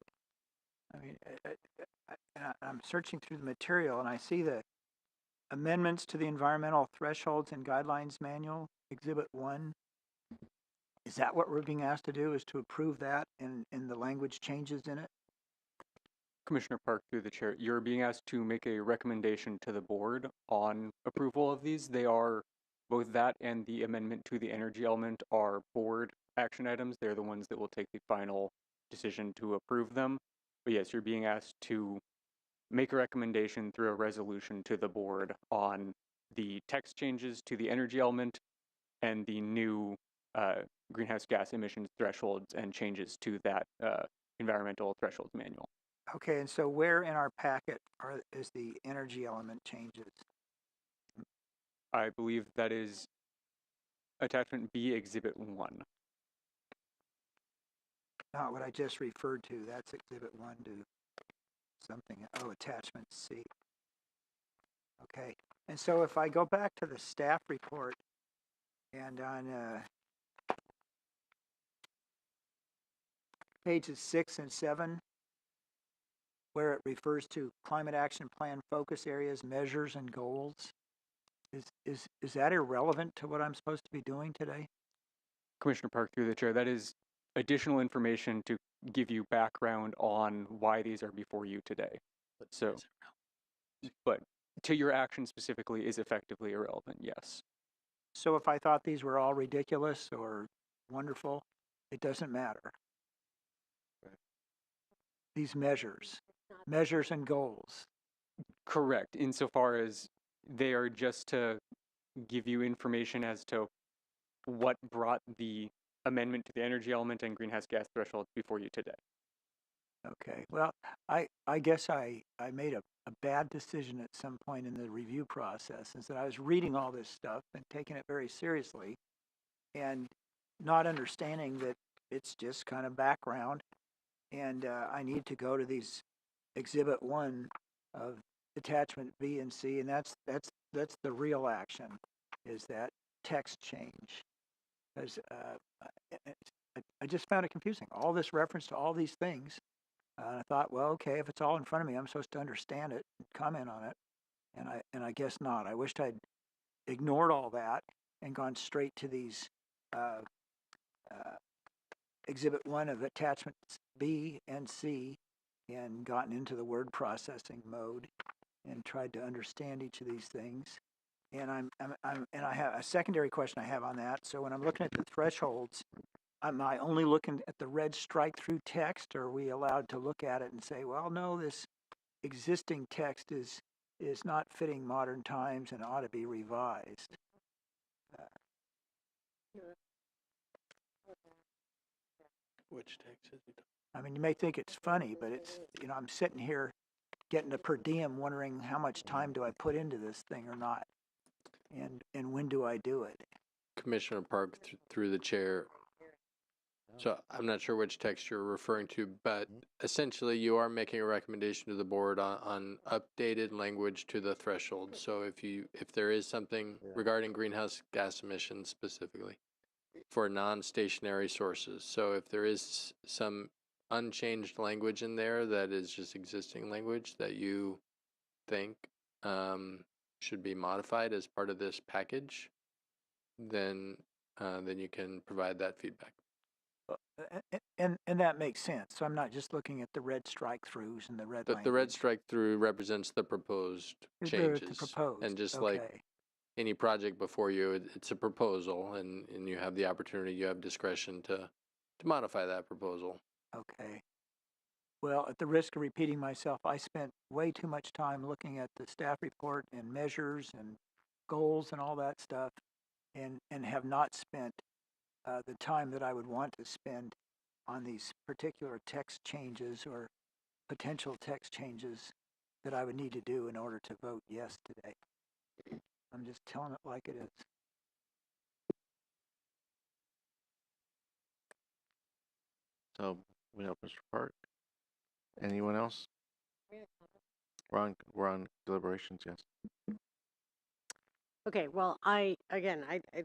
I mean, I'm searching through the material and I see the amendments to the Environmental Thresholds and Guidelines Manual, Exhibit 1. Is that what we're being asked to do, is to approve that and the language changes in it? Commissioner Park, through the chair, you're being asked to make a recommendation to the board on approval of these. They are, both that and the amendment to the energy element are board action items. They're the ones that will take the final decision to approve them. But yes, you're being asked to make a recommendation through a resolution to the board on the text changes to the energy element and the new greenhouse gas emissions thresholds and changes to that environmental thresholds manual. Okay, and so where in our packet is the energy element changes? I believe that is attachment B, exhibit 1. Not what I just referred to. That's exhibit 1 to something. Oh, attachment C. Okay, and so if I go back to the staff report and on pages 6 and 7, where it refers to climate action plan focus areas, measures, and goals, is that irrelevant to what I'm supposed to be doing today? Commissioner Park, through the chair, that is additional information to give you background on why these are before you today. So, but to your action specifically is effectively irrelevant, yes. So if I thought these were all ridiculous or wonderful, it doesn't matter. These measures and goals. Correct, insofar as they are just to give you information as to what brought the amendment to the energy element and greenhouse gas thresholds before you today. Okay, well, I guess I made a bad decision at some point in the review process, is that I was reading all this stuff and taking it very seriously and not understanding that it's just kind of background, and I need to go to these exhibit 1 of attachment B and C, and that's the real action, is that text change. Because I just found it confusing. All this reference to all these things. I thought, well, okay, if it's all in front of me, I'm supposed to understand it and comment on it. And I guess not. I wished I'd ignored all that and gone straight to these Exhibit 1 of attachments B and C and gotten into the word processing mode and tried to understand each of these things. And I have a secondary question I have on that. So when I'm looking at the thresholds, am I only looking at the red strike through text, or are we allowed to look at it and say, well, no, this existing text is not fitting modern times and ought to be revised? Which text is he talking? I mean, you may think it's funny, but it's, I'm sitting here getting a per diem wondering how much time do I put into this thing or not, and when do I do it? Commissioner Park, through the chair. So I'm not sure which text you're referring to, but essentially you are making a recommendation to the board on updated language to the threshold. So if there is something regarding greenhouse gas emissions specifically for non-stationary sources. So if there is some unchanged language in there that is just existing language that you think should be modified as part of this package, then you can provide that feedback. And that makes sense. So I'm not just looking at the red strike throughs and the red language. The red strike through represents the proposed changes. The proposed. And just okay. like any project before you, it's a proposal, and you have the opportunity, you have discretion to modify that proposal. Okay. Well, at the risk of repeating myself, I spent way too much time looking at the staff report and measures and goals and all that stuff, and have not spent the time that I would want to spend on these particular text changes or potential text changes that I would need to do in order to vote yes today. I'm just telling it like it is. So we have Mr. Park. Anyone else? We're on deliberations, yes. Okay, well, I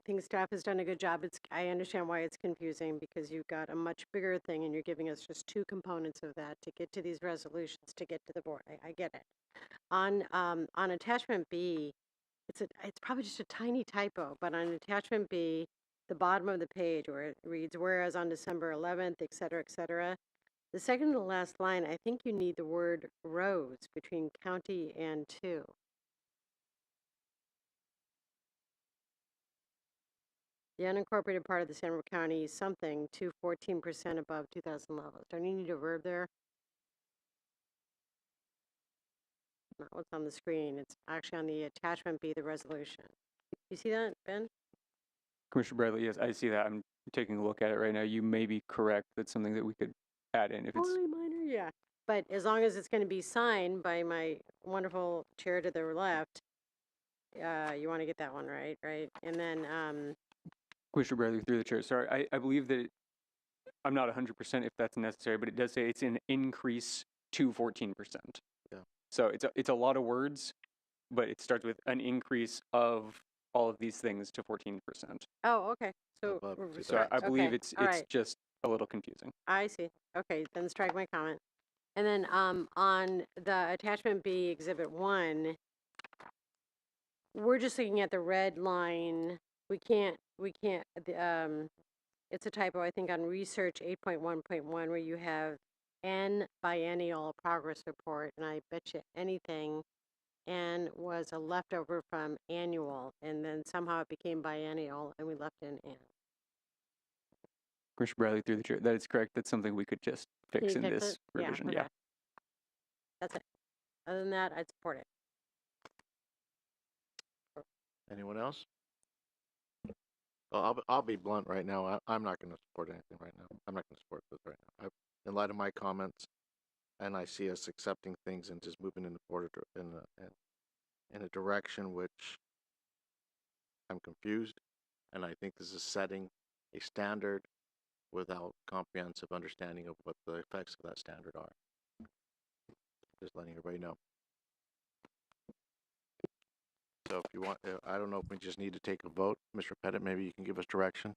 think staff has done a good job. I understand why it's confusing because you've got a much bigger thing and you're giving us just two components of that to get to these resolutions, to get to the board. I get it. On attachment B, it's probably just a tiny typo, but on attachment B, the bottom of the page where it reads, whereas on December 11th, et cetera, the second to the last line, I think you need the word roads between county and two. The unincorporated part of the San Diego County is something to 14% above 2000 levels. Don't you need a verb there? Not what's on the screen. It's actually on the attachment B, the resolution. You see that, Ben? Commissioner Bradley, yes, I see that. I'm taking a look at it right now. You may be correct. That's something that we could add in if it's Totally minor, yeah. But as long as it's going to be signed by my wonderful chair to the left, you want to get that one right? And then, Commissioner Bradley through the chair. Sorry, I believe that I'm not 100% if that's necessary, but it does say it's an increase to 14%. Yeah. So it's a lot of words, but it starts with an increase of all of these things to 14%. oh, okay. So, So I believe okay. it's All right. just a little confusing. I see. Okay, then strike my comment. And then on the attachment B, Exhibit 1, we're just looking at the red line. We can't, it's a typo, I think, on research 8.1.1 where you have N biennial progress report, and I bet you anything N was a leftover from annual, and then somehow it became biennial, and we left in N. Commissioner Bradley through the chair. That is correct. That's something we could just Can fix you in fix this it? revision. Okay. Yeah. That's it. Other than that, I'd support it. Anyone else? Well, I'll be blunt right now. I'm not going to support anything right now. I'm not going to support this right now. In light of my comments, and I see us accepting things and just moving in a direction which I'm confused, and I think this is setting a standard without comprehensive understanding of what the effects of that standard are. Just letting everybody know. So if you want, I don't know if we just need to take a vote. Mr. Pettit, maybe you can give us direction.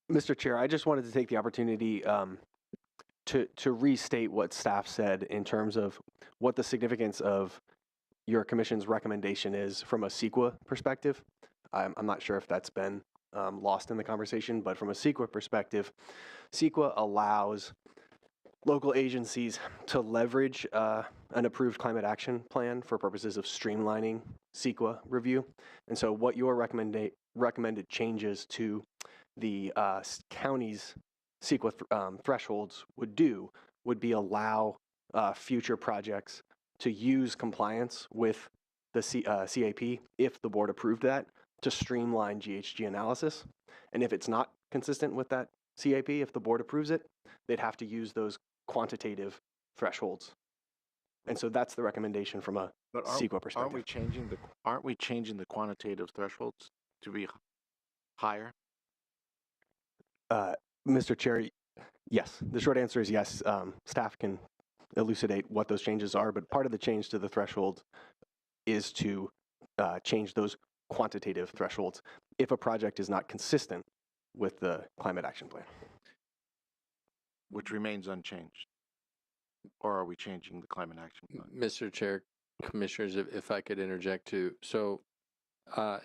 Mr. Chair, I just wanted to take the opportunity to restate what staff said in terms of what the significance of your commission's recommendation is from a CEQA perspective. I'm not sure if that's been lost in the conversation, but from a CEQA perspective, CEQA allows local agencies to leverage an approved climate action plan for purposes of streamlining CEQA review. And so what your recommended changes to the county's CEQA thresholds would be allow future projects to use compliance with the CAP if the board approved that to streamline GHG analysis. And if it's not consistent with that CAP, if the board approves it, they'd have to use those quantitative thresholds. And so that's the recommendation from a CEQA perspective. Aren't we changing the quantitative thresholds to be higher? Mr. Chair, yes. The short answer is yes. Staff can elucidate what those changes are, but part of the change to the threshold is to change those quantitative thresholds if a project is not consistent with the climate action plan. Which remains unchanged. Or are we changing the climate action plan? Mr. Chair, Commissioners, if I could interject too. So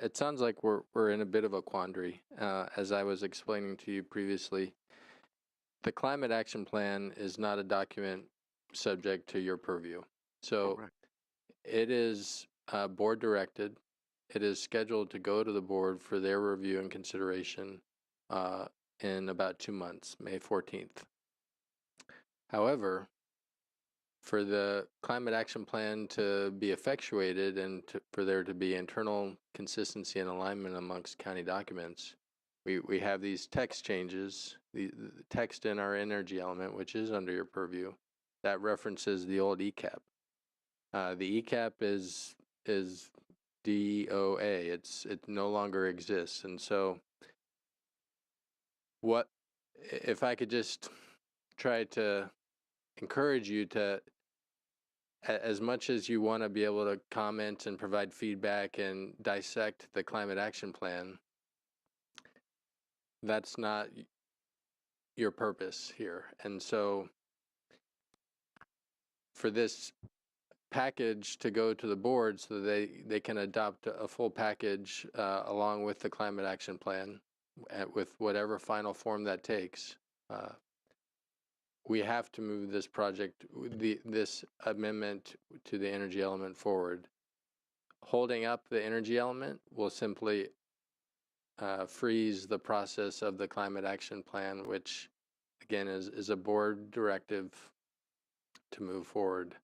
it sounds like we're in a bit of a quandary. As I was explaining to you previously, the climate action plan is not a document subject to your purview. So Correct. It is board directed. It is scheduled to go to the board for their review and consideration in about 2 months, May 14th. However, for the climate action plan to be effectuated and for there to be internal consistency and alignment amongst county documents, we have these text changes, the text in our energy element, which is under your purview, that references the old ECAP. The ECAP is DOA. It no longer exists, and so what if I could just try to encourage you to, as much as you want to be able to comment and provide feedback and dissect the climate action plan, that's not your purpose here. And so for this package to go to the board so that they can adopt a full package along with the climate action plan with whatever final form that takes, we have to move this project, this amendment to the energy element forward. Holding up the energy element will simply freeze the process of the climate action plan, which again is a board directive to move forward.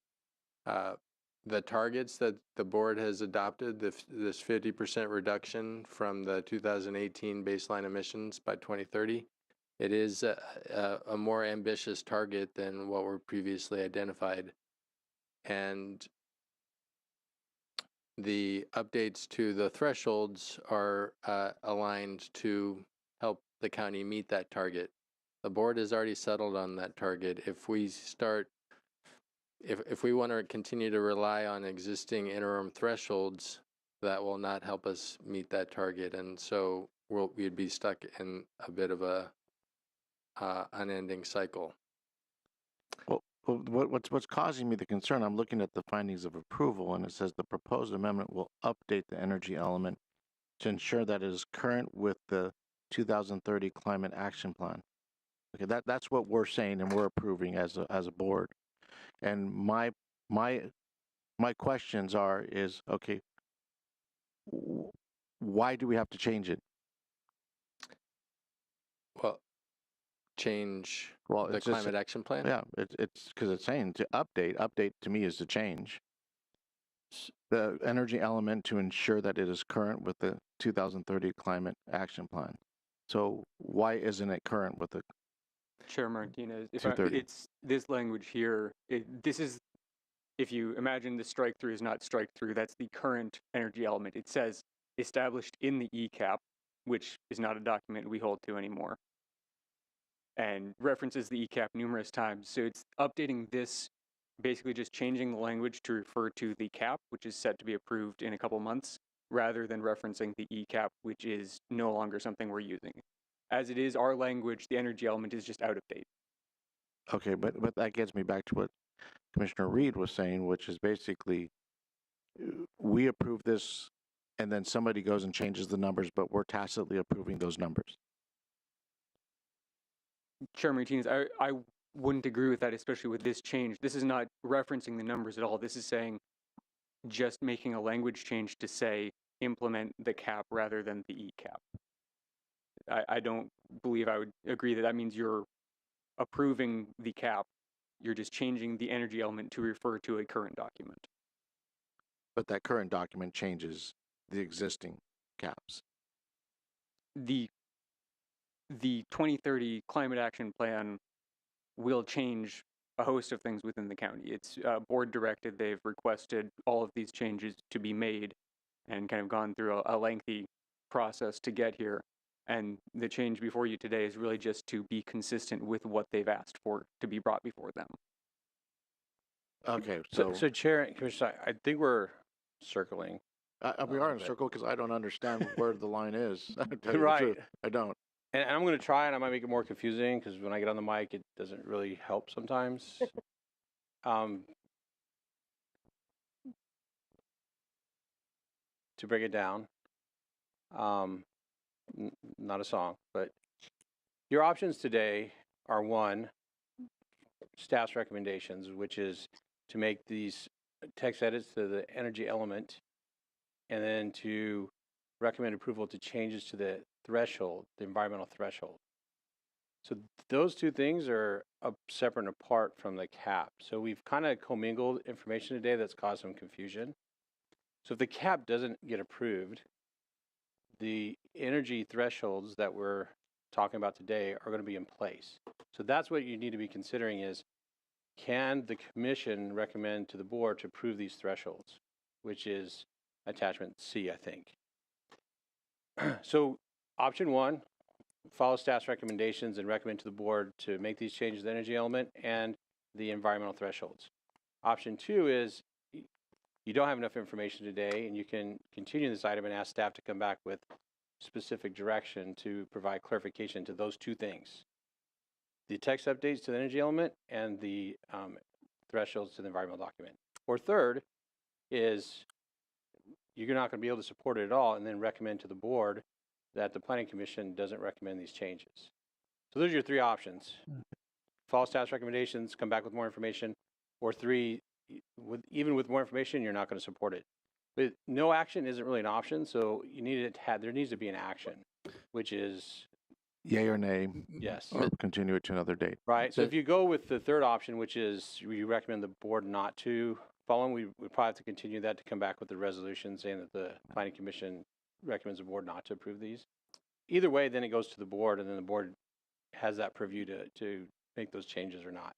The targets that the board has adopted, this 50% reduction from the 2018 baseline emissions by 2030, it is a more ambitious target than what were previously identified. And the updates to the thresholds are aligned to help the county meet that target. The board has already settled on that target. If we start, if we want to continue to rely on existing interim thresholds, that will not help us meet that target. And so we'd be stuck in a bit of a unending cycle. Well, what's causing me the concern, I'm looking at the findings of approval, and it says the proposed amendment will update the energy element to ensure that it is current with the 2030 climate action plan. Okay, that's what we're saying and we're approving as a board. And my questions is okay, why do we have to change it? Well, change the climate action plan? Yeah, it's because it's saying to update. Update to me is to change the energy element to ensure that it is current with the 2030 climate action plan. So why isn't it current with the Chair Martinez, it's this language here, this is, if you imagine the strike through is not strike through, that's the current energy element. It says established in the ECAP, which is not a document we hold to anymore, and references the ECAP numerous times. So it's updating this, basically just changing the language to refer to the CAP, which is set to be approved in a couple months, rather than referencing the ECAP, which is no longer something we're using. As it is, our language, the energy element, is just out of date. Okay, but that gets me back to what Commissioner Reed was saying, which is basically we approve this and then somebody goes and changes the numbers, but we're tacitly approving those numbers. Chair Martinez, I wouldn't agree with that, especially with this change. This is not referencing the numbers at all. This is saying just making a language change to say implement the CAP rather than the ECAP. I don't believe I would agree that means you're approving the CAP. You're just changing the energy element to refer to a current document. But that current document changes the existing CAPs. The 2030 climate action plan will change a host of things within the county. It's board directed. They've requested all of these changes to be made and kind of gone through a lengthy process to get here. And the change before you today is really just to be consistent with what they've asked for to be brought before them. Okay, so Chair and Commissioner, I think we're circling. We are in a circle because I don't understand where the line is. Tell you Right. the truth, I don't. And I'm going to try, and I might make it more confusing because when I get on the mic, it doesn't really help sometimes. To break it down, not a song, but your options today are one, staff's recommendations, which is to make these text edits to the energy element and then to recommend approval to changes to the threshold, the environmental threshold. So those two things are separate and apart from the CAP. So we've kind of commingled information today that's caused some confusion. So if the CAP doesn't get approved, the energy thresholds that we're talking about today are going to be in place. So that's what you need to be considering is, can the commission recommend to the board to approve these thresholds, which is attachment C, I think. So option one, follow staff's recommendations and recommend to the board to make these changes to the energy element and the environmental thresholds. Option 2 is you don't have enough information today, and you can continue this item and ask staff to come back with specific direction to provide clarification to those 2 things: the text updates to the energy element and the thresholds to the environmental document. Or third is you're not going to be able to support it at all, and then recommend to the board that the Planning Commission doesn't recommend these changes. So those are your 3 options. Follow staff's recommendations, come back with more information, or 3, even with more information, you're not going to support it. But no action isn't really an option, so you need to there needs to be an action, which is Yay or nay? yes, Or continue it to another date. right. So if you go with the third option, which is you recommend the board not to follow them, we probably have to continue that to come back with the resolution saying that the Planning Commission recommends the board not to approve these. Either way, then it goes to the board, and then the board has that purview to make those changes or not.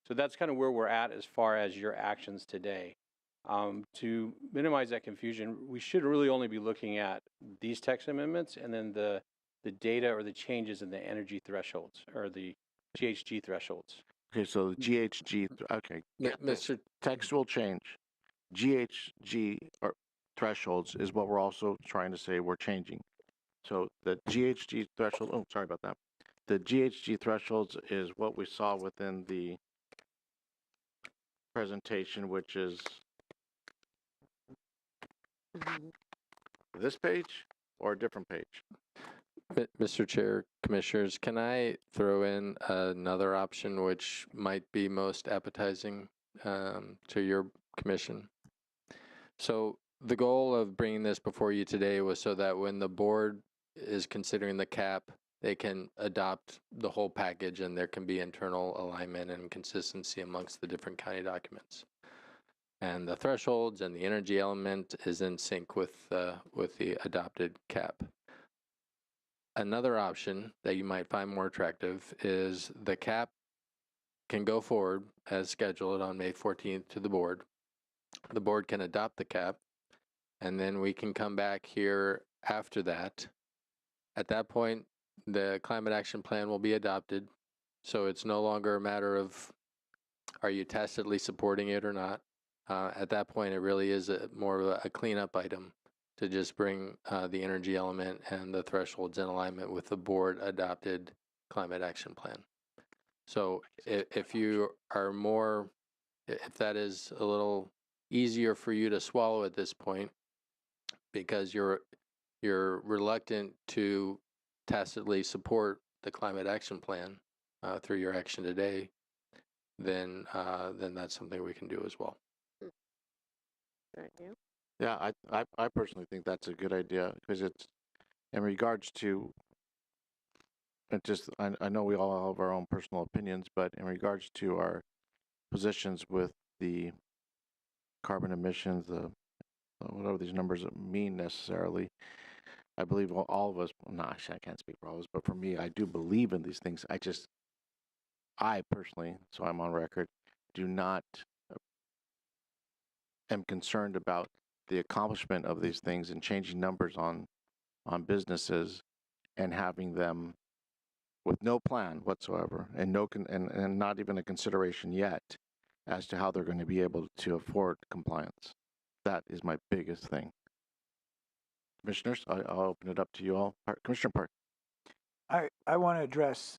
So that's kind of where we're at as far as your actions today. To minimize that confusion, we should really only be looking at these text amendments and then the data or the changes in the energy thresholds or the GHG thresholds. Okay, so the GHG, okay, Mr. text will change. GHG or thresholds is what we're also trying to say we're changing. So the GHG threshold, oh, sorry about that. The GHG thresholds is what we saw within the presentation, which is this page or a different page? Mr. Chair, Commissioners, can I throw in another option which might be most appetizing to your commission? So the goal of bringing this before you today was so that when the board is considering the cap, they can adopt the whole package and there can be internal alignment and consistency amongst the different county documents. And the thresholds and the energy element is in sync with the adopted cap. Another option that you might find more attractive is the cap can go forward as scheduled on May 14th to the board. The board can adopt the cap, and then we can come back here after that. At that point, the climate action plan will be adopted, so it's no longer a matter of are you tacitly supporting it or not. At that point, it really is more of a cleanup item to just bring the energy element and the thresholds in alignment with the board adopted climate action plan. So if you are more, if that is a little easier for you to swallow at this point, because you're reluctant to tacitly support the climate action plan through your action today, then that's something we can do as well. Yeah, I personally think that's a good idea because it's in regards to it just I know we all have our own personal opinions, but in regards to our positions with the carbon emissions, the whatever these numbers mean necessarily, I believe all of us, no, actually I can't speak for all of us, but for me, I do believe in these things. I personally, so I'm on record, do not am concerned about the accomplishment of these things and changing numbers on businesses and having them with no plan whatsoever and and not even a consideration yet as to how they're going to be able to afford compliance. That is my biggest thing. Commissioners, I'll open it up to you all. Commissioner Park. I want to address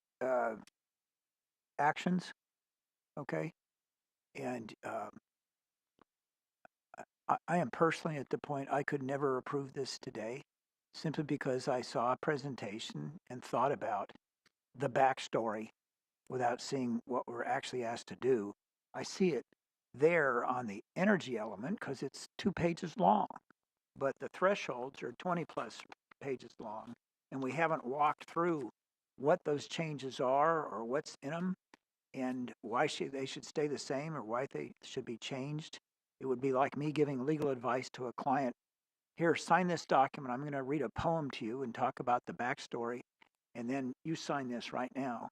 actions, okay? And I am personally at the point I could never approve this today simply because I saw a presentation and thought about the backstory without seeing what we're actually asked to do. I see it there on the energy element because it's 2 pages long, but the thresholds are 20 plus pages long, and we haven't walked through what those changes are or what's in them and why they should stay the same or why they should be changed. It would be like me giving legal advice to a client. Here, sign this document. I'm going to read a poem to you and talk about the backstory, and then you sign this right now,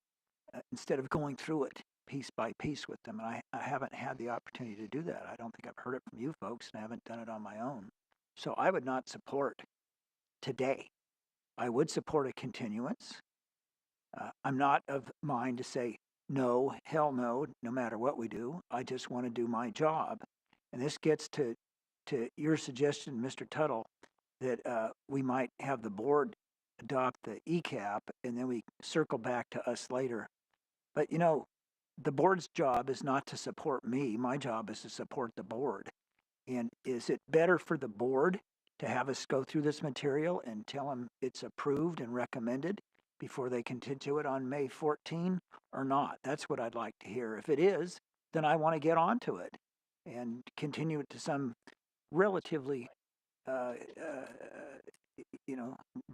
instead of going through it piece by piece with them. And I haven't had the opportunity to do that. I don't think I've heard it from you folks, and I haven't done it on my own. So I would not support today. I would support a continuance. I'm not of mind to say no, hell no, no matter what we do. I just want to do my job. And this gets to your suggestion, Mr. Tuttle, that we might have the board adopt the ECAP and then we circle back to us later. But you know, the board's job is not to support me. My job is to support the board. And is it better for the board to have us go through this material and tell them it's approved and recommended before they continue it on May 14 or not? That's what I'd like to hear. If it is, then I want to get onto it and continue it to some relatively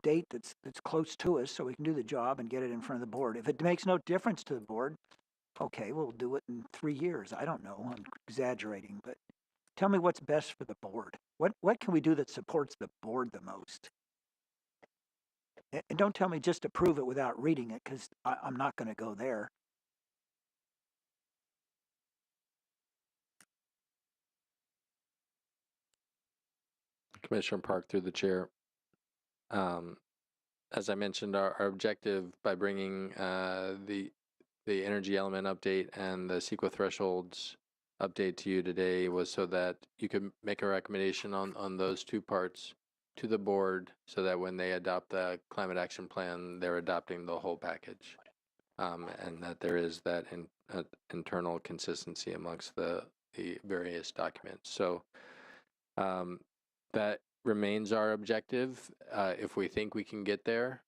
date that's close to us so we can do the job and get it in front of the board. If it makes no difference to the board, okay, we'll do it in 3 years. I don't know. I'm exaggerating, but tell me what's best for the board. What can we do that supports the board the most? And don't tell me just approve it without reading it, because I'm not going to go there. Commissioner Park through the chair. As I mentioned, our objective by bringing the energy element update and the CEQA thresholds update to you today was so that you could make a recommendation on those two parts to the board, so that when they adopt the climate action plan, they're adopting the whole package, and that there is that internal consistency amongst the various documents. So that remains our objective. If we think we can get there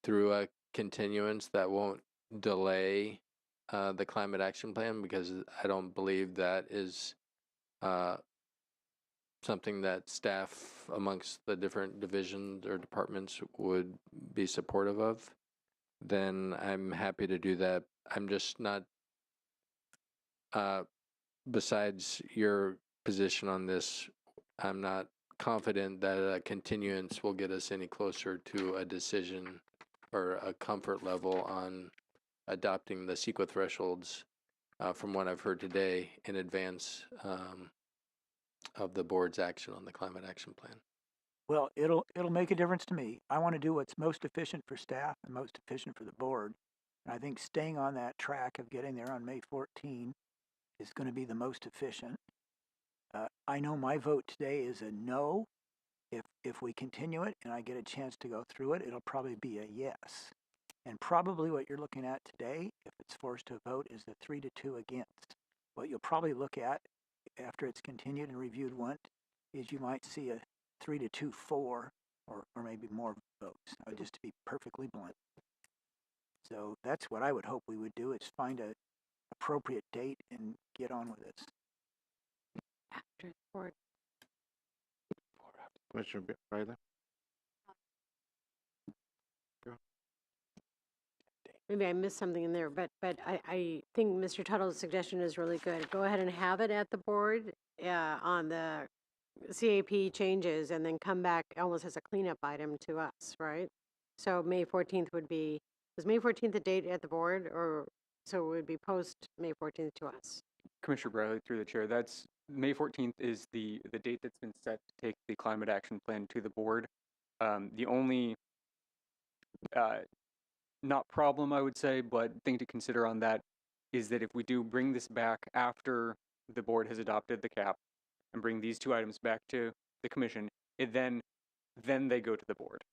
through a continuance that won't delay the climate action plan, because I don't believe that is something that staff amongst the different divisions or departments would be supportive of, then I'm happy to do that. I'm just not, besides your position on this, I'm not confident that a continuance will get us any closer to a decision or a comfort level on adopting the CEQA thresholds from what I've heard today in advance of the board's action on the climate action plan. Well, it'll make a difference to me. I want to do what's most efficient for staff and most efficient for the board. And I think staying on that track of getting there on May 14 is going to be the most efficient. I know my vote today is a no. If we continue it and I get a chance to go through it, it'll probably be a yes. And probably what you're looking at today, if it's forced to vote, is the 3-2 against. What you'll probably look at after it's continued and reviewed once is you might see a 3-2 for, or maybe more votes, just to be perfectly blunt. So that's what I would hope we would do, is find a appropriate date and get on with this. After the board. Commissioner Bradley? Maybe I missed something in there, but I think Mr. Tuttle's suggestion is really good. Go ahead and have it at the board on the CAP changes, and then come back almost as a cleanup item to us, right? So May 14th would be, was May 14th the date at the board, or so it would be post May 14th to us? Commissioner Bradley through the chair, that's May 14th is the date that's been set to take the climate action plan to the board. The only not problem, I would say, but thing to consider on that is that if we do bring this back after the board has adopted the cap and bring these two items back to the commission, then they go to the board.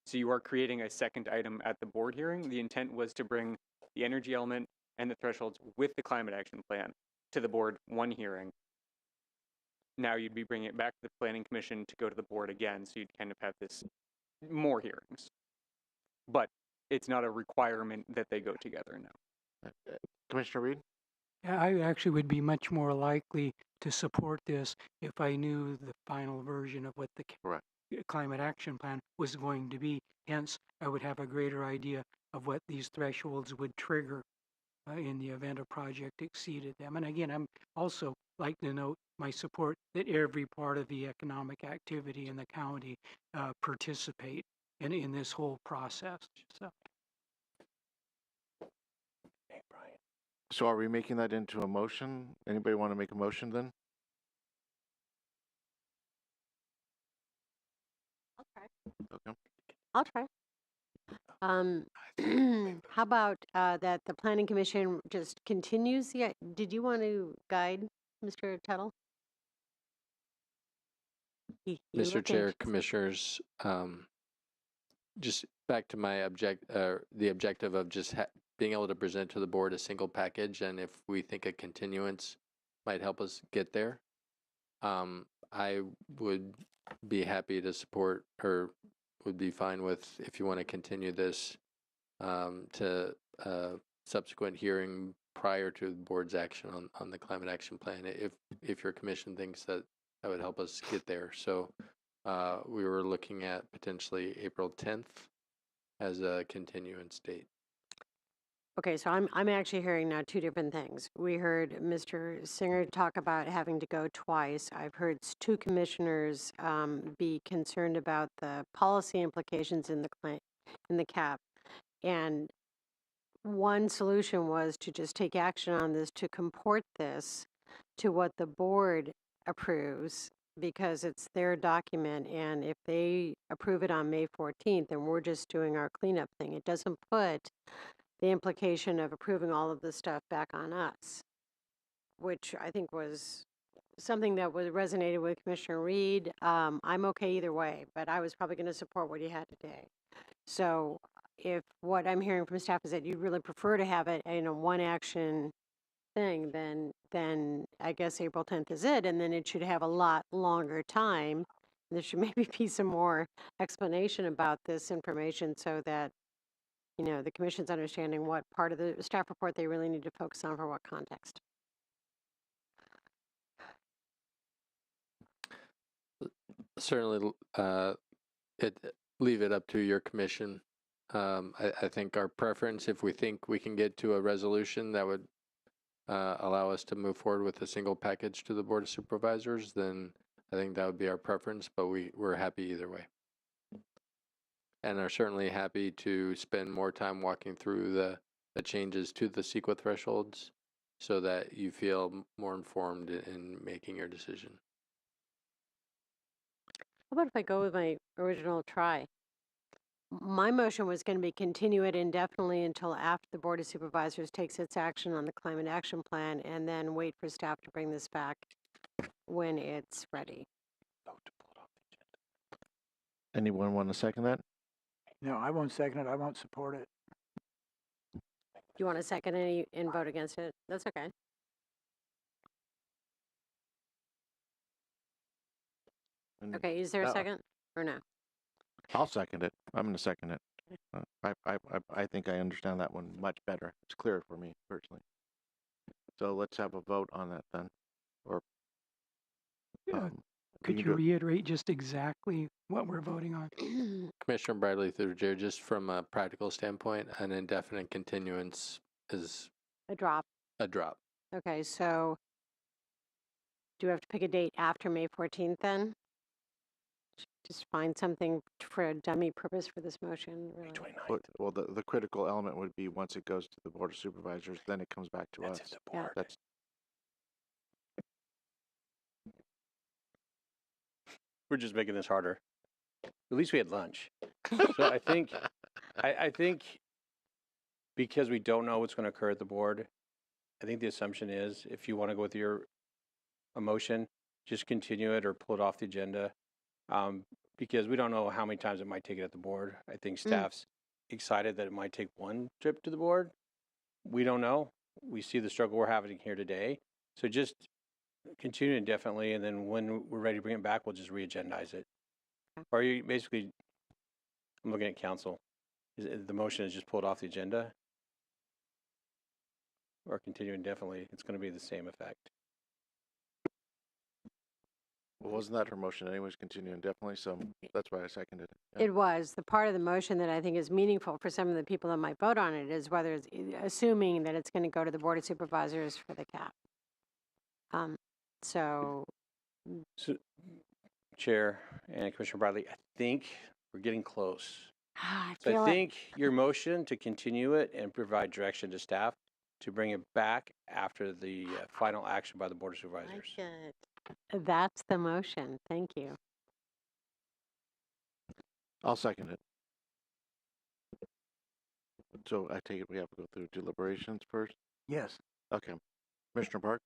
So you are creating a second item at the board hearing. The intent was to bring the energy element and the thresholds with the climate action plan to the board one hearing. Now you'd be bringing it back to the planning commission to go to the board again, so you'd kind of have this more hearings. But it's not a requirement that they go together now. Commissioner Reed? Yeah, I actually would be much more likely to support this if I knew the final version of what the climate action plan was going to be. Hence, I would have a greater idea of what these thresholds would trigger in the event a project exceeded them. And again, I'm also like to note my support that every part of the economic activity in the county participate in this whole process. So. So are we making that into a motion? Anybody want to make a motion then? Okay. Okay. I'll try. How about that the planning commission just continues the, did you want to guide Mr. Tuttle? You Mr. look Chair, anxious. Commissioners, just back to my the objective of just being able to present to the board a single package, and if we think a continuance might help us get there, I would be happy to support, or would be fine with, if you want to continue this to subsequent hearing prior to the board's action on the climate action plan, if your commission thinks that that would help us get there. So we were looking at potentially April 10th as a continuance date. Okay, so I'm actually hearing now two different things. We heard Mr. Singer talk about having to go twice. I've heard two commissioners be concerned about the policy implications in the CAP, and one solution was to just take action on this to comport this to what the board approves, because it's their document, and if they approve it on May 14th, then we're just doing our cleanup thing. It doesn't put the implication of approving all of this stuff back on us, which I think was something that was resonated with Commissioner Reed. I'm okay either way, but I was probably going to support what he had today. So if what I'm hearing from staff is that you'd really prefer to have it in a one action thing, then I guess April 10th is it, and then it should have a lot longer time. There should maybe be some more explanation about this information so that, you know, the commission's understanding what part of the staff report they really need to focus on for what context. Certainly, leave it up to your commission. I think our preference, if we think we can get to a resolution that would allow us to move forward with a single package to the Board of Supervisors, then I think that would be our preference, but we're happy either way. And are certainly happy to spend more time walking through the changes to the CEQA thresholds so that you feel more informed in making your decision. How about if I go with my original try? My motion was going to be continue it indefinitely until after the Board of Supervisors takes its action on the Climate Action Plan, and then wait for staff to bring this back when it's ready. Anyone want to second that? No, I won't second it. I won't support it. Do you want to second it and vote against it? That's okay. Okay, is there a second or no? I'll second it. I'm going to second it. I think I understand that one much better. It's clearer for me personally. So let's have a vote on that then. Or could you reiterate just exactly what we're voting on? Commissioner Bradley through the chair, just from a practical standpoint, an indefinite continuance is a drop. A drop. Okay, so do we have to pick a date after May 14th then? Just find something for a dummy purpose for this motion. Really. Well, the critical element would be once it goes to the Board of Supervisors, then it comes back to us. Yeah. That's We're just making this harder. At least we had lunch. So I think, I think because we don't know what's going to occur at the board, I think the assumption is if you want to go with your motion, just continue it or pull it off the agenda. Because we don't know how many times it might take it at the board. I think staff's excited that it might take one trip to the board. We don't know. We see the struggle we're having here today. So just continue indefinitely, and then when we're ready to bring it back, we'll just re-agendize it. Or you basically, I'm looking at council. The motion is just pulled off the agenda? Or continue indefinitely, it's going to be the same effect. Well, wasn't that her motion anyways, continue indefinitely? So that's why I seconded it. Yeah. It was. The part of the motion that I think is meaningful for some of the people that might vote on it is whether it's assuming that it's going to go to the Board of Supervisors for the CAP. So, Chair and Commissioner Bradley, I think we're getting close. I think your motion to continue it and provide direction to staff to bring it back after the final action by the Board of Supervisors. That's the motion. Thank you. I'll second it. So I take it we have to go through deliberations first? Yes. Okay. Commissioner Park?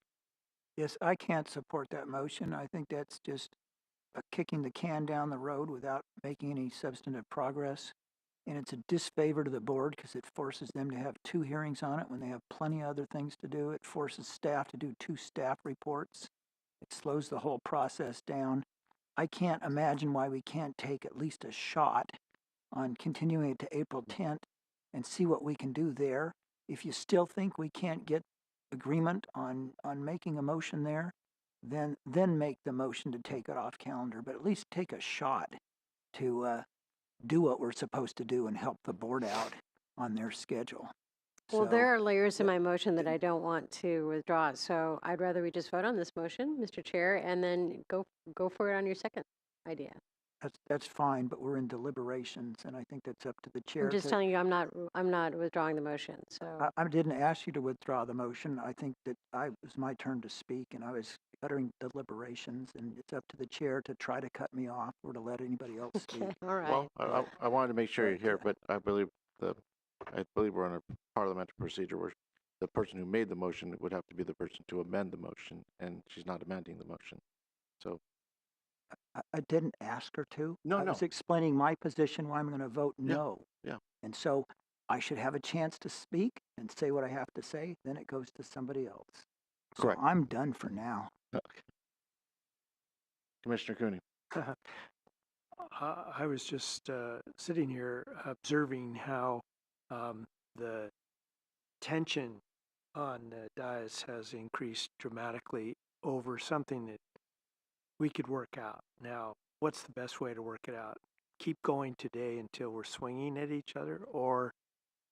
Yes, I can't support that motion. I think that's just kicking the can down the road without making any substantive progress. And it's a disfavor to the board because it forces them to have 2 hearings on it when they have plenty of other things to do. It forces staff to do 2 staff reports. It slows the whole process down. I can't imagine why we can't take at least a shot on continuing it to April 10th and see what we can do there. If you still think we can't get agreement on making a motion there, then make the motion to take it off calendar, but at least take a shot to do what we're supposed to do and help the board out on their schedule. Well, So, there are layers in my motion that I don't want to withdraw, so I'd rather we just vote on this motion, Mr. Chair, and then go for it on your second idea. that's fine, but we're in deliberations, and I think that's up to the chair. I'm just telling you, I'm not withdrawing the motion, so. I didn't ask you to withdraw the motion. I think that it was my turn to speak, and I was uttering deliberations, and it's up to the chair to try to cut me off or to let anybody else speak. Okay, all right. Well, I wanted to make sure you're here, but I believe we're on a parliamentary procedure where the person who made the motion would have to be the person to amend the motion, and she's not amending the motion. So I didn't ask her to. No, I no. was explaining my position why I'm going to vote no. Yeah. And so I should have a chance to speak and say what I have to say. Then it goes to somebody else. Correct. So I'm done for now. Commissioner Cooney. I was just sitting here observing how the tension on the dais has increased dramatically over something that we could work out. Now, what's the best way to work it out? Keep going today until we're swinging at each other, or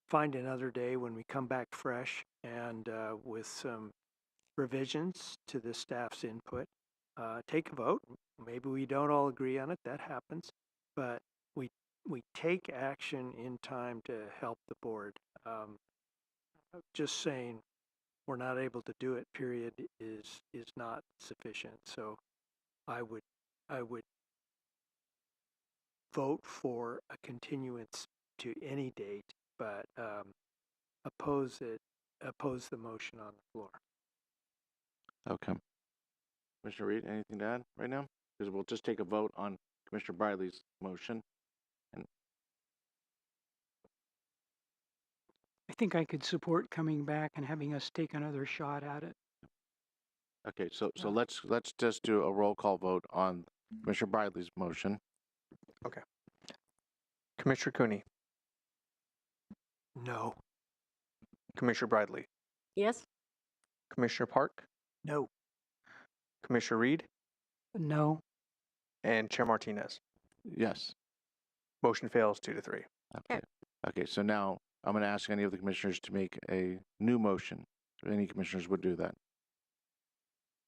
find another day when we come back fresh and with some revisions to the staff's input, take a vote. Maybe we don't all agree on it, that happens, but we take action in time to help the board. Just saying we're not able to do it, period, is not sufficient. So I would vote for a continuance to any date, but oppose the motion on the floor. Okay. Commissioner Reed, anything to add right now? Because we'll just take a vote on Commissioner Briley's motion. And I think I could support coming back and having us take another shot at it. okay, so let's just do a roll call vote on Commissioner Briley's motion. Okay. Commissioner Cooney, No. Commissioner Bradley, Yes? Commissioner Park, No. Commissioner Reed, No. and Chair Martinez. Yes. Motion fails 2-3. Okay. Okay, so now I'm going to ask any of the commissioners to make a new motion. If any commissioners would do that.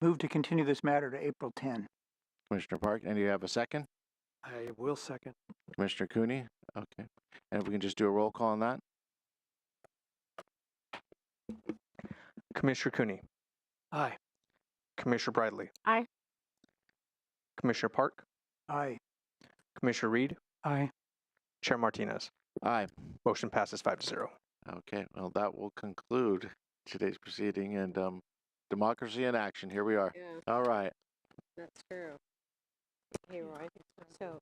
Move to continue this matter to April 10. Commissioner Park, and do you have a second? I will second. Commissioner Cooney? Okay. And if we can just do a roll call on that? Commissioner Cooney, Aye. Commissioner Bradley, Aye. Commissioner Park, Aye. Commissioner Reed, Aye. Chair Martinez. Aye. Motion passes 5-0. Okay, well, that will conclude today's proceeding and democracy in action. Here we are. Yeah, All right. that's true. Hey, Roy. So.